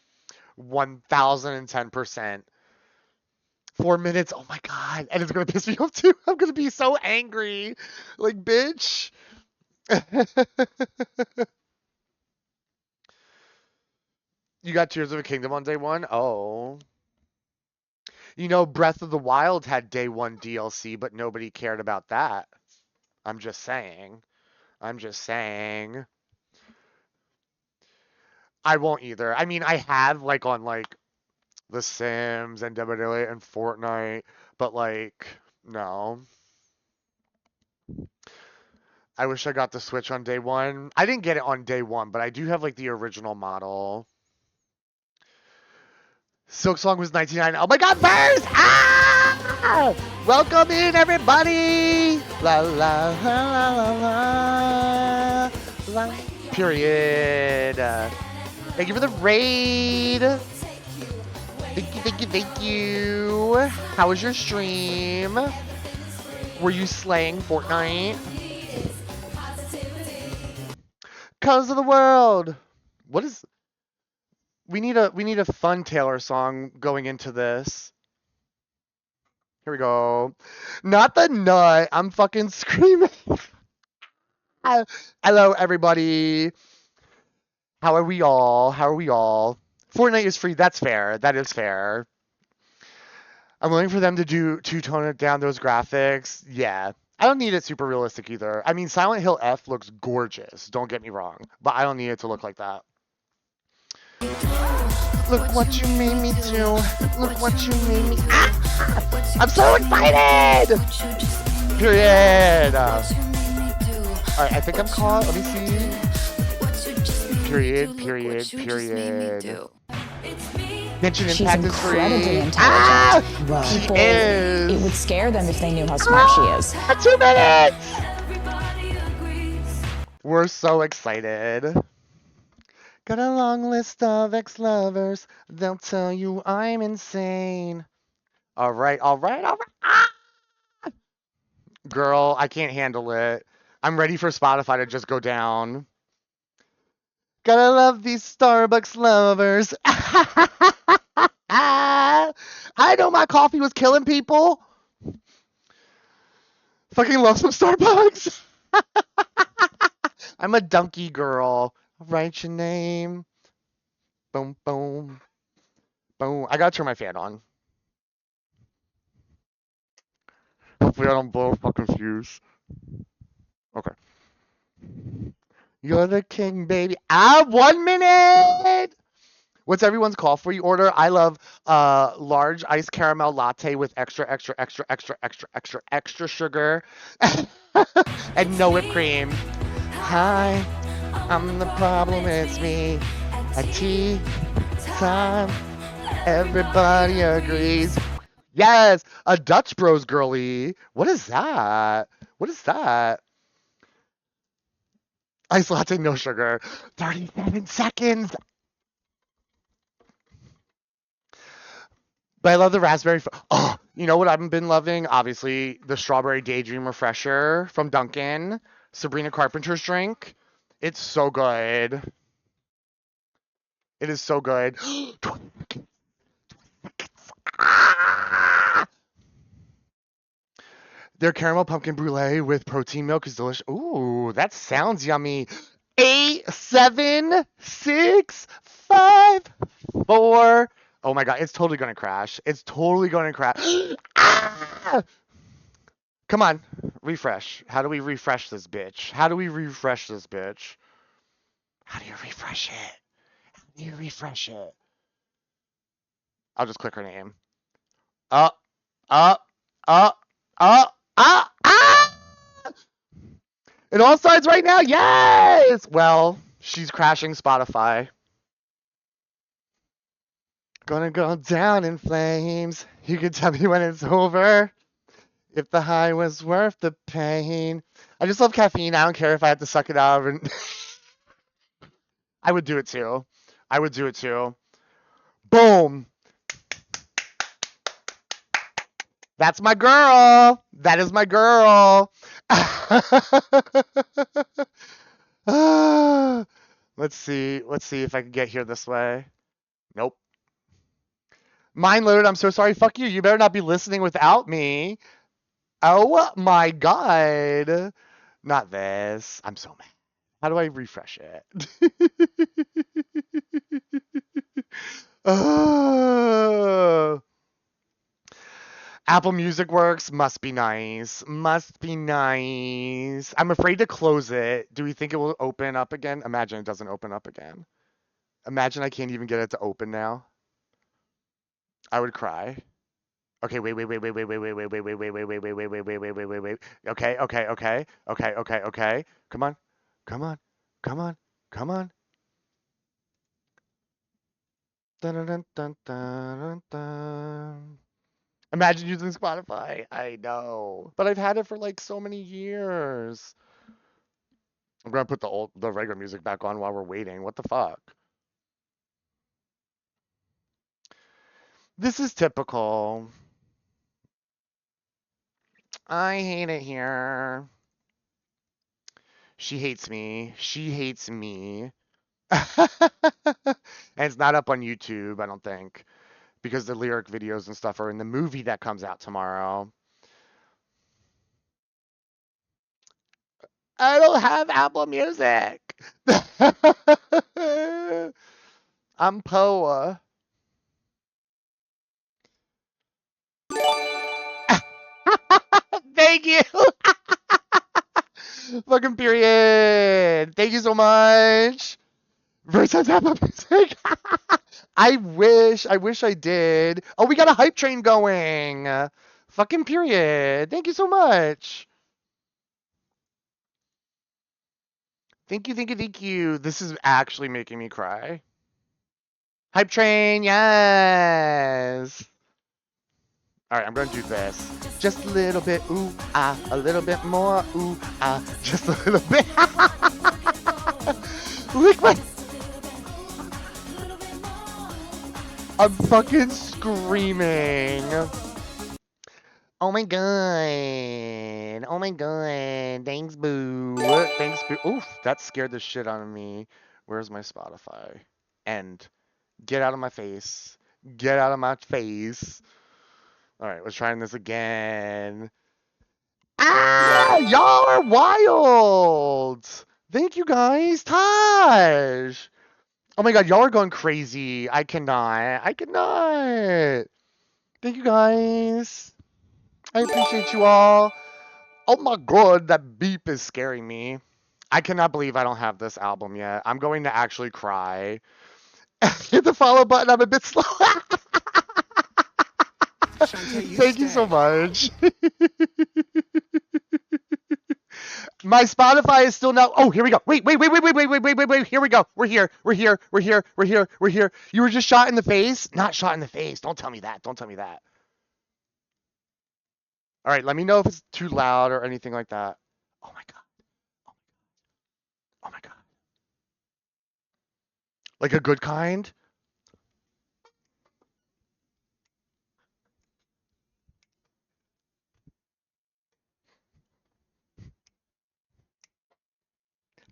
1010%. 4 minutes. Oh my God. And it's going to piss me off too. I'm going to be so angry. Like, bitch. You got Tears of a Kingdom on day one? Oh. You know, Breath of the Wild had day one DLC, but nobody cared about that. I'm just saying. I'm just saying. I won't either. I mean, I have like on like The Sims and WWE and Fortnite, but like, no. I wish I got the Switch on day one. I didn't get it on day one, but I do have like the original model. Silk Song was 99. Oh my God, Burrs! Ah! Welcome in, everybody! La la la la la la. Period. Thank you for the raid. Thank you, thank you, thank you. How was your stream? Were you slaying Fortnite? Colors of the world. What is? We need a fun Taylor song going into this. Here we go. Not the nut. I'm fucking screaming. Hello, everybody. How are we all? How are we all? Fortnite is free. That's fair. That is fair. I'm willing for them to tone it down those graphics. Yeah. I don't need it super realistic either. I mean, Silent Hill F looks gorgeous. Don't get me wrong. But I don't need it to look like that. Look what you made me do. Look what you made me. Ah! I'm so excited! Period. Alright, I think I'm caught. Let me see. Period, period, period. Genshin Impact is free. Intelligent. Ah! She People, is. it would scare them if they knew how smart she is. 2 minutes! We're so excited. Got a long list of ex-lovers. They'll tell you I'm insane. All right, all right, all right. Ah! Girl, I can't handle it. I'm ready for Spotify to just go down. Gotta love these Starbucks lovers. I know my coffee was killing people. Fucking love some Starbucks. I'm a donkey girl. Write your name. Boom, boom. Boom. I gotta turn my fan on. Hopefully I don't blow a fucking fuse. Okay. You're the king, baby. 1 minute! What's everyone's call for you order? I love large iced caramel latte with extra, extra, extra, extra, extra, extra, extra sugar. And no whipped cream. Hi, I'm the problem, it's me. At tea time, everybody agrees. Yes, a Dutch Bros girly. What is that? What is that? Ice latte, no sugar. 37 seconds. But I love the raspberry. Oh, you know what I've been loving? Obviously, the strawberry daydream refresher from Dunkin'. Sabrina Carpenter's drink. It's so good. It is so good. Their caramel pumpkin brulee with protein milk is delicious. Ooh, that sounds yummy. 8, 7, 6, 5, 4. Oh my God, it's totally going to crash. It's totally going to crash. Ah! Come on, refresh. How do we refresh this bitch? How do we refresh this bitch? How do you refresh it? How do you refresh it? I'll just click her name. Up, up, up, up, up, up! It all starts right now. Yes! Well, she's crashing Spotify. Gonna go down in flames. You can tell me when it's over. If the high was worth the pain. I just love caffeine. I don't care if I have to suck it out. I would do it too. I would do it too. Boom. That's my girl. That is my girl. Let's see. Let's see if I can get here this way. Nope. Mine loaded. I'm so sorry. Fuck you. You better not be listening without me. Oh my god. Not this. I'm so mad. How do I refresh it? Apple Music works. Must be nice. Must be nice. I'm afraid to close it. Do we think it will open up again? Imagine it doesn't open up again. Imagine I can't even get it to open now. I would cry. Okay, wait. Okay. Come on. Dun, dun, dun, dun, dun, dun. Imagine using Spotify. I know, but I've had it for like so many years. I'm gonna put the regular music back on while we're waiting. What the fuck? This is typical. I hate it here. She hates me. She hates me. And it's not up on YouTube, I don't think, because the lyric videos and stuff are in the movie that comes out tomorrow. I don't have Apple Music. I'm Poa. Thank you. Fucking period. Thank you so much. Versus Apple Music. I wish I did. Oh, we got a hype train going. Fucking period. Thank you so much. Thank you. This is actually making me cry. Hype train, yes. All right, I'm gonna do this. Just a little bit, ooh, ah, a little bit more, ooh, ah, just a little bit. Liquid. I'm fucking screaming. Oh my god. Oh my god. Thanks, boo. Thanks, boo. Oof, that scared the shit out of me. Where's my Spotify? End. Get out of my face. Get out of my face. All right, let's try this again. Ah, y'all are wild. Thank you guys. Taj. Oh my god, y'all are going crazy. I cannot. Thank you guys. I appreciate you all. Oh my god, that beep is scaring me. I cannot believe I don't have this album yet. I'm going to actually cry. Hit the follow button. I'm a bit slow. Thank you so much. My Spotify is still not. Oh, here we go. Wait. Here we go. We're here. You were just shot in the face? Not shot in the face. Don't tell me that. All right, let me know if it's too loud or anything like that. Oh my god. Oh my god. Like a good kind?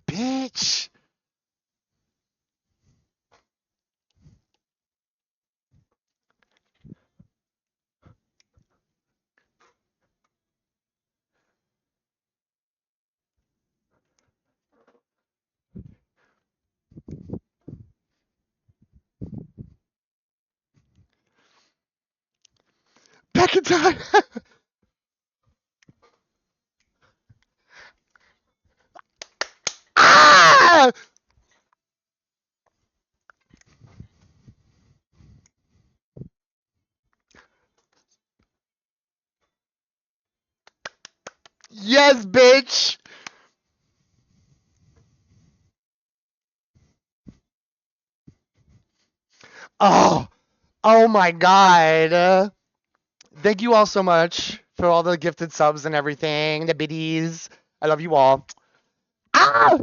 Bitch. Back in time. Ah! Yes, bitch. Oh my god. Thank you all so much for all the gifted subs and everything, the biddies. I love you all. Ah!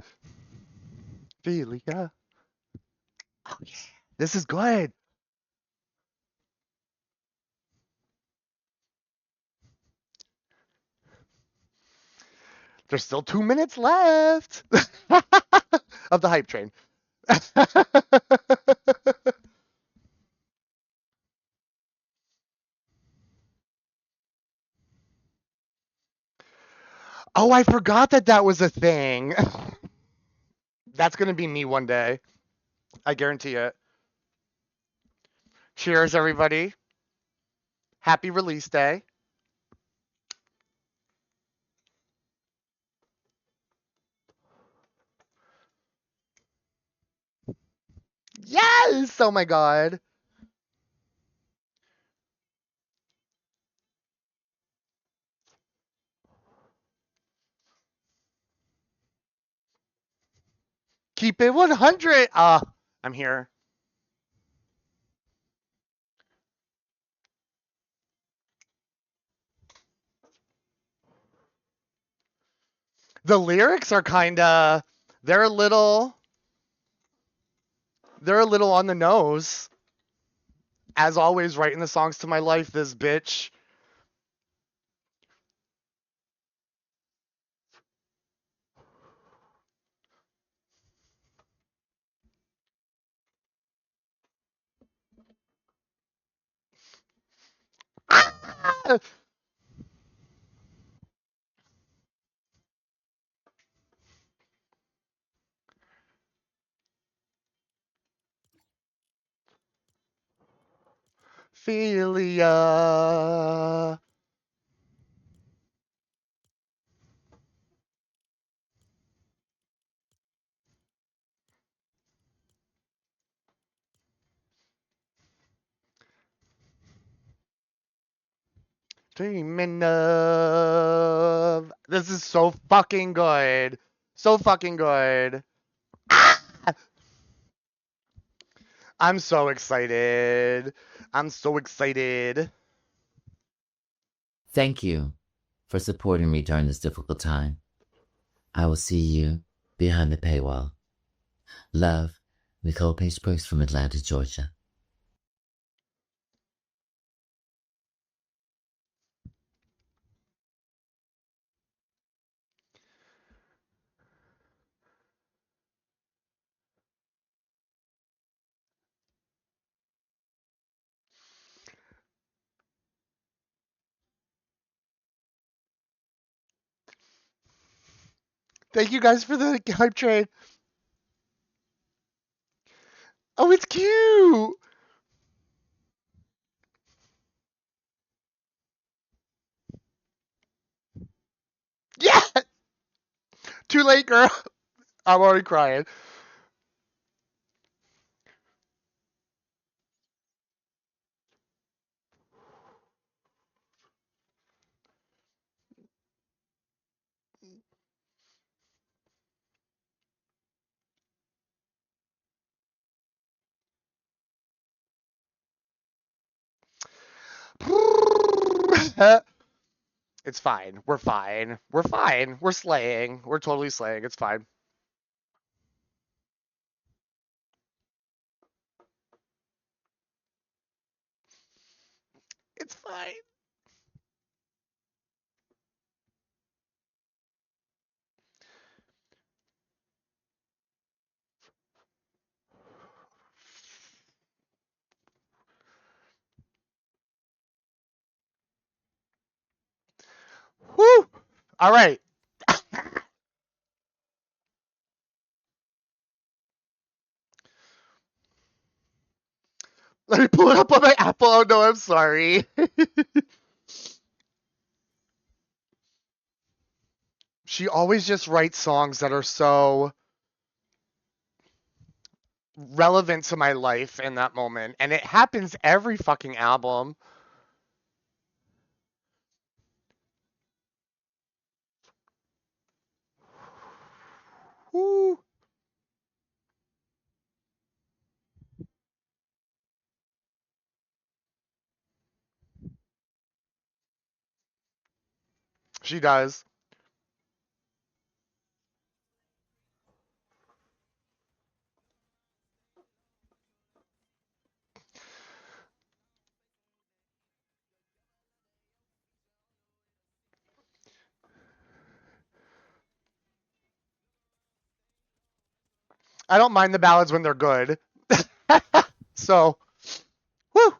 Philia. Oh, yeah. This is good. There's still 2 minutes left of the hype train. Oh, I forgot that that was a thing. That's going to be me one day. I guarantee it. Cheers, everybody. Happy release day. Yes! Oh my god. Keep it 100. I'm here. The lyrics are kind of they're a little on the nose. As always, writing the songs to my life, this bitch. Ah! Philia. Dreaming of. This is so fucking good. So fucking good. Ah! I'm so excited. I'm so excited. Thank you for supporting me during this difficult time. I will see you behind the paywall. Love, Nicole Page Brooks from Atlanta, Georgia. Thank you guys for the hype train. Oh, it's cute. Yeah. Too late, girl. I'm already crying. It's fine. We're fine. We're fine. We're slaying. We're totally slaying. It's fine. It's fine. Woo! All right. Let me pull it up on my Apple. Oh no, I'm sorry. She always just writes songs that are so relevant to my life in that moment, and it happens every fucking album. Woo. She does. I don't mind the ballads when they're good. So, woo.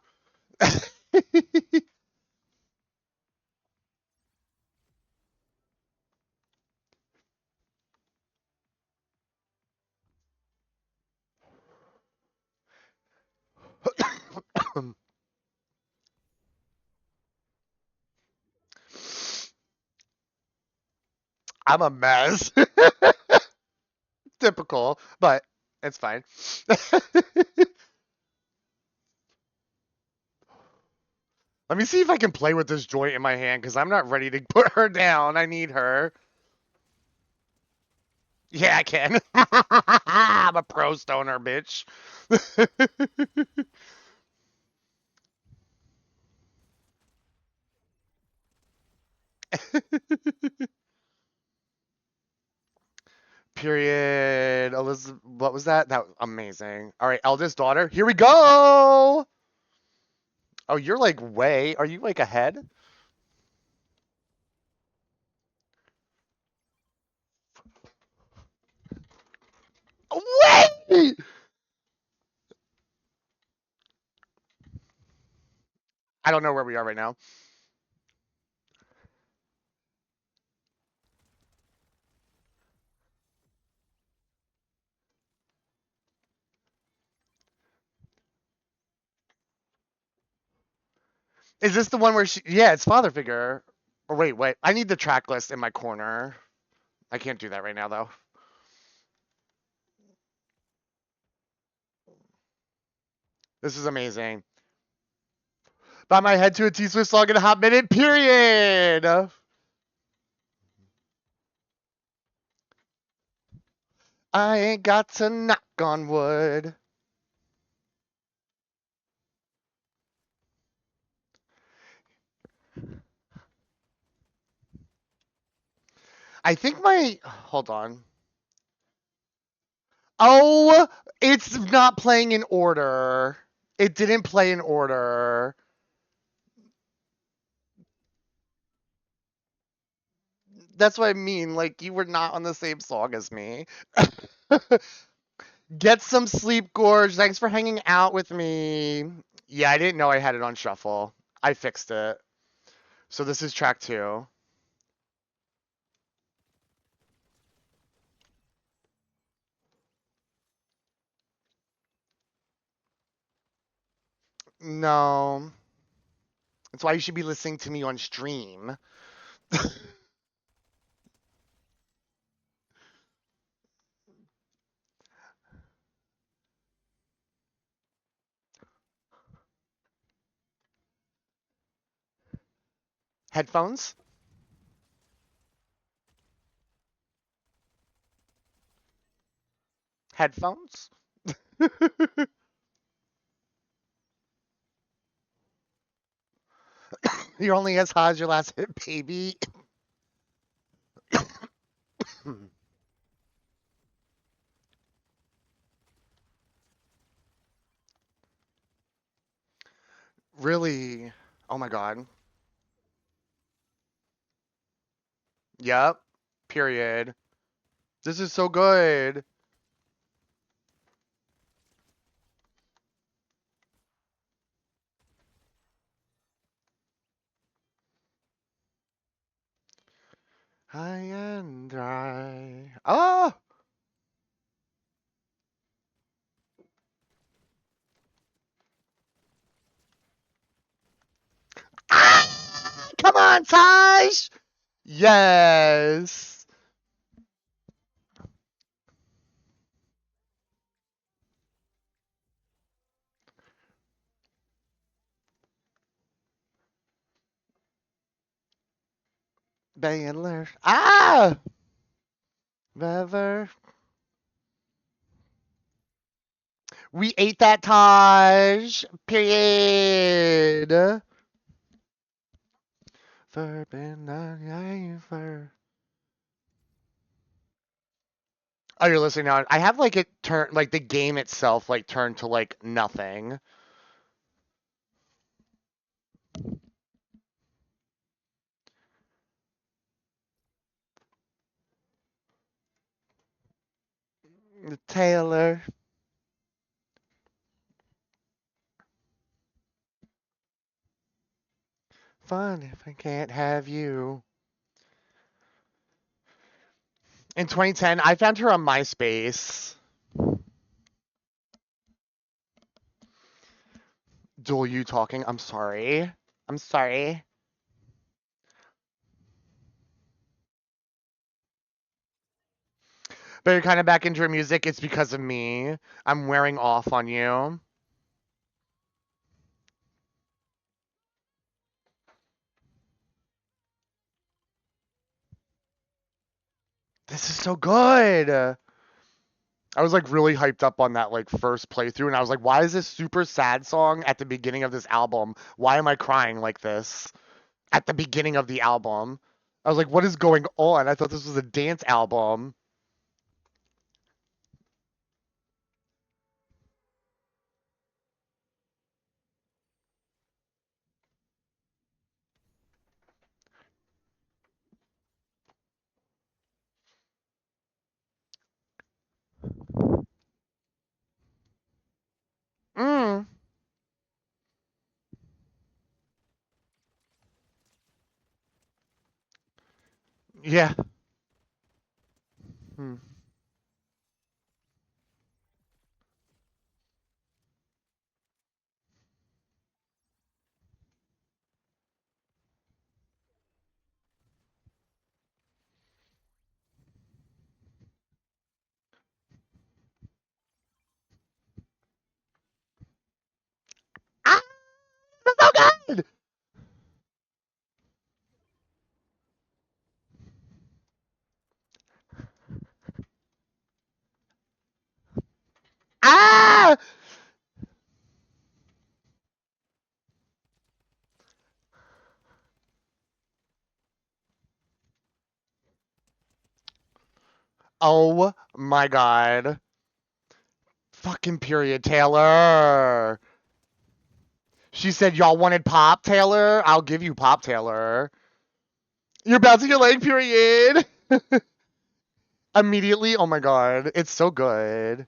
I'm a mess. Typical, but it's fine. Let me see if I can play with this joint in my hand because I'm not ready to put her down. I need her. Yeah, I can. I'm a pro stoner, bitch. Period. Elizabeth, what was that? That was amazing. All right, eldest daughter. Here we go. Oh, you're like way. Are you like ahead? Wait! I don't know where we are right now. Is this the one where she? Yeah, it's father figure. Or wait. I need the track list in my corner. I can't do that right now though. This is amazing. Bow my head to a T-Swift song in a hot minute. Period. I ain't got to knock on wood. I think my. Hold on. Oh, it's not playing in order. It didn't play in order. That's what I mean. Like, you were not on the same song as me. Get some sleep, Gorge. Thanks for hanging out with me. Yeah, I didn't know I had it on shuffle. I fixed it. So this is track 2. No. That's why you should be listening to me on stream. Headphones? Headphones? You're only as hot as your last hit, baby. Really? Oh my god. Yep. Period. This is so good. High and dry. Oh! Ah! Come on, Taj! Yes. Bandler. Ah! Never. We ate that, Taj. Period. Oh, you're listening now. I have like it turn like the game itself like turned to like nothing. Taylor. Fun if I can't have you. In 2010, I found her on MySpace. Duel, you talking? I'm sorry. I'm sorry. But you're kind of back into her music. It's because of me. I'm wearing off on you. This is so good. I was like really hyped up on that like first playthrough, and I was like, why is this super sad song at the beginning of this album? Why am I crying like this at the beginning of the album? I was like, what is going on? I thought this was a dance album. Mm. Yeah. Hmm. Ah, that's so good. Ah. Oh my god. Fucking period, Taylor. She said, y'all wanted pop, Taylor? I'll give you pop, Taylor. You're bouncing your leg, period. Immediately, oh my god. It's so good.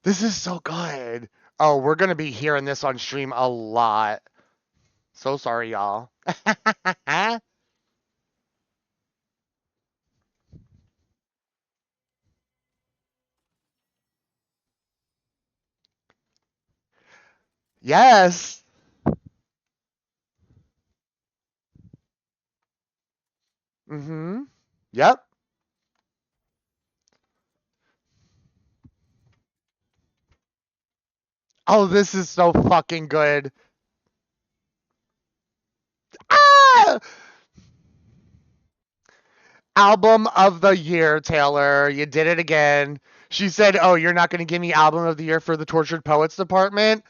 This is so good. Oh, we're going to be hearing this on stream a lot. So sorry, y'all. Yes. Mm-hmm. Yep. Oh, this is so fucking good. Ah! Album of the year, Taylor. You did it again. She said, oh, you're not going to give me album of the year for the Tortured Poets department?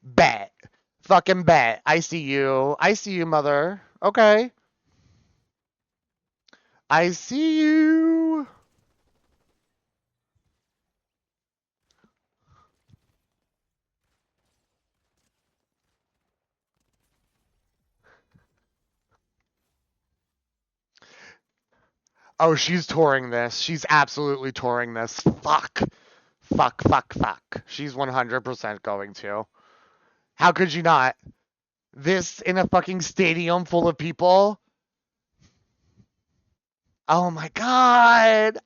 Bet. Fucking bet. I see you. I see you, mother. Okay. I see you. Oh, she's touring this. She's absolutely touring this. Fuck. Fuck, fuck, fuck. She's 100% going to. How could you not? This in a fucking stadium full of people? Oh my god.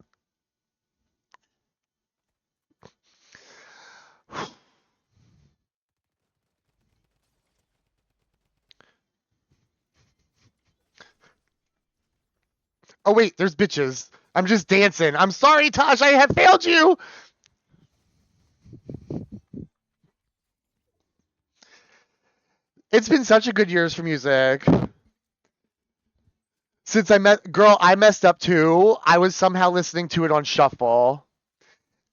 Oh wait, there's bitches. I'm just dancing. I'm sorry, Tosh, I have failed you. It's been such a good years for music. Since I messed up too. I was somehow listening to it on shuffle.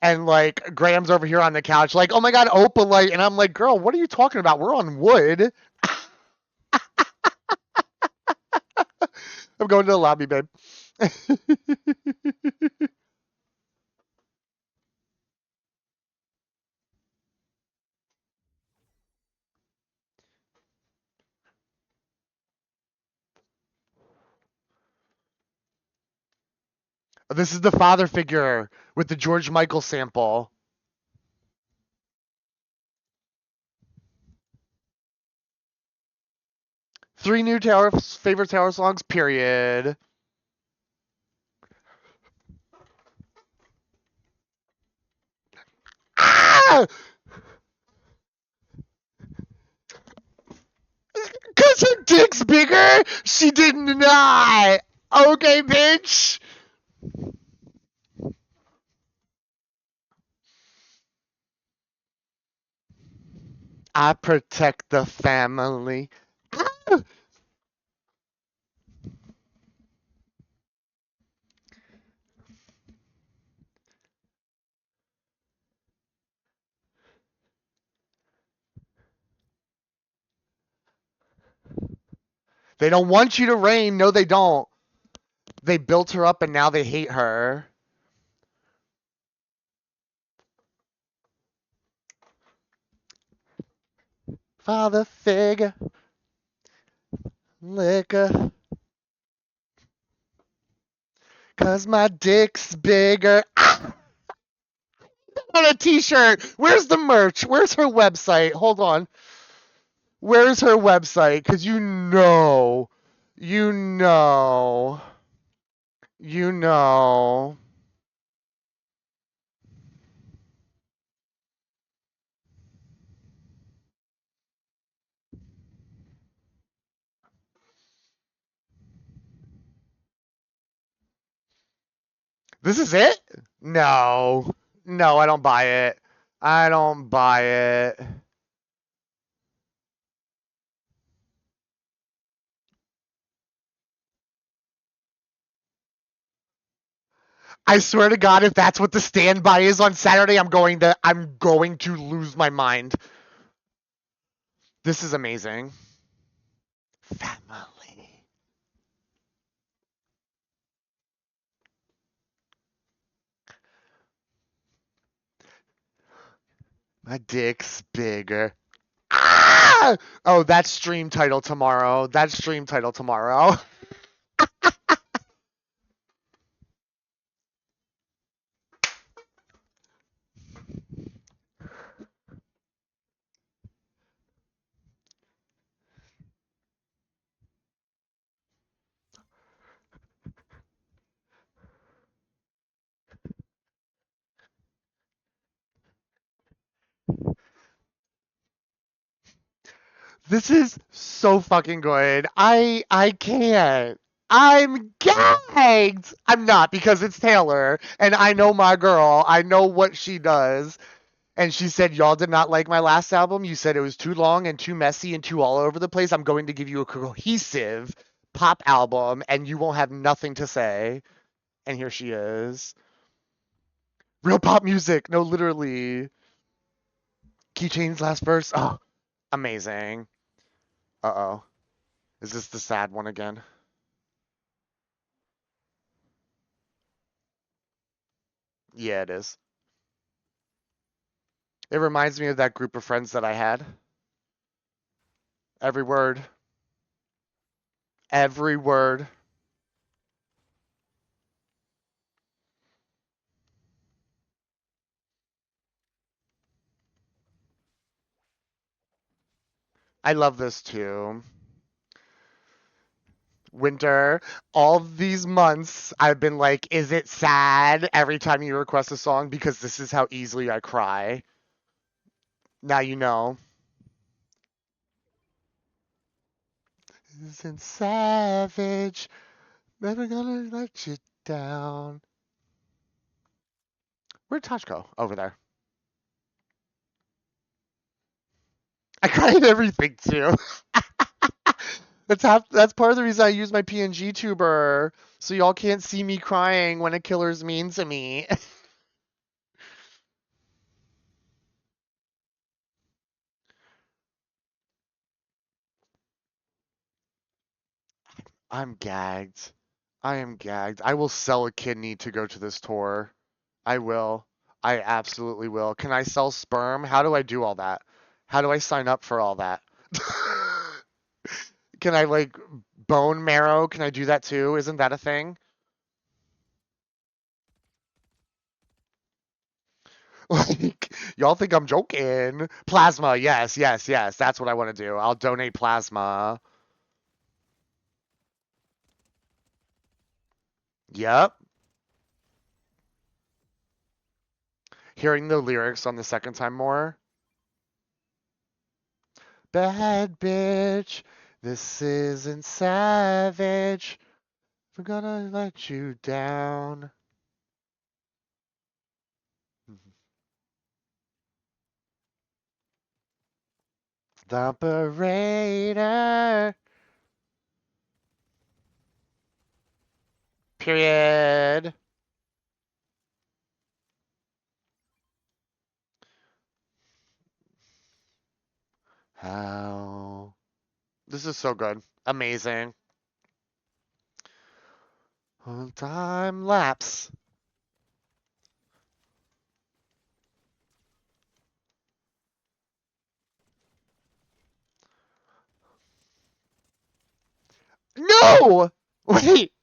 And like Graham's over here on the couch, like, oh my god, Opalite. And I'm like, girl, what are you talking about? We're on wood. I'm going to the lobby, babe. This is the father figure with the George Michael sample. Three new favorite Taylor songs, period. Ah! Cause her dick's bigger? She did not. Okay, bitch. I protect the family. Ah! They don't want you to reign. No, they don't. They built her up and now they hate her. Father figure. Liquor. Cause my dick's bigger. Ah! On a t-shirt. Where's the merch? Where's her website? Hold on. Where's her website? Cause you know. You know. You know. This is it? No. No, I don't buy it. I don't buy it. I swear to God, if that's what the standby is on Saturday, I'm going to lose my mind. This is amazing. Family. My dick's bigger. Ah! Oh, that's stream title tomorrow. That's stream title tomorrow. This is so fucking good. I can't. I'm gagged. I'm not because it's Taylor and I know my girl. I know what she does. And she said, y'all did not like my last album. You said it was too long and too messy and too all over the place. I'm going to give you a cohesive pop album and you won't have nothing to say. And here she is. Real pop music. No, literally. Keychain's last verse. Oh, amazing. Uh-oh. Is this the sad one again? Yeah, it is. It reminds me of that group of friends that I had. Every word. Every word. I love this too. Winter, all these months, I've been like, is it sad every time you request a song? Because this is how easily I cry. Now you know. Isn't savage. Never gonna let you down. Where'd Tosh go? Over there. I cried everything too. That's part of the reason I use my PNG tuber, so y'all can't see me crying when a killer's mean to me. I'm gagged. I am gagged. I will sell a kidney to go to this tour. I will. I absolutely will. Can I sell sperm? How do I do all that? How do I sign up for all that? Can I like bone marrow? Can I do that too? Isn't that a thing? Like, y'all think I'm joking. Plasma, yes. That's what I want to do. I'll donate plasma. Yep. Hearing the lyrics on the second time more. Bad bitch, this isn't savage. We're gonna let you down. The operator. Period. How? This is so good. Amazing. Time lapse. No! Wait.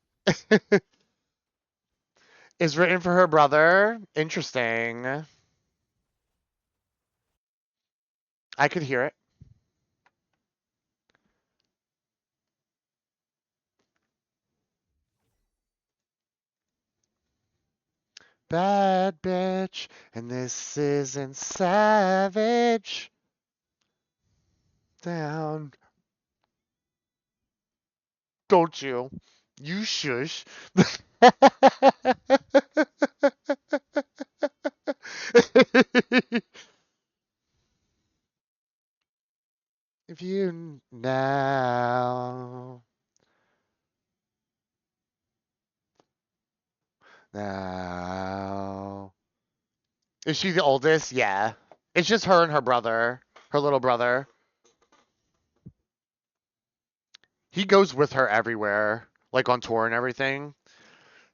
Is written for her brother. Interesting. I could hear it. Bad bitch, and this isn't savage. Down. Don't you? You shush. If you now. Now. Is she the oldest? Yeah. It's just her and her brother. Her little brother. He goes with her everywhere, like on tour and everything.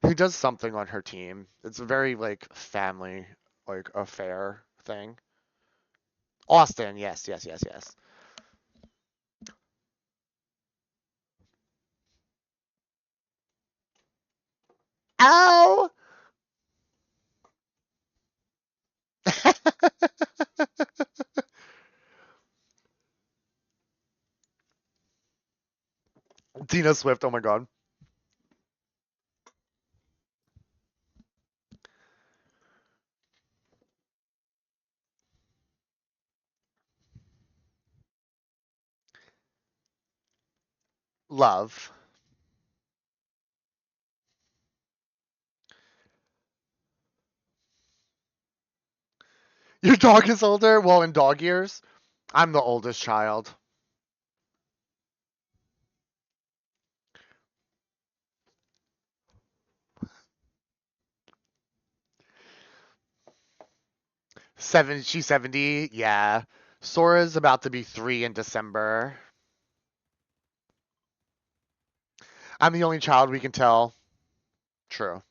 He does something on her team. It's a very like family like affair thing. Austin, yes. Ow! Tina Swift, oh my god. Love. Your dog is older? Well, in dog years, I'm the oldest child. She's 70, yeah. Sora's about to be 3 in December. I'm the only child we can tell. True.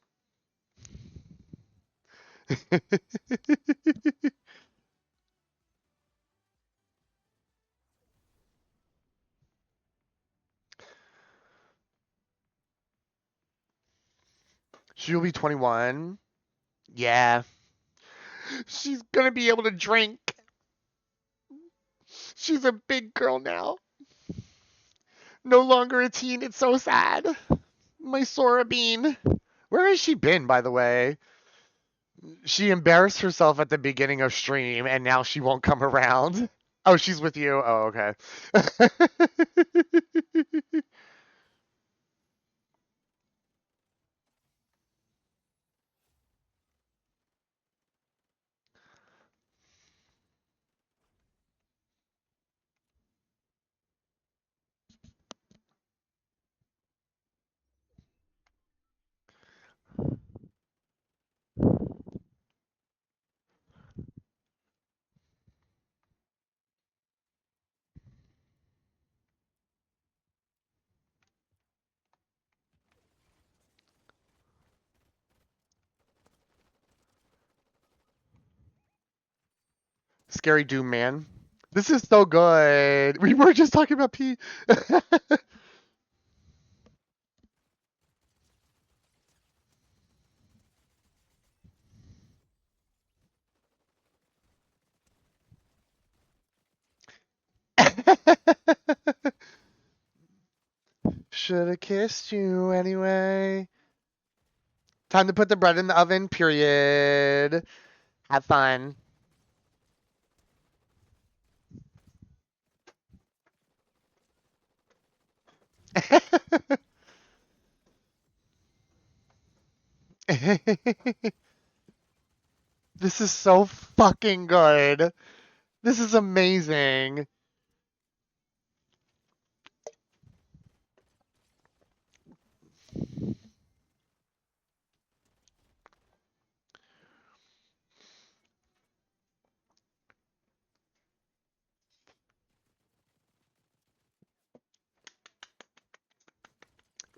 She'll be 21. Yeah. She's gonna be able to drink. She's a big girl now. No longer a teen. It's so sad. My Sora Bean. Where has she been, by the way? She embarrassed herself at the beginning of stream, and now she won't come around. Oh, she's with you? Oh, okay. Scary Doom Man. This is so good. We were just talking about P. should have kissed you anyway. Time to put the bread in the oven, period. Have fun. This is so fucking good. This is amazing.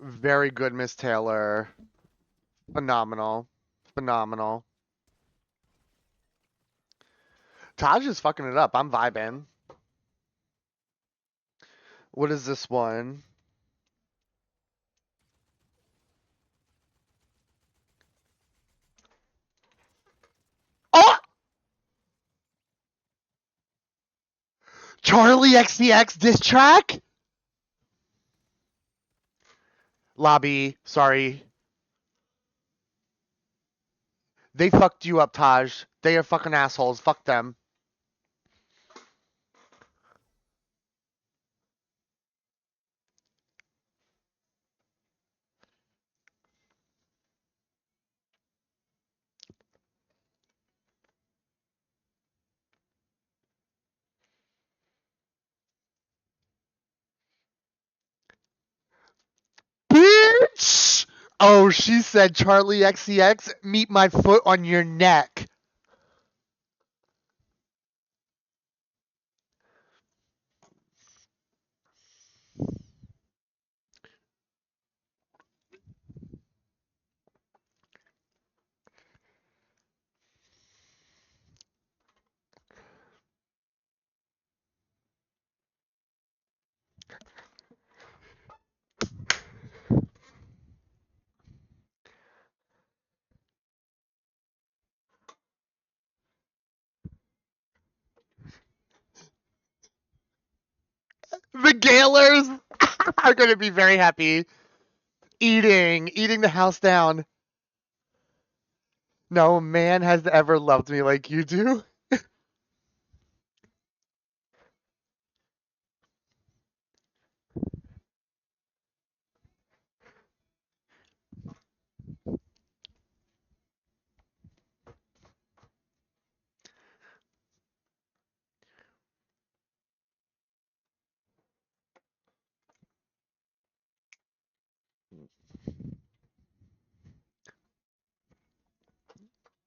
Very good, Miss Taylor. Phenomenal. Phenomenal. Taj is fucking it up. I'm vibing. What is this one? Oh! Charlie XCX diss track? Lobby, sorry. They fucked you up, Taj. They are fucking assholes. Fuck them. Bitch! Oh, she said, Charlie XCX, meet my foot on your neck. The Gaylors are going to be very happy. Eating the house down. No man has ever loved me like you do.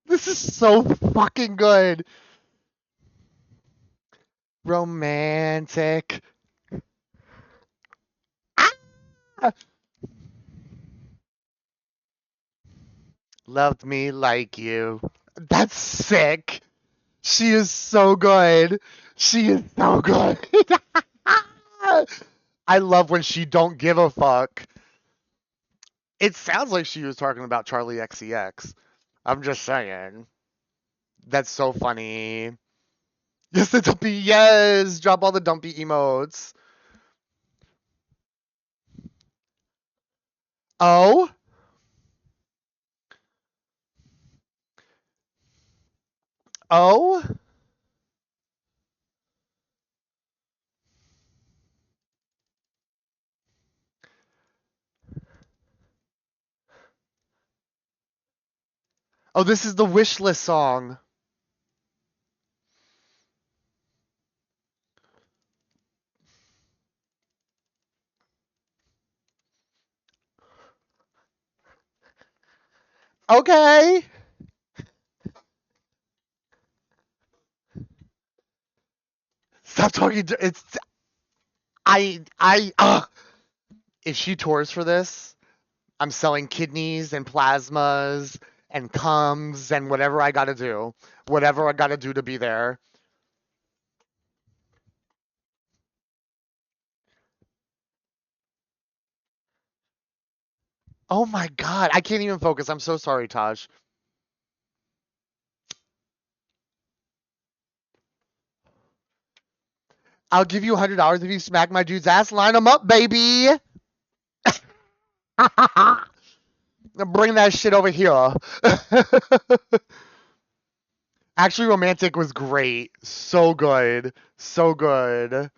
This is so fucking good. Romantic. Ah! Loved me like you. That's sick. She is so good. She is so good. I love when she don't give a fuck. It sounds like she was talking about Charlie XCX. I'm just saying. That's so funny. Yes, the dumpy. Yes, drop all the dumpy emotes. Oh? Oh? Oh, this is the wish list song. Okay. Stop talking. It's if she tours for this, I'm selling kidneys and plasmas and cums and whatever I gotta do. Whatever I gotta do to be there. Oh my god, I can't even focus. I'm so sorry, Taj. I'll give you $100 if you smack my dude's ass. Line him up, baby. Bring that shit over here. Actually, Romantic was great. So good. So good.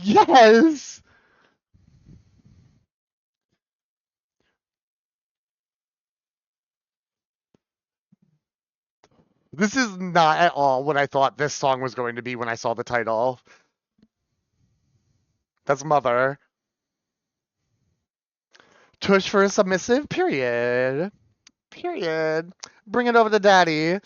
Yes! This is not at all what I thought this song was going to be when I saw the title. That's Mother. Tush for a submissive, period. Period. Bring it over to daddy.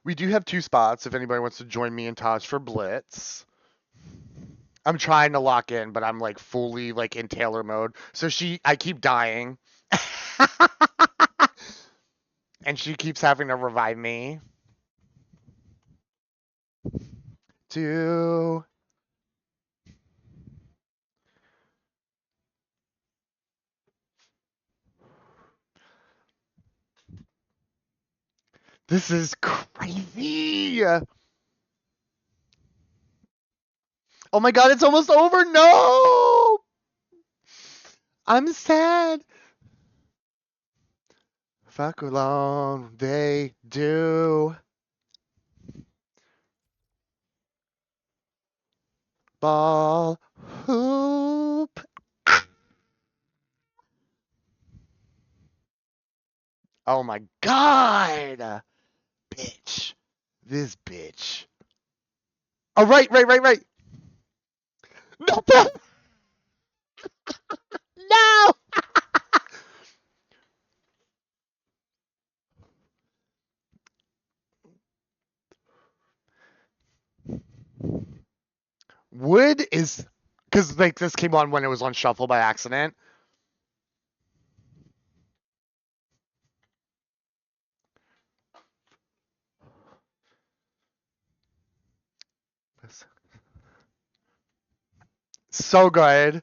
We do have 2 spots if anybody wants to join me and Taj for Blitz. I'm trying to lock in, but I'm like fully like in Taylor mode. So I keep dying. And she keeps having to revive me. Two. This is crazy. Oh my god, it's almost over. No! I'm sad. Fuck alone, they do. Ball hoop. Oh my god. Bitch. This bitch. Oh, right. No. No. Wood is because like this came on when it was on shuffle by accident. So good.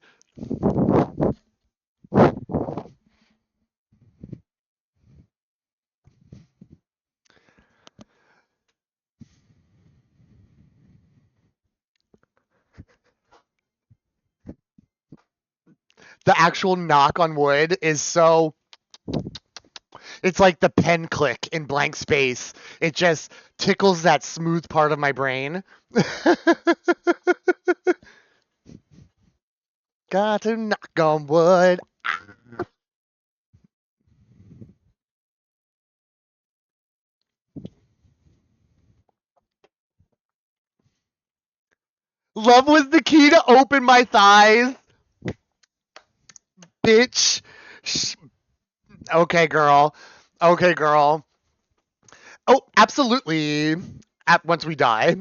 The actual knock on wood is so. It's like the pen click in blank space. It just tickles that smooth part of my brain. Got to knock on wood. Love was the key to open my thighs. Bitch. Okay, girl. Okay, girl. Oh, absolutely. Once we die.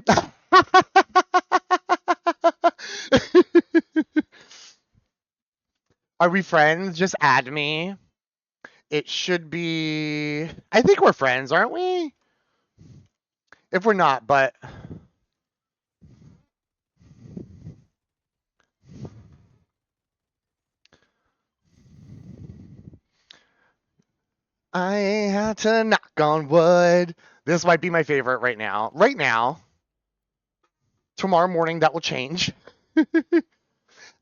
Are we friends? Just add me. It should be. I think we're friends, aren't we? If we're not, but. I had to knock on wood. This might be my favorite right now. Right now. Tomorrow morning, that will change.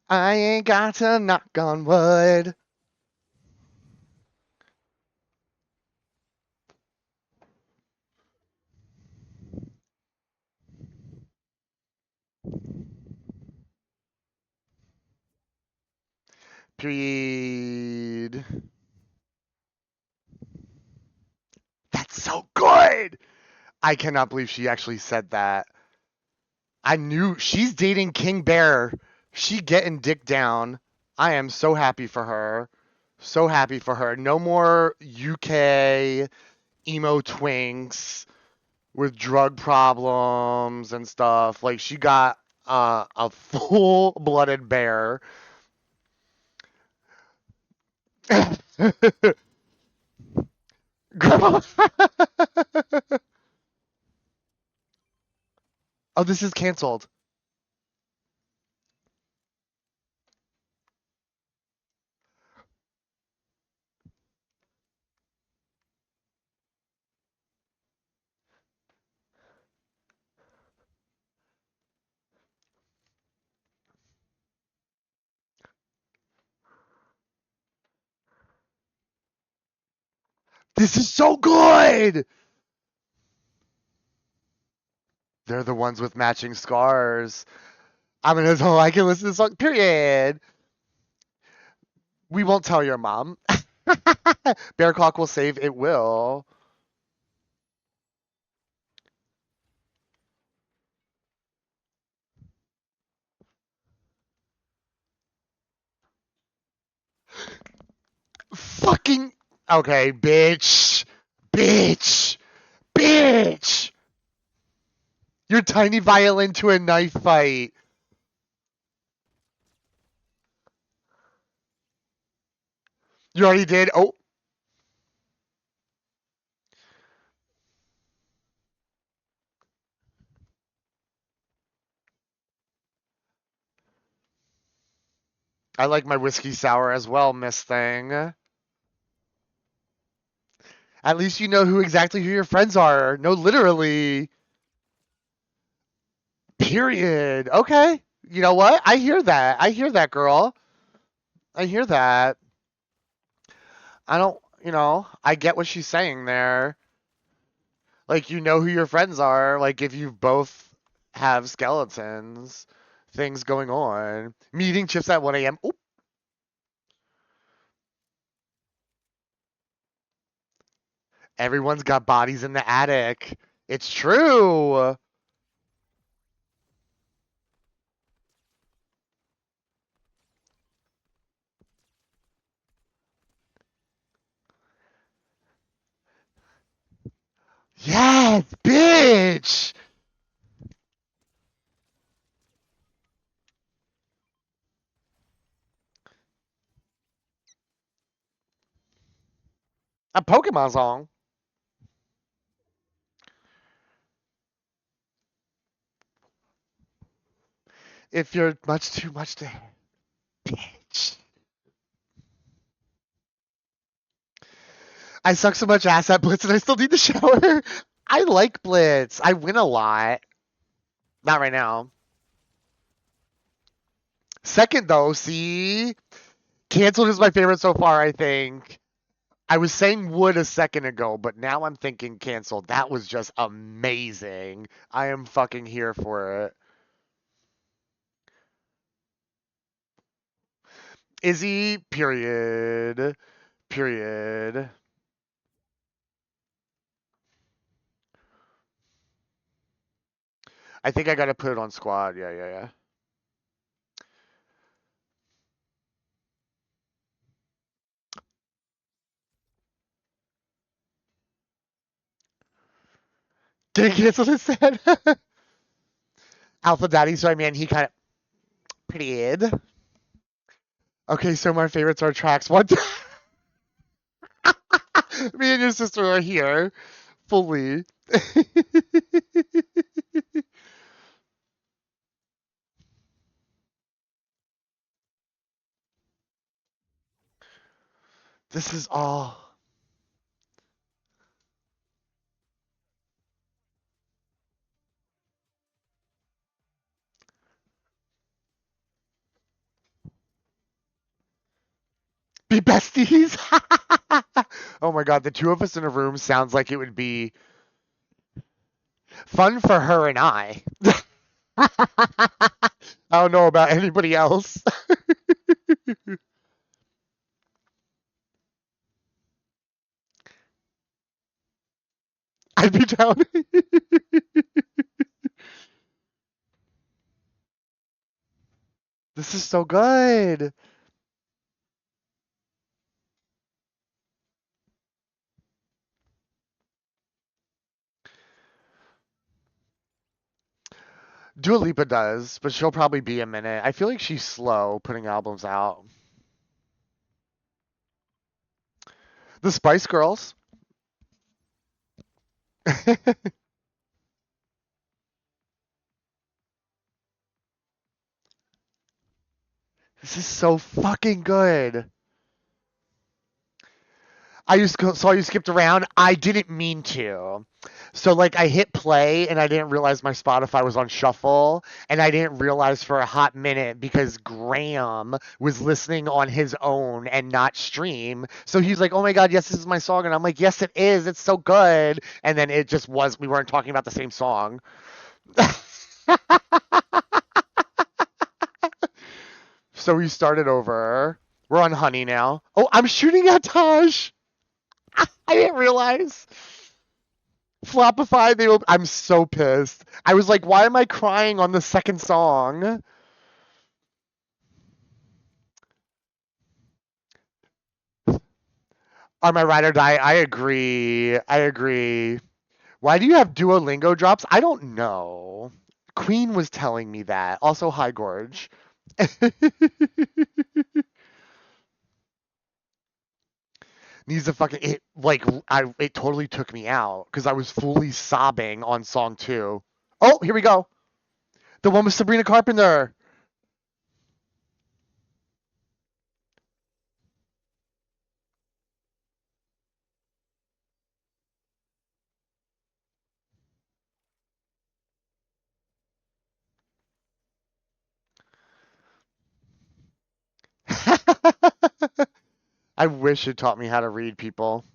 I ain't got to knock on wood. Period. That's so good. I cannot believe she actually said that. I knew she's dating King Bear. She getting dick down. I am so happy for her. So happy for her. No more UK emo twinks with drug problems and stuff. Like she got a full-blooded bear. Grandma. Oh, this is canceled. This is so good. They're the ones with matching scars. I'm gonna tell I can listen to the song. Period. We won't tell your mom. Bearcock will save. It will. Fucking. Okay, bitch. Bitch. Bitch. Your tiny violin to a knife fight. You already did? Oh. I like my whiskey sour as well, Miss Thing. At least you know exactly who your friends are. No, literally. Period. Okay. You know what? I hear that. I hear that, girl. I hear that. I don't, I get what she's saying there. Like, you know who your friends are. Like, if you both have skeletons, things going on. Meeting chips at 1 a.m. Oop. Everyone's got bodies in the attic. It's true. Yes, bitch. A Pokemon song. If you're much too much to bitch. I suck so much ass at Blitz and I still need the shower. I like Blitz. I win a lot. Not right now. Second though, see? Canceled is my favorite so far, I think. I was saying would a second ago, but now I'm thinking canceled. That was just amazing. I am fucking here for it. Izzy, period. Period. I think I gotta put it on squad. Yeah. Did it cancel instead? Alpha Daddy, so I mean, he kind of. Period. Okay, so my favorites are tracks. What? Me and your sister are here. Fully. This is all. Be besties? Oh my god, the two of us in a room sounds like it would be fun for her and I. I don't know about anybody else. I'd be down. This is so good. Dua Lipa does, but she'll probably be a minute. I feel like she's slow putting albums out. The Spice Girls. This is so fucking good. Saw you skipped around. I didn't mean to. So like I hit play and I didn't realize my Spotify was on shuffle, and I didn't realize for a hot minute because Graham was listening on his own and not stream. So he's like, "Oh my god, yes, this is my song." And I'm like, "Yes, it is. It's so good." And then it just was, we weren't talking about the same song. So we started over. We're on Honey now. Oh, I'm shooting at Taj. I didn't realize. Flopify, I'm so pissed. I was like, why am I crying on the second song? On my ride or die, I agree. I agree. Why do you have Duolingo drops? I don't know. Queen was telling me that. Also, hi, Gorge. Needs to fucking it totally took me out because I was fully sobbing on song 2. Oh, here we go. The one with Sabrina Carpenter. I wish it taught me how to read people.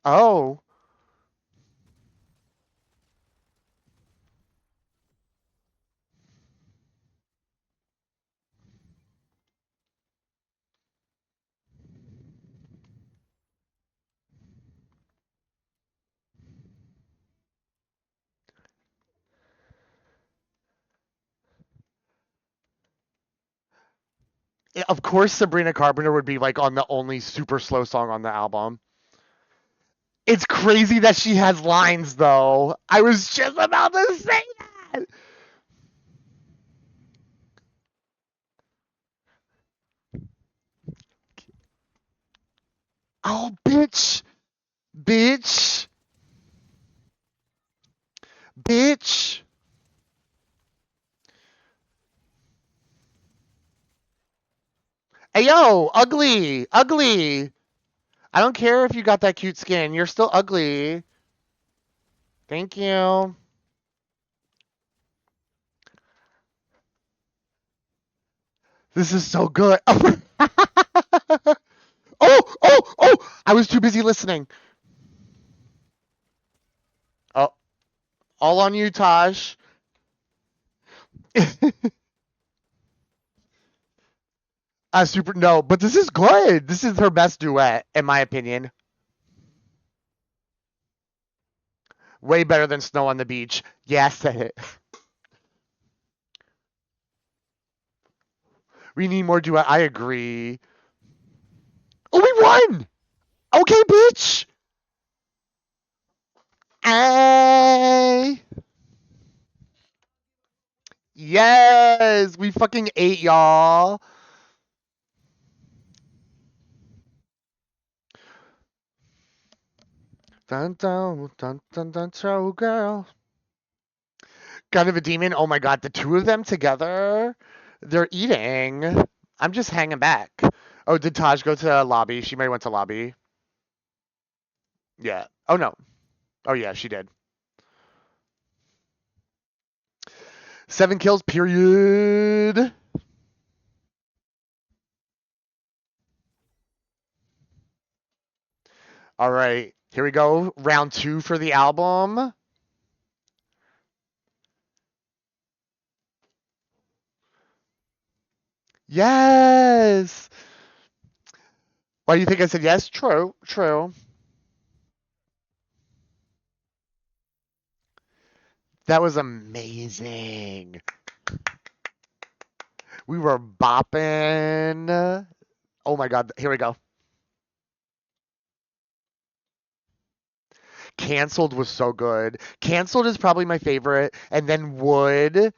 Oh. Of course, Sabrina Carpenter would be like on the only super slow song on the album. It's crazy that she has lines, though. I was just about to say that. Oh, bitch. Bitch. Bitch. Hey, yo, ugly. Ugly. I don't care if you got that cute skin. You're still ugly. Thank you. This is so good. Oh, oh. I was too busy listening. Oh, all on you, Taj. No, but this is good. This is her best duet, in my opinion. Way better than Snow on the Beach. Yeah, I said it. We need more duet. I agree. Oh, we won! Okay, bitch! Hey! Yes! We fucking ate, y'all. Dun dun dun dun dun, Showgirl. Kind of a demon. Oh my god, the two of them together. They're eating. I'm just hanging back. Oh, did Taj go to lobby? She may have went to lobby. Yeah. Oh no. Oh yeah, she did. 7 kills, period. All right, here we go. Round 2 for the album. Yes. Why do you think I said yes? True, true. That was amazing. We were bopping. Oh my God. Here we go. Canceled was so good. Canceled is probably my favorite. And then Wood.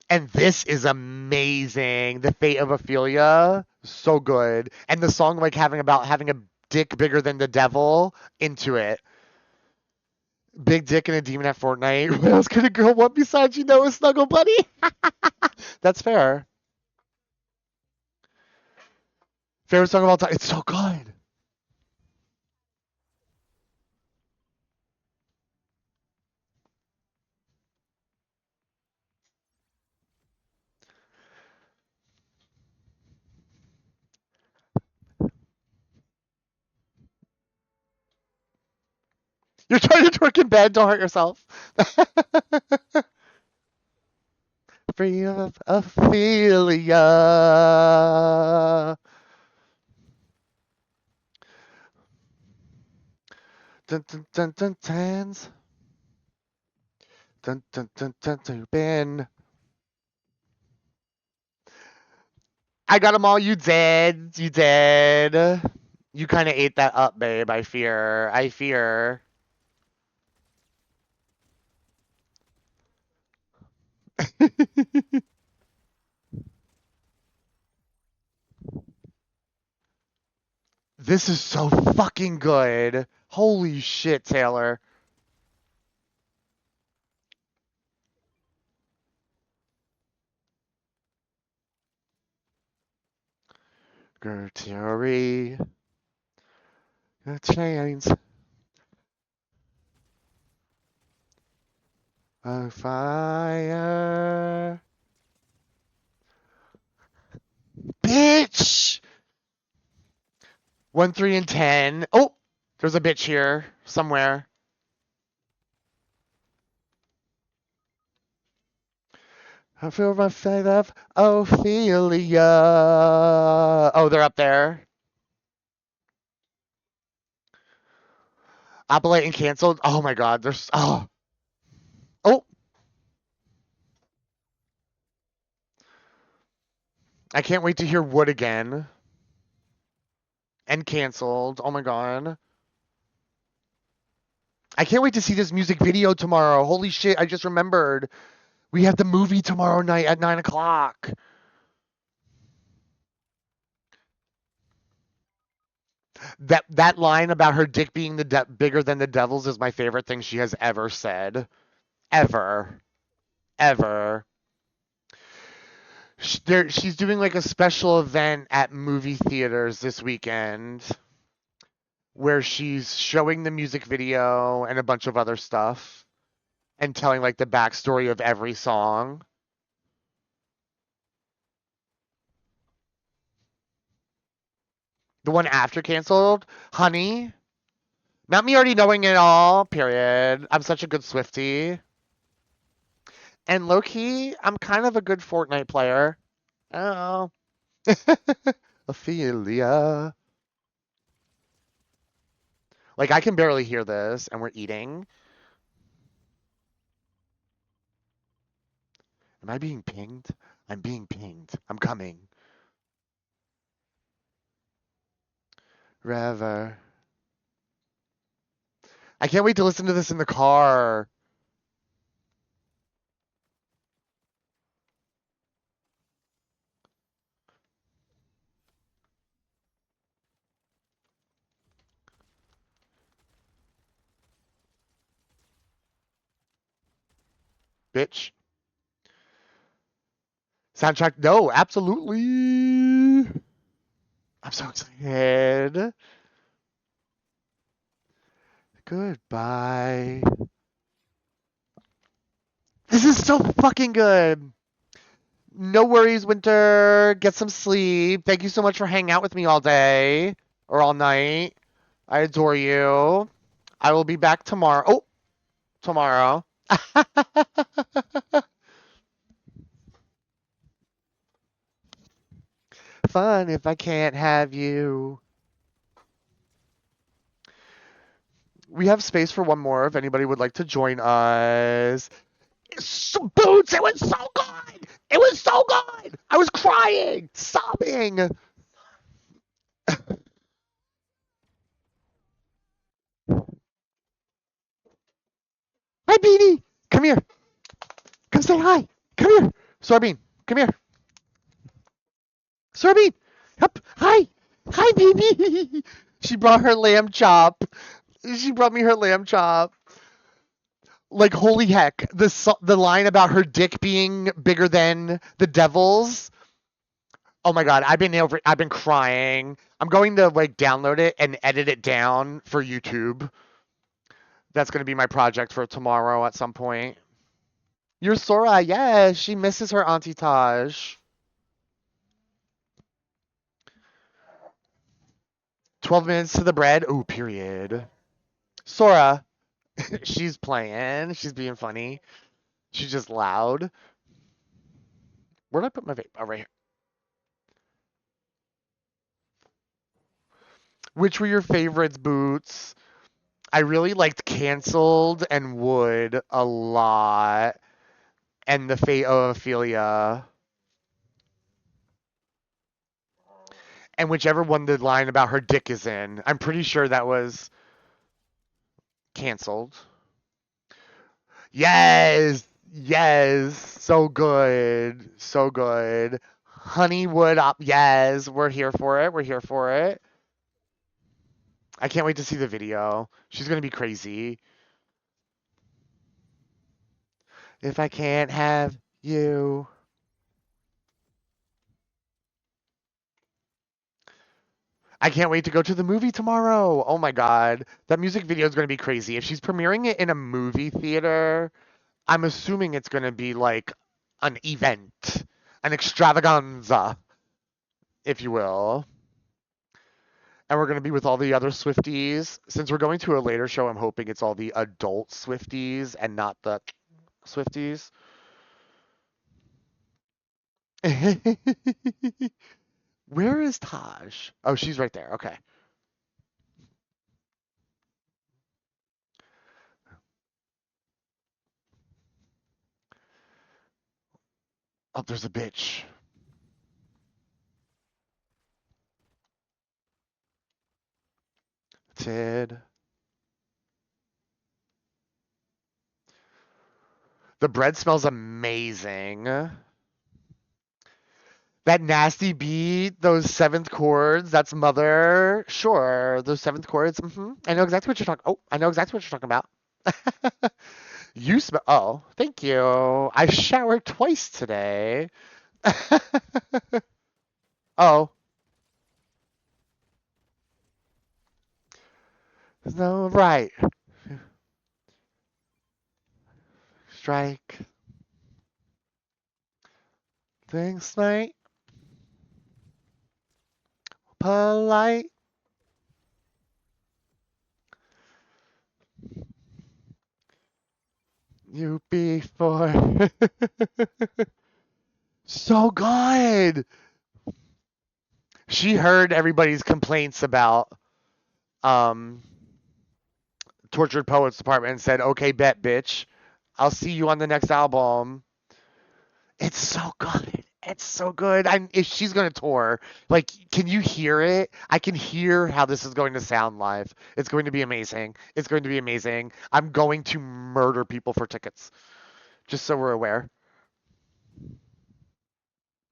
And this is amazing. The Fate of Ophelia. So good. And the song like having a dick bigger than the devil into it. Big dick and a demon at Fortnite. What else could a girl want besides a snuggle buddy? That's fair. Favorite song of all time. It's so good. You're trying to twerk in bed. Don't hurt yourself. Free of Ophelia. Dun dun dun dun tans. Dun dun dun dun dun Ben. I got them all. You did. You did. You kind of ate that up, babe. I fear. I fear. This is so fucking good. Holy shit, Taylor. Gertrude. Chains. On fire. Bitch! 1, 3, and 10. Oh! There's a bitch here. Somewhere. I feel my fate of Ophelia. Oh, they're up there. Appellate and canceled. Oh my god. There's. Oh. Oh! I can't wait to hear Wood again. And canceled. Oh my god. I can't wait to see this music video tomorrow. Holy shit, I just remembered. We have the movie tomorrow night at 9 o'clock. That line about her dick being bigger than the devil's is my favorite thing she has ever said. Ever. Ever. She's doing like a special event at movie theaters this weekend where she's showing the music video and a bunch of other stuff and telling like the backstory of every song. The one after canceled? Honey? Not me already knowing it all, period. I'm such a good Swiftie. And low-key, I'm kind of a good Fortnite player. Oh. Ophelia. Like, I can barely hear this, and we're eating. Am I being pinged? I'm being pinged. I'm coming. River. I can't wait to listen to this in the car. Bitch. Soundtrack? No, absolutely. I'm so excited. Goodbye. This is so fucking good. No worries, Winter. Get some sleep. Thank you so much for hanging out with me all day or all night. I adore you. I will be back tomorrow. Oh, tomorrow. Fun if I can't have you. We have space for one more if anybody would like to join us. Boots, it was so good. It was so good. I was crying, sobbing. Hi, Beanie. Come here. Come say hi. Come here. Sorbine, come here. Sorbine, up. Hi. Hi, baby. She brought her lamb chop. She brought me her lamb chop. Like, holy heck. The line about her dick being bigger than the devil's. Oh my god, I've been crying. I'm going to like download it and edit it down for YouTube. That's going to be my project for tomorrow at some point. You're Sora, yes, she misses her Auntie Taj. 12 minutes to the bread. Ooh, period. Sora, she's playing. She's being funny. She's just loud. Where did I put my vape? Oh, right here. Which were your favorites, Boots? I really liked Cancelled and Wood a lot. And the Fate of Ophelia. And whichever one the line about her dick is in. I'm pretty sure that was Cancelled. Yes! Yes! So good. So good. Honeywood up. Yes, we're here for it. We're here for it. I can't wait to see the video. She's going to be crazy. If I can't have you. I can't wait to go to the movie tomorrow. Oh my god. That music video is going to be crazy. If she's premiering it in a movie theater, I'm assuming it's going to be like an event, an extravaganza, if you will. And we're going to be with all the other Swifties. Since we're going to a later show, I'm hoping it's all the adult Swifties and not the Swifties. Where is Taj? Oh, she's right there. Okay. Oh, there's a bitch. Tid. The bread smells amazing. That nasty beat, those seventh chords, that's Mother. Sure, those seventh chords. I know exactly what you're talking. Oh, I know exactly what you're talking about. You smell. Oh, thank you. I showered twice today. Oh. No, right. Strike. Things night. Polite. You before. So good. She heard everybody's complaints about Tortured Poets Department and said, "Okay, bet, bitch. I'll see you on the next album." It's so good. It's so good. If she's gonna tour, like, can you hear it? I can hear how this is going to sound live. It's going to be amazing. It's going to be amazing. I'm going to murder people for tickets, just so we're aware.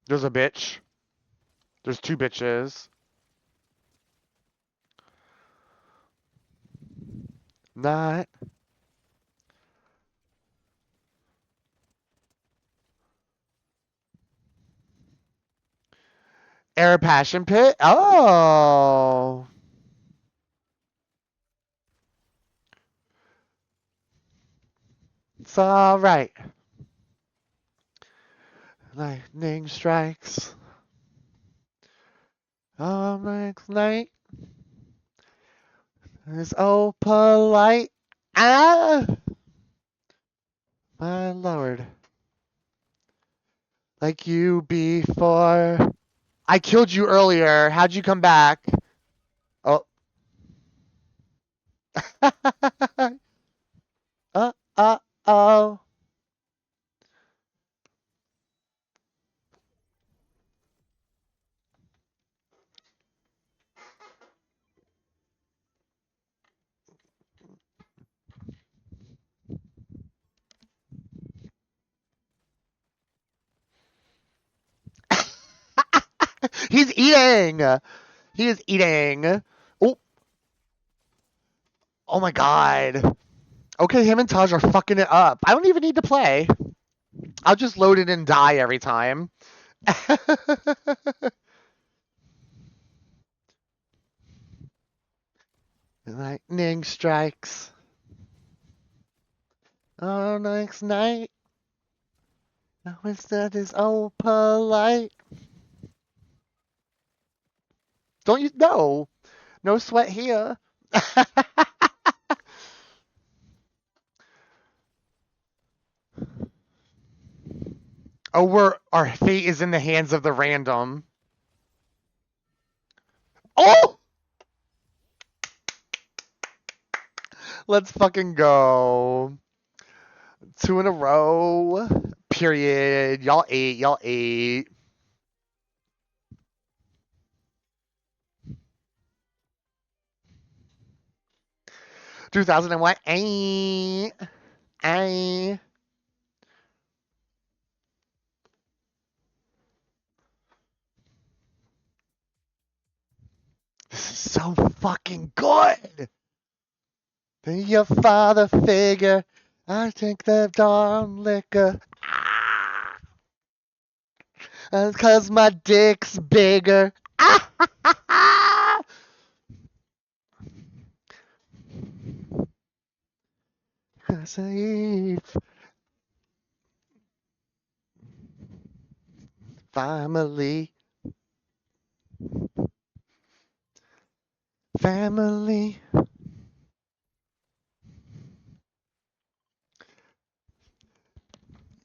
There's a bitch. There's two bitches. Not. Air Passion Pit? Oh. It's alright. Lightning strikes. Oh, next night is oh polite. Ah, my lord. Like you before. I killed you earlier. How'd you come back? Oh. Oh. He's eating. He is eating. Oh. Oh my god. Okay, him and Taj are fucking it up. I don't even need to play. I'll just load it and die every time. Lightning strikes. Oh, next night. I wish that is all polite. Don't you know? No sweat here. Oh, our fate is in the hands of the random. Oh! Let's fucking go. 2 in a row. Period. Y'all ate. Y'all ate. Two 2001. Ay. Ay. This is so fucking good. Then your father figure. I think the darn liquor. Cause my dick's bigger. Safe. Family. Family.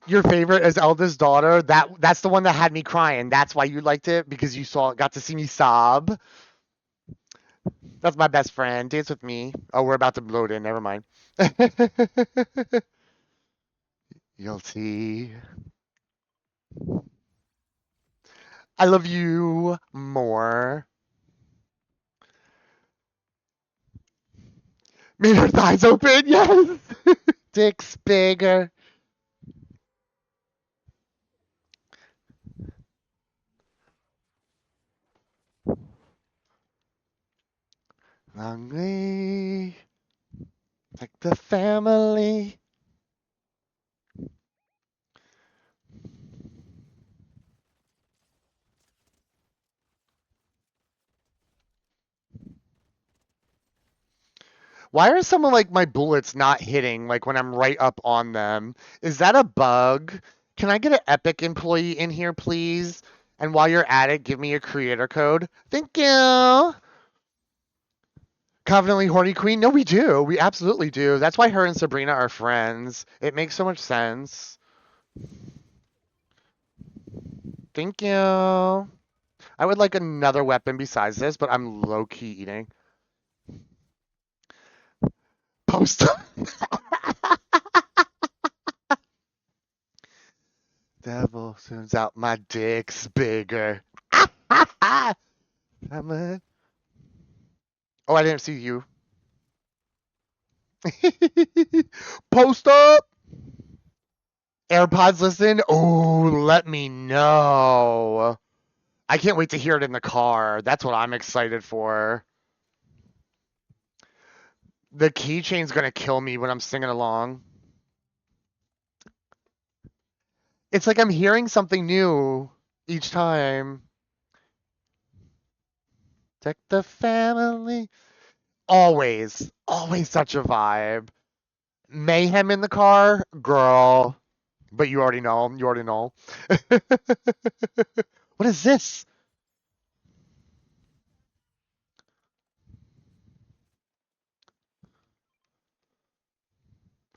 Your favorite is eldest daughter. That's the one that had me crying. That's why you liked it, because you got to see me sob. That's my best friend. Dance with me. Oh, we're about to load in. Never mind. You'll see. I love you more. Made her thighs open. Yes. Dick's bigger. Lonely. Like the family. Why are some of like my bullets not hitting like when I'm right up on them? Is that a bug? Can I get an Epic employee in here, please? And while you're at it, give me a creator code. Thank you. Confidently horny queen? No, we do. We absolutely do. That's why her and Sabrina are friends. It makes so much sense. Thank you. I would like another weapon besides this, but I'm low-key eating. Post. Devil turns out my dick's bigger. I'm a... Oh, I didn't see you. Post up. AirPods listen. Oh, let me know. I can't wait to hear it in the car. That's what I'm excited for. The keychain's gonna kill me when I'm singing along. It's like I'm hearing something new each time. Protect the family. Always such a vibe. Mayhem in the car, girl. But you already know. You already know. What is this?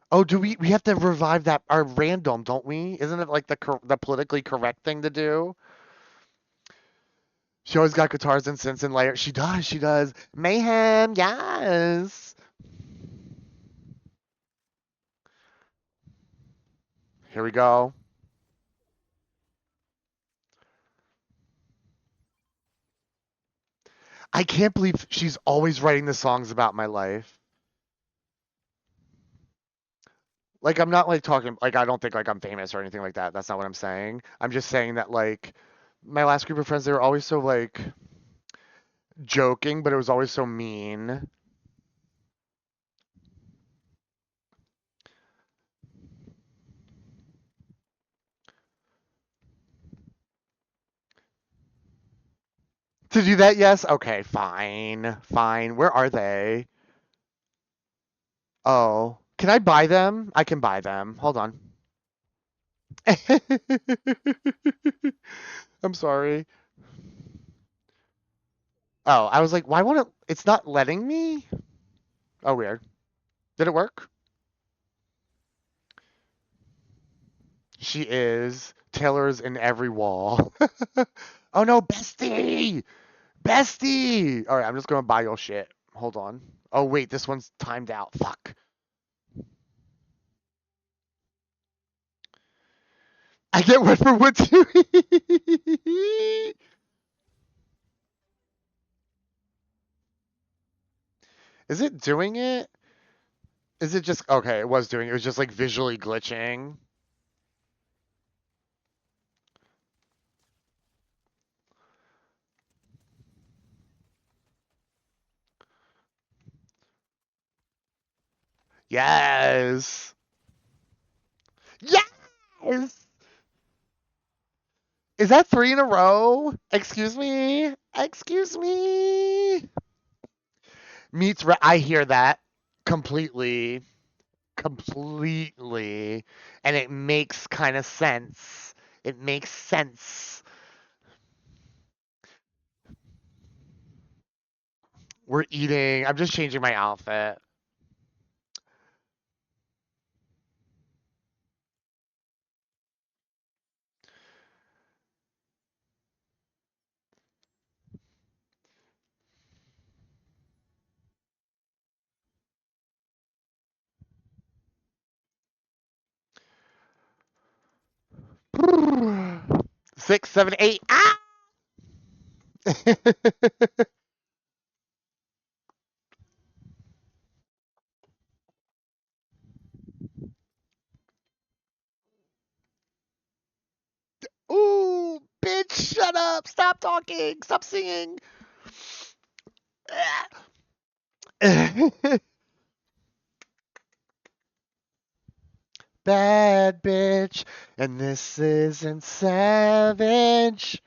Oh, do we have to revive that our random, don't we? Isn't it like the politically correct thing to do? She always got guitars and synths and layers. She does, she does. Mayhem, yes. Here we go. I can't believe she's always writing the songs about my life. Like, I'm not like talking, like, I don't think like I'm famous or anything like that. That's not what I'm saying. I'm just saying that like my last group of friends, they were always so like joking, but it was always so mean. To do that, yes? Okay, fine. Fine. Where are they? Oh. Can I buy them? I can buy them. Hold on. I'm sorry. Oh, I was like, why won't it? It's not letting me? Oh, weird. Did it work? She is. Taylor's in every wall. Oh no, bestie! Bestie! Alright, I'm just gonna buy your shit. Hold on. Oh wait, this one's timed out. Fuck. I get one for wood too. Is it doing it? Is it just okay? It was doing it. It was just like visually glitching. Yes. Yes. Is that 3 in a row? Excuse me. Excuse me. I hear that completely, completely, and it makes kind of sense. It makes sense. We're eating. I'm just changing my outfit. Six, seven, eight. Ah! Ooh, bitch, shut up. Stop talking. Stop singing. Bad bitch, and this isn't savage.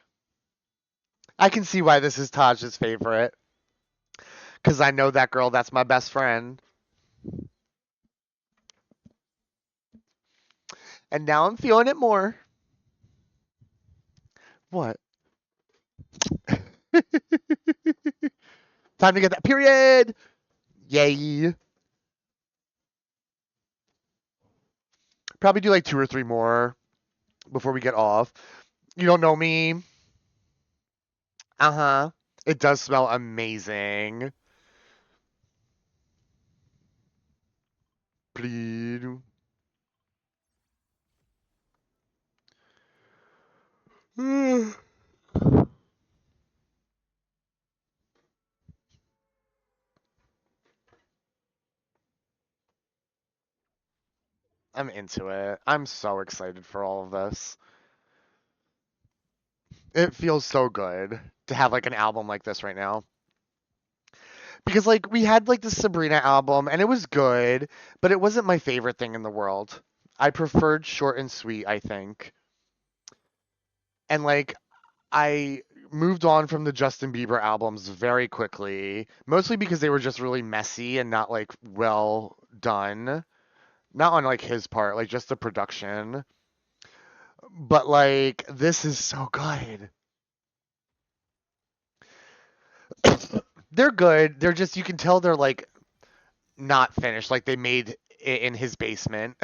I can see why this is Taj's favorite. Because I know that girl, that's my best friend. And now I'm feeling it more. What? Time to get that period. Yay. Probably do like 2 or 3 more before we get off. You don't know me? Uh-huh. It does smell amazing. Please. I'm into it. I'm so excited for all of this. It feels so good to have like an album like this right now. Because like we had like the Sabrina album and it was good, but it wasn't my favorite thing in the world. I preferred Short and Sweet, I think. And like I moved on from the Justin Bieber albums very quickly, mostly because they were just really messy and not like well done. Not on like his part, like just the production. But like this is so good. They're good. They're just you can tell they're like not finished. Like they made it in his basement.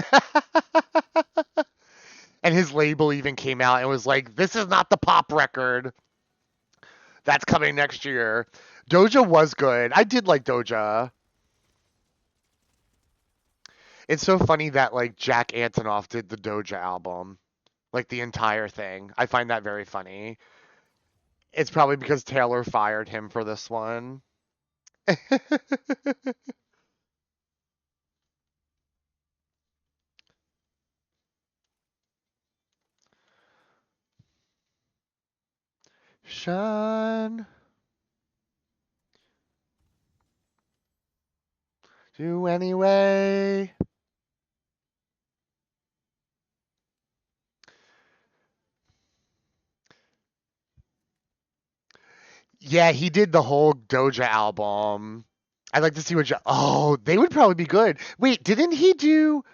And his label even came out and was like, "This is not the pop record that's coming next year." Doja was good. I did like Doja. It's so funny that like Jack Antonoff did the Doja album, like the entire thing. I find that very funny. It's probably because Taylor fired him for this one. Shine. Do anyway. Yeah, he did the whole Doja album. I'd like to see what. Oh, they would probably be good. Wait, didn't he do?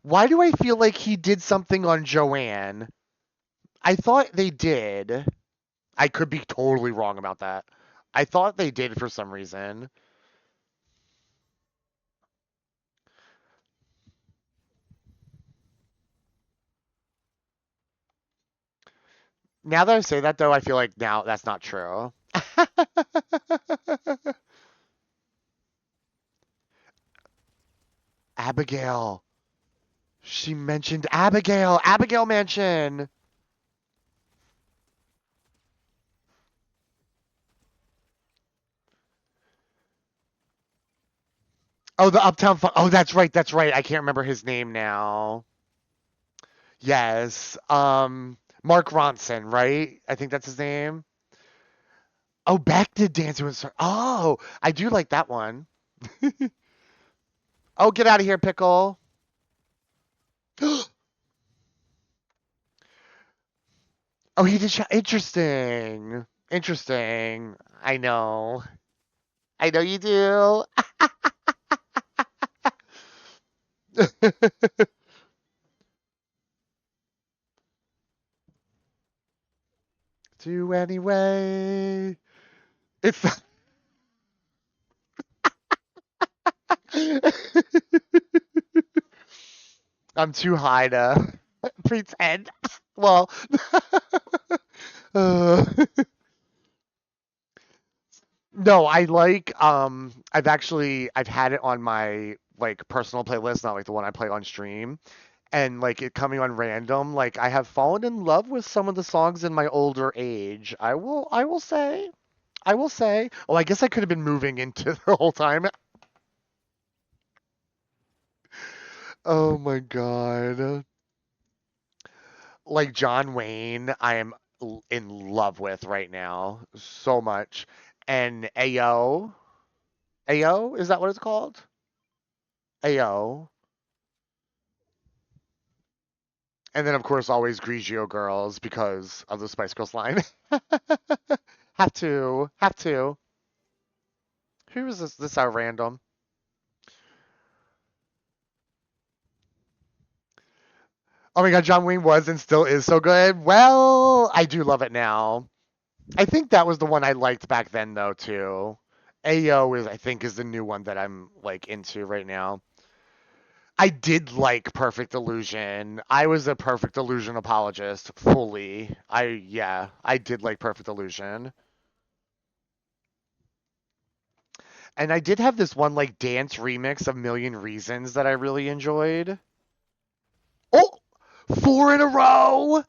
Why do I feel like he did something on Joanne? I thought they did. I could be totally wrong about that. I thought they did for some reason. Now that I say that, though, I feel like now that's not true. Abigail. She mentioned Abigail. Abigail Mansion. Oh, the Uptown Funk. Oh, that's right. That's right. I can't remember his name now. Yes. Mark Ronson, right? I think that's his name. Oh, Beck did Dancing with Stars. Oh, I do like that one. Oh, get out of here, Pickle. Oh, he did. Interesting. Interesting. I know. I know you do. Do anyway. It's. I'm too high to pretend. Well, uh, no, I like I've had it on my like personal playlist, not like the one I play on stream. And like it coming on random, like I have fallen in love with some of the songs in my older age. I will say. I will say. Oh, I guess I could have been moving into the whole time. Oh my god. Like John Wayne, I am in love with right now so much. And AO, AO, is that what it's called? AO. And then of course always Grigio Girls because of the Spice Girls line. Have to, have to. Who is this? This are random. Oh my god, John Wayne was and still is so good. Well, I do love it now. I think that was the one I liked back then though too. AO is I think is the new one that I'm like into right now. I did like Perfect Illusion. I was a Perfect Illusion apologist fully. I did like Perfect Illusion. And I did have this one like dance remix of Million Reasons that I really enjoyed. Oh, four in a row.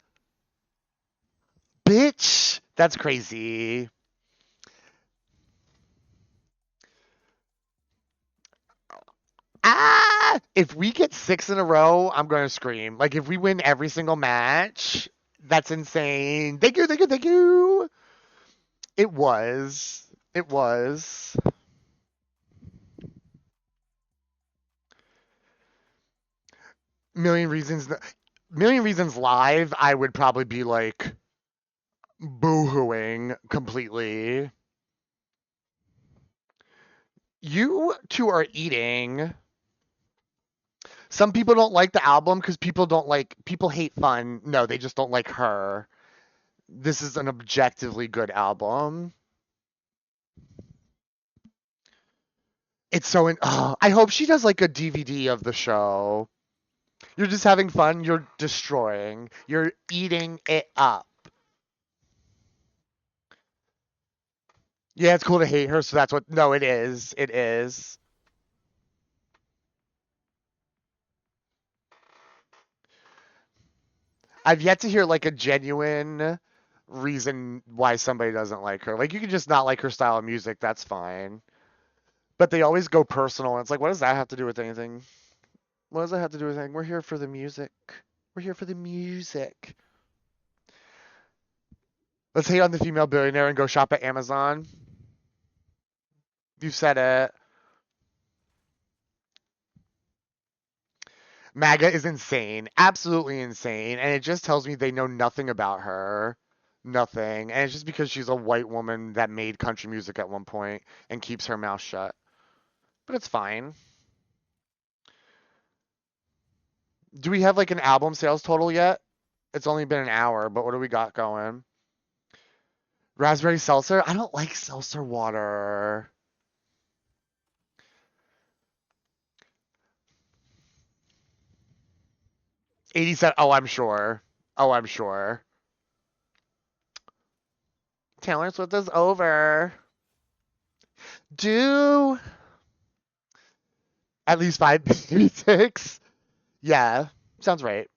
Bitch, that's crazy. Ah, if we get six in a row, I'm going to scream. Like if we win every single match, that's insane. Thank you, thank you, thank you. It was. It was. Million Reasons. Million Reasons live, I would probably be like boo-hooing completely. You two are eating. Some people don't like the album because people hate fun. No, they just don't like her. This is an objectively good album. It's so I hope she does like a DVD of the show. You're just having fun. You're destroying. You're eating it up. Yeah, it's cool to hate her, so that's what. No, it is. It is. I've yet to hear like a genuine reason why somebody doesn't like her. Like you can just not like her style of music, that's fine. But they always go personal, and it's like, what does that have to do with anything? What does that have to do with anything? We're here for the music. We're here for the music. Let's hate on the female billionaire and go shop at Amazon. You said it. MAGA is insane. Absolutely insane. And it just tells me they know nothing about her. Nothing. And it's just because she's a white woman that made country music at one point and keeps her mouth shut. But it's fine. Do we have like an album sales total yet? It's only been an hour, but what do we got going? Raspberry seltzer? I don't like seltzer water. $87. Oh, I'm sure. Oh, I'm sure. Taylor Swift is over. Do at least 5, maybe 6. Yeah, sounds right.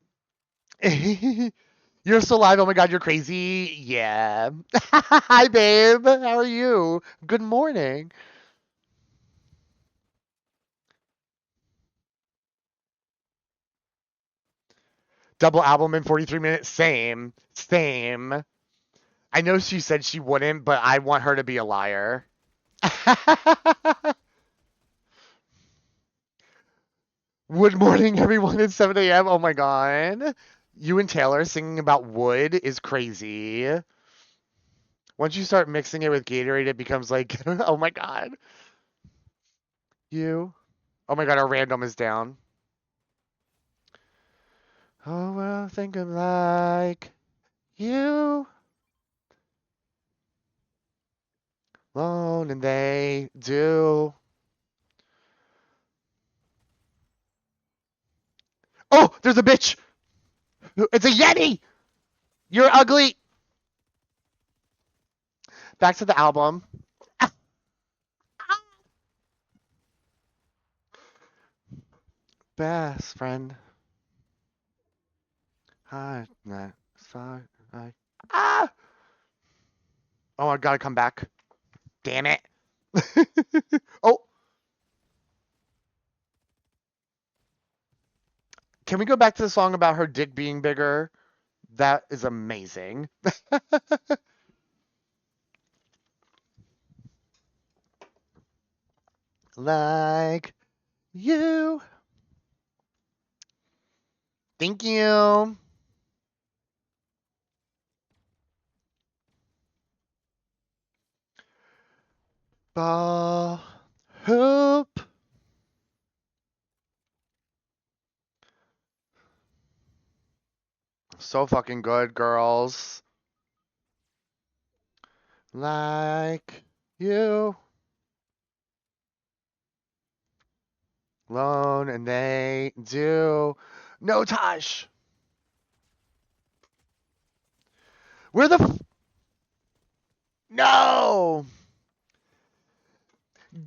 You're still alive. Oh my god, you're crazy. Yeah. Hi, babe. How are you? Good morning. Double album in 43 minutes. Same. Same. I know she said she wouldn't, but I want her to be a liar. Wood morning, everyone, at 7 a.m. Oh my god. You and Taylor singing about wood is crazy. Once you start mixing it with Gatorade, it becomes like, oh my god. You. Oh my god, our random is down. Oh, well, think of like you. Alone, and they do. Oh, there's a bitch. It's a Yeti. You're ugly. Back to the album. Best friend. Hi, sorry. Ah! Oh, I gotta come back. Damn it. Oh. Can we go back to the song about her dick being bigger? That is amazing. Like you. Thank you. Ball hoop. So fucking good, girls. Like you. Alone, and they do. No, Tosh. Where the No.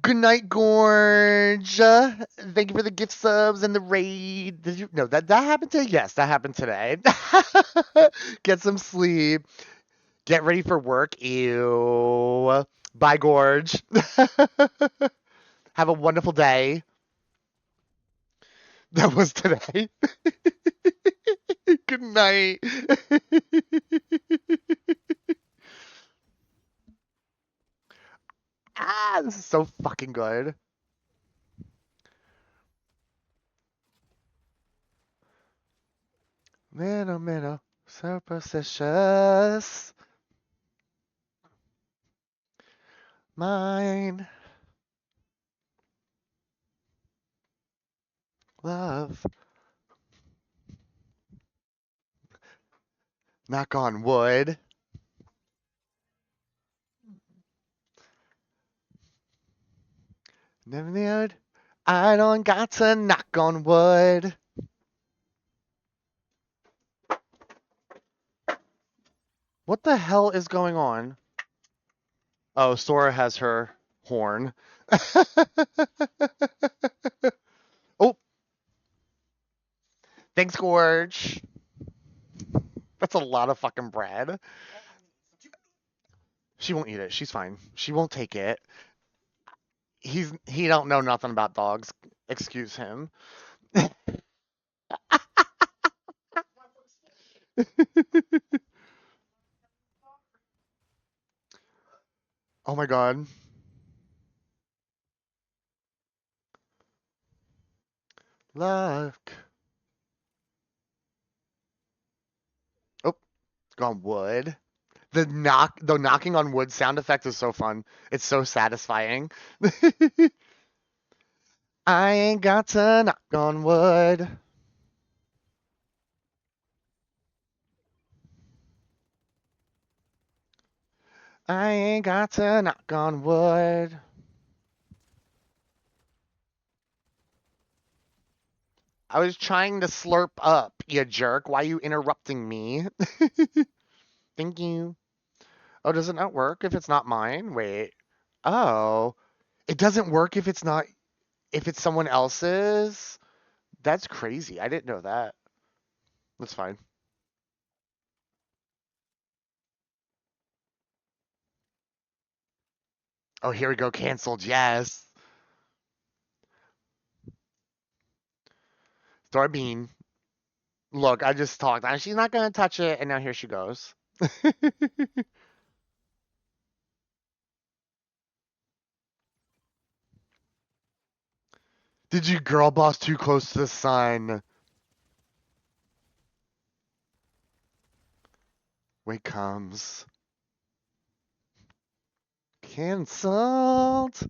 Good night, Gorge. Thank you for the gift subs and the raid. Did you? No, that happened today. Yes, that happened today. Get some sleep. Get ready for work. Ew. Bye, Gorge. Have a wonderful day. That was today. Good night. This is so fucking good. Minnow, superstitious. Mine. Love. Knock on wood. Never knew. I don't got to knock on wood. What the hell is going on? Oh, Sora has her horn. Oh. Thanks, Gorge. That's a lot of fucking bread. She won't eat it. She's fine. She won't take it. He don't know nothing about dogs. Excuse him. Oh my god. Luck. Oh, it's gone wood. The knocking on wood sound effect is so fun. It's so satisfying. I ain't got to knock on wood. I ain't got to knock on wood. I was trying to slurp up, you jerk. Why are you interrupting me? Thank you. Oh, does it not work if it's not mine? Wait. Oh. It doesn't work if it's someone else's? That's crazy. I didn't know that. That's fine. Oh, here we go. Canceled. Yes. Throw a bean. Look, I just talked. She's not going to touch it, and now here she goes. Did you girl boss too close to the sun? Wait comes. Cancelled.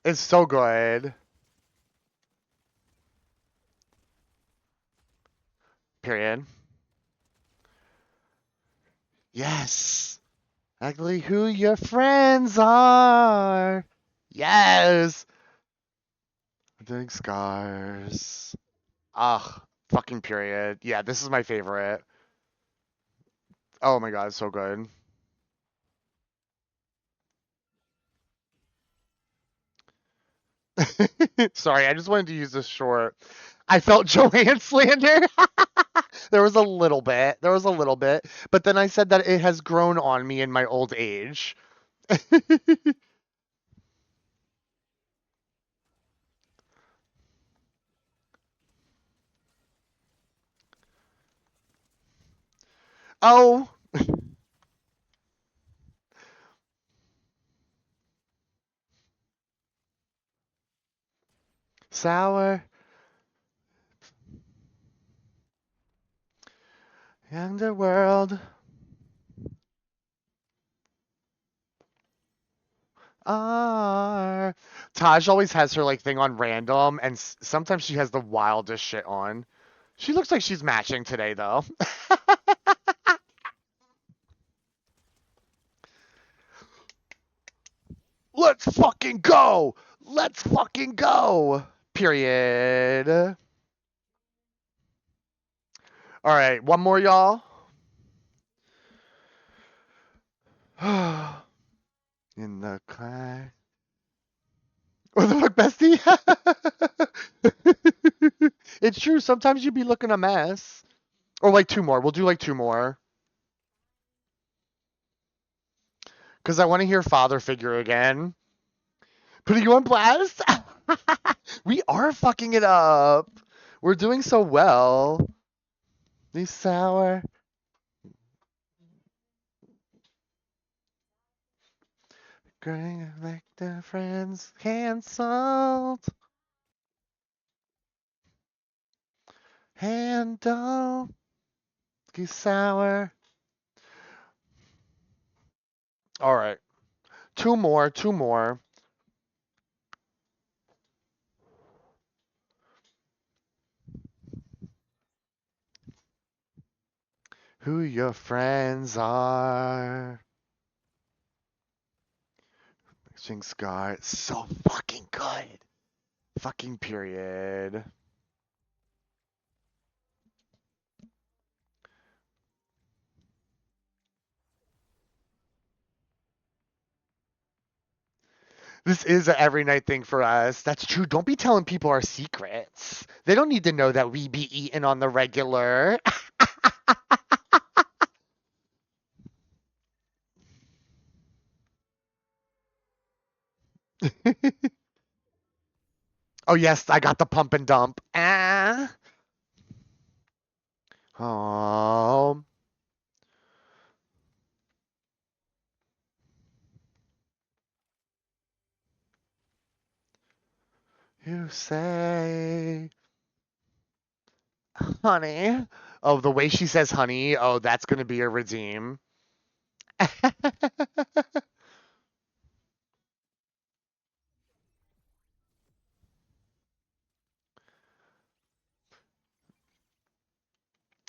It's so good. Period. Yes. Exactly who your friends are. Yes. Big scars. Ugh. Fucking period. Yeah, this is my favorite. Oh my god, so good. Sorry, I just wanted to use this short. I felt Joanne slander. There was a little bit. There was a little bit. But then I said that it has grown on me in my old age. Oh. Sour. Underworld. R. Taj always has her like thing on random, and sometimes she has the wildest shit on. She looks like she's matching today, though. Let's fucking go! Let's fucking go! Period. All right, one more, y'all. In the crack. What the fuck, bestie? It's true. Sometimes you be looking a mess. Or like two more. We'll do like two more. Because I want to hear father figure again. Putting you on blast? We are fucking it up. We're doing so well. These sour. Going like the friends cancelled. Handle. These sour. All right. Two more. Two more. Who your friends are. Mixing Scar. So fucking good. Fucking period. This is an every night thing for us. That's true. Don't be telling people our secrets. They don't need to know that we be eating on the regular. Oh, yes, I got the pump and dump. Ah. Oh. You say, honey. Oh, the way she says honey. Oh, that's going to be a redeem.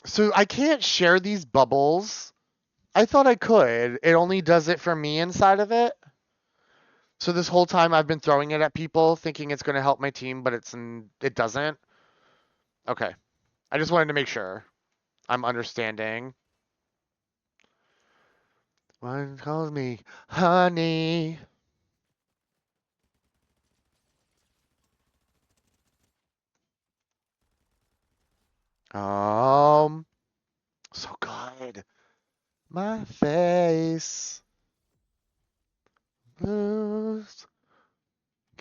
So I can't share these bubbles. I thought I could. It only does it for me inside of it. So this whole time I've been throwing it at people thinking it's going to help my team, but it doesn't. Okay. I just wanted to make sure I'm understanding. One calls me honey. So good. My face. Blues.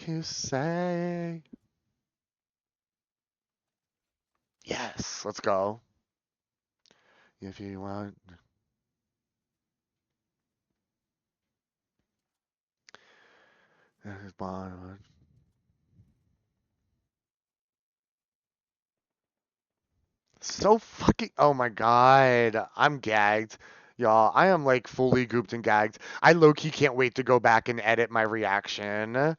You say. Yes, let's go. If you want. There's one. So fucking. Oh my god. I'm gagged. Y'all, I am like fully gooped and gagged. I low key can't wait to go back and edit my reaction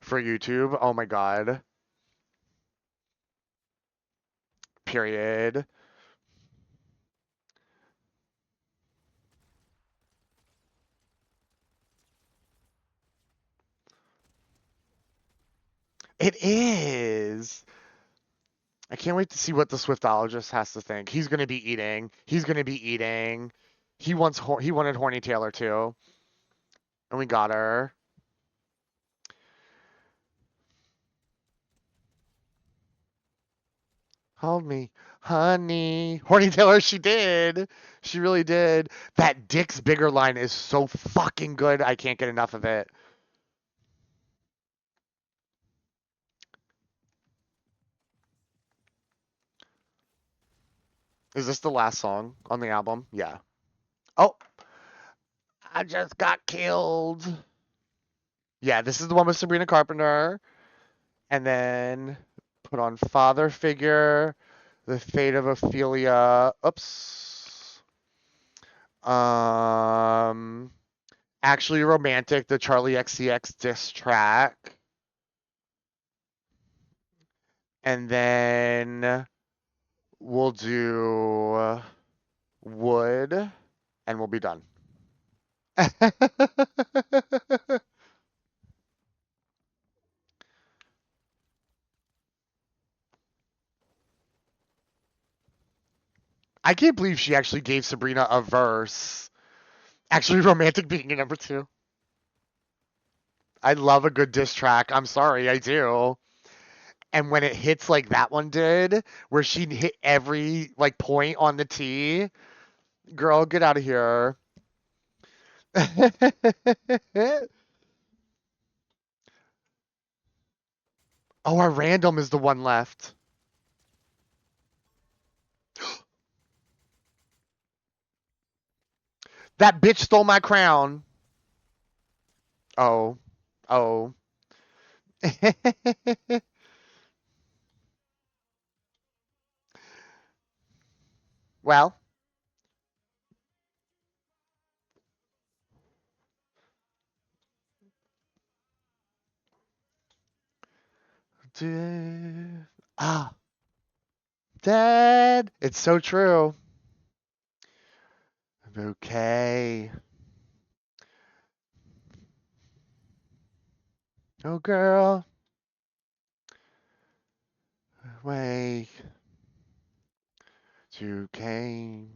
for YouTube. Oh my god. Period. It is. I can't wait to see what the Swiftologist has to think. He's gonna be eating. He's gonna be eating. He wanted Horny Taylor too, and we got her. Hold me, honey. Horny Taylor, she did. She really did. That Dick's Bigger line is so fucking good. I can't get enough of it. Is this the last song on the album? Yeah. Oh, I just got killed. Yeah, this is the one with Sabrina Carpenter. And then put on Father Figure, The Fate of Ophelia. Oops. Actually Romantic, the Charlie XCX diss track. And then we'll do Wood, and we'll be done. I can't believe she actually gave Sabrina a verse. Actually Romantic being a number 2. I love a good diss track. I'm sorry, I do. And when it hits like that one did, where she hit every like point on the T, girl, get out of here. Oh, our random is the one left. That bitch stole my crown. Oh. Oh. Well. Ah. Dead. It's so true. Okay. Oh, girl. Wait. You came.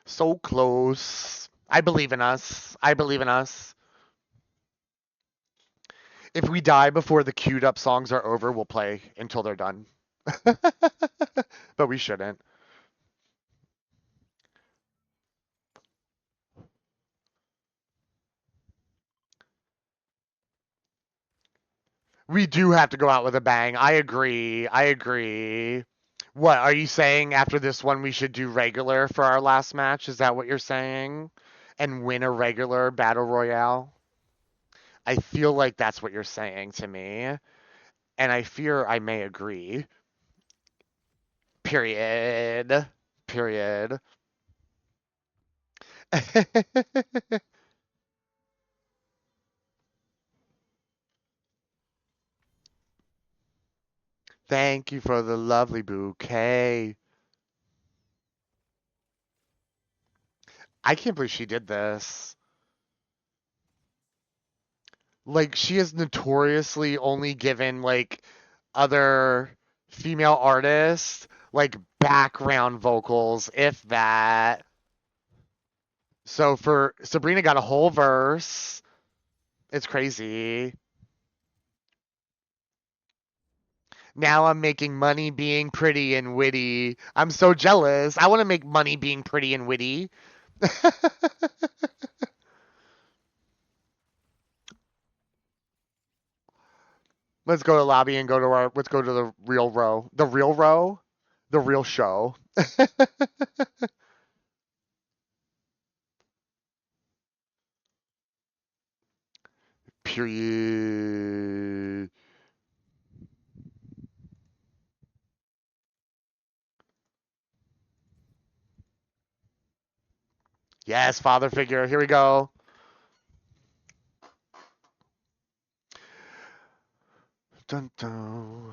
So close. I believe in us. I believe in us. If we die before the queued up songs are over, we'll play until they're done. But we shouldn't. We do have to go out with a bang. I agree. I agree. What are you saying after this one we should do regular for our last match? Is that what you're saying? And win a regular battle royale? I feel like that's what you're saying to me, and I fear I may agree. Period. Period. Thank you for the lovely bouquet. I can't believe she did this. Like, she is notoriously only given, like, other female artists, like, background vocals, if that. So for Sabrina got a whole verse. It's crazy. Now I'm making money being pretty and witty. I'm so jealous. I want to make money being pretty and witty. Let's go to lobby and let's go to the real row. The real row? The real show. Period. Yes, father figure. Here we go. Dun dun.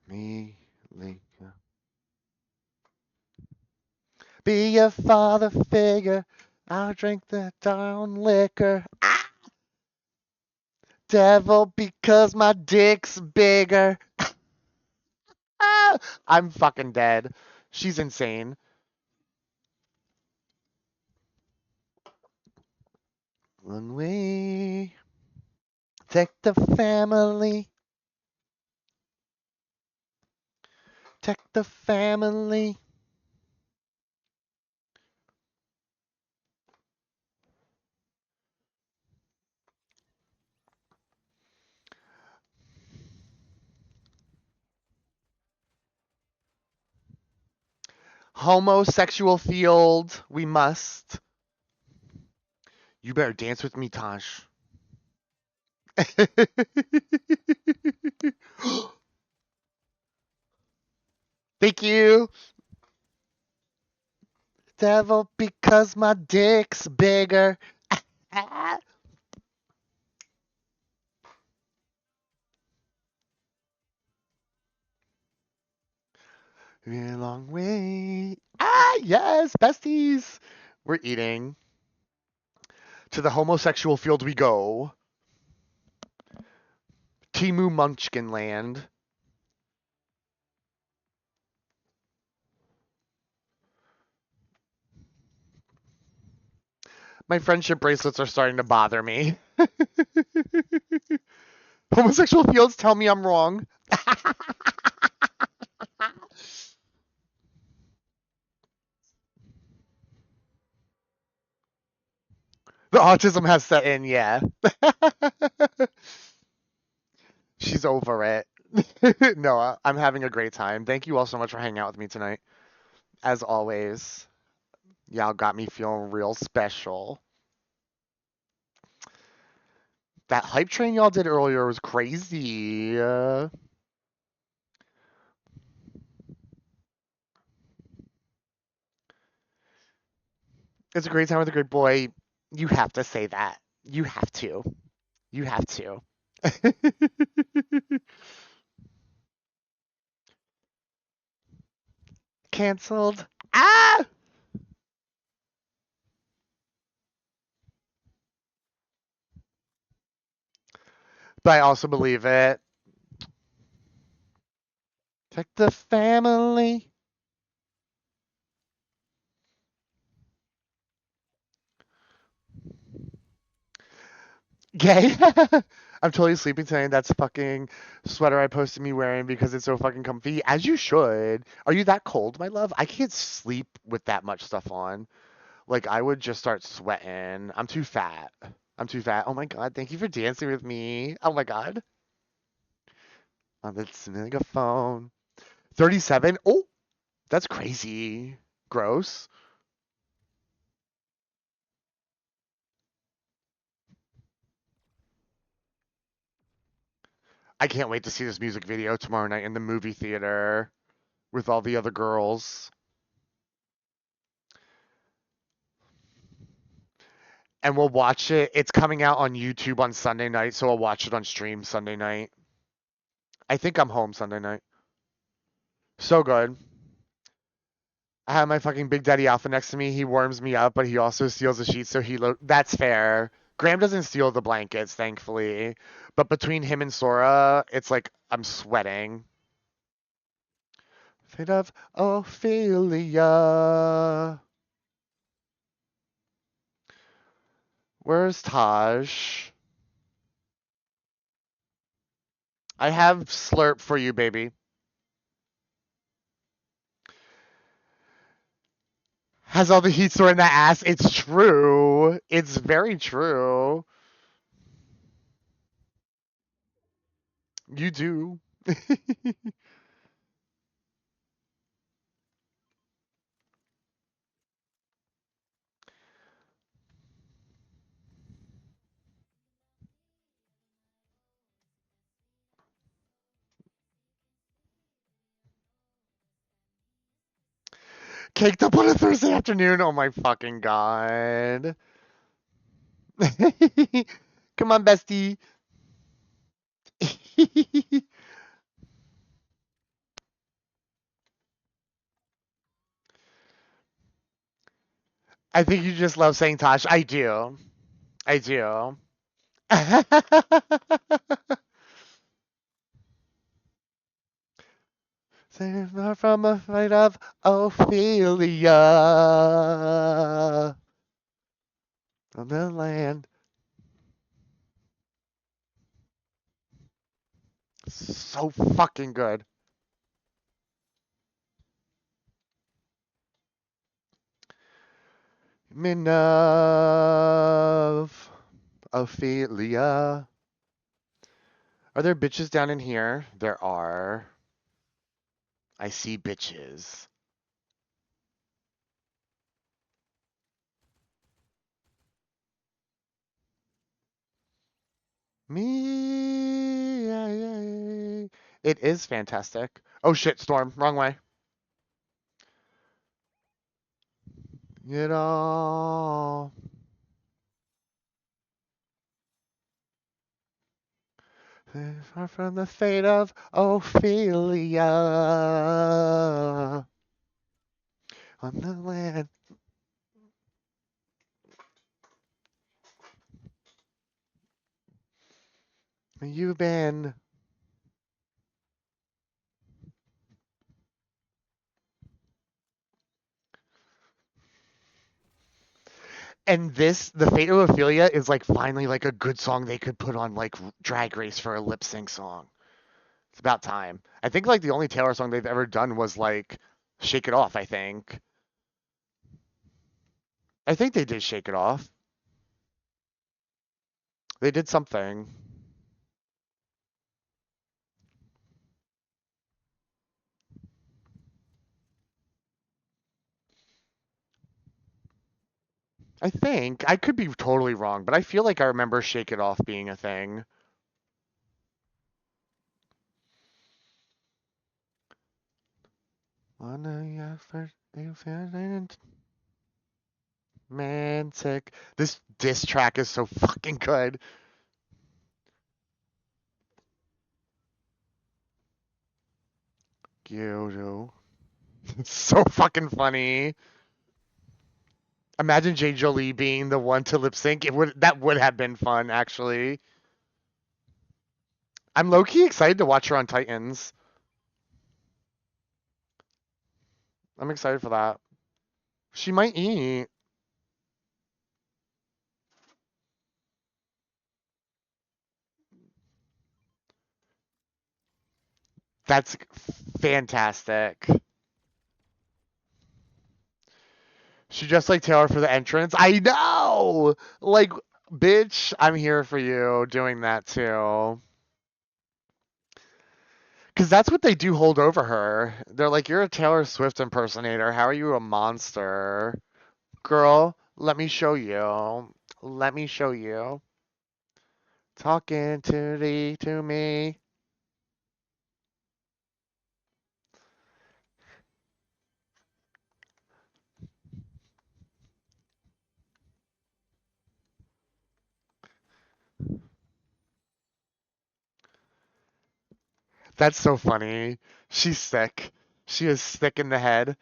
Me, Linka. Be a father figure. I'll drink the darn liquor. Ah! Devil, because my dick's bigger. Ah! I'm fucking dead. She's insane. When we take the family. Take the family. Homosexual field. We must. You better dance with me, Tosh. Thank you. Devil, because my dick's bigger. Been a long way. Ah, yes, besties. We're eating. To the homosexual field we go. Timu Munchkin land. My friendship bracelets are starting to bother me. Homosexual fields tell me I'm wrong. The autism has set in, yeah. She's over it. No, I'm having a great time. Thank you all so much for hanging out with me tonight. As always, y'all got me feeling real special. That hype train y'all did earlier was crazy. It's a great time with a great boy. You have to say that. You have to. You have to. Cancelled. Ah! But I also believe it. Check the family. Gay. I'm totally sleeping tonight. That's a fucking sweater I posted me wearing because it's so fucking comfy. As you should. Are you that cold, my love? I can't sleep with that much stuff on. Like, I would just start sweating. I'm too fat. I'm too fat. Oh my god, thank you for dancing with me. Oh my god. On the phone. 37? Oh, that's crazy. Gross. I can't wait to see this music video tomorrow night in the movie theater with all the other girls. And we'll watch it. It's coming out on YouTube on Sunday night, so I'll watch it on stream Sunday night. I think I'm home Sunday night. So good. I have my fucking Big Daddy Alpha next to me. He warms me up, but he also steals the sheets, so that's fair. Graham doesn't steal the blankets, thankfully. But between him and Sora, it's like I'm sweating. Fate of Ophelia. Where's Taj? I have Slurp for you, baby. Has all the heat store in that ass. It's true. It's very true. You do. Caked up on a Thursday afternoon. Oh my fucking god. Come on, bestie. I think you just love saying Tosh. I do. I do. Save her from a fight of Ophelia on the land. So fucking good. Minove. Ophelia. Are there bitches down in here? There are. I see bitches. Me. It is fantastic. Oh shit, Storm. Wrong way. It all. Far from the fate of Ophelia on the land. You've been. And this, the Fate of Ophelia, is like finally like a good song they could put on like Drag Race for a lip sync song. It's about time. I think like the only Taylor song they've ever done was like Shake It Off, I think. I think they did Shake It Off. They did something. I think. I could be totally wrong, but I feel like I remember Shake It Off being a thing. Mantic. This diss track is so fucking good. Gyodo. It's so fucking funny. Imagine Jay Jolie being the one to lip sync. That would have been fun, actually. I'm low key excited to watch her on Titans. I'm excited for that. She might eat. That's fantastic. She dressed like Taylor for the entrance. I know! Like, bitch, I'm here for you doing that too. Because that's what they do hold over her. They're like, you're a Taylor Swift impersonator. How are you a monster? Girl, let me show you. Let me show you. Talking to me. That's so funny. She's sick. She is sick in the head.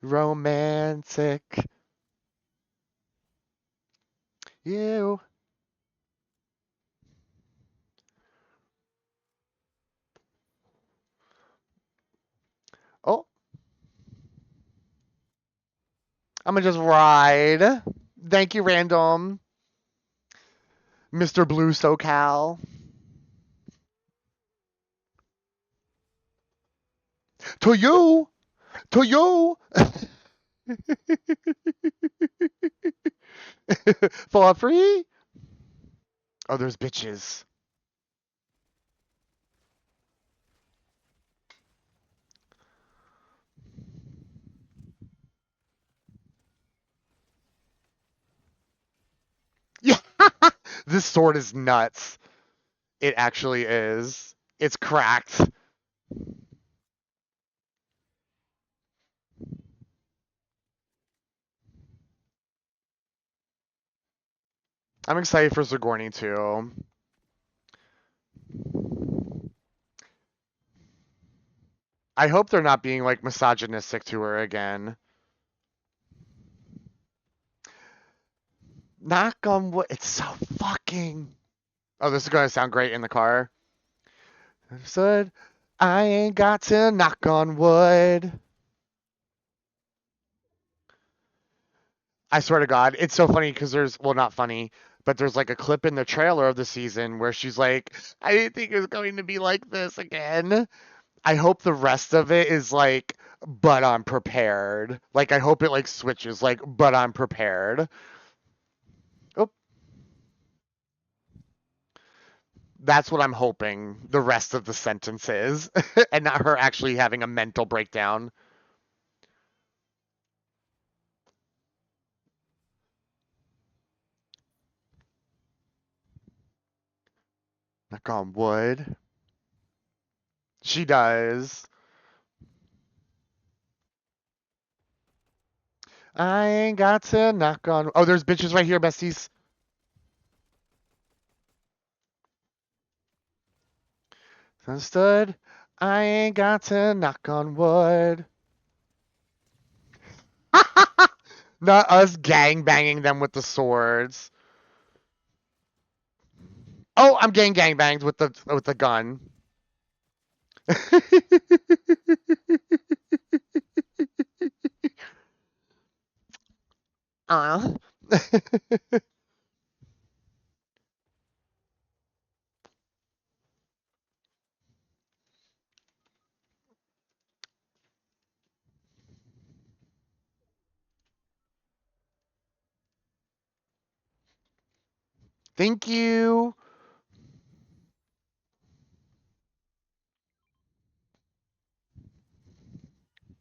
Romantic. You. Oh, I'm gonna just ride. Thank you, random. Mr. Blue SoCal. To you. To you. For free? Oh, there's bitches. Yeah. This sword is nuts. It actually is. It's cracked. I'm excited for Sigourney too. I hope they're not being like misogynistic to her again. Knock on wood. It's so fucking. Oh, this is gonna sound great in the car. Understood. I ain't got to knock on wood. I swear to God, it's so funny because there's, well, not funny, but there's like a clip in the trailer of the season where she's like, I didn't think it was going to be like this again. I hope the rest of it is like, but I'm prepared. Like, I hope it like switches, like, but I'm prepared. Oh, that's what I'm hoping the rest of the sentence is, and not her actually having a mental breakdown. Knock on wood. She does. I ain't got to knock on. Oh, there's bitches right here, besties. Understood. I ain't got to knock on wood. Not us gang banging them with the swords. Oh, I'm gang banged with the gun. uh. Thank you.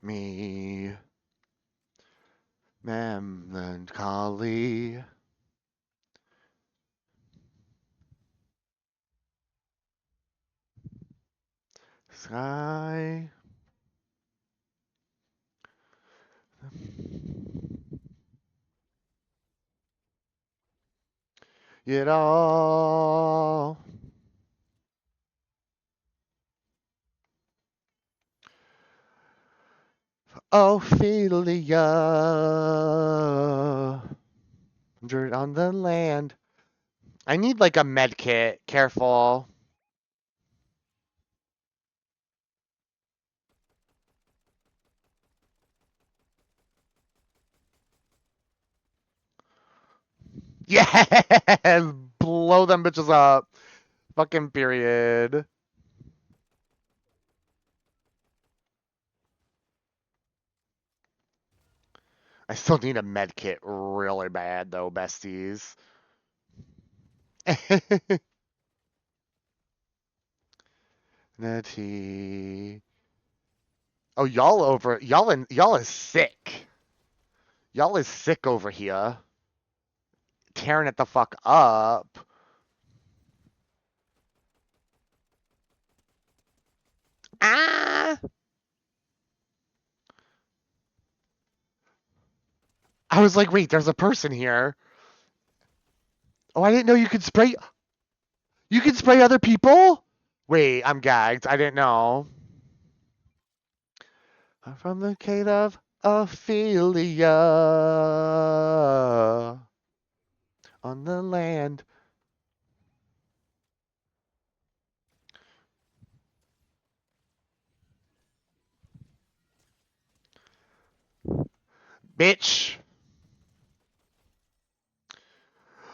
Me. Melancholy. Sky. It all. Ophelia. Dirt on the land. I need like a med kit. Careful. Yes! Blow them bitches up. Fucking period. I still need a med kit really bad though, besties. Netty. Oh, y'all is sick. Y'all is sick over here. Tearing it the fuck up. Ah! I was like, wait, there's a person here. Oh, I didn't know you could spray. You can spray other people? Wait, I'm gagged. I didn't know. I'm from the cave of Ophelia on the land. Bitch.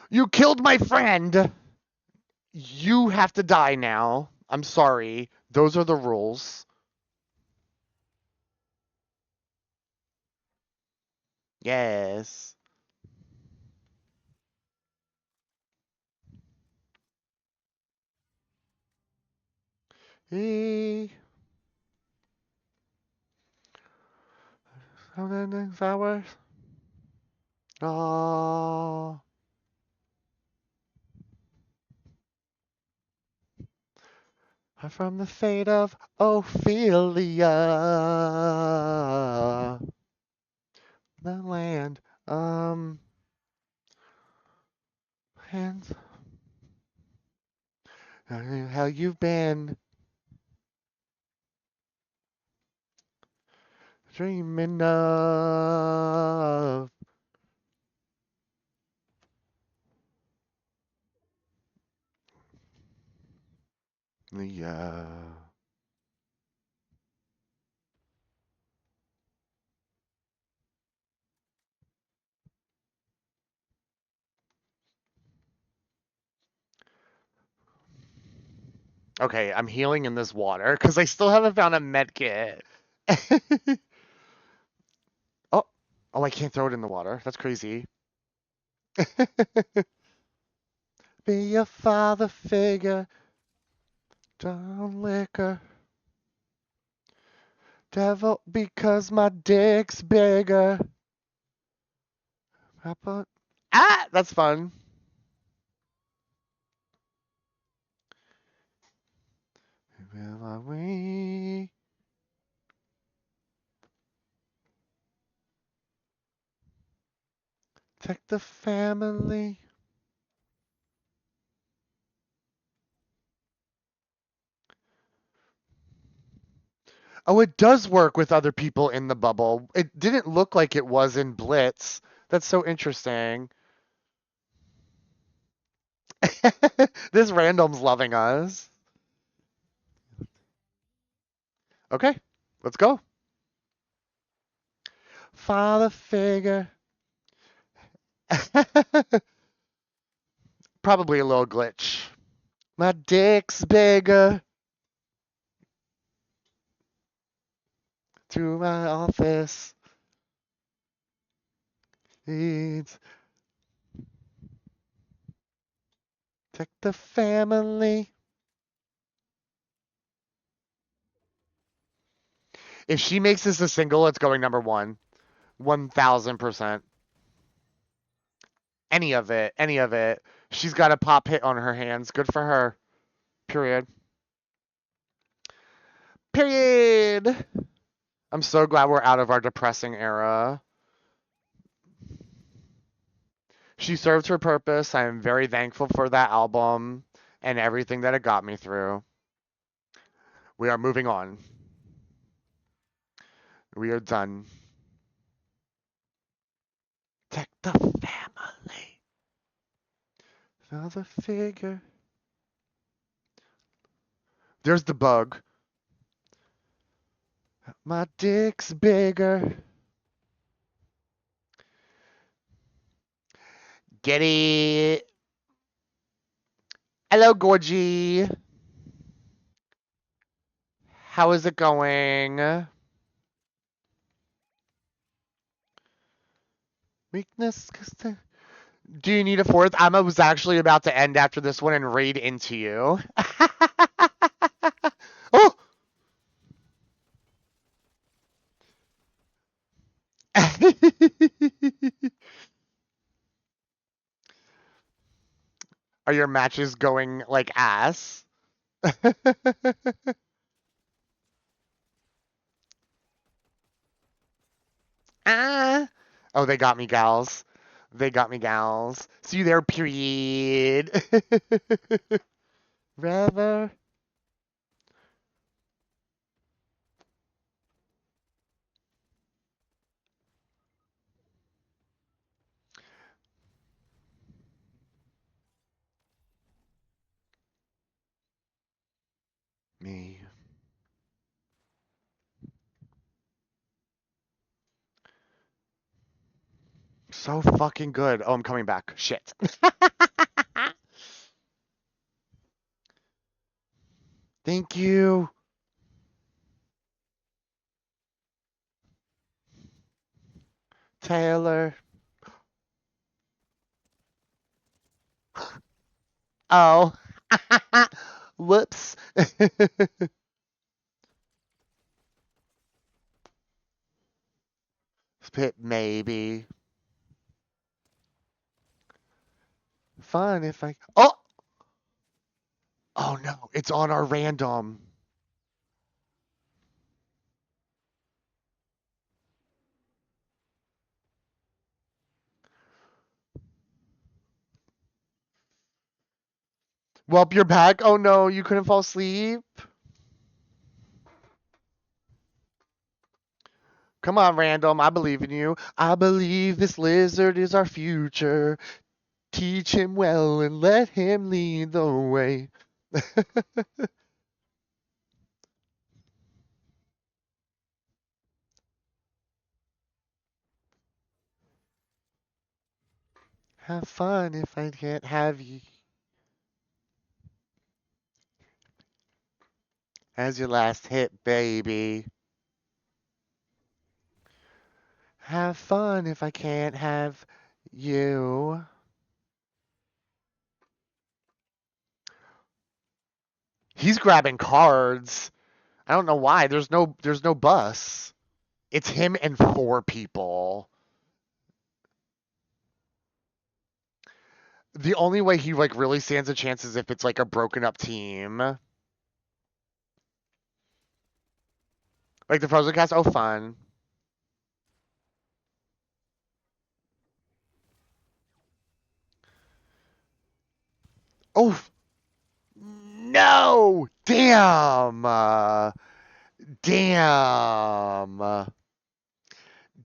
You killed my friend. You have to die now. I'm sorry. Those are the rules. Yes. How many flowers? Oh. I'm from the fate of Ophelia. The land. Hands. I don't know how you've been dreaming of. Yeah. Okay, I'm healing in this water because I still haven't found a med kit. Oh, I can't throw it in the water. That's crazy. Be a father figure. Don't liquor. Devil, because my dick's bigger. Ah, that's fun. Will I we? Protect the family. Oh, it does work with other people in the bubble. It didn't look like it was in Blitz. That's so interesting. This random's loving us. Okay, let's go. Father figure. Probably a little glitch. My dick's bigger. To my office. It's protect the family. If she makes this a single, it's going number one. 1000%. Any of it. Any of it. She's got a pop hit on her hands. Good for her. Period. Period. I'm so glad we're out of our depressing era. She served her purpose. I am very thankful for that album and everything that it got me through. We are moving on. We are done. Protect the family. Another figure. There's the bug. My dick's bigger. Get it. Hello, Gorgie. How is it going? Weakness. Do you need a fourth? I was actually about to end after this one and raid into you. Oh! Are your matches going like ass? Ah, Oh, they got me, gals. They got me, gals. See you there, period. Rather. Me. So fucking good. Oh, I'm coming back. Shit. Thank you. Taylor. Oh. Whoops. Spit maybe. Fun if I. Oh! Oh no, it's on our random. Well, you're back. Oh no, you couldn't fall asleep. Come on, random. I believe in you. I believe this lizard is our future. Teach him well and let him lead the way. Have fun if I can't have you as your last hit, baby. Have fun if I can't have you. He's grabbing cards. I don't know why. There's no bus. It's him and 4 people. The only way he like really stands a chance is if it's like a broken up team. Like the Frozen cast, oh fun. Oh no! Damn! Damn!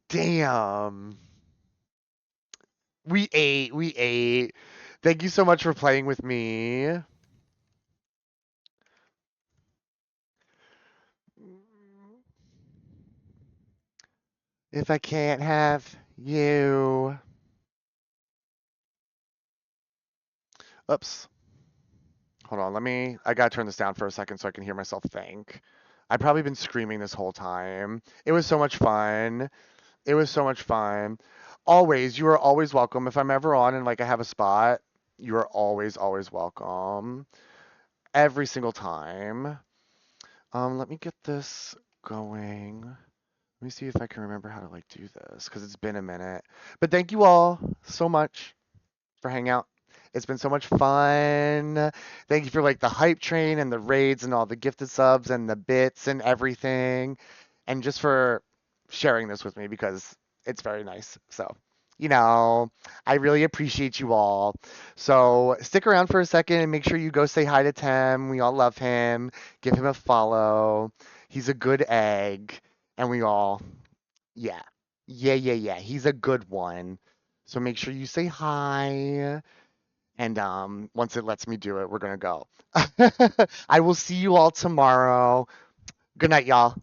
Damn! We ate. We ate. Thank you so much for playing with me. If I can't have you. Oops. Hold on, I gotta turn this down for a second so I can hear myself think. I've probably been screaming this whole time. It was so much fun. It was so much fun. Always, you are always welcome. If I'm ever on and like I have a spot, you are always, always welcome. Every single time. Let me get this going. Let me see if I can remember how to like do this because it's been a minute. But thank you all so much for hanging out. It's been so much fun. Thank you for like the hype train and the raids and all the gifted subs and the bits and everything. And just for sharing this with me because it's very nice. So, I really appreciate you all. So, stick around for a second and make sure you go say hi to Tem. We all love him. Give him a follow. He's a good egg. And we all, yeah. Yeah. He's a good one. So make sure you say hi. And once it lets me do it, we're gonna go. I will see you all tomorrow. Good night, y'all.